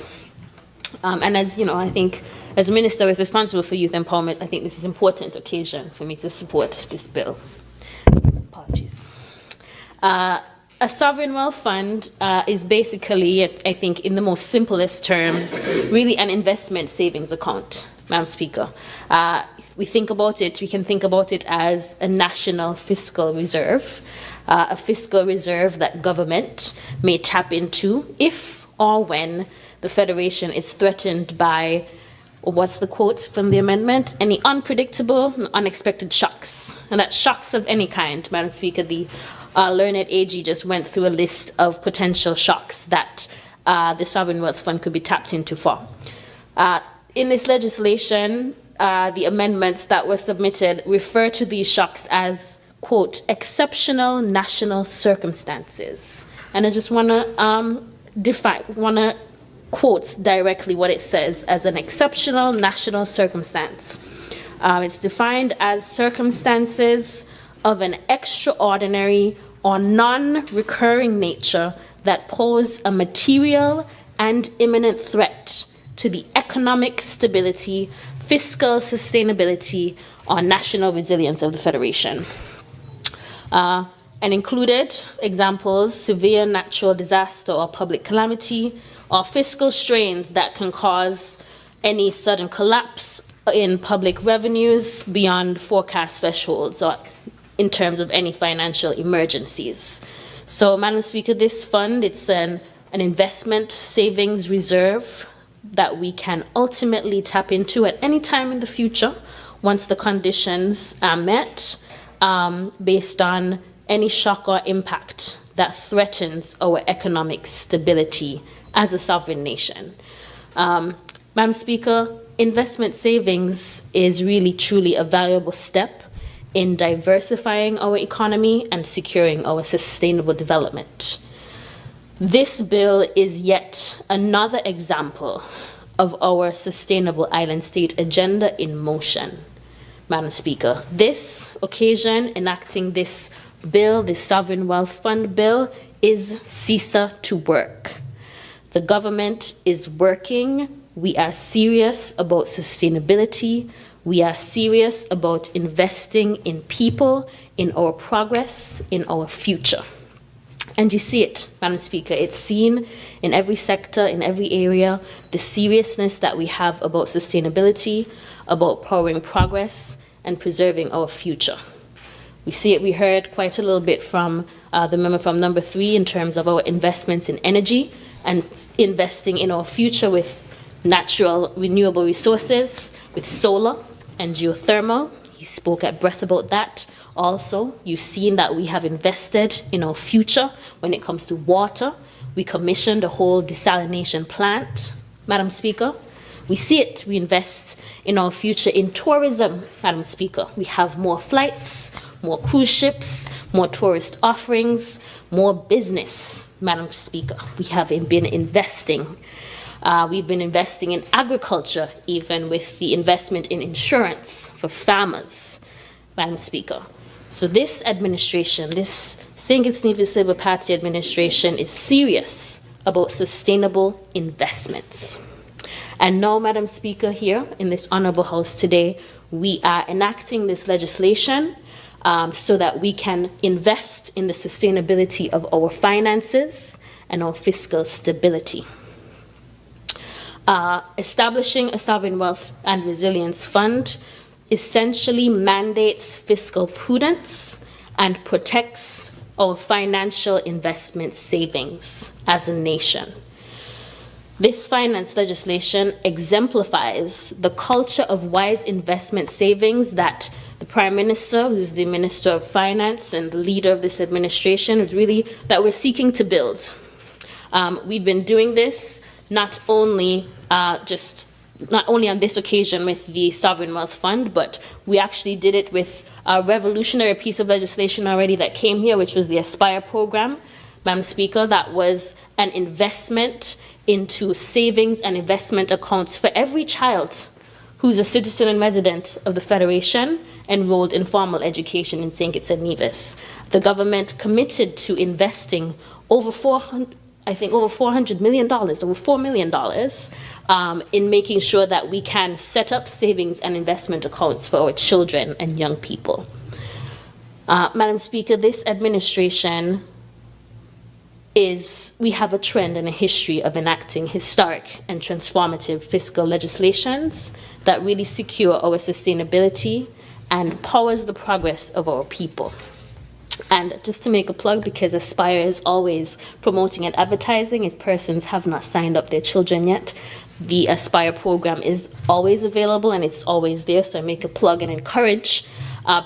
And as you know, I think as a minister with responsible for youth empowerment, I think this is an important occasion for me to support this bill. Apologies. A sovereign wealth fund is basically, I think, in the most simplest terms, really an investment savings account, Madam Speaker. If we think about it, we can think about it as a national fiscal reserve. a fiscal reserve that government may tap into if or when the Federation is threatened by, what's the quote from the amendment? Any unpredictable, unexpected shocks. And that's shocks of any kind, Madam Speaker. The learned AG just went through a list of potential shocks that the Sovereign Wealth Fund could be tapped into for. In this legislation, the amendments that were submitted refer to these shocks as, quote, exceptional national circumstances. And I just want to quote directly what it says as an exceptional national circumstance. It's defined as circumstances of an extraordinary or non-recurring nature that pose a material and imminent threat to the economic stability, fiscal sustainability, or national resilience of the Federation. And included examples, severe natural disaster or public calamity, or fiscal strains that can cause any sudden collapse in public revenues beyond forecast thresholds or in terms of any financial emergencies. So, Madam Speaker, this fund, it's an investment savings reserve that we can ultimately tap into at any time in the future once the conditions are met, based on any shock or impact that threatens our economic stability as a sovereign nation. Madam Speaker, investment savings is really truly a valuable step in diversifying our economy and securing our sustainable development. This bill is yet another example of our sustainable island state agenda in motion. Madam Speaker, this occasion enacting this bill, the Sovereign Wealth Fund bill, is CISA to work. The government is working. We are serious about sustainability. We are serious about investing in people, in our progress, in our future. And you see it, Madam Speaker. It's seen in every sector, in every area, the seriousness that we have about sustainability, about powering progress, and preserving our future. We see it, we heard quite a little bit from the member from number 3 in terms of our investments in energy and investing in our future with natural renewable resources, with solar and geothermal. He spoke at breadth about that. Also, you've seen that we have invested in our future when it comes to water. We commissioned a whole desalination plant, Madam Speaker. We see it, we invest in our future in tourism, Madam Speaker. We have more flights, more cruise ships, more tourist offerings, more business, Madam Speaker. We have been investing. We've been investing in agriculture, even with the investment in insurance for farmers, Madam Speaker. So this administration, this St. Kitts Nevis Labour Party administration, is serious about sustainable investments. And now, Madam Speaker, here in this honorable house today, we are enacting this legislation so that we can invest in the sustainability of our finances and our fiscal stability. Establishing a Sovereign Wealth and Resilience Fund essentially mandates fiscal prudence and protects our financial investment savings as a nation. This finance legislation exemplifies the culture of wise investment savings that the Prime Minister, who's the Minister of Finance and the leader of this administration, is really that we're seeking to build. We've been doing this not only on this occasion with the Sovereign Wealth Fund, but we actually did it with a revolutionary piece of legislation already that came here, which was the Aspire program, Madam Speaker. That was an investment into savings and investment accounts for every child who's a citizen and resident of the Federation enrolled in formal education in St. Kitts and Nevis. The government committed to investing over $400 million, over $4 million, in making sure that we can set up savings and investment accounts for our children and young people. Madam Speaker, this administration we have a trend and a history of enacting historic and transformative fiscal legislations that really secure our sustainability and powers the progress of our people. And just to make a plug, because Aspire is always promoting and advertising, if persons have not signed up their children yet, the Aspire program is always available and it's always there. So I make a plug and encourage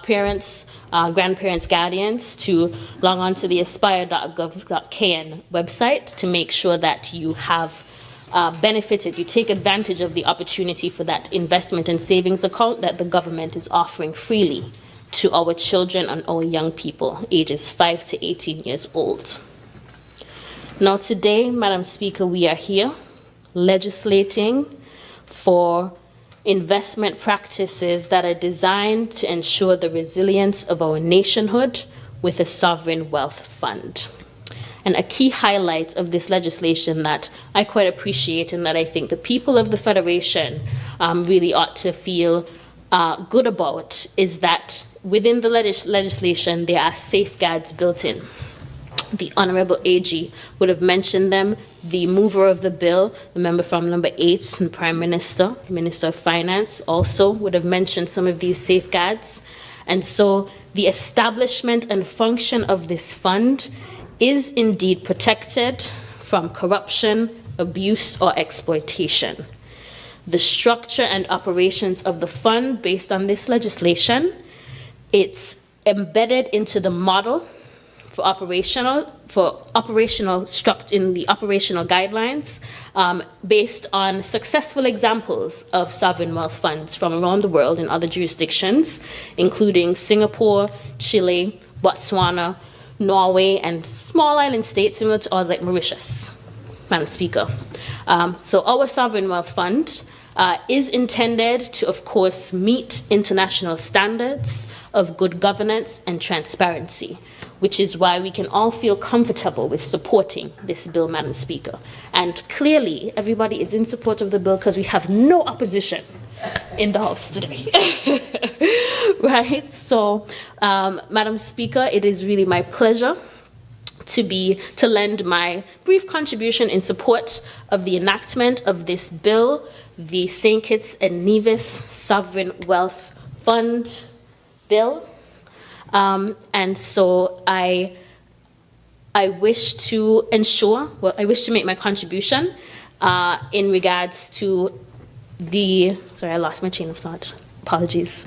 parents, grandparents, guardians to log on to the aspire.gov.kn website to make sure that you have benefited, you take advantage of the opportunity for that investment and savings account that the government is offering freely to our children and our young people, ages 5 to 18 years old. Now today, Madam Speaker, we are here legislating for investment practices that are designed to ensure the resilience of our nationhood with a sovereign wealth fund. And a key highlight of this legislation that I quite appreciate and that I think the people of the Federation really ought to feel good about is that within the legislation, there are safeguards built in. The Honorable AG would have mentioned them. The mover of the bill, the member from number 8, the Prime Minister, the Minister of Finance, also would have mentioned some of these safeguards. And so the establishment and function of this fund is indeed protected from corruption, abuse, or exploitation. The structure and operations of the fund based on this legislation, it's embedded into the model for operational in the operational guidelines based on successful examples of sovereign wealth funds from around the world in other jurisdictions, including Singapore, Chile, Botswana, Norway, and small island states similar to ours like Mauritius, Madam Speaker. So our sovereign wealth fund is intended to, of course, meet international standards of good governance and transparency, which is why we can all feel comfortable with supporting this bill, Madam Speaker. And clearly, everybody is in support of the bill because we have no opposition in the House today. Right? So, Madam Speaker, it is really my pleasure to lend my brief contribution in support of the enactment of this bill, the St. Kitts and Nevis Sovereign Wealth Fund bill. And so I wish to I wish to make my contribution in regards to sorry, I lost my chain of thought. Apologies.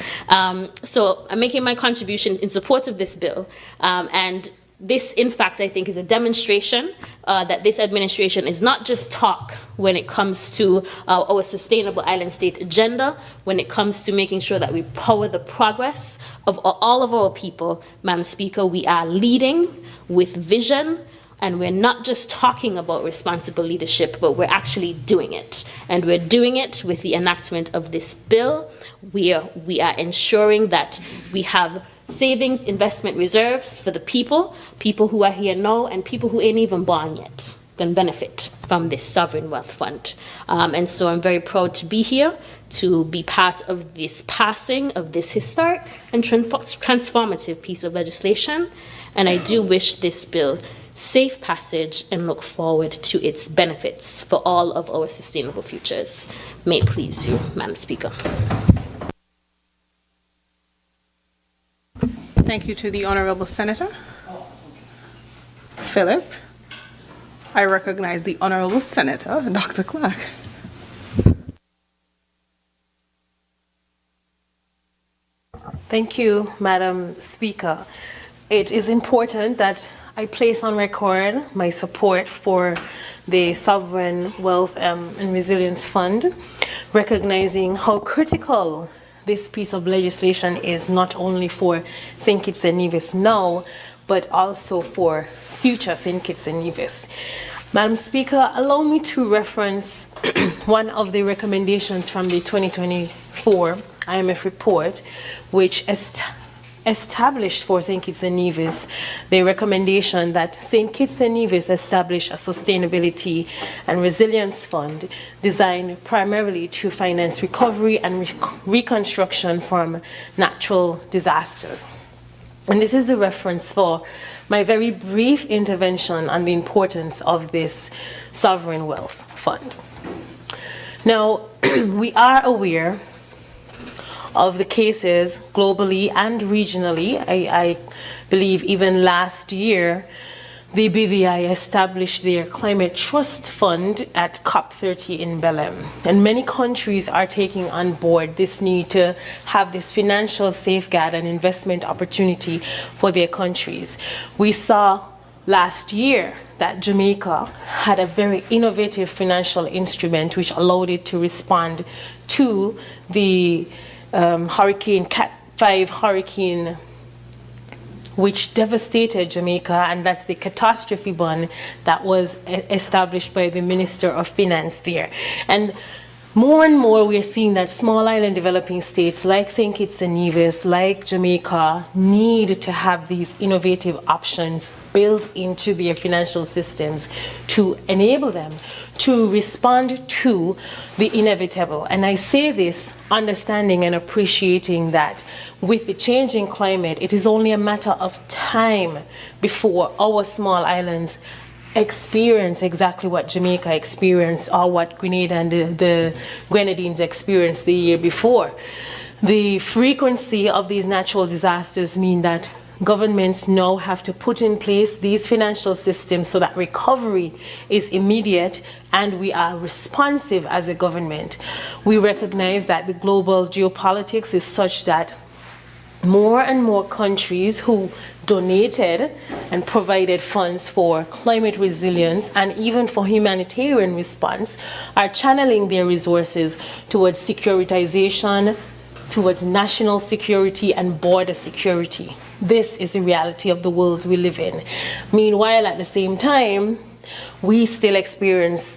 So I'm making my contribution in support of this bill. And this, in fact, I think is a demonstration that this administration is not just talk when it comes to our sustainable island state agenda, when it comes to making sure that we power the progress of all of our people. Madam Speaker, we are leading with vision, and we're not just talking about responsible leadership, but we're actually doing it. And we're doing it with the enactment of this bill. We are ensuring that we have savings, investment reserves for the people who are here now and people who ain't even born yet can benefit from this sovereign wealth fund. And so I'm very proud to be here, to be part of this passing of this historic and transformative piece of legislation. And I do wish this bill safe passage and look forward to its benefits for all of our sustainable futures. May it please you, Madam Speaker.
Thank you to the Honourable Senator. Philip, I recognize the Honourable Senator, Dr. Clark.
Thank you, Madam Speaker. It is important that I place on record my support for the Sovereign Wealth and Resilience Fund, recognizing how critical this piece of legislation is not only for St. Kitts and Nevis now, but also for future St. Kitts and Nevis. Madam Speaker, allow me to reference one of the recommendations from the 2024 IMF report, which established for St. Kitts and Nevis the recommendation that St. Kitts and Nevis establish a sustainability and resilience fund designed primarily to finance recovery and reconstruction from natural disasters. And this is the reference for my very brief intervention on the importance of this sovereign wealth fund. Now, we are aware of the cases globally and regionally. I believe even last year, the BVI established their Climate Trust Fund at COP30 in Belém. And many countries are taking on board this need to have this financial safeguard and investment opportunity for their countries. We saw last year that Jamaica had a very innovative financial instrument which allowed it to respond to the Cat 5 hurricane which devastated Jamaica, and that's the catastrophe bond that was established by the Minister of Finance there. And more we are seeing that small island developing states like St. Kitts and Nevis, like Jamaica, need to have these innovative options built into their financial systems to enable them to respond to the inevitable. And I say this understanding and appreciating that with the changing climate, it is only a matter of time before our small islands experience exactly what Jamaica experienced or what Grenada and the Grenadines experienced the year before. The frequency of these natural disasters mean that governments now have to put in place these financial systems so that recovery is immediate and we are responsive as a government. We recognize that the global geopolitics is such that more and more countries who donated and provided funds for climate resilience and even for humanitarian response are channeling their resources towards securitization, towards national security and border security. This is the reality of the world we live in. Meanwhile, at the same time, we still experience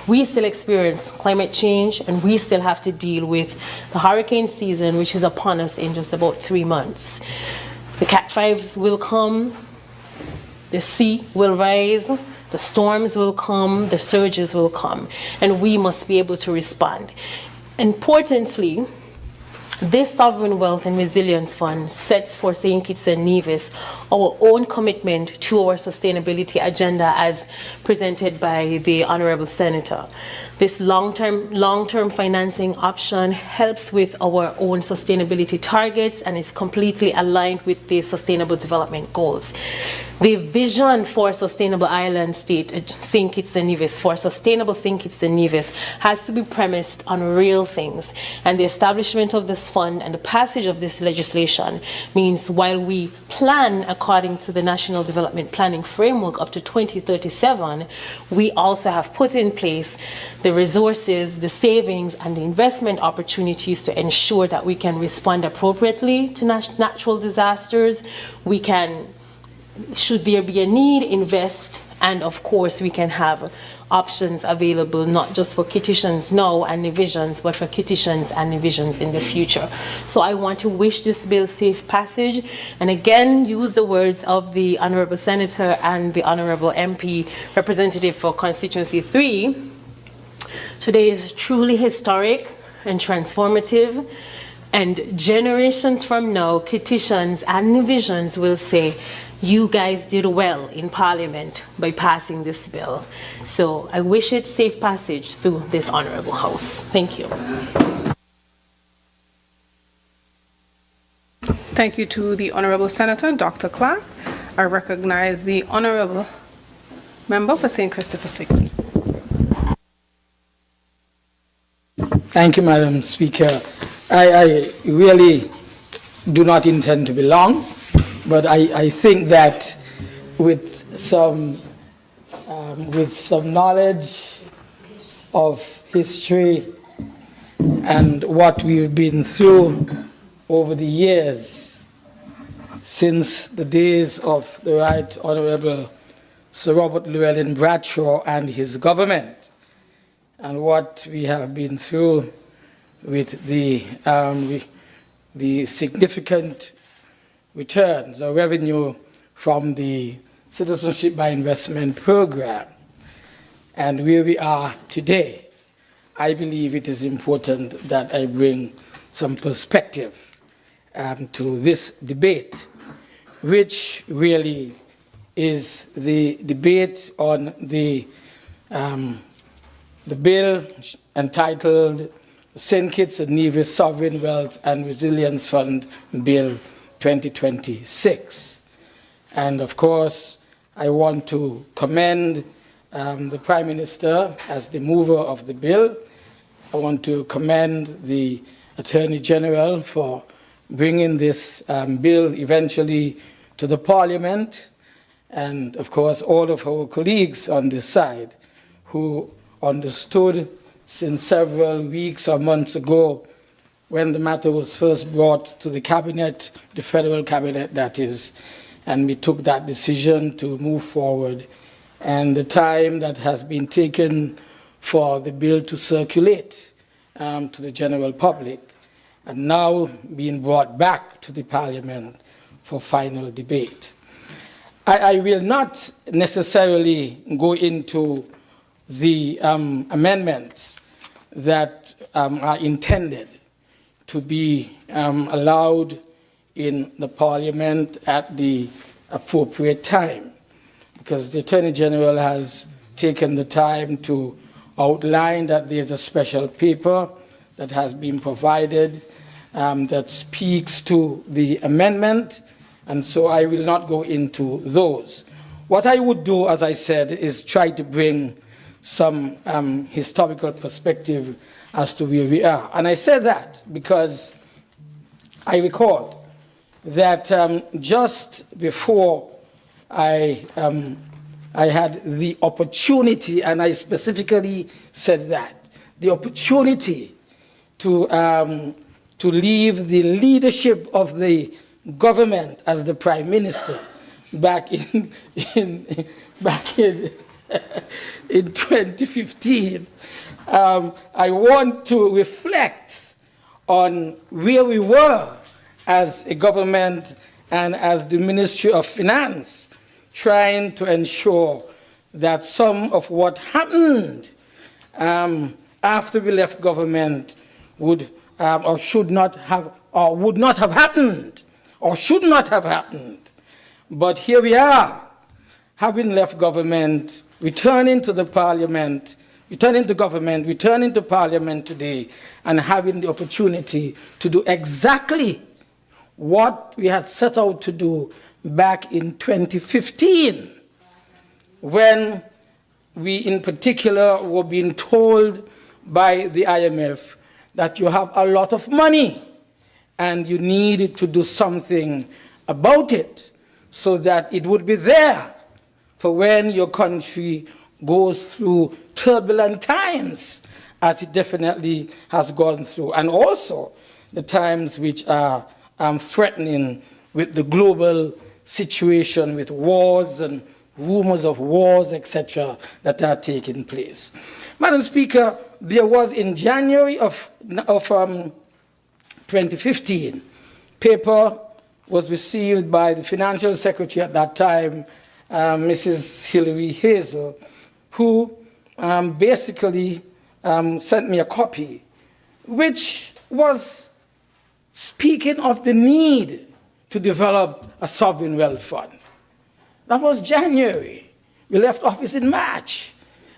we still experience climate change, and we still have to deal with the hurricane season, which is upon us in just about 3 months. The Cat 5s will come, the sea will rise, the storms will come, the surges will come, and we must be able to respond. Importantly, this Sovereign Wealth and Resilience Fund sets for St. Kitts and Nevis our own commitment to our sustainability agenda as presented by the Honorable Senator. This long-term financing option helps with our own sustainability targets and is completely aligned with the Sustainable Development Goals. The vision for sustainable island state, St. Kitts and Nevis, for sustainable St. Kitts and Nevis, has to be premised on real things. And the establishment of this fund and the passage of this legislation means while we plan according to the National Development Planning Framework up to 2037, we also have put in place the resources, the savings, and the investment opportunities to ensure that we can respond appropriately to natural disasters. We can, should there be a need, invest, and of course we can have options available not just for Kittitians now and Nevisians, but for Kittitians and Nevisians in the future. So I want to wish this bill safe passage, and again use the words of the Honourable Senator and the Honourable MP representative for Constituency 3. Today is truly historic and transformative, and generations from now, Kittitians and Nevisians will say, you guys did well in Parliament by passing this bill. So I wish it safe passage through this Honourable House. Thank you.
Thank you to the Honourable Senator, Dr. Clark. I recognize the Honourable Member for St. Christopher 6.
Thank you, Madam Speaker. I really do not intend to be long, but I think that with some knowledge of history and what we've been through over the years since the days of the Right Honourable Sir Robert Llewellyn Bradshaw and his government, and what we have been through with the significant returns or revenue from the Citizenship by Investment program and where we are today, I believe it is important that I bring some perspective to this debate, which really is the debate on the bill entitled St. Kitts and Nevis Sovereign Wealth and Resilience Fund Bill 2026. And of course, I want to commend the Prime Minister as the mover of the bill. I want to commend the Attorney General for bringing this bill eventually to the Parliament, and of course all of our colleagues on this side who understood since several weeks or months ago when the matter was first brought to the Cabinet, the Federal Cabinet that is, and we took that decision to move forward, and the time that has been taken for the bill to circulate to the general public, and now being brought back to the Parliament for final debate. I will not necessarily go into the amendments that are intended to be allowed in the Parliament at the appropriate time, because the Attorney General has taken the time to outline that there's a special paper that has been provided that speaks to the amendment, and so I will not go into those. What I would do, as I said, is try to bring some historical perspective as to where we are. And I said that because I recall that just before I had the opportunity, and I specifically said that, the opportunity to leave the leadership of the government as the Prime Minister back in 2015, I want to reflect on where we were as a government and as the Ministry of Finance, trying to ensure that some of what happened after we left government would or should not have, or would not have happened, or should not have happened. But here we are, having left government, returning to the Parliament, returning to government, returning to Parliament today, and having the opportunity to do exactly what we had set out to do back in 2015, when we in particular were being told by the IMF that you have a lot of money and you needed to do something about it so that it would be there for when your country goes through turbulent times, as it definitely has gone through, and also the times which are threatening with the global situation, with wars and rumors of wars, etc., that are taking place. Madam Speaker, there was in January of 2015, paper was received by the Financial Secretary at that time, Mrs. Hilary Hazel, who basically sent me a copy, which was speaking of the need to develop a sovereign wealth fund. That was January. We left office in March.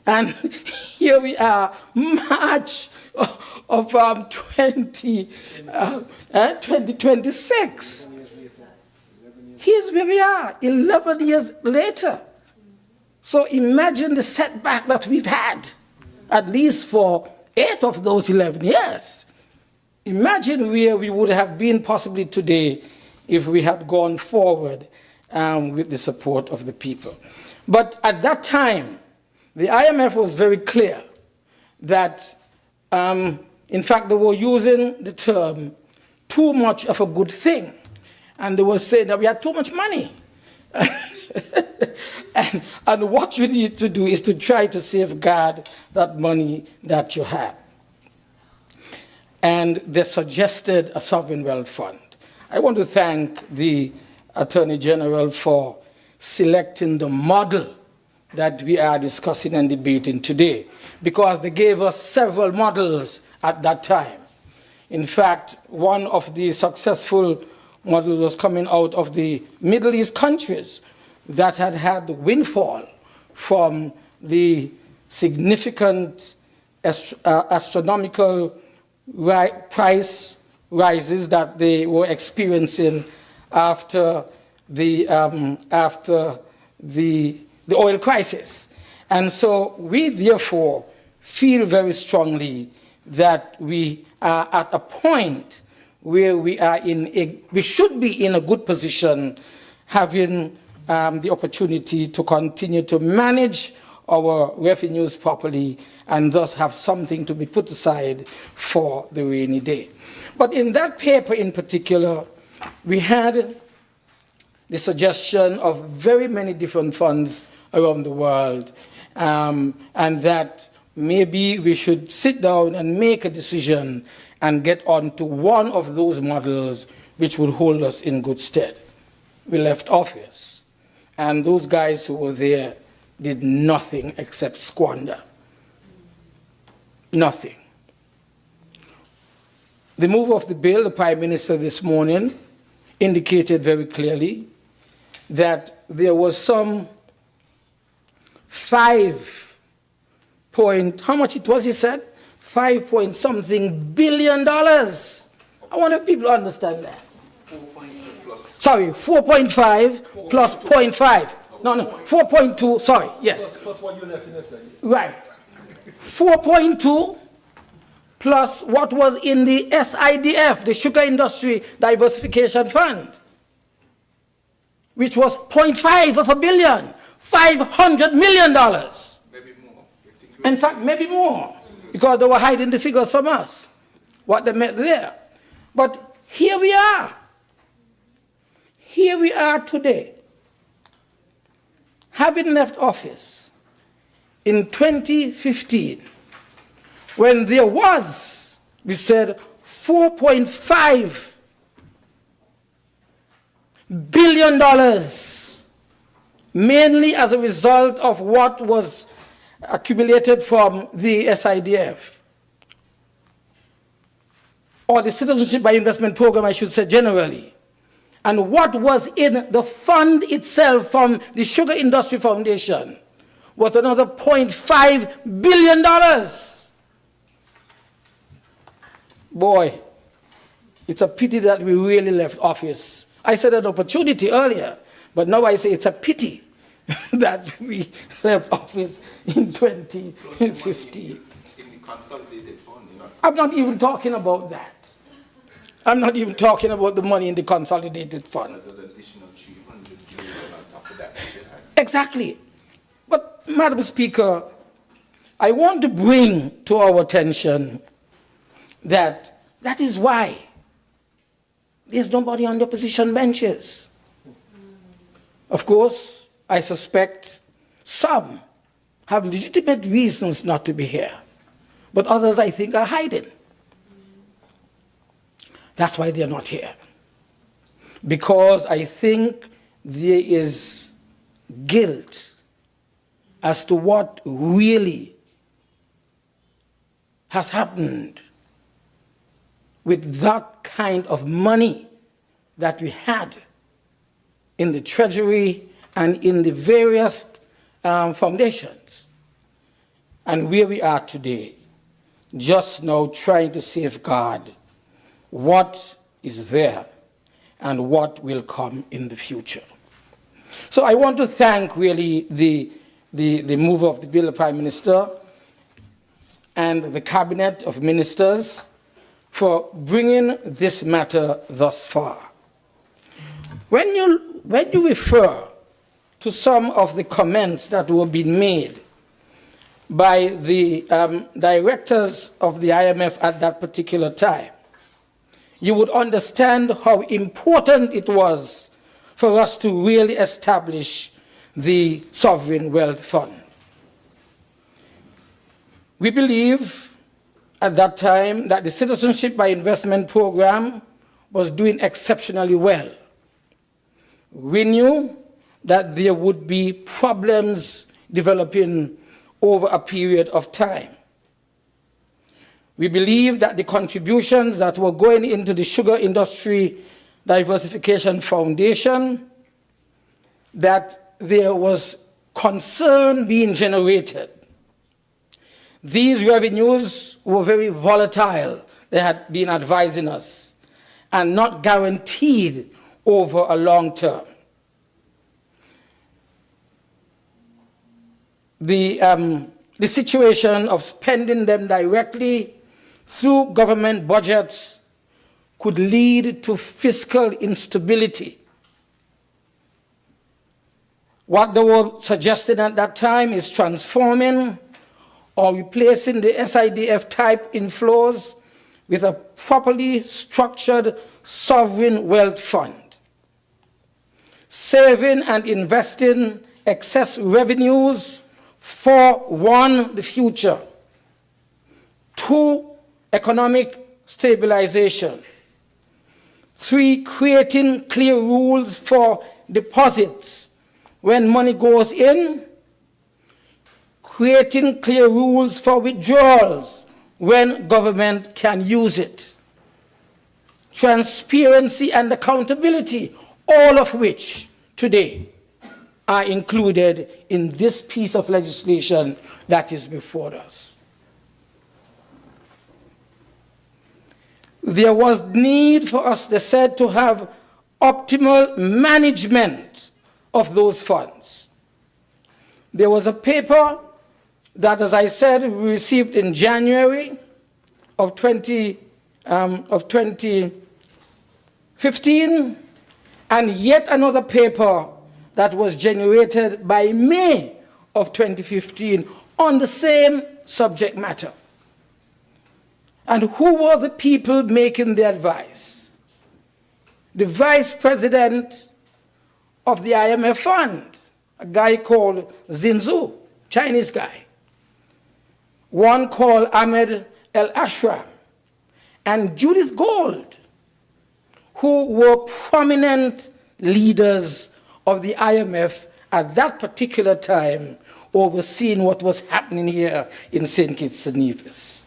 And here we are, March of 2026. Here's where we are, 11 years later. So imagine the setback that we've had, at least for 8 of those 11 years. Imagine where we would have been possibly today if we had gone forward with the support of the people. But at that time, the IMF was very clear that, in fact, they were using the term too much of a good thing. And they were saying that we had too much money. and what you need to do is to try to safeguard that money that you have. And they suggested a sovereign wealth fund. I want to thank the Attorney General for selecting the model that we are discussing and debating today, because they gave us several models at that time. In fact, one of the successful models was coming out of the Middle East countries that had had the windfall from the significant astronomical price rises that they were experiencing after the oil crisis. And so we therefore feel very strongly that we are at a point where we should be in a good position, having the opportunity to continue to manage our revenues properly and thus have something to be put aside for the rainy day. But in that paper in particular, we had the suggestion of very many different funds around the world, and that maybe we should sit down and make a decision and get on to one of those models which would hold us in good stead. We left office, and those guys who were there did nothing except squander. Nothing. The move of the bill, the Prime Minister this morning indicated very clearly that there was some how much it was, he said? 5 point something billion dollars. I wonder if people understand that. 4.5 plus 0.5. No, 4.2, sorry, yes.
Plus what you left in the
Right. 4.2 plus what was in the SIDF, the Sugar Industry Diversification Fund, which was 0.5 of a billion, $500 million.
Maybe more.
In fact, maybe more, because they were hiding the figures from us, what they meant there. But here we are. Here we are today, having left office in 2015, when there was, we said, $4.5 billion, mainly as a result of what was accumulated from the SIDF, or the Citizenship by Investment Program, I should say generally, and what was in the fund itself from the Sugar Industry Foundation was another $0.5 billion. Boy, it's a pity that we really left office. I said an opportunity earlier, but now I say it's a pity that we left office in 2015.
In the consolidated fund, you know.
I'm not even talking about that. I'm not even talking about the money in the consolidated fund.
Additional 300 million on top of that.
Exactly. But, Madam Speaker, I want to bring to our attention that is why there's nobody on the opposition benches. Of course, I suspect some have legitimate reasons not to be here, but others, I think, are hiding. That's why they're not here. Because I think there is guilt as to what really has happened with that kind of money that we had in the Treasury and in the various foundations. And where we are today, just now trying to safeguard what is there and what will come in the future. So I want to thank really the mover of the bill, the Prime Minister, and the Cabinet of Ministers for bringing this matter thus far. When you refer to some of the comments that were being made by the directors of the IMF at that particular time, you would understand how important it was for us to really establish the Sovereign Wealth Fund. We believe at that time that the Citizenship by Investment Program was doing exceptionally well. We knew that there would be problems developing over a period of time. We believe that the contributions that were going into the Sugar Industry Diversification Foundation, that there was concern being generated. These revenues were very volatile, they had been advising us, and not guaranteed over a long term. The situation of spending them directly through government budgets could lead to fiscal instability. What they were suggesting at that time is transforming or replacing the SIDF type inflows with a properly structured sovereign wealth fund, saving and investing excess revenues for 1, the future, 2, economic stabilization, 3, creating clear rules for deposits when money goes in, creating clear rules for withdrawals when government can use it, transparency and accountability, all of which today are included in this piece of legislation that is before us. There was need for us, they said, to have optimal management of those funds. There was a paper that, as I said, we received in January of 2015, and yet another paper that was generated by May of 2015 on the same subject matter. And who were the people making the advice? The vice president of the IMF fund, a guy called Zinzu, Chinese guy. One called Ahmed El Ashram, and Judith Gold, who were prominent leaders of the IMF at that particular time, overseeing what was happening here in St. Kitts and Nevis.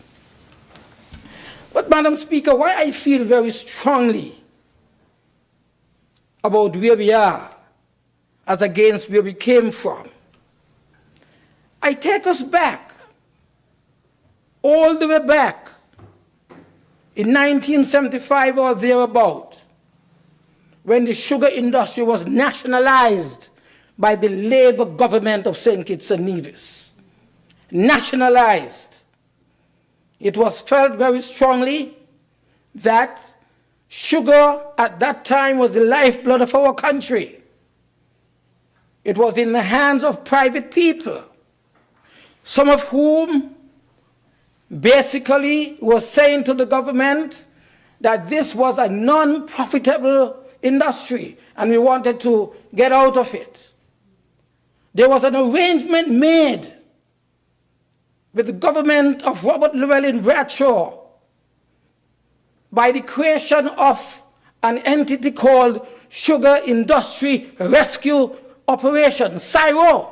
But, Madam Speaker, why I feel very strongly about where we are as against where we came from, I take us back, all the way back, in 1975 or thereabout, when the sugar industry was nationalized by the Labour government of St. Kitts and Nevis. Nationalized. It was felt very strongly that sugar at that time was the lifeblood of our country. It was in the hands of private people, some of whom basically were saying to the government that this was a non-profitable industry and we wanted to get out of it. There was an arrangement made with the government of Robert Llewellyn Bradshaw by the creation of an entity called Sugar Industry Rescue Operation, SIRO.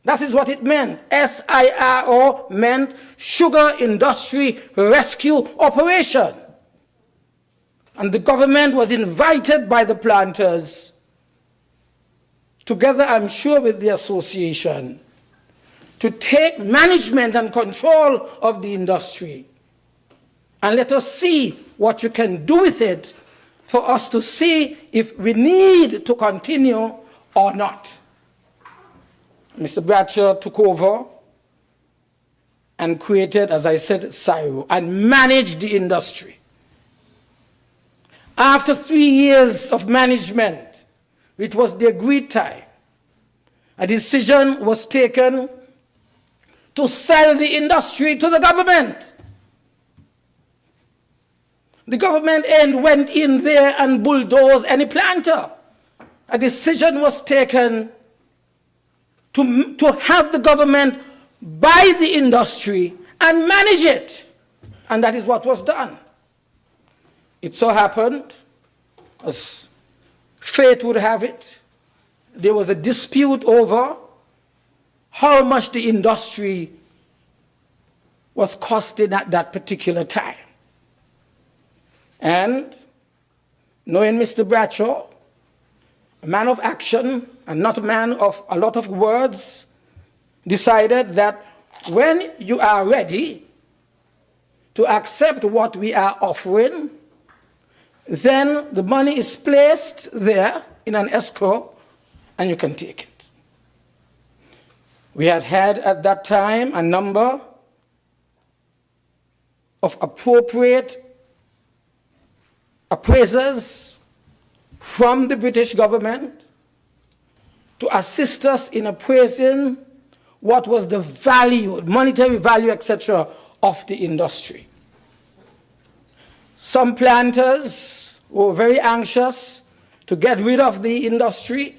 That is what it meant. SIRO meant Sugar Industry Rescue Operation. And the government was invited by the planters, together, I'm sure, with the association, to take management and control of the industry. And let us see what you can do with it for us to see if we need to continue or not. Mr. Bradshaw took over and created, as I said, SIRO, and managed the industry. After 3 years of management, which was the agreed time, a decision was taken to sell the industry to the government. The government went in there and bulldozed any planter. A decision was taken to have the government buy the industry and manage it. And that is what was done. It so happened, as fate would have it, there was a dispute over how much the industry was costing at that particular time. And knowing Mr. Bradshaw, a man of action and not a man of a lot of words, decided that when you are ready, to accept what we are offering, then the money is placed there in an escrow and you can take it. We had at that time a number of appropriate appraisers from the British government to assist us in appraising what was the value, monetary value, etc., of the industry. Some planters were very anxious to get rid of the industry,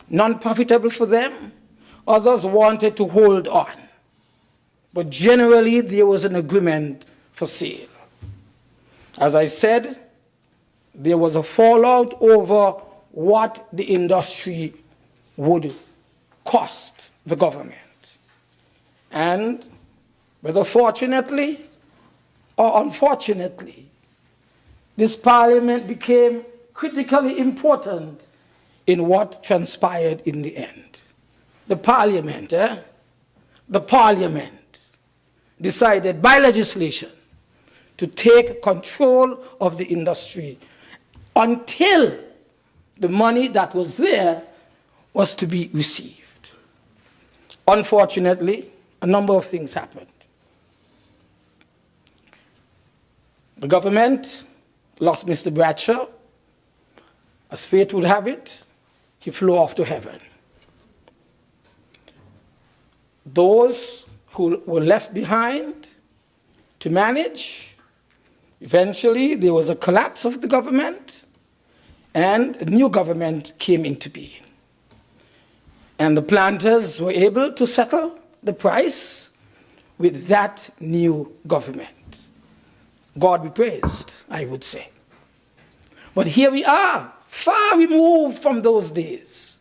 non-profitable for them. Others wanted to hold on. But generally, there was an agreement for sale. As I said, there was a fallout over what the industry would cost the government. And whether fortunately or unfortunately, this parliament became critically important in what transpired in the end. The parliament decided by legislation to take control of the industry until the money that was there was to be received. Unfortunately, a number of things happened. The government lost Mr. Bradshaw. As fate would have it, he flew off to heaven. Those who were left behind to manage, eventually there was a collapse of the government and a new government came into being. And the planters were able to settle the price with that new government. God be praised, I would say. But here we are, far removed from those days,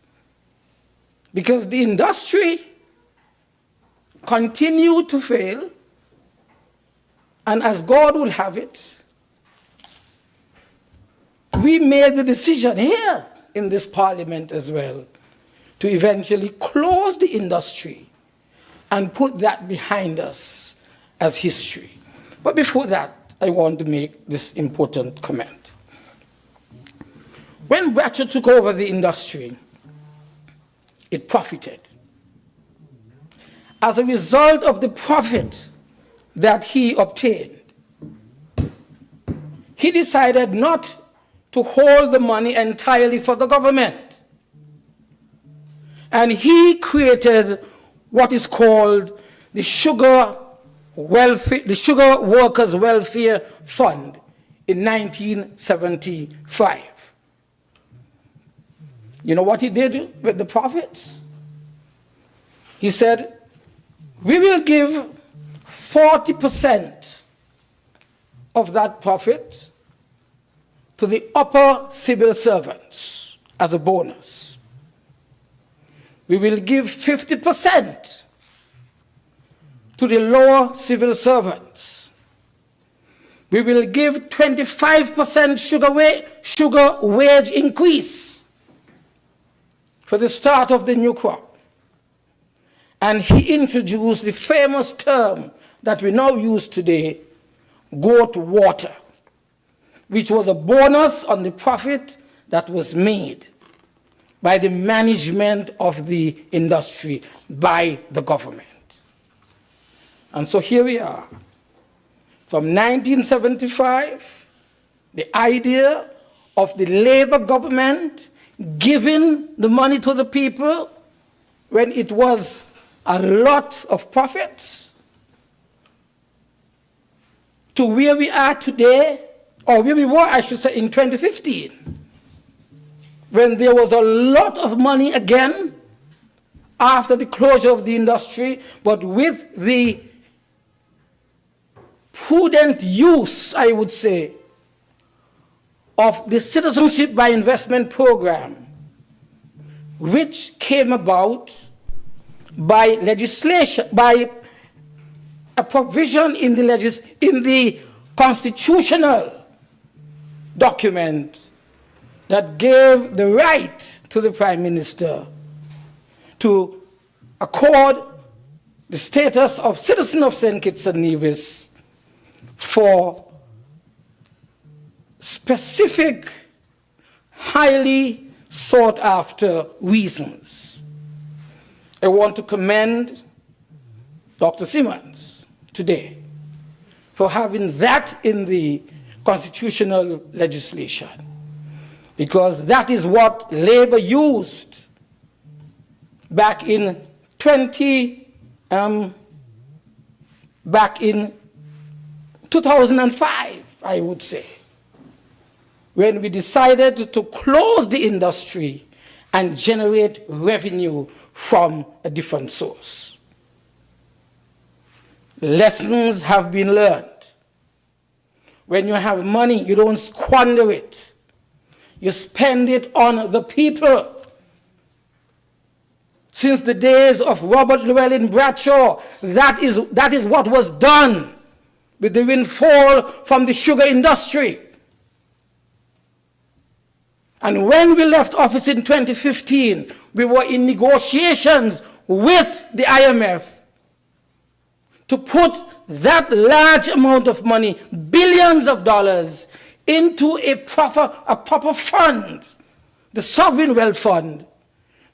because the industry continued to fail, and as God would have it, we made the decision here in this parliament as well to eventually close the industry and put that behind us as history. But before that, I want to make this important comment. When Bradshaw took over the industry, it profited. As a result of the profit that he obtained, he decided not to hold the money entirely for the government. And he created what is called the Sugar Workers Welfare Fund in 1975. You know what he did with the profits? He said, we will give 40% of that profit to the upper civil servants as a bonus. We will give 50% to the lower civil servants. We will give 25% sugar wage increase for the start of the new crop. And he introduced the famous term that we now use today, goat water, which was a bonus on the profit that was made by the management of the industry, by the government. And so here we are. From 1975, the idea of the Labour government giving the money to the people when it was a lot of profits, to where we are today, or where we were, I should say, in 2015, when there was a lot of money again after the closure of the industry, but with the prudent use, I would say, of the citizenship by investment program, which came about by legislation, by a provision in the constitutional document that gave the right to the Prime Minister to accord the status of citizen of St. Kitts and Nevis for specific, highly sought after reasons. I want to commend Dr. Simmons today for having that in the constitutional legislation, because that is what Labour used back in 2005, I would say, when we decided to close the industry and generate revenue from a different source. Lessons have been learned. When you have money, you don't squander it. You spend it on the people. Since the days of Robert Llewellyn Bradshaw, that is what was done with the windfall from the sugar industry. And when we left office in 2015, we were in negotiations with the IMF to put that large amount of money, billions of dollars, into a proper fund, the Sovereign Wealth Fund,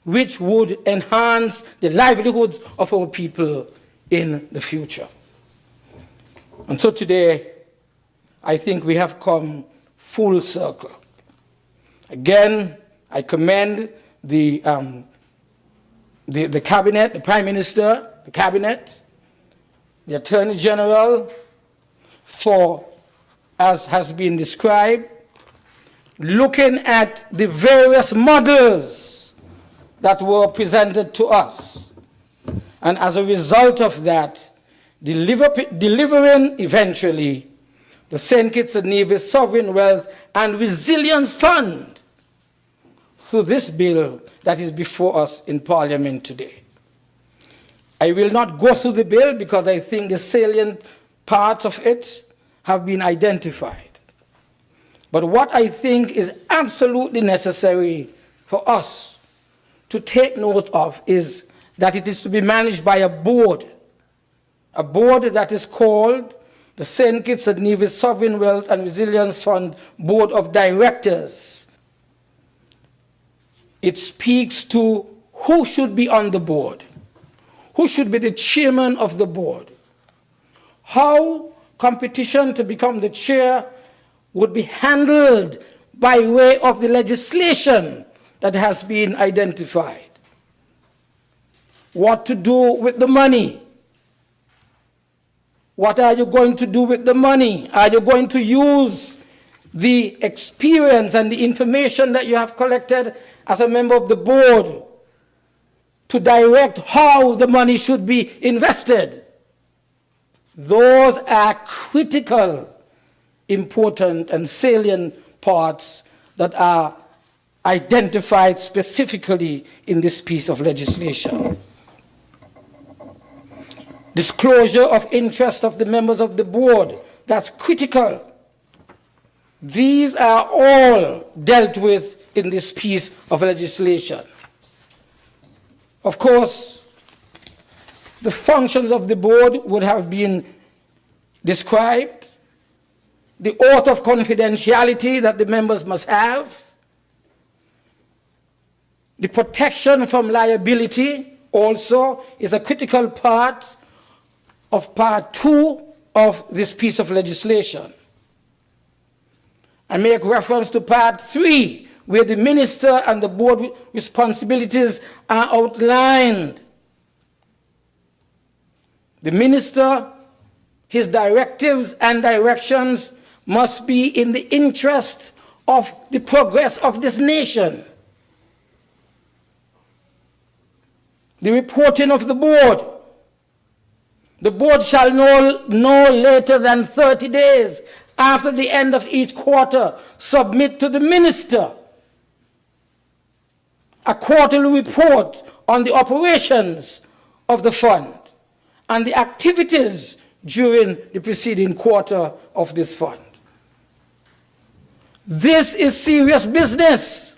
which would enhance the livelihoods of our people in the future. And so today, I think we have come full circle. Again, I commend the cabinet, the Prime Minister, the cabinet, the Attorney General, for, as has been described, looking at the various models that were presented to us. And as a result of that, delivering eventually the St. Kitts and Nevis Sovereign Wealth and Resilience Fund through this bill that is before us in Parliament today. I will not go through the bill because I think the salient parts of it have been identified. But what I think is absolutely necessary for us to take note of is that it is to be managed by a board that is called the St. Kitts and Nevis Sovereign Wealth and Resilience Fund Board of Directors. It speaks to who should be on the board, who should be the chairman of the board, how competition to become the chair would be handled by way of the legislation that has been identified, what to do with the money. What are you going to do with the money? Are you going to use the experience and the information that you have collected as a member of the board to direct how the money should be invested? Those are critical, important, and salient parts that are identified specifically in this piece of legislation. Disclosure of interest of the members of the board, that's critical. These are all dealt with in this piece of legislation. Of course, the functions of the board would have been described, the oath of confidentiality that the members must have, the protection from liability also is a critical part of part 2 of this piece of legislation. I make reference to part 3, where the minister and the board responsibilities are outlined. The minister, his directives and directions must be in the interest of the progress of this nation. The reporting of the board shall know no later than 30 days after the end of each quarter submit to the minister a quarterly report on the operations of the fund and the activities during the preceding quarter of this fund. This is serious business,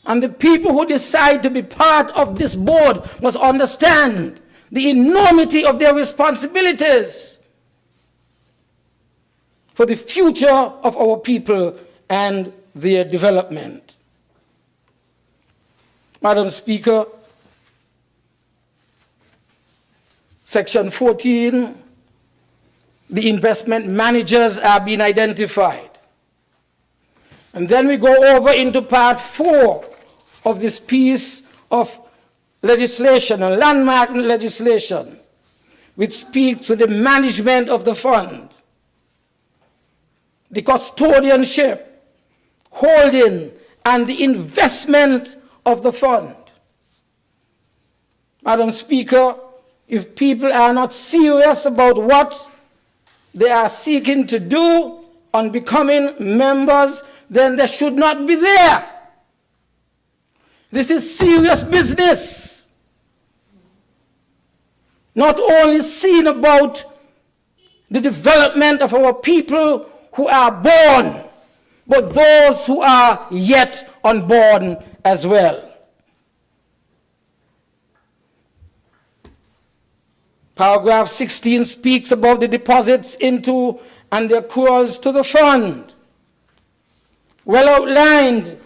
and the people who decide to be part of this board must understand the enormity of their responsibilities. for the future of our people and their development. Madam Speaker, Section 14, the investment managers are being identified. And then we go over into Part 4 of this piece of legislation, a landmark legislation, which speaks to the management of the fund, the custodianship, holding, and the investment of the fund. Madam Speaker, if people are not serious about what they are seeking to do on becoming members, then they should not be there. This is serious business. Not only seeing about the development of our people who are born, but those who are yet unborn as well. Paragraph 16 speaks about the deposits into and the accruals to the fund. Well outlined.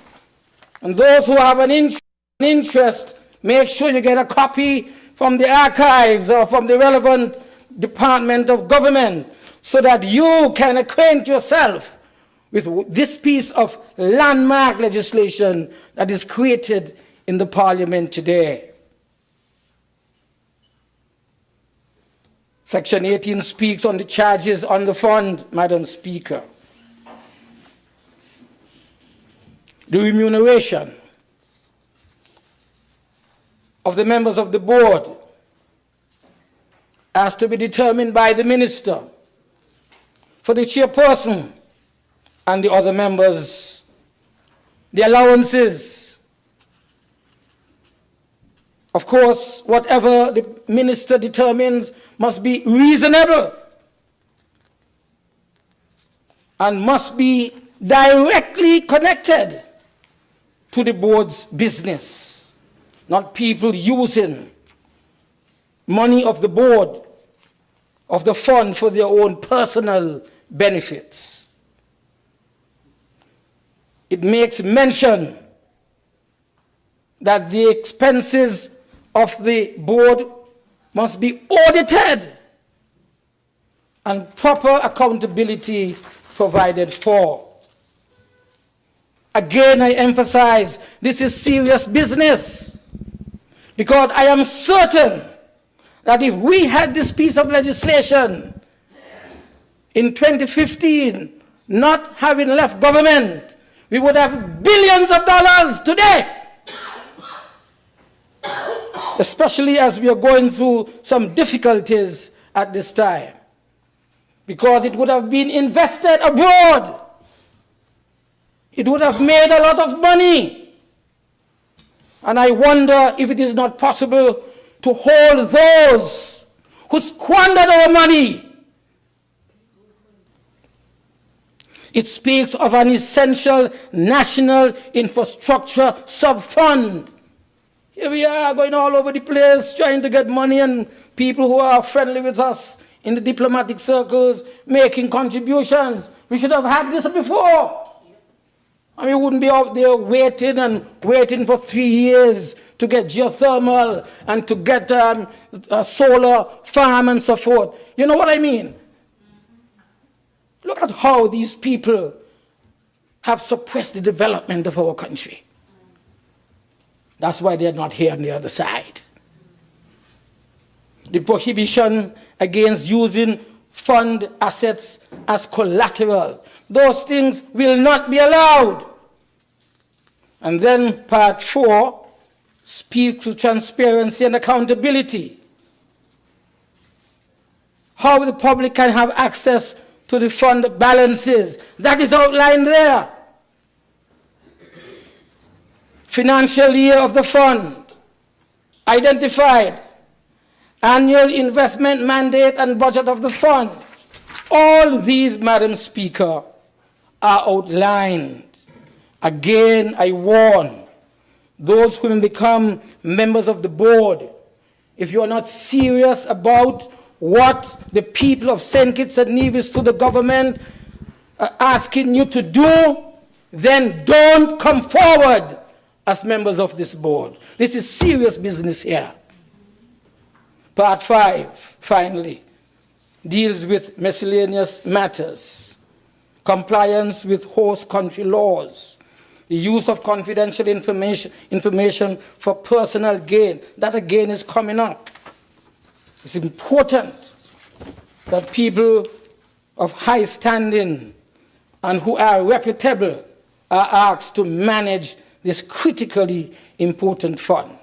And those who have an interest, make sure you get a copy from the archives or from the relevant department of government so that you can acquaint yourself with this piece of landmark legislation that is created in the Parliament today. Section 18 speaks on the charges on the fund, Madam Speaker. The remuneration of the members of the board has to be determined by the minister for the chairperson and the other members. The allowances, of course, whatever the minister determines must be reasonable and must be directly connected to the board's business, not people using money of the board, of the fund for their own personal benefits. It makes mention that the expenses of the board must be audited and proper accountability provided for. Again, I emphasize, this is serious business, because I am certain that if we had this piece of legislation in 2015, not having left government, we would have billions of dollars today. Especially as we are going through some difficulties at this time, because it would have been invested abroad. It would have made a lot of money. And I wonder if it is not possible to hold those who squandered our money. It speaks of an essential national infrastructure sub-fund. Here we are going all over the place trying to get money, and people who are friendly with us in the diplomatic circles making contributions. We should have had this before. And we wouldn't be out there waiting for 3 years to get geothermal and to get a solar farm and so forth. You know what I mean? Look at how these people have suppressed the development of our country. That's why they're not here on the other side. The prohibition against using fund assets as collateral, those things will not be allowed. And then Part 4 speaks to transparency and accountability. How the public can have access to the fund balances, that is outlined there. Financial year of the fund, identified. Annual investment mandate and budget of the fund. All these, Madam Speaker, are outlined. Again, I warn those who will become members of the board, if you are not serious about what the people of St. Kitts and Nevis to the government are asking you to do, then don't come forward as members of this board. This is serious business here. Part 5, finally, deals with miscellaneous matters, compliance with host country laws, the use of confidential information for personal gain. That again is coming up. It's important that people of high standing and who are reputable are asked to manage this critically important fund.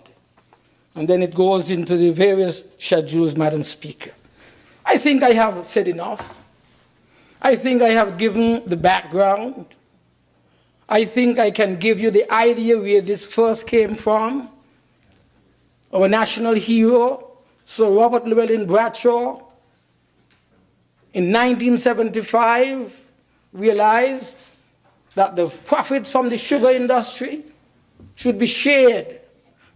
And then it goes into the various schedules, Madam Speaker. I think I have said enough. I think I have given the background. I think I can give you the idea where this first came from. Our national hero, Sir Robert Llewellyn Bradshaw, in 1975, realized that the profits from the sugar industry should be shared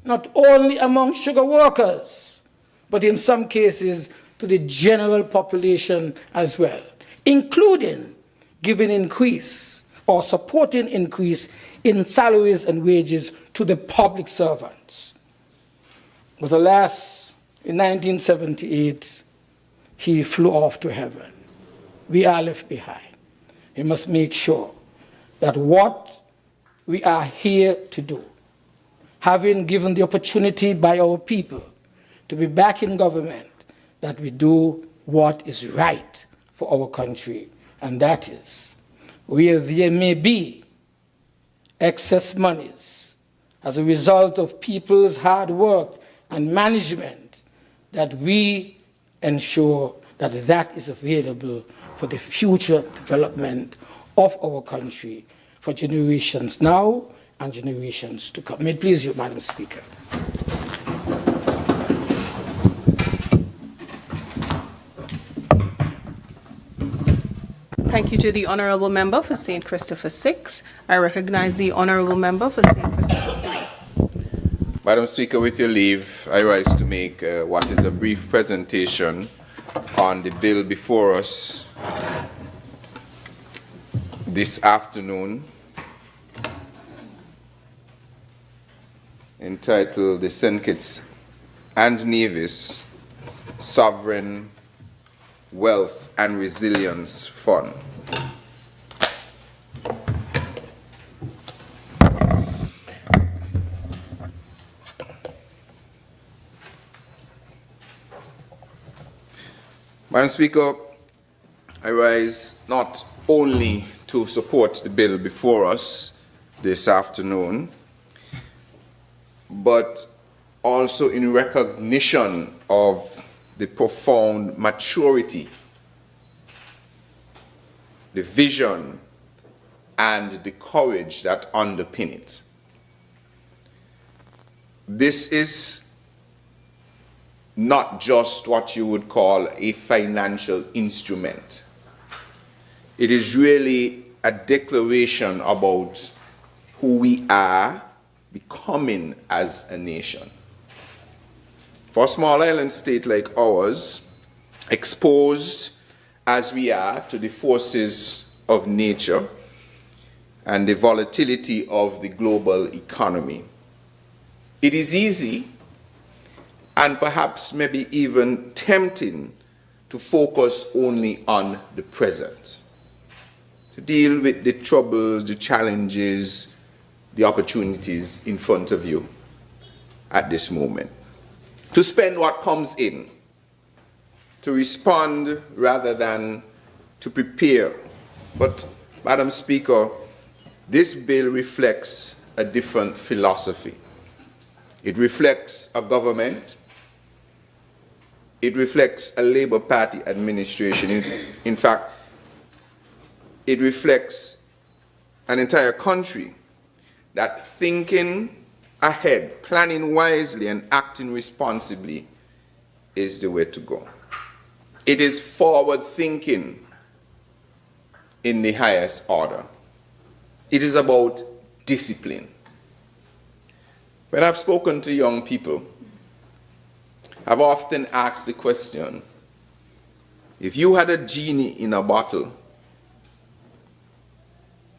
not only among sugar workers, but in some cases to the general population as well, including giving increase or supporting increase in salaries and wages to the public servants. But alas, in 1978, he flew off to heaven. We are left behind. We must make sure that what we are here to do, having given the opportunity by our people to be back in government, that we do what is right for our country. And that is, where there may be excess monies as a result of people's hard work and management, that we ensure that that is available for the future development of our country for generations now and generations to come. May it please you, Madam Speaker.
Thank you to the Honourable Member for St. Christopher 6. I recognize the Honourable Member for St. Christopher 3.
Madam Speaker, with your leave, I rise to make what is a brief presentation on the bill before us this afternoon, entitled the St. Kitts and Nevis Sovereign Wealth and Resilience Fund. Madam Speaker, I rise not only to support the bill before us this afternoon, but also in recognition of the profound maturity, the vision, and the courage that underpin it. This is not just what you would call a financial instrument. It is really a declaration about who we are becoming as a nation. For a small island state like ours, exposed as we are to the forces of nature and the volatility of the global economy, it is easy and perhaps maybe even tempting to focus only on the present, to deal with the troubles, the challenges, the opportunities in front of you at this moment, to spend what comes in, to respond rather than to prepare. But, Madam Speaker, this bill reflects a different philosophy. It reflects a government. It reflects a Labour Party administration. In fact, it reflects an entire country that thinking ahead, planning wisely, and acting responsibly is the way to go. It is forward thinking in the highest order. It is about discipline. When I've spoken to young people, I've often asked the question, if you had a genie in a bottle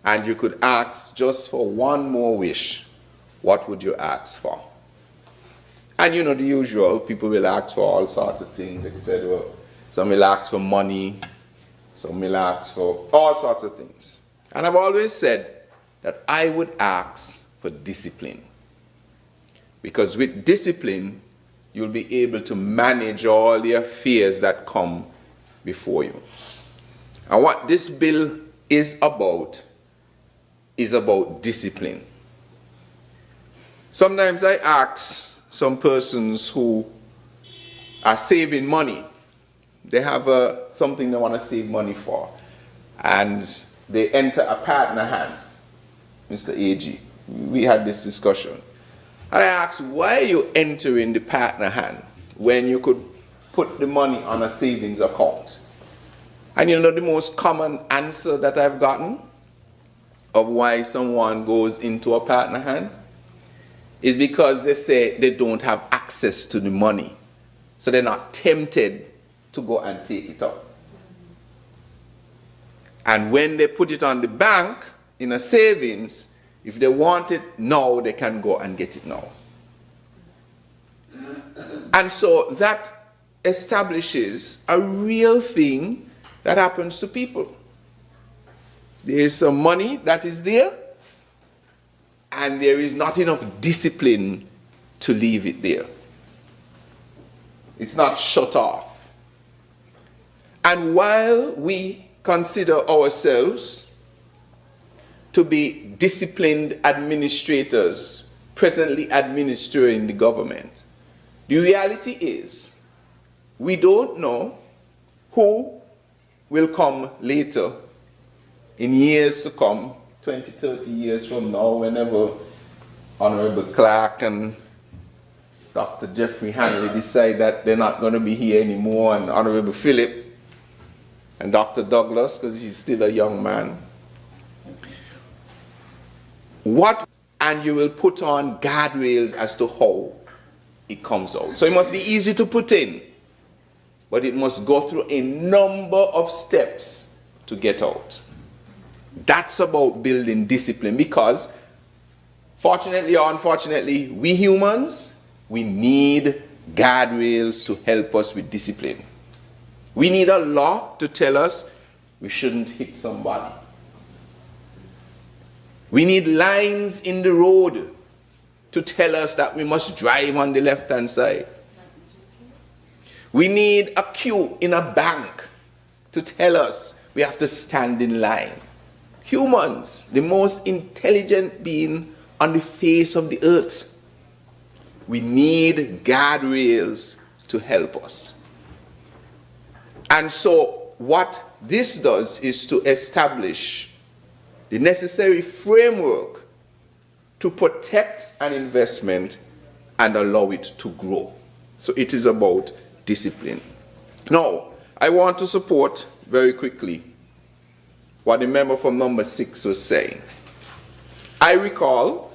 and you could ask just for one more wish, what would you ask for? And you know the usual, people will ask for all sorts of things, etc. Some will ask for money, some will ask for all sorts of things. And I've always said that I would ask for discipline. Because with discipline, you'll be able to manage all the affairs that come before you. And what this bill is about discipline. Sometimes I ask some persons who are saving money. They have something they want to save money for. And they enter a partner hand. Mr. AG, we had this discussion. And I asked, why are you entering the partner hand when you could put the money on a savings account? And you know the most common answer that I've gotten of why someone goes into a partner hand is because they say they don't have access to the money. So they're not tempted to go and take it out. And when they put it on the bank in a savings, if they want it now, they can go and get it now. And so that establishes a real thing that happens to people. There is some money that is there, and there is not enough discipline to leave it there. It's not shut off. And while we consider ourselves to be disciplined administrators presently administering the government, the reality is we don't know who will come later in years to come, 20, 30 years from now, whenever Honorable Clark and Dr. Jeffrey Hanley decide that they're not going to be here anymore, and Honorable Philip and Dr. Douglas, because he's still a young man. And you will put on guardrails as to how it comes out. So it must be easy to put in, but it must go through a number of steps to get out. That's about building discipline, because fortunately or unfortunately, we humans, we need guardrails to help us with discipline. We need a law to tell us we shouldn't hit somebody. We need lines in the road to tell us that we must drive on the left-hand side. We need a queue in a bank to tell us we have to stand in line. Humans, the most intelligent being on the face of the earth. We need guardrails to help us. And so what this does is to establish the necessary framework to protect an investment and allow it to grow. So it is about discipline. Now, I want to support very quickly what the member from number 6 was saying. I recall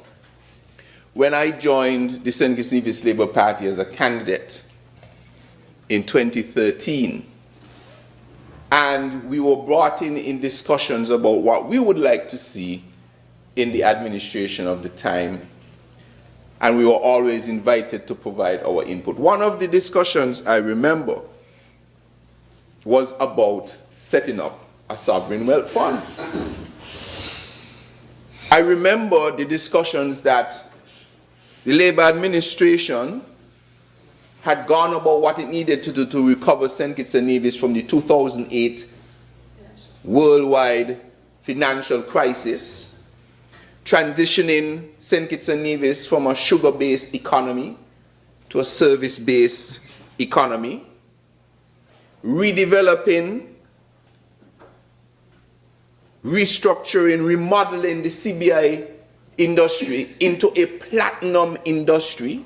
when I joined the St. Kitts Nevis Labour Party as a candidate in 2013, and we were brought in discussions about what we would like to see in the administration of the time, and we were always invited to provide our input. One of the discussions I remember was about setting up a sovereign wealth fund. I remember the discussions that the Labour administration had gone about what it needed to do to recover St. Kitts and Nevis from the 2008 worldwide financial crisis, transitioning St. Kitts and Nevis from a sugar-based economy to a service-based economy, redeveloping, restructuring, remodeling the CBI industry into a platinum industry.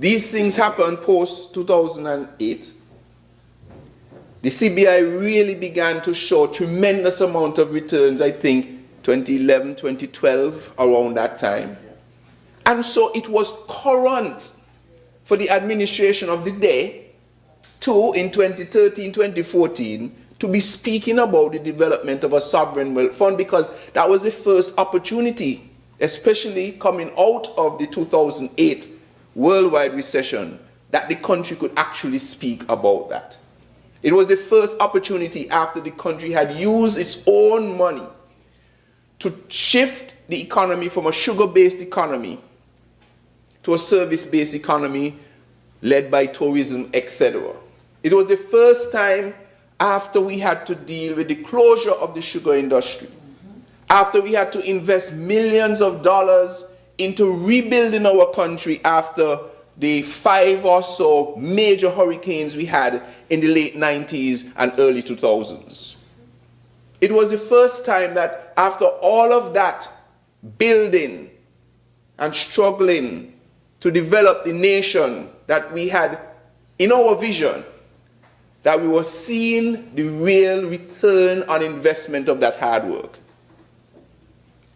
These things happened post-2008. The CBI really began to show tremendous amount of returns, I think, 2011, 2012, around that time. And so it was current for the administration of the day to, in 2013, 2014, to be speaking about the development of a sovereign wealth fund, because that was the first opportunity, especially coming out of the 2008 worldwide recession, that the country could actually speak about that. It was the first opportunity after the country had used its own money to shift the economy from a sugar-based economy to a service-based economy led by tourism, etc. It was the first time after we had to deal with the closure of the sugar industry, after we had to invest millions of dollars into rebuilding our country after the 5 or so major hurricanes we had in the late 90s and early 2000s. It was the first time that after all of that building and struggling to develop the nation that we had in our vision, that we were seeing the real return on investment of that hard work.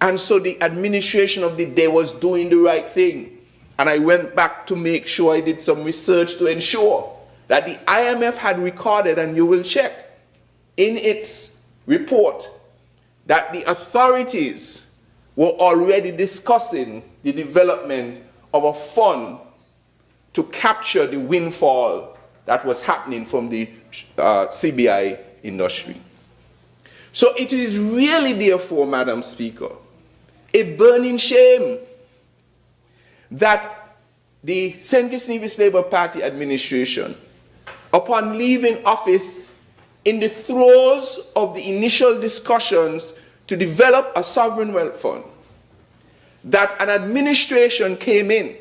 And so the administration of the day was doing the right thing. And I went back to make sure I did some research to ensure that the IMF had recorded, and you will check in its report, that the authorities were already discussing the development of a fund to capture the windfall that was happening from the CBI industry. So it is really, therefore, Madam Speaker, a burning shame that the St. Kitts Nevis Labour Party administration, upon leaving office in the throes of the initial discussions to develop a sovereign wealth fund, that an administration came in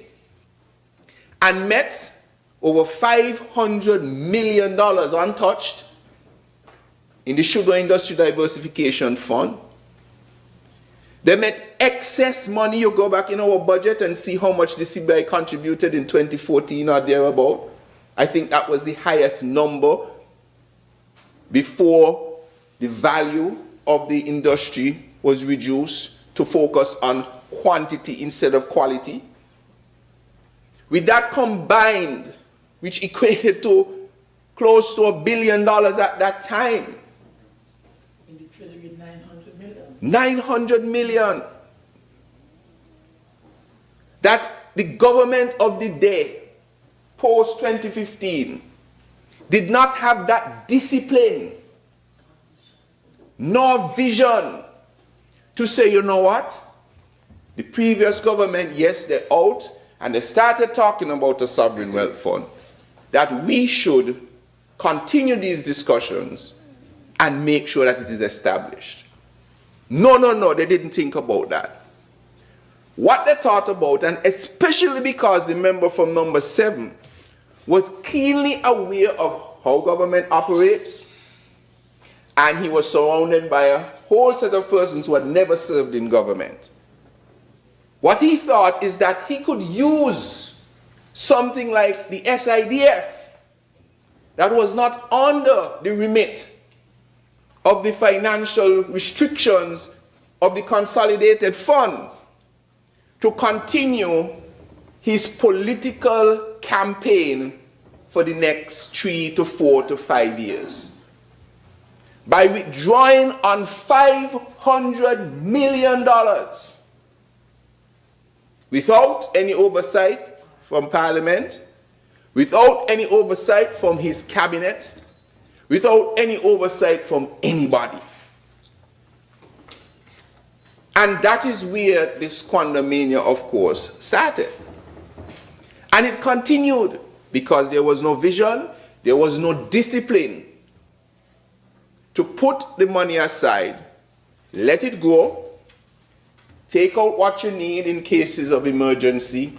and met over $500 million untouched in the Sugar Industry Diversification Fund. They met excess money. You go back in our budget and see how much the CBI contributed in 2014 or thereabout. I think that was the highest number before the value of the industry was reduced to focus on quantity instead of quality. With that combined, which equated to close to $1 billion at that time.
In the Treasury, 900 million.
900 million. That the government of the day, post 2015, did not have that discipline nor vision to say, you know what? The previous government, yes, they're out, and they started talking about a sovereign wealth fund, that we should continue these discussions and make sure that it is established. No, they didn't think about that. What they thought about, and especially because the member from number 7 was keenly aware of how government operates, and he was surrounded by a whole set of persons who had never served in government. What he thought is that he could use something like the SIDF that was not under the remit of the financial restrictions of the consolidated fund to continue his political campaign for the next 3 to 4 to 5 years. By withdrawing on $500 million without any oversight from Parliament, without any oversight from his cabinet, without any oversight from anybody. And that is where this squandermania, of course, started. And it continued because there was no vision, there was no discipline to put the money aside, let it grow, take out what you need in cases of emergency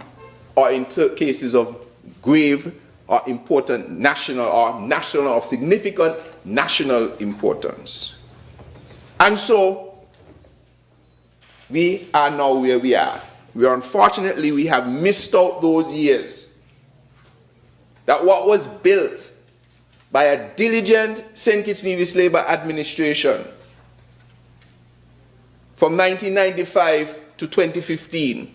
or in cases of grave or important national or significant national importance. And so we are now where we are. Unfortunately, we have missed out those years. That what was built by a diligent St. Kitts Nevis Labour administration from 1995 to 2015,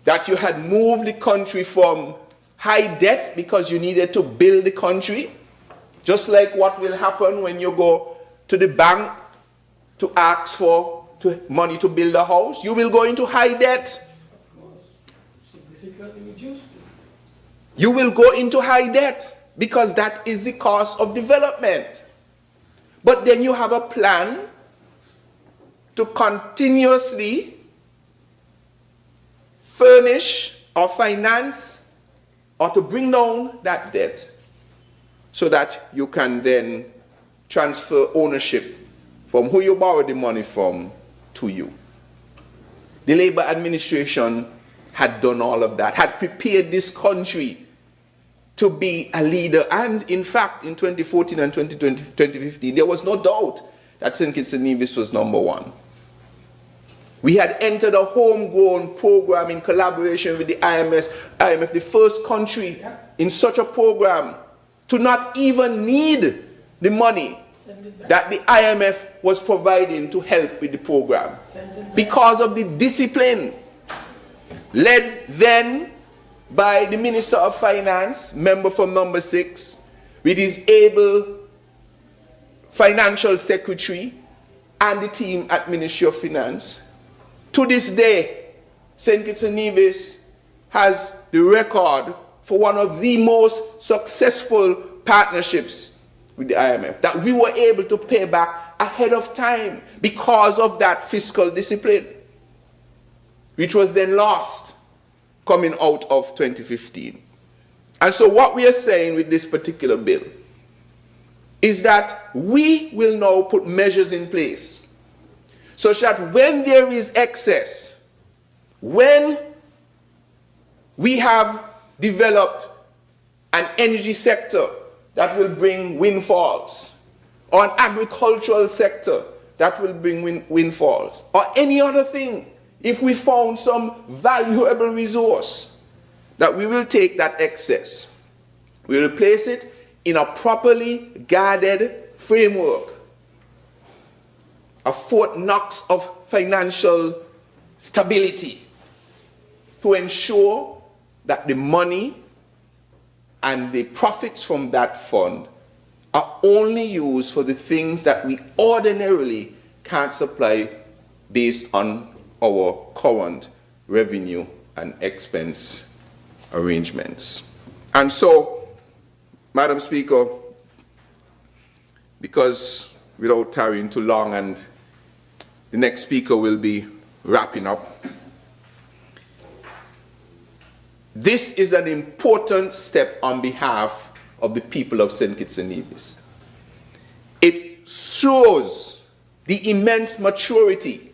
that you had moved the country from high debt because you needed to build the country Just like what will happen when you go to the bank to ask for money to build a house, you will go into high debt.
Significantly reduced.
You will go into high debt because that is the cost of development. But then you have a plan to continuously furnish or finance or to bring down that debt so that you can then transfer ownership from who you borrowed the money from to you. The Labour administration had done all of that, had prepared this country to be a leader. And in fact, in 2014 and 2015, there was no doubt that St. Kitts and Nevis was number one. We had entered a homegrown program in collaboration with the IMF, the first country in such a program to not even need the money that the IMF was providing to help with the program because of the discipline led then by the Minister of Finance, member from number 6, with his able financial secretary and the team at Ministry of Finance. To this day, St. Kitts and Nevis has the record for one of the most successful partnerships with the IMF, that we were able to pay back ahead of time because of that fiscal discipline, which was then lost coming out of 2015. And so what we are saying with this particular bill is that we will now put measures in place such that when there is excess, when we have developed an energy sector that will bring windfalls, or an agricultural sector that will bring windfalls, or any other thing, if we found some valuable resource, that we will take that excess, we will place it in a properly guarded framework, a Fort Knox of financial stability, to ensure that the money and the profits from that fund are only used for the things that we ordinarily can't supply based on our current revenue and expense arrangements. And so, Madam Speaker, because without tarrying too long, and the next speaker will be wrapping up, this is an important step on behalf of the people of St. Kitts and Nevis. It shows the immense maturity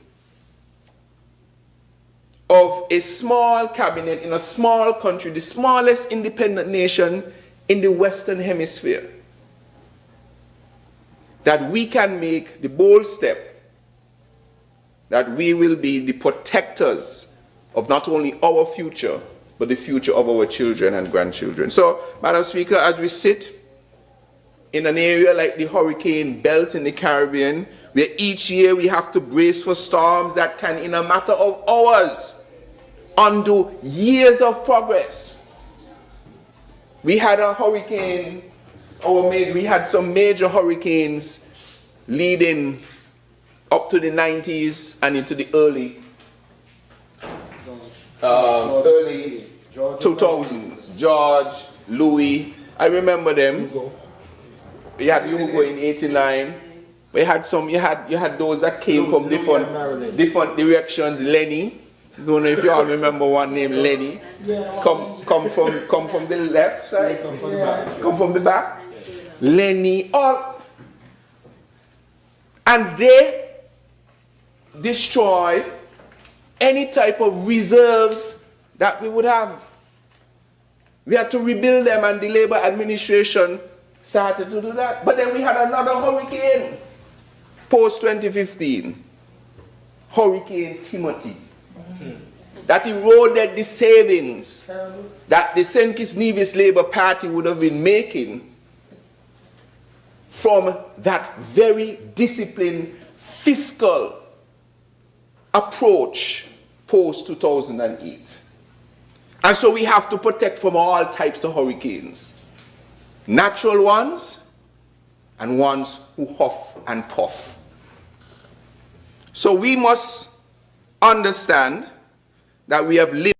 of a small cabinet in a small country, the smallest independent nation in the Western Hemisphere, that we can make the bold step that we will be the protectors of not only our future, but the future of our children and grandchildren. So, Madam Speaker, as we sit in an area like the hurricane belt in the Caribbean, where each year we have to brace for storms that can, in a matter of hours, undo years of progress. We had a hurricane, we had some major hurricanes leading up to the 90s and into the early 2000s. George, Louis, I remember them. You had Hugo in 89. But you had those that came from different directions. Lenny, I don't know if you all remember one named Lenny. Come from the left side. Come from the back. Lenny, all, and they destroy any type of reserves that we would have. We had to rebuild them, and the Labour administration started to do that. But then we had another hurricane post-2015, Hurricane Timothy, that eroded the savings that the St. Kitts Nevis Labour Party would have been making from that very disciplined fiscal approach post-2008. And so we have to protect from all types of hurricanes. Natural ones, and ones who huff and puff. So we must understand that we have lived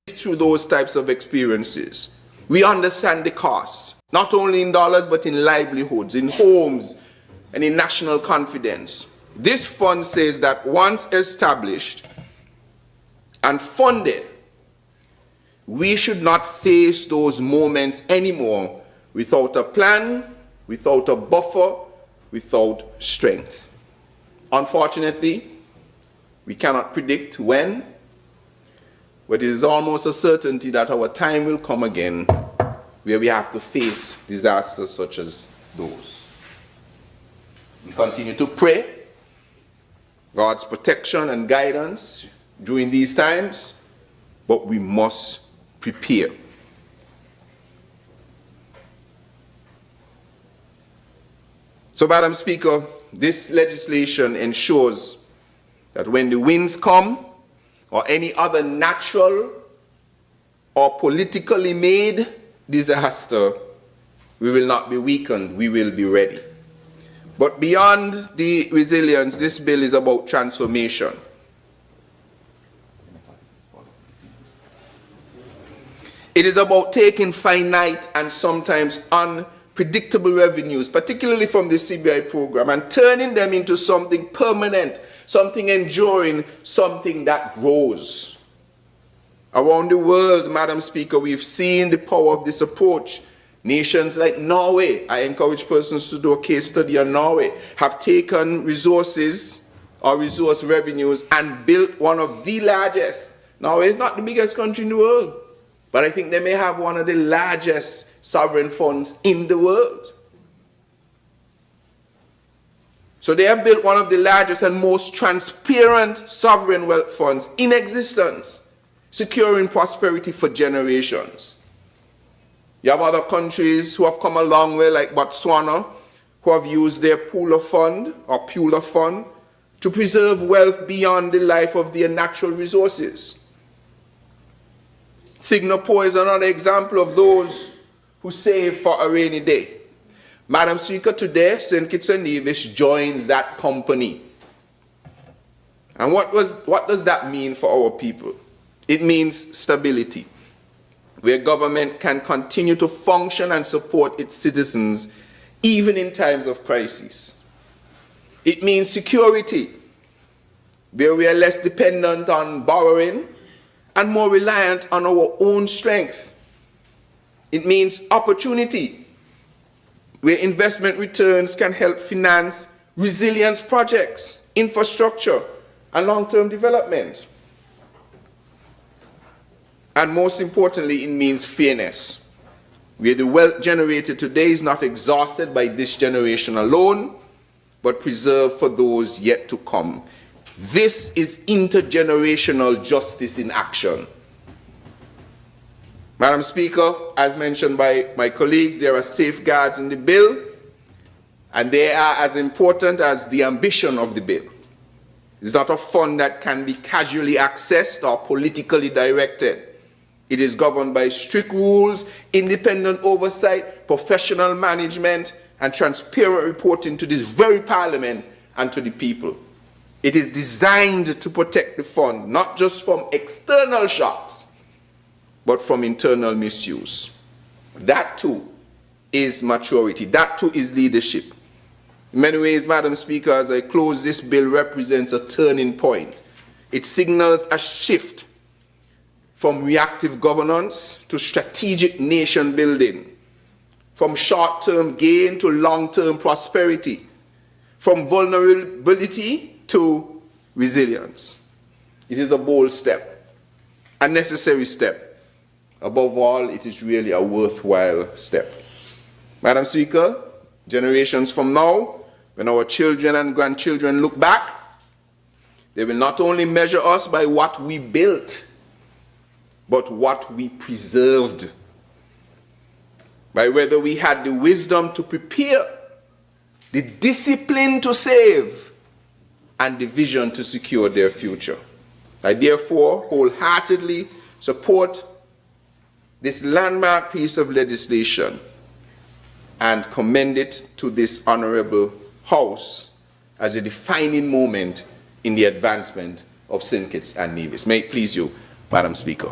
through those types of experiences. We understand the cost, not only in dollars, but in livelihoods, in homes, and in national confidence. This fund says that once established and funded, we should not face those moments anymore without a plan, without a buffer, without strength. Unfortunately, we cannot predict when, but it is almost a certainty that our time will come again where we have to face disasters such as those. We continue to pray God's protection and guidance during these times, but we must prepare. So, Madam Speaker, this legislation ensures that when the winds come, or any other natural or politically made disaster, we will not be weakened, we will be ready. But beyond the resilience, this bill is about transformation. It is about taking finite and sometimes unpredictable revenues, particularly from the CBI program, and turning them into something permanent, something enduring, something that grows. Around the world, Madam Speaker, we've seen the power of this approach. Nations like Norway, I encourage persons to do a case study on Norway, have taken resources or resource revenues and built one of the largest. Norway is not the biggest country in the world, but I think they may have one of the largest sovereign funds in the world. So they have built one of the largest and most transparent sovereign wealth funds in existence, securing prosperity for generations. You have other countries who have come a long way, like Botswana, who have used their Pula fund to preserve wealth beyond the life of their natural resources. Singapore is another example of those who save for a rainy day. Madam Speaker, today, St. Kitts and Nevis joins that company. And what does that mean for our people? It means stability, where government can continue to function and support its citizens even in times of crisis. It means security, where we are less dependent on borrowing and more reliant on our own strength. It means opportunity, where investment returns can help finance resilience projects, infrastructure, and long-term development. And most importantly, it means fairness, where the wealth generated today is not exhausted by this generation alone, but preserved for those yet to come. This is intergenerational justice in action. Madam Speaker, as mentioned by my colleagues, there are safeguards in the bill, and they are as important as the ambition of the bill. It's not a fund that can be casually accessed or politically directed. It is governed by strict rules, independent oversight, professional management, and transparent reporting to this very Parliament and to the people. It is designed to protect the fund, not just from external shocks, but from internal misuse. That too is maturity. That too is leadership. In many ways, Madam Speaker, as I close, this bill represents a turning point. It signals a shift from reactive governance to strategic nation building, from short-term gain to long-term prosperity, from vulnerability to resilience. It is a bold step, a necessary step. Above all, it is really a worthwhile step. Madam Speaker, generations from now, when our children and grandchildren look back, they will not only measure us by what we built, but what we preserved, by whether we had the wisdom to prepare, the discipline to save, and the vision to secure their future. I therefore wholeheartedly support this landmark piece of legislation, and commend it to this honorable House as a defining moment in the advancement of St. Kitts and Nevis. May it please you, Madam Speaker.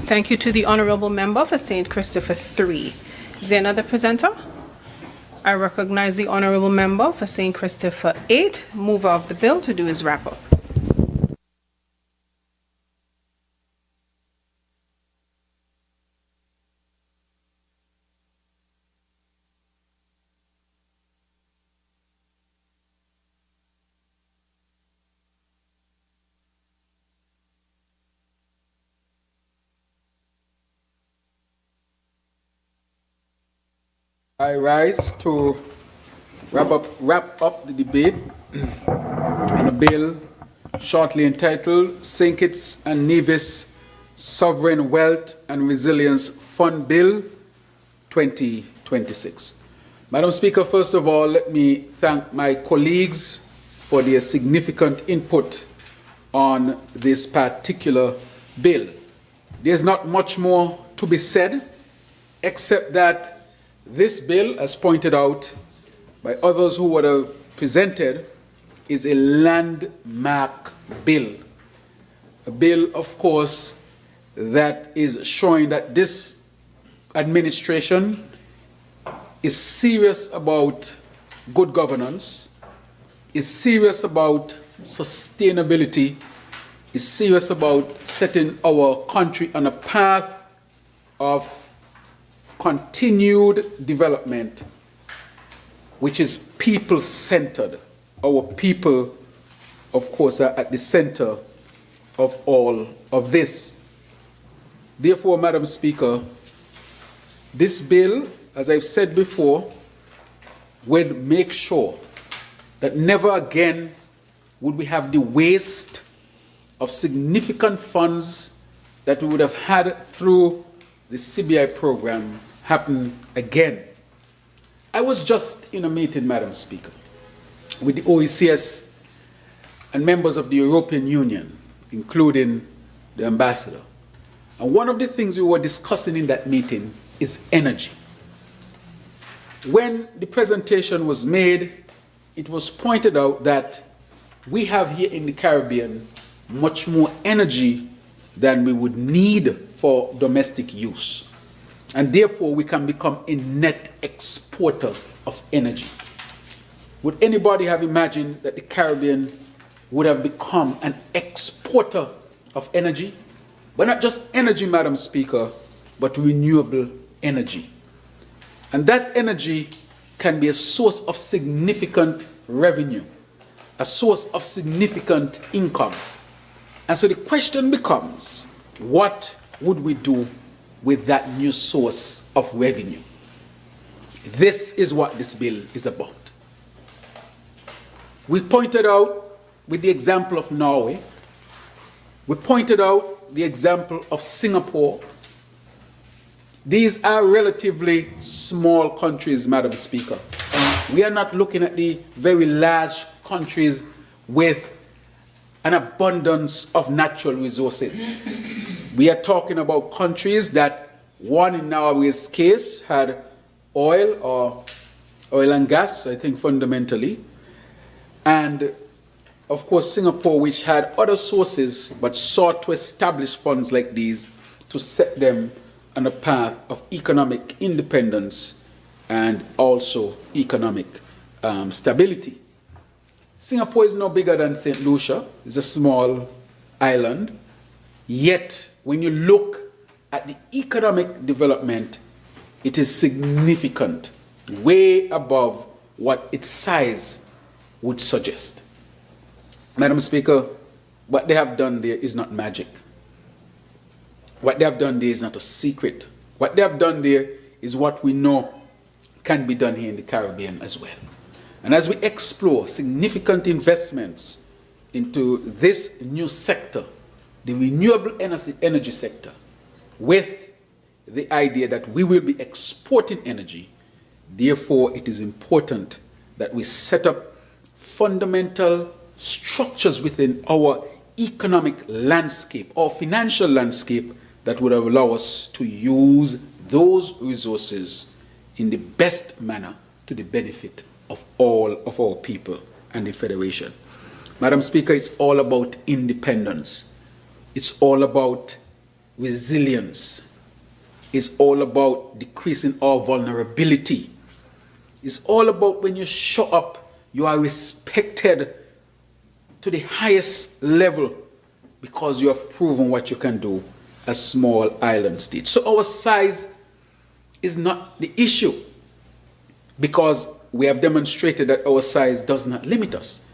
Thank you to the honourable member for St. Christopher 3. Is there another presenter? I recognize the honourable member for St. Christopher 8, mover of the bill, to do his wrap-up.
I rise to wrap up the debate on a bill shortly entitled St. Kitts and Nevis Sovereign Wealth and Resilience Fund Bill 2026. Madam Speaker, first of all, let me thank my colleagues for their significant input on this particular bill. There's not much more to be said, except that this bill, as pointed out by others who were presented, is a landmark bill. A bill, of course, that is showing that this administration is serious about good governance, is serious about sustainability, is serious about setting our country on a path of continued development, which is people-centered. Our people, of course, are at the center of all of this. Therefore, Madam Speaker, this bill, as I've said before, will make sure that never again would we have the waste of significant funds that we would have had through the CBI program happen again. I was just in a meeting, Madam Speaker, with the OECS and members of the European Union, including the ambassador. And one of the things we were discussing in that meeting is energy. When the presentation was made, it was pointed out that we have here in the Caribbean much more energy than we would need for domestic use. And therefore, we can become a net exporter of energy. Would anybody have imagined that the Caribbean would have become an exporter of energy? But not just energy, Madam Speaker, but renewable energy. And that energy can be a source of significant revenue, a source of significant income. And so the question becomes, what would we do with that new source of revenue? This is what this bill is about. We pointed out with the example of Norway, we pointed out the example of Singapore. These are relatively small countries, Madam Speaker. We are not looking at the very large countries with an abundance of natural resources. We are talking about countries that, one in Norway's case, had oil or oil and gas, I think fundamentally, and of course Singapore, which had other sources but sought to establish funds like these to set them on a path of economic independence and also economic stability. Singapore is no bigger than St. Lucia. It's a small island. Yet, when you look at the economic development, it is significant, way above what its size would suggest. Madam Speaker, what they have done there is not magic. What they have done there is not a secret. What they have done there is what we know can be done here in the Caribbean as well. And as we explore significant investments into this new sector, the renewable energy sector, with the idea that we will be exporting energy, therefore it is important that we set up fundamental structures within our
economic landscape or financial landscape that would allow us to use those resources in the best manner to the benefit of all of our people and the Federation. Madam Speaker, it's all about independence. It's all about resilience. It's all about decreasing our vulnerability. It's all about when you show up, you are respected to the highest level because you have proven what you can do as small island state. So our size is not the issue because we have demonstrated that our size does not limit us.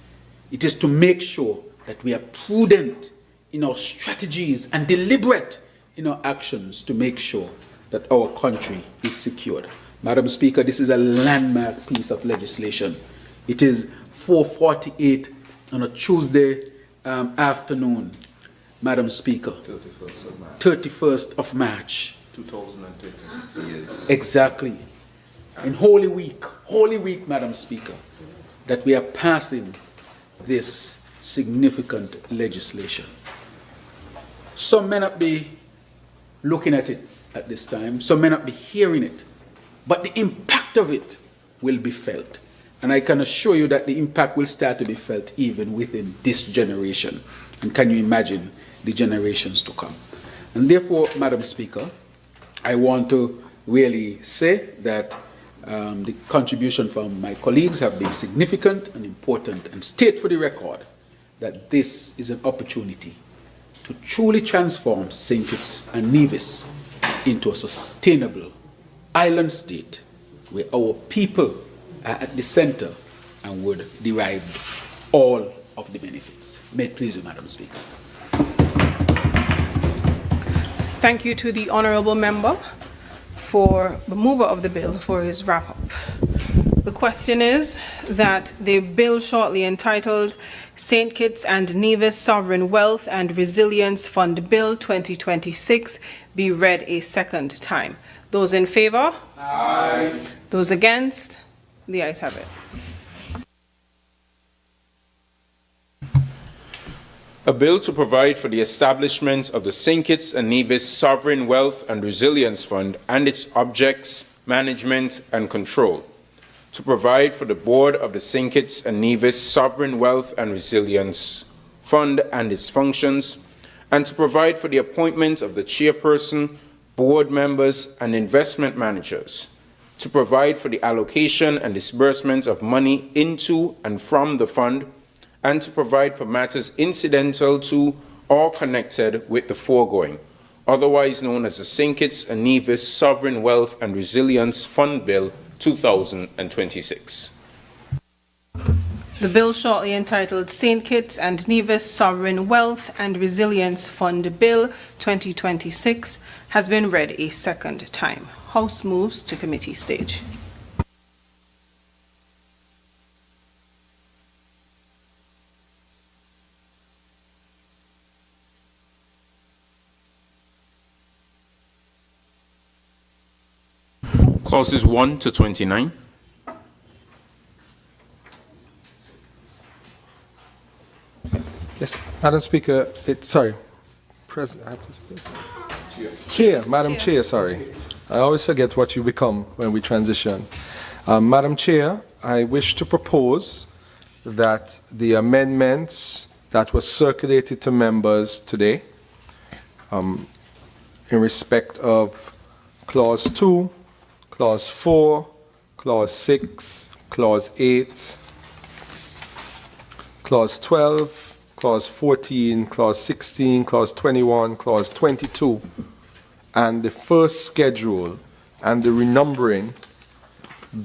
It is to make sure that we are prudent in our strategies and deliberate in our actions to make sure that our country is secured. Madam Speaker, this is a landmark piece of legislation. It is 4:48 on a Tuesday afternoon, Madam Speaker.
31st of March.
31st of March.
2026 years.
Exactly. In Holy Week, Madam Speaker, that we are passing this significant legislation. Some may not be looking at it at this time, some may not be hearing it, but the impact of it will be felt. And I can assure you that the impact will start to be felt even within this generation. And can you imagine the generations to come? And therefore, Madam Speaker, I want to really say that the contribution from my colleagues have been significant and important, and state for the record that this is an opportunity to truly transform St. Kitts and Nevis into a sustainable island state where our people are at the center and would derive all of the benefits. May it please you, Madam Speaker.
Thank you to the honourable member for the mover of the bill for his wrap-up. The question is that the bill shortly entitled St. Kitts and Nevis Sovereign Wealth and Resilience Fund Bill 2026 be read a second time. Those in favour? Aye. Those against? The ayes have it.
A bill to provide for the establishment of the St. Kitts and Nevis Sovereign Wealth and Resilience Fund and its objects, management and control. To provide for the board of the St. Kitts and Nevis Sovereign Wealth and Resilience Fund and its functions, and to provide for the appointment of the chairperson, board members, and investment managers. To provide for the allocation and disbursement of money into and from the fund, and to provide for matters incidental to or connected with the foregoing, otherwise known as the St. Kitts and Nevis Sovereign Wealth and Resilience Fund Bill 2026.
The bill shortly entitled St. Kitts and Nevis Sovereign Wealth and Resilience Fund Bill 2026 has been read a second time. House moves to committee stage.
Clauses 1 to 29.
Yes, Madam Speaker, President, Madam Chair, sorry. I always forget what you become when we transition. Madam Chair, I wish to propose that the amendments that were circulated to members today, in respect of Clause 2, Clause 4, Clause 6, Clause 8, Clause 12, Clause 14, Clause 16, Clause 21, Clause 22, and the first schedule and the renumbering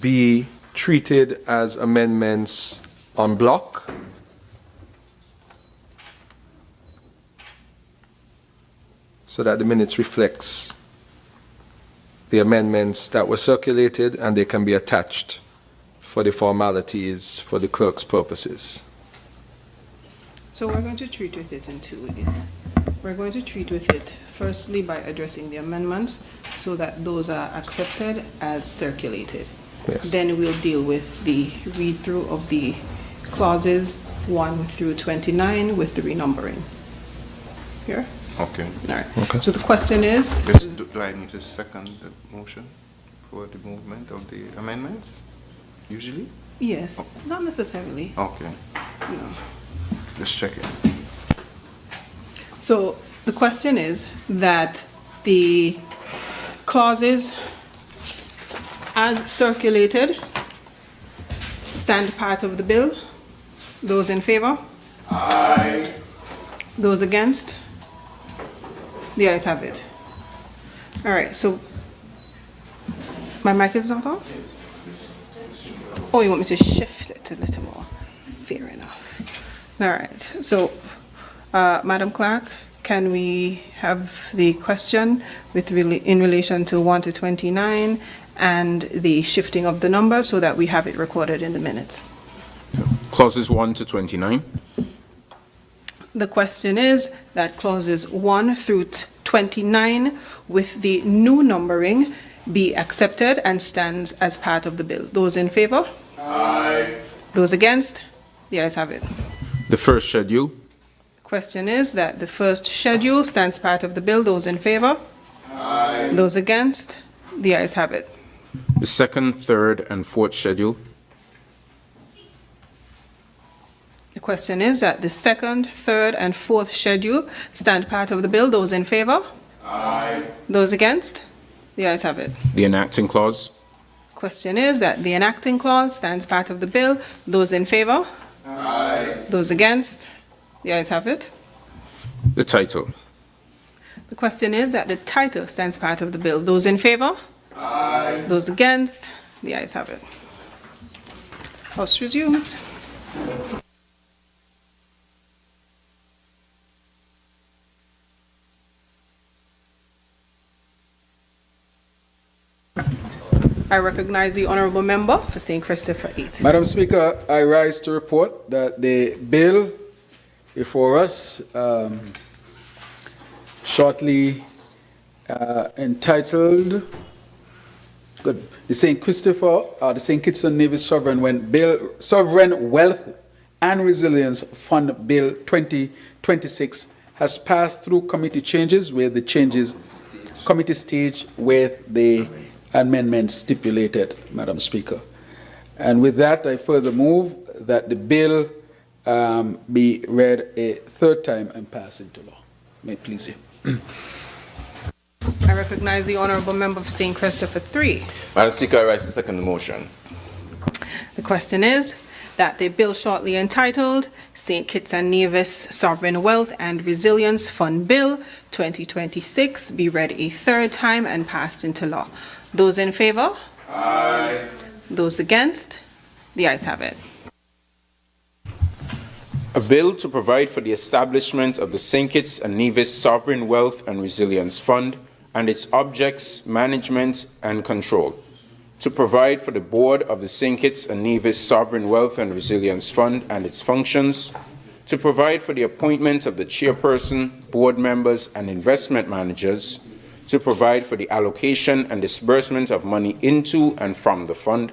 be treated as amendments en bloc. So that the minutes reflects the amendments that were circulated, and they can be attached for the formalities for the clerk's purposes.
So we're going to treat with it in two ways. We're going to treat with it firstly by addressing the amendments so that those are accepted as circulated.
Yes.
Then we'll deal with the read-through of the clauses 1 through 29 with the renumbering. here?
Okay.
All right.
Okay.
So the question is,
Do I need to second the motion for the movement of the amendments? Usually?
yes, not necessarily.
Okay.
No.
Just checking.
So the question is that the clauses as circulated stand part of the bill. Those in favor?
Aye.
Those against? The ayes have it. All right, so my mic is not on? Oh, you want me to shift it a little more? Fair enough. All right, so Madam Clerk, can we have the question in relation to 1 to 29 and the shifting of the number so that we have it recorded in the minutes?
Clauses 1 to 29.
The question is that clauses 1 through 29 with the new numbering be accepted and stands as part of the bill. Those in favor?
Aye.
Those against? The ayes have it.
The first schedule.
Question is that the first schedule stands part of the bill. Those in favor?
Aye.
Those against? The ayes have it.
The second, third, and fourth schedule.
The question is that the second, third, and fourth schedule stand part of the bill. Those in favor?
Aye.
Those against? The ayes have it.
The enacting clause.
Question is that the enacting clause stands part of the bill. Those in favor?
Aye.
Those against? The ayes have it.
The title.
The question is that the title stands part of the bill. Those in favor?
Aye.
Those against? The ayes have it. House resumes. I recognize the honourable member for St. Christopher 8.
Madam Speaker, I rise to report that the bill before us, shortly entitled the St. Kitts and Nevis Sovereign Wealth and Resilience Fund Bill 2026 has passed through committee changes with the committee stage with the amendments stipulated, Madam Speaker. And with that, I further move that the bill be read a third time and pass into law. May it please you.
I recognize the honourable member for St. Christopher 3.
Madam Speaker, I rise to second the motion.
The question is that the bill shortly entitled St. Kitts and Nevis Sovereign Wealth and Resilience Fund Bill 2026 be read a third time and passed into law. Those in favor?
Aye.
Those against? The ayes have it.
A bill to provide for the establishment of the St. Kitts and Nevis Sovereign Wealth and Resilience Fund and its objects, management, and control. To provide for the board of the St. Kitts and Nevis Sovereign Wealth and Resilience Fund and its functions. To provide for the appointment of the chairperson, board members, and investment managers. To provide for the allocation and disbursement of money into and from the fund,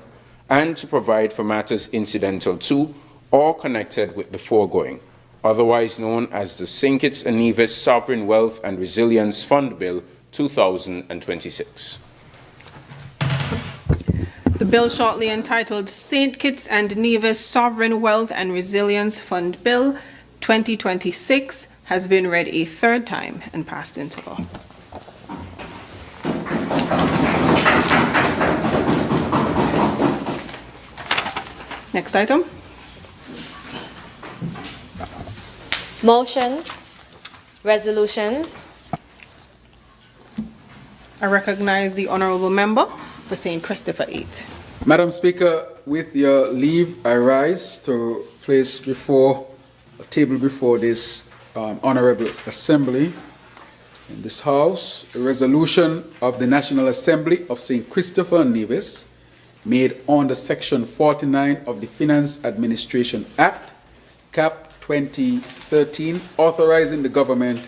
and to provide for matters incidental to or connected with the foregoing, otherwise known as the St. Kitts and Nevis Sovereign Wealth and Resilience Fund Bill 2026.
The bill shortly entitled St. Kitts and Nevis Sovereign Wealth and Resilience Fund Bill 2026 has been read a third time and passed into law. Next item.
Motions, resolutions.
I recognize the honourable member for St. Christopher 8.
Madam Speaker, with your leave, I rise to place before a table before this honourable assembly in this house a resolution of the National Assembly of St. Christopher and Nevis made under Section 49 of the Finance Administration Act, Cap 2013, authorizing the government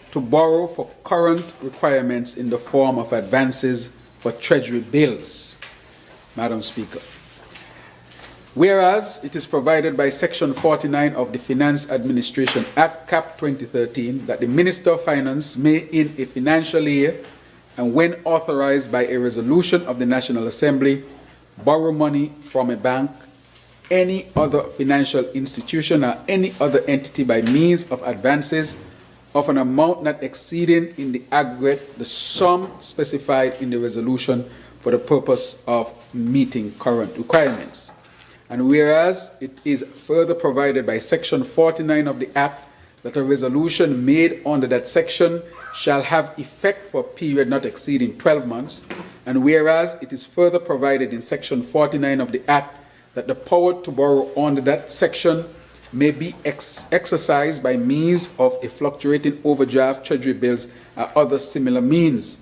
to borrow for current requirements in the form of advances for Treasury bills. Madam Speaker,
Whereas it is provided by Section 49 of the Finance Administration Act, Cap 2013, that the Minister of Finance may, in a financial year and when authorized by a resolution of the National Assembly, borrow money from a bank, any other financial institution, or any other entity by means of advances of an amount not exceeding in the aggregate the sum specified in the resolution for the purpose of meeting current requirements. And whereas it is further provided by Section 49 of the Act that a resolution made under that section shall have effect for a period not exceeding 12 months, and whereas it is further provided in Section 49 of the Act that the power to borrow under that section may be exercised by means of a fluctuating overdraft, treasury bills, or other similar means,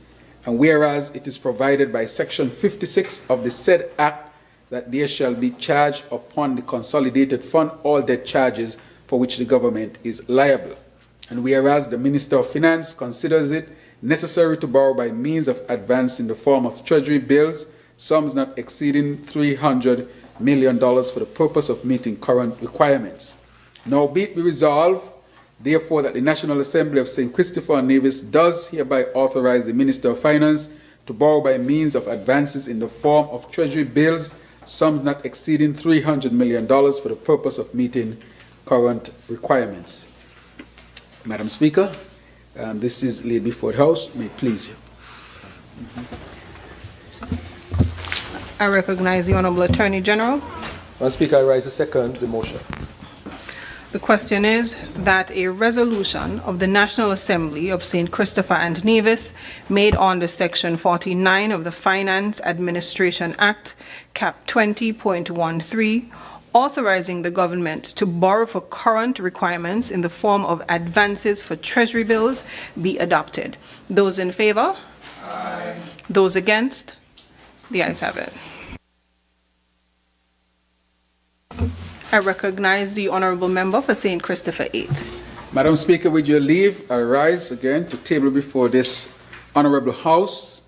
and whereas it is provided by Section 56 of the said Act that there shall be charged upon the consolidated fund all debt charges for which the government is liable. And whereas the Minister of Finance considers it necessary to borrow by means of advance in the form of treasury bills, sums not exceeding $300 million for the purpose of meeting current requirements. Now be it resolved, therefore, that the National Assembly of St. Christopher and Nevis does hereby authorize the Minister of Finance to borrow by means of advances in the form of treasury bills, sums not exceeding $300 million for the purpose of meeting current requirements. Madam Speaker, this is laid before the House. May it please you.
I recognize the Honorable Attorney General.
Madam Speaker, I rise to second the motion.
The question is that a resolution of the National Assembly of St. Christopher and Nevis made under Section 49 of the Finance Administration Act, Cap 20.13, authorizing the government to borrow for current requirements in the form of advances for treasury bills be adopted. Those in favor? Aye. Those against? The ayes have it. I recognize the Honourable Member for St. Christopher 8.
Madam Speaker, with your leave, I rise again to table before this Honourable House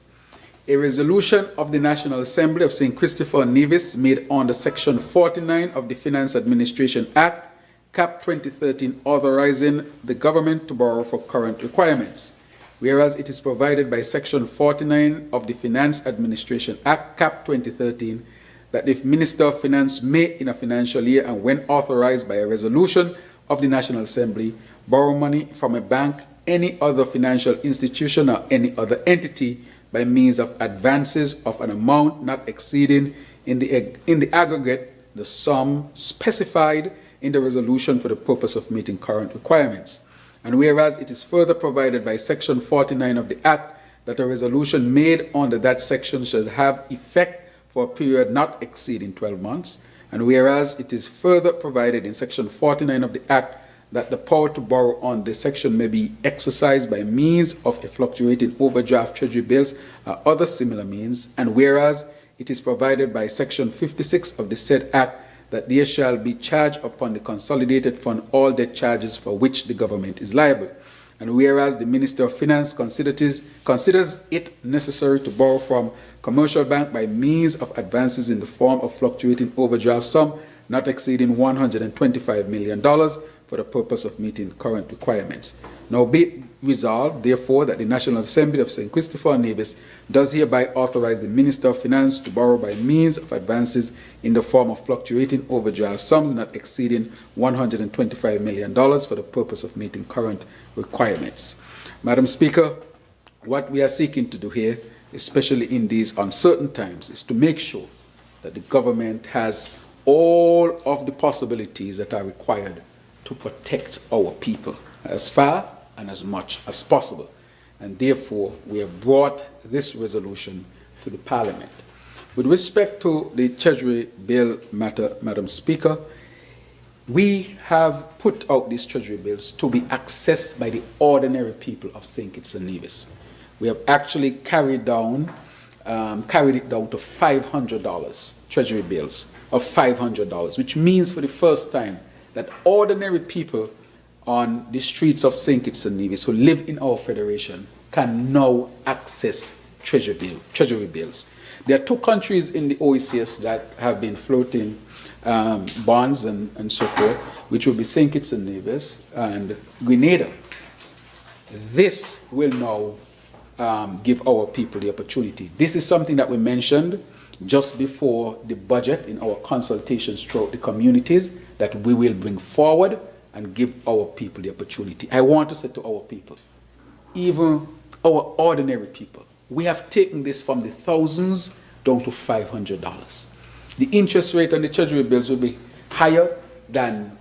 a resolution of the National Assembly of St. Christopher and Nevis made under Section 49 of the Finance Administration Act, Cap 2013, authorizing the government to borrow for current requirements. Whereas it is provided by Section 49 of the Finance Administration Act, Cap 2013, that the Minister of Finance may, in a financial year and when authorized by a resolution of the National Assembly, borrow money from a bank, any other financial institution, or any other entity by means of advances of an amount not exceeding in the aggregate the sum specified in the resolution for the purpose of meeting current requirements. And whereas it is further provided by Section 49 of the Act that a resolution made under that section shall have effect for a period not exceeding 12 months, and whereas it is further provided in Section 49 of the Act that the power to borrow on this section may be exercised by means of a fluctuating overdraft, treasury bills, or other similar means, and whereas it is provided by Section 56 of the said Act that there shall be charged upon the consolidated fund all debt charges for which the government is liable. And whereas the Minister of Finance considers it necessary to borrow from commercial bank by means of advances in the form of fluctuating overdraft sum not exceeding $125 million for the purpose of meeting current requirements. Now be it resolved, therefore, that the National Assembly of St. Christopher and Nevis does hereby authorize the Minister of Finance to borrow by means of advances in the form of fluctuating overdraft sums not exceeding $125 million for the purpose of meeting current requirements. Madam Speaker, what we are seeking to do here, especially in these uncertain times, is to make sure that the government has all of the possibilities that are required to protect our people as far and as much as possible. And therefore, we have brought this resolution to the Parliament. With respect to the Treasury bill matter, Madam Speaker, we have put out these Treasury bills to be accessed by the ordinary people of St. Kitts and Nevis. We have actually carried it down to $500, Treasury bills of $500, which means for the first time that ordinary people on the streets of St. Kitts and Nevis who live in our federation can now access treasury bills.
There are two countries in the OECS that have been floating bonds and so forth, which will be St. Kitts and Nevis and Grenada. This will now give our people the opportunity. This is something that we mentioned just before the budget in our consultations throughout the communities that we will bring forward and give our people the opportunity. I want to say to our people, even our ordinary people, we have taken this from the thousands down to $500. The interest rate on the Treasury bills will be higher than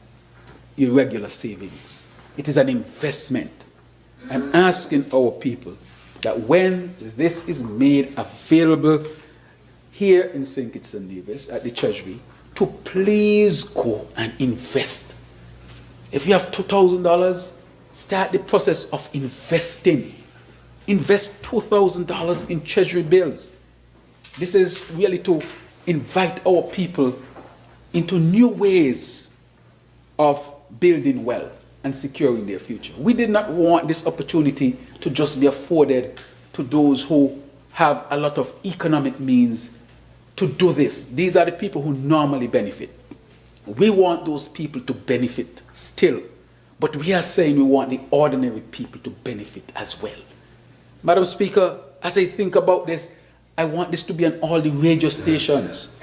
irregular savings. It is an investment. I'm asking our people that when this is made available here in St. Kitts and Nevis at the Treasury, to please go and invest. If you have $2,000, start the process of investing. Invest $2,000 in Treasury bills. This is really to invite our people into new ways of building wealth and securing their future. We did not want this opportunity to just be afforded to those who have a lot of economic means to do this. These are the people who normally benefit. We want those people to benefit still, but we are saying we want the ordinary people to benefit as well. Madam Speaker, as I think about this, I want this to be on all the radio stations.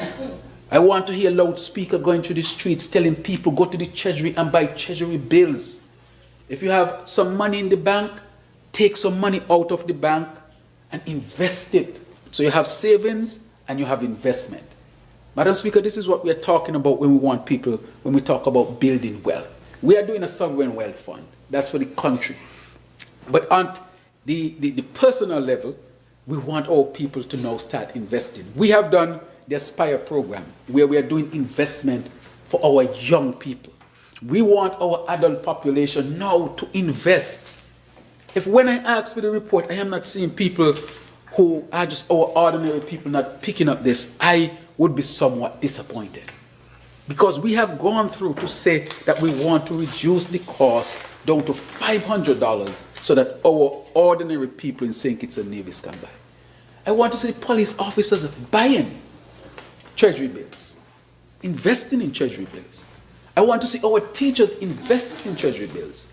I want to hear a loudspeaker going through the streets telling people go to the Treasury and buy Treasury bills. If you have some money in the bank, take some money out of the bank and invest it. So you have savings and you have investment. Madam Speaker, this is what we are talking about when we want people, when we talk about building wealth. We are doing a sovereign wealth fund. That's for the country. But on the personal level, we want our people to now start investing. We have done the Aspire program, where we are doing investment for our young people. We want our adult population now to invest. If when I ask for the report, I am not seeing people who are just our ordinary people not picking up this, I would be somewhat disappointed. Because we have gone through to say that we want to reduce the cost down to $500 so that our ordinary people in St. Kitts and Nevis can buy. I want to see police officers buying Treasury bills, investing in Treasury bills. I want to see our teachers investing in Treasury bills.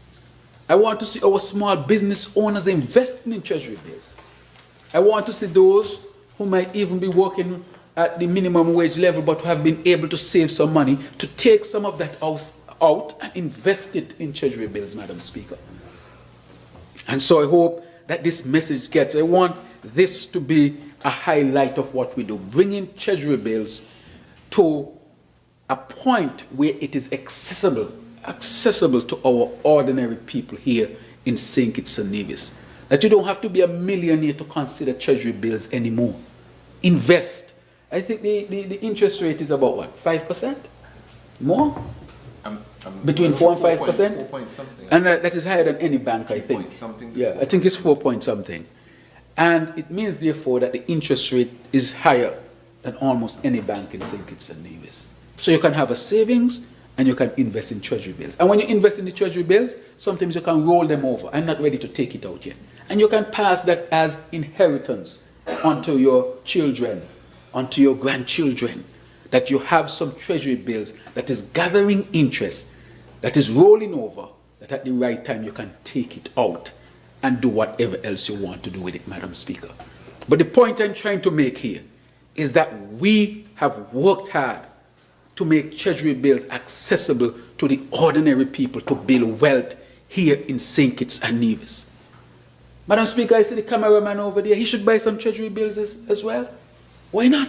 I want to see our small business owners investing in Treasury bills. I want to see those who might even be working at the minimum wage level but have been able to save some money to take some of that out and invest it in Treasury bills, Madam Speaker. And so I hope that this message gets, I want this to be a highlight of what we do, bringing Treasury bills to a point where it is accessible to our ordinary people here in St. Kitts and Nevis. That you don't have to be a millionaire to consider Treasury bills anymore. Invest. I think the interest rate is about what, 5%? More? Between 4 and 5%?
4 point something.
And that is higher than any bank, I think. Yeah, I think it's 4 point something. And it means, therefore, that the interest rate is higher than almost any bank in St. Kitts and Nevis. So you can have a savings and you can invest in Treasury bills. And when you invest in the Treasury bills, sometimes you can roll them over. I'm not ready to take it out yet. And you can pass that as inheritance onto your children, onto your grandchildren, that you have some Treasury bills that is gathering interest, that is rolling over, that at the right time you can take it out and do whatever else you want to do with it, Madam Speaker. But the point I'm trying to make here is that we have worked hard to make Treasury bills accessible to the ordinary people to build wealth here in St. Kitts and Nevis. Madam Speaker, I see the cameraman over there. He should buy some Treasury bills as well. Why not?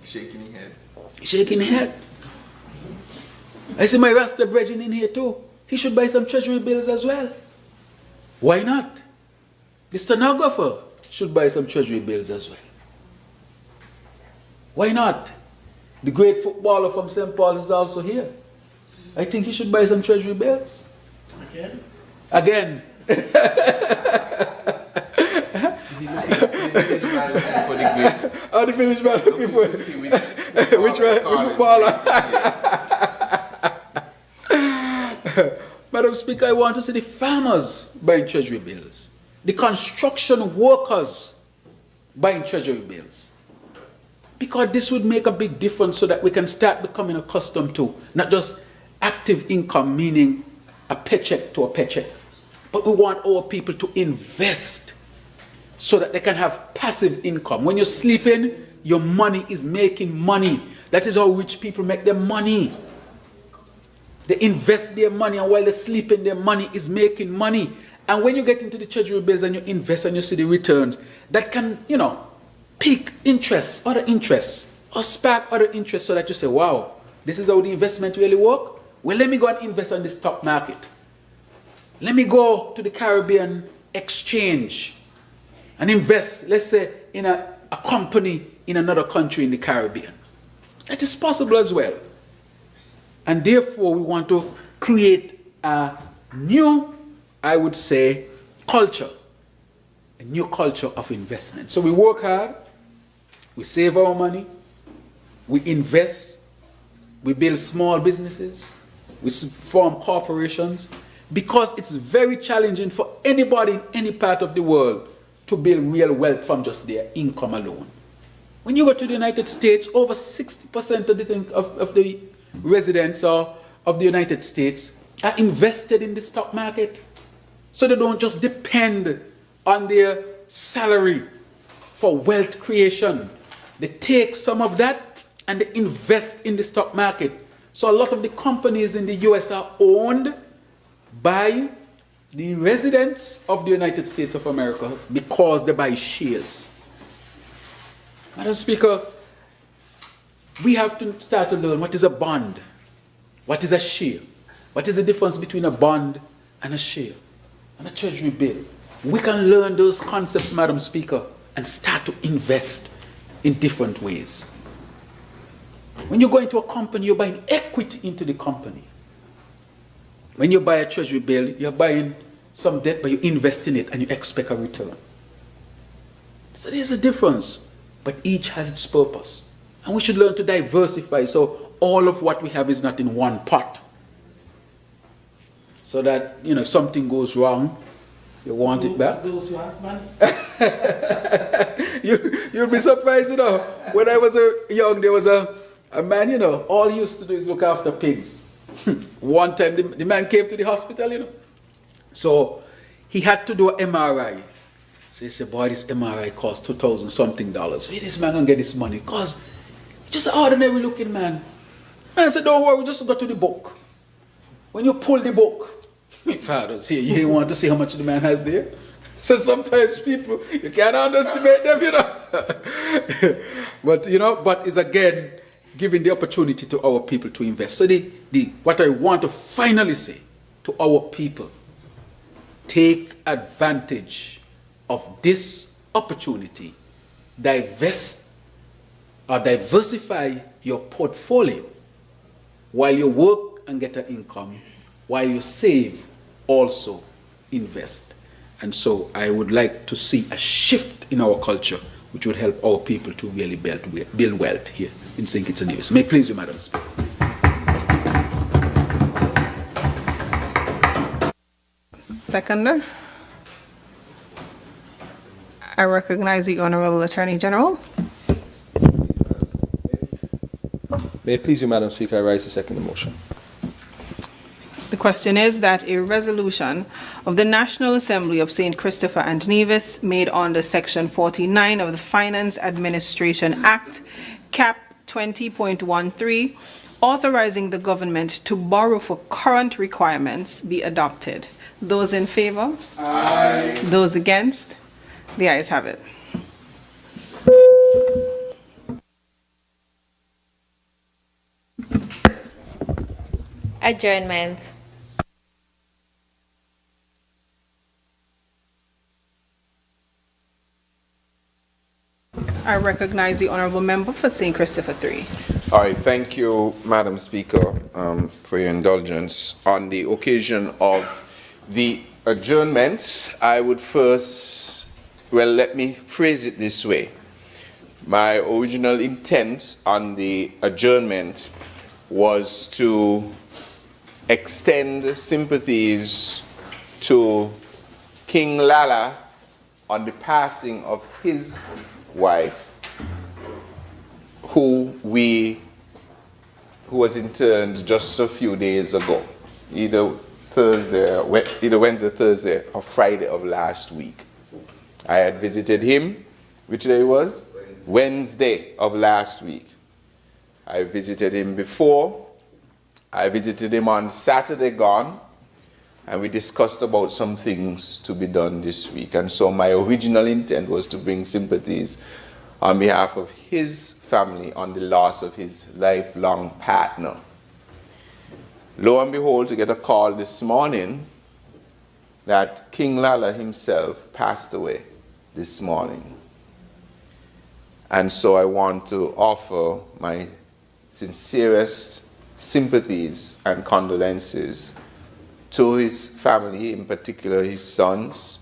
Shaking his head.
Shaking his head. I see my Rasta brethren in here too. He should buy some Treasury bills as well. Why not? The stenographer should buy some Treasury bills as well. Why not? The great footballer from St. Paul's is also here. I think he should buy some Treasury bills. Again. Oh, the village man looking for which one? Footballer. Madam Speaker, I want to see the farmers buying Treasury bills. The construction workers
buying Treasury bills. Because this would make a big difference so that we can start becoming accustomed to not just active income, meaning a paycheck to a paycheck, but we want our people to invest so that they can have passive income. When you're sleeping, your money is making money. That is how rich people make their money. They invest their money, and while they're sleeping, their money is making money. And when you get into the Treasury bills and you invest and you see the returns, that can, pique interest, other interests, or spark other interests so that you say, wow, this is how the investment really works. Well, let me go and invest on the stock market. Let me go to the Caribbean exchange and invest, let's say, in a company in another country in the Caribbean. That is possible as well. And therefore, we want to create a new, I would say, culture, a new culture of investment. So we work hard, we save our money, we invest, we build small businesses, we form corporations, because it's very challenging for anybody in any part of the world to build real wealth from just their income alone. When you go to the United States, over 60% of the residents of the United States are invested in the stock market. So they don't just depend on their salary for wealth creation. They take some of that and they invest in the stock market. So a lot of the companies in the US are owned by the residents of the United States of America because they buy shares. Madam Speaker, we have to start to learn what is a bond, what is a share, what is the difference between a bond and a share, and a Treasury bill. We can learn those concepts, Madam Speaker, and start to invest in different ways. When you go into a company, you're buying equity into the company. When you buy a Treasury bill, you're buying some debt, but you invest in it and you expect a return. So there's a difference, but each has its purpose. And we should learn to diversify so all of what we have is not in one pot. So that, if something goes wrong, you want it back. You'll be surprised, when I was young, there was a man, all he used to do is look after pigs. One time, the man came to the hospital, So he had to do an MRI. So he said, boy, this MRI costs $2,000 something. Where this man gonna get this money? Because just an ordinary looking man. Man said, don't worry, just go to the book. When you pull the book, my father say, you want to see how much the man has there? So sometimes people, you can't underestimate them, but it's again giving the opportunity to our people to invest. So what I want to finally say to our people, take advantage of this opportunity, diversify your portfolio while you work and get an income, while you save, also invest. And so I would like to see a shift in our culture which would help our people to really build wealth here in St. Kitts and Nevis. May it please you, Madam Speaker.
Seconder. I recognize the Honorable Attorney General.
May it please you, Madam Speaker, I rise to second the motion.
The question is that a resolution of the National Assembly of St. Christopher and Nevis made under Section 49 of the Finance Administration Act, Cap 20.13, authorizing the government to borrow for current requirements be adopted. Those in favor? Aye. Those against? The ayes have it.
Adjournment.
I recognize the Honourable Member for St. Christopher 3.
All right, thank you, Madam Speaker, for your indulgence. On the occasion of the adjournments, I would first, let me phrase it this way. My original intent on the adjournment was to extend sympathies to King Lala on the passing of his wife, who was interned just a few days ago, either Wednesday, Thursday, or Friday of last week. I had visited him, which day was? Wednesday of last week. I visited him before. I visited him on Saturday gone, and we discussed about some things to be done this week. And so my original intent was to bring sympathies on behalf of his family on the loss of his lifelong partner. Lo and behold, to get a call this morning that King Lala himself passed away this morning. And so I want to offer my sincerest sympathies and condolences to his family, in particular his sons,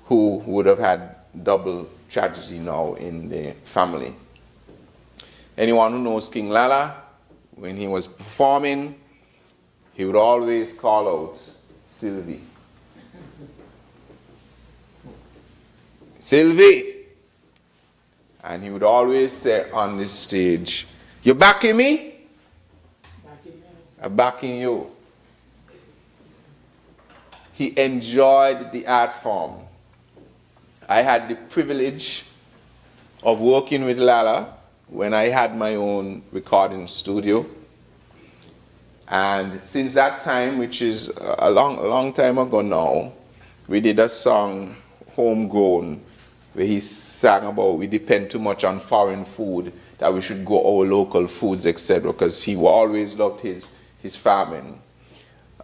who would have had double tragedy now in the family. Anyone who knows King Lala, when he was performing, he would always call out Sylvie. Sylvie! And he would always say on this stage, "You backing me? I'm backing you." He enjoyed the art form. I had the privilege of working with Lala when I had my own recording studio. And since that time, which is a long time ago now, we did a song, Homegrown, where he sang about we depend too much on foreign food, that we should grow our local foods, etc., because he always loved his farming.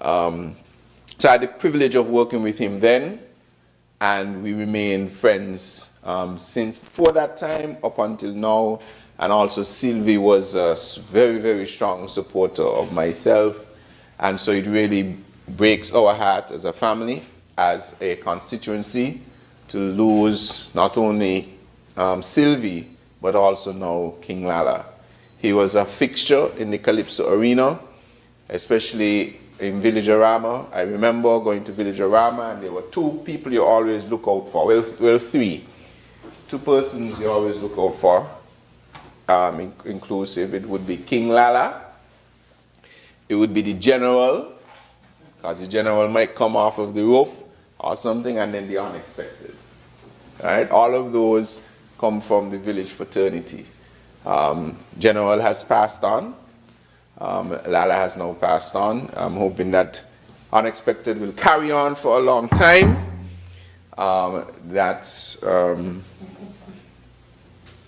So I had the privilege of working with him then, and we remained friends since before that time up until now. And also Sylvie was a very, very strong supporter of myself. And so it really breaks our heart as a family, as a constituency, to lose not only Sylvie, but also now King Lala. He was a fixture in the Calypso arena, especially in Villagerama. I remember going to Villagerama, and there were two people you always look out for. Well, three. Two persons you always look out for. Inclusive, it would be King Lala, it would be the general, because the general might come off of the roof or something, and then the unexpected. Right? All of those come from the village fraternity. General has passed on. Lala has now passed on. I'm hoping that unexpected will carry on for a long time. That's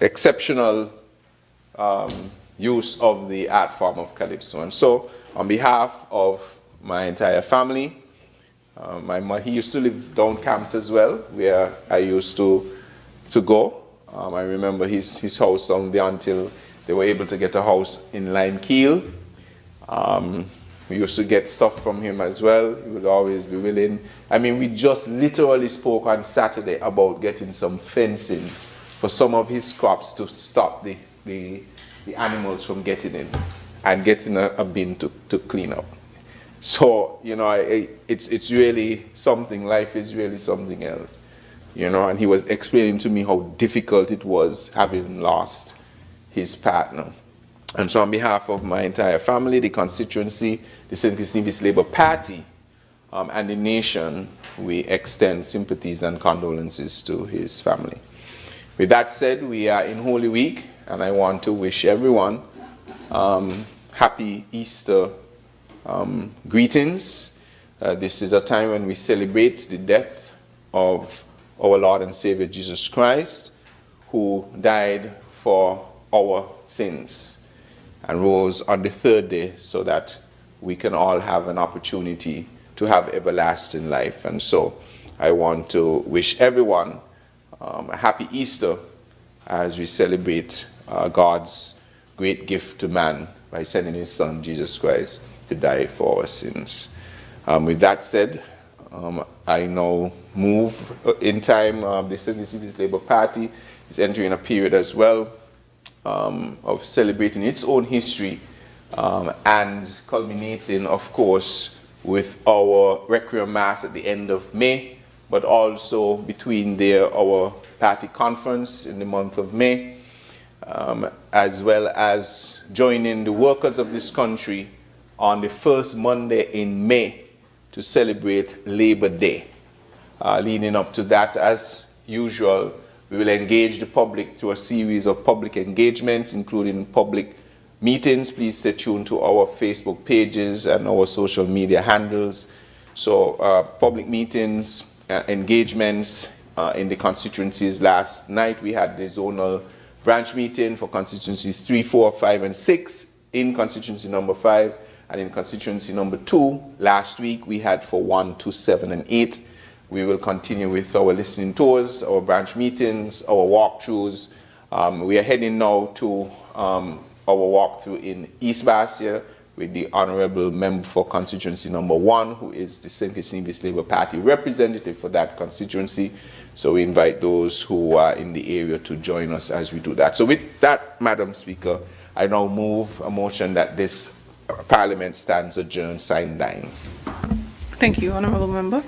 exceptional use of the art form of Calypso. And so, on behalf of my entire family, he used to live down camps as well, where I used to go. I remember his house down there until they were able to get a house in Lime Keel. We used to get stuff from him as well. He would always be willing. I mean, we just literally spoke on Saturday about getting some fencing for some of his crops to stop the animals from getting in, and getting a bin to clean up. So, it's really something. Life is really something else, and he was explaining to me how difficult it was having lost his partner. And so on behalf of my entire family, the constituency, the St. Kitts Nevis Labour Party, and the nation, we extend sympathies and condolences to his family. With that said, we are in Holy Week, and I want to wish everyone happy Easter greetings. This is a time when we celebrate the death of our Lord and Savior Jesus Christ, who died for our sins and rose on the third day so that we can all have an opportunity to have everlasting life. And so I want to wish everyone a happy Easter as we celebrate God's great gift to man by sending his Son, Jesus Christ, to die for our sins. With that said, I now move in time. The St. Kitts Labour Party is entering a period as well of celebrating its own history and culminating, of course, with our Requiem Mass at the end of May, but also between our party conference in the month of May, as well as joining the workers of this country on the first Monday in May to celebrate Labor Day. Leading up to that, as usual, we will engage the public through a series of public engagements, including public meetings. Please stay tuned to our Facebook pages and our social media handles. So public meetings, engagements in the constituencies. Last night we had the zonal branch meeting for constituency 3, 4, 5, and 6 in constituency number 5, and in constituency number 2 last week we had for 1, 2, 7, and 8. We will continue with our listening tours, our branch meetings, our walkthroughs. We are heading now to our walkthrough in East Basia with the Honorable Member for Constituency number 1, who is the St. Kitts Nevis Labour Party representative for that constituency. So we invite those who are in the area to join us as we do that. So with that, Madam Speaker, I now move a motion that this Parliament stands adjourned, signed, dying.
Thank you, Honourable Member.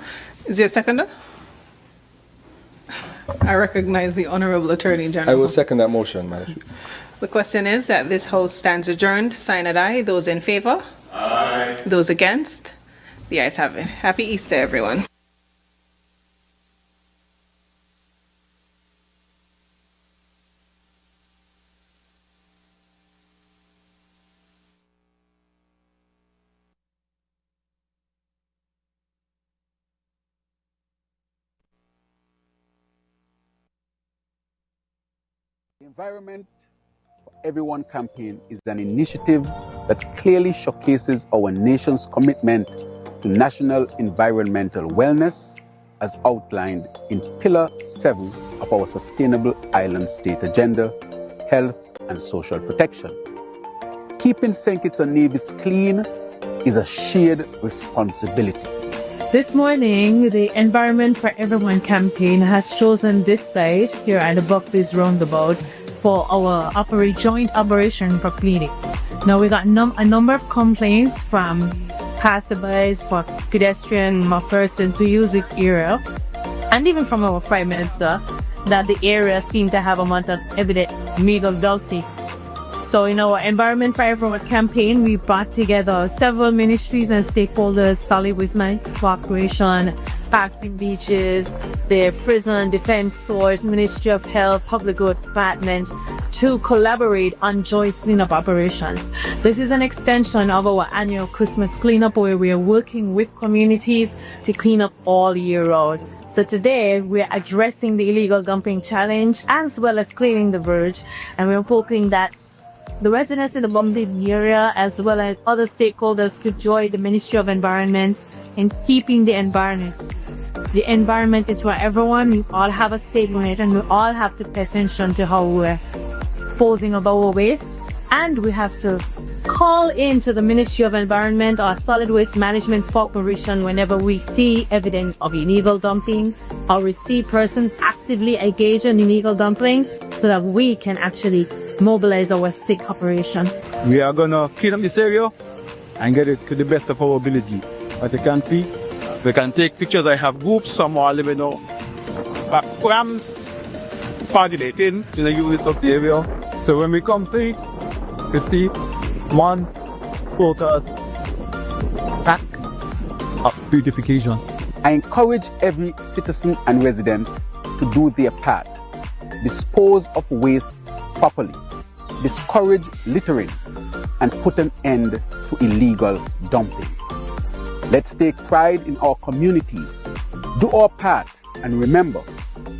Is there a seconder? I recognize the Honourable Attorney General.
I will second that motion, Madam Speaker.
The question is that this House stands adjourned, sign and aye. Those in favour? Aye. Those against? The ayes have it. Happy Easter, everyone.
The Environment for Everyone campaign is an initiative that clearly showcases our nation's commitment to national environmental wellness as outlined in Pillar 7 of our Sustainable Island State Agenda, Health and Social Protection. Keeping St. Kitts and Nevis clean is a shared responsibility.
This morning, the Environment for Everyone campaign has chosen this site here at the Buckleys Roundabout for our joint operation for cleaning. Now we got a number of complaints from passerbys, for pedestrian persons to use this area, and even from our Prime Minister, that the area seemed to have a amount of evident legal dulce. So in our Environment for Everyone campaign, we brought together several ministries and stakeholders, Solid Waste Management Corporation, Passing Beaches, the Prison Defense Force, Ministry of Health, Public Goods Department, to collaborate on joint cleanup operations. This is an extension of our annual Christmas cleanup where we are working with communities to clean up all year round. So today we're addressing the illegal dumping challenge as well as clearing the verge, and we're hoping that the residents in the Buckleys area as well as other stakeholders could join the Ministry of Environment in keeping the environment. The environment is for everyone. We all have a stake in it, and we all have to pay attention to how we're disposing of our waste. And we have to call into the Ministry of Environment or Solid Waste Management Corporation whenever we see evidence of illegal dumping or we see persons actively engaged in illegal dumping, so that we can actually mobilize our stick operations.
We are going to clean up this area and get it to the best of our ability. As you can see, we can take pictures. I have groups, some are living out backgrounds, participating in the units of the area. So when we complete, you see one photos back of beautification.
I encourage every citizen and resident to do their part. Dispose of waste properly, discourage littering, and put an end to illegal dumping. Let's take pride in our communities, do our part, and remember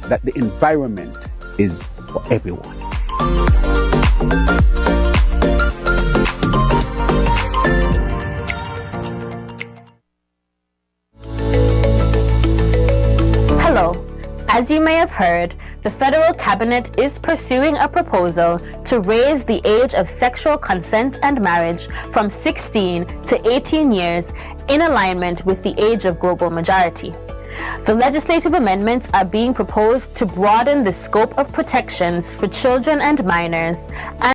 that the environment is for everyone.
Hello. As you may have heard, the federal cabinet is pursuing a proposal to raise the age of sexual consent and marriage from 16 to 18 years in alignment with the age of global majority. The legislative amendments are being proposed to broaden the scope of protections for children and minors and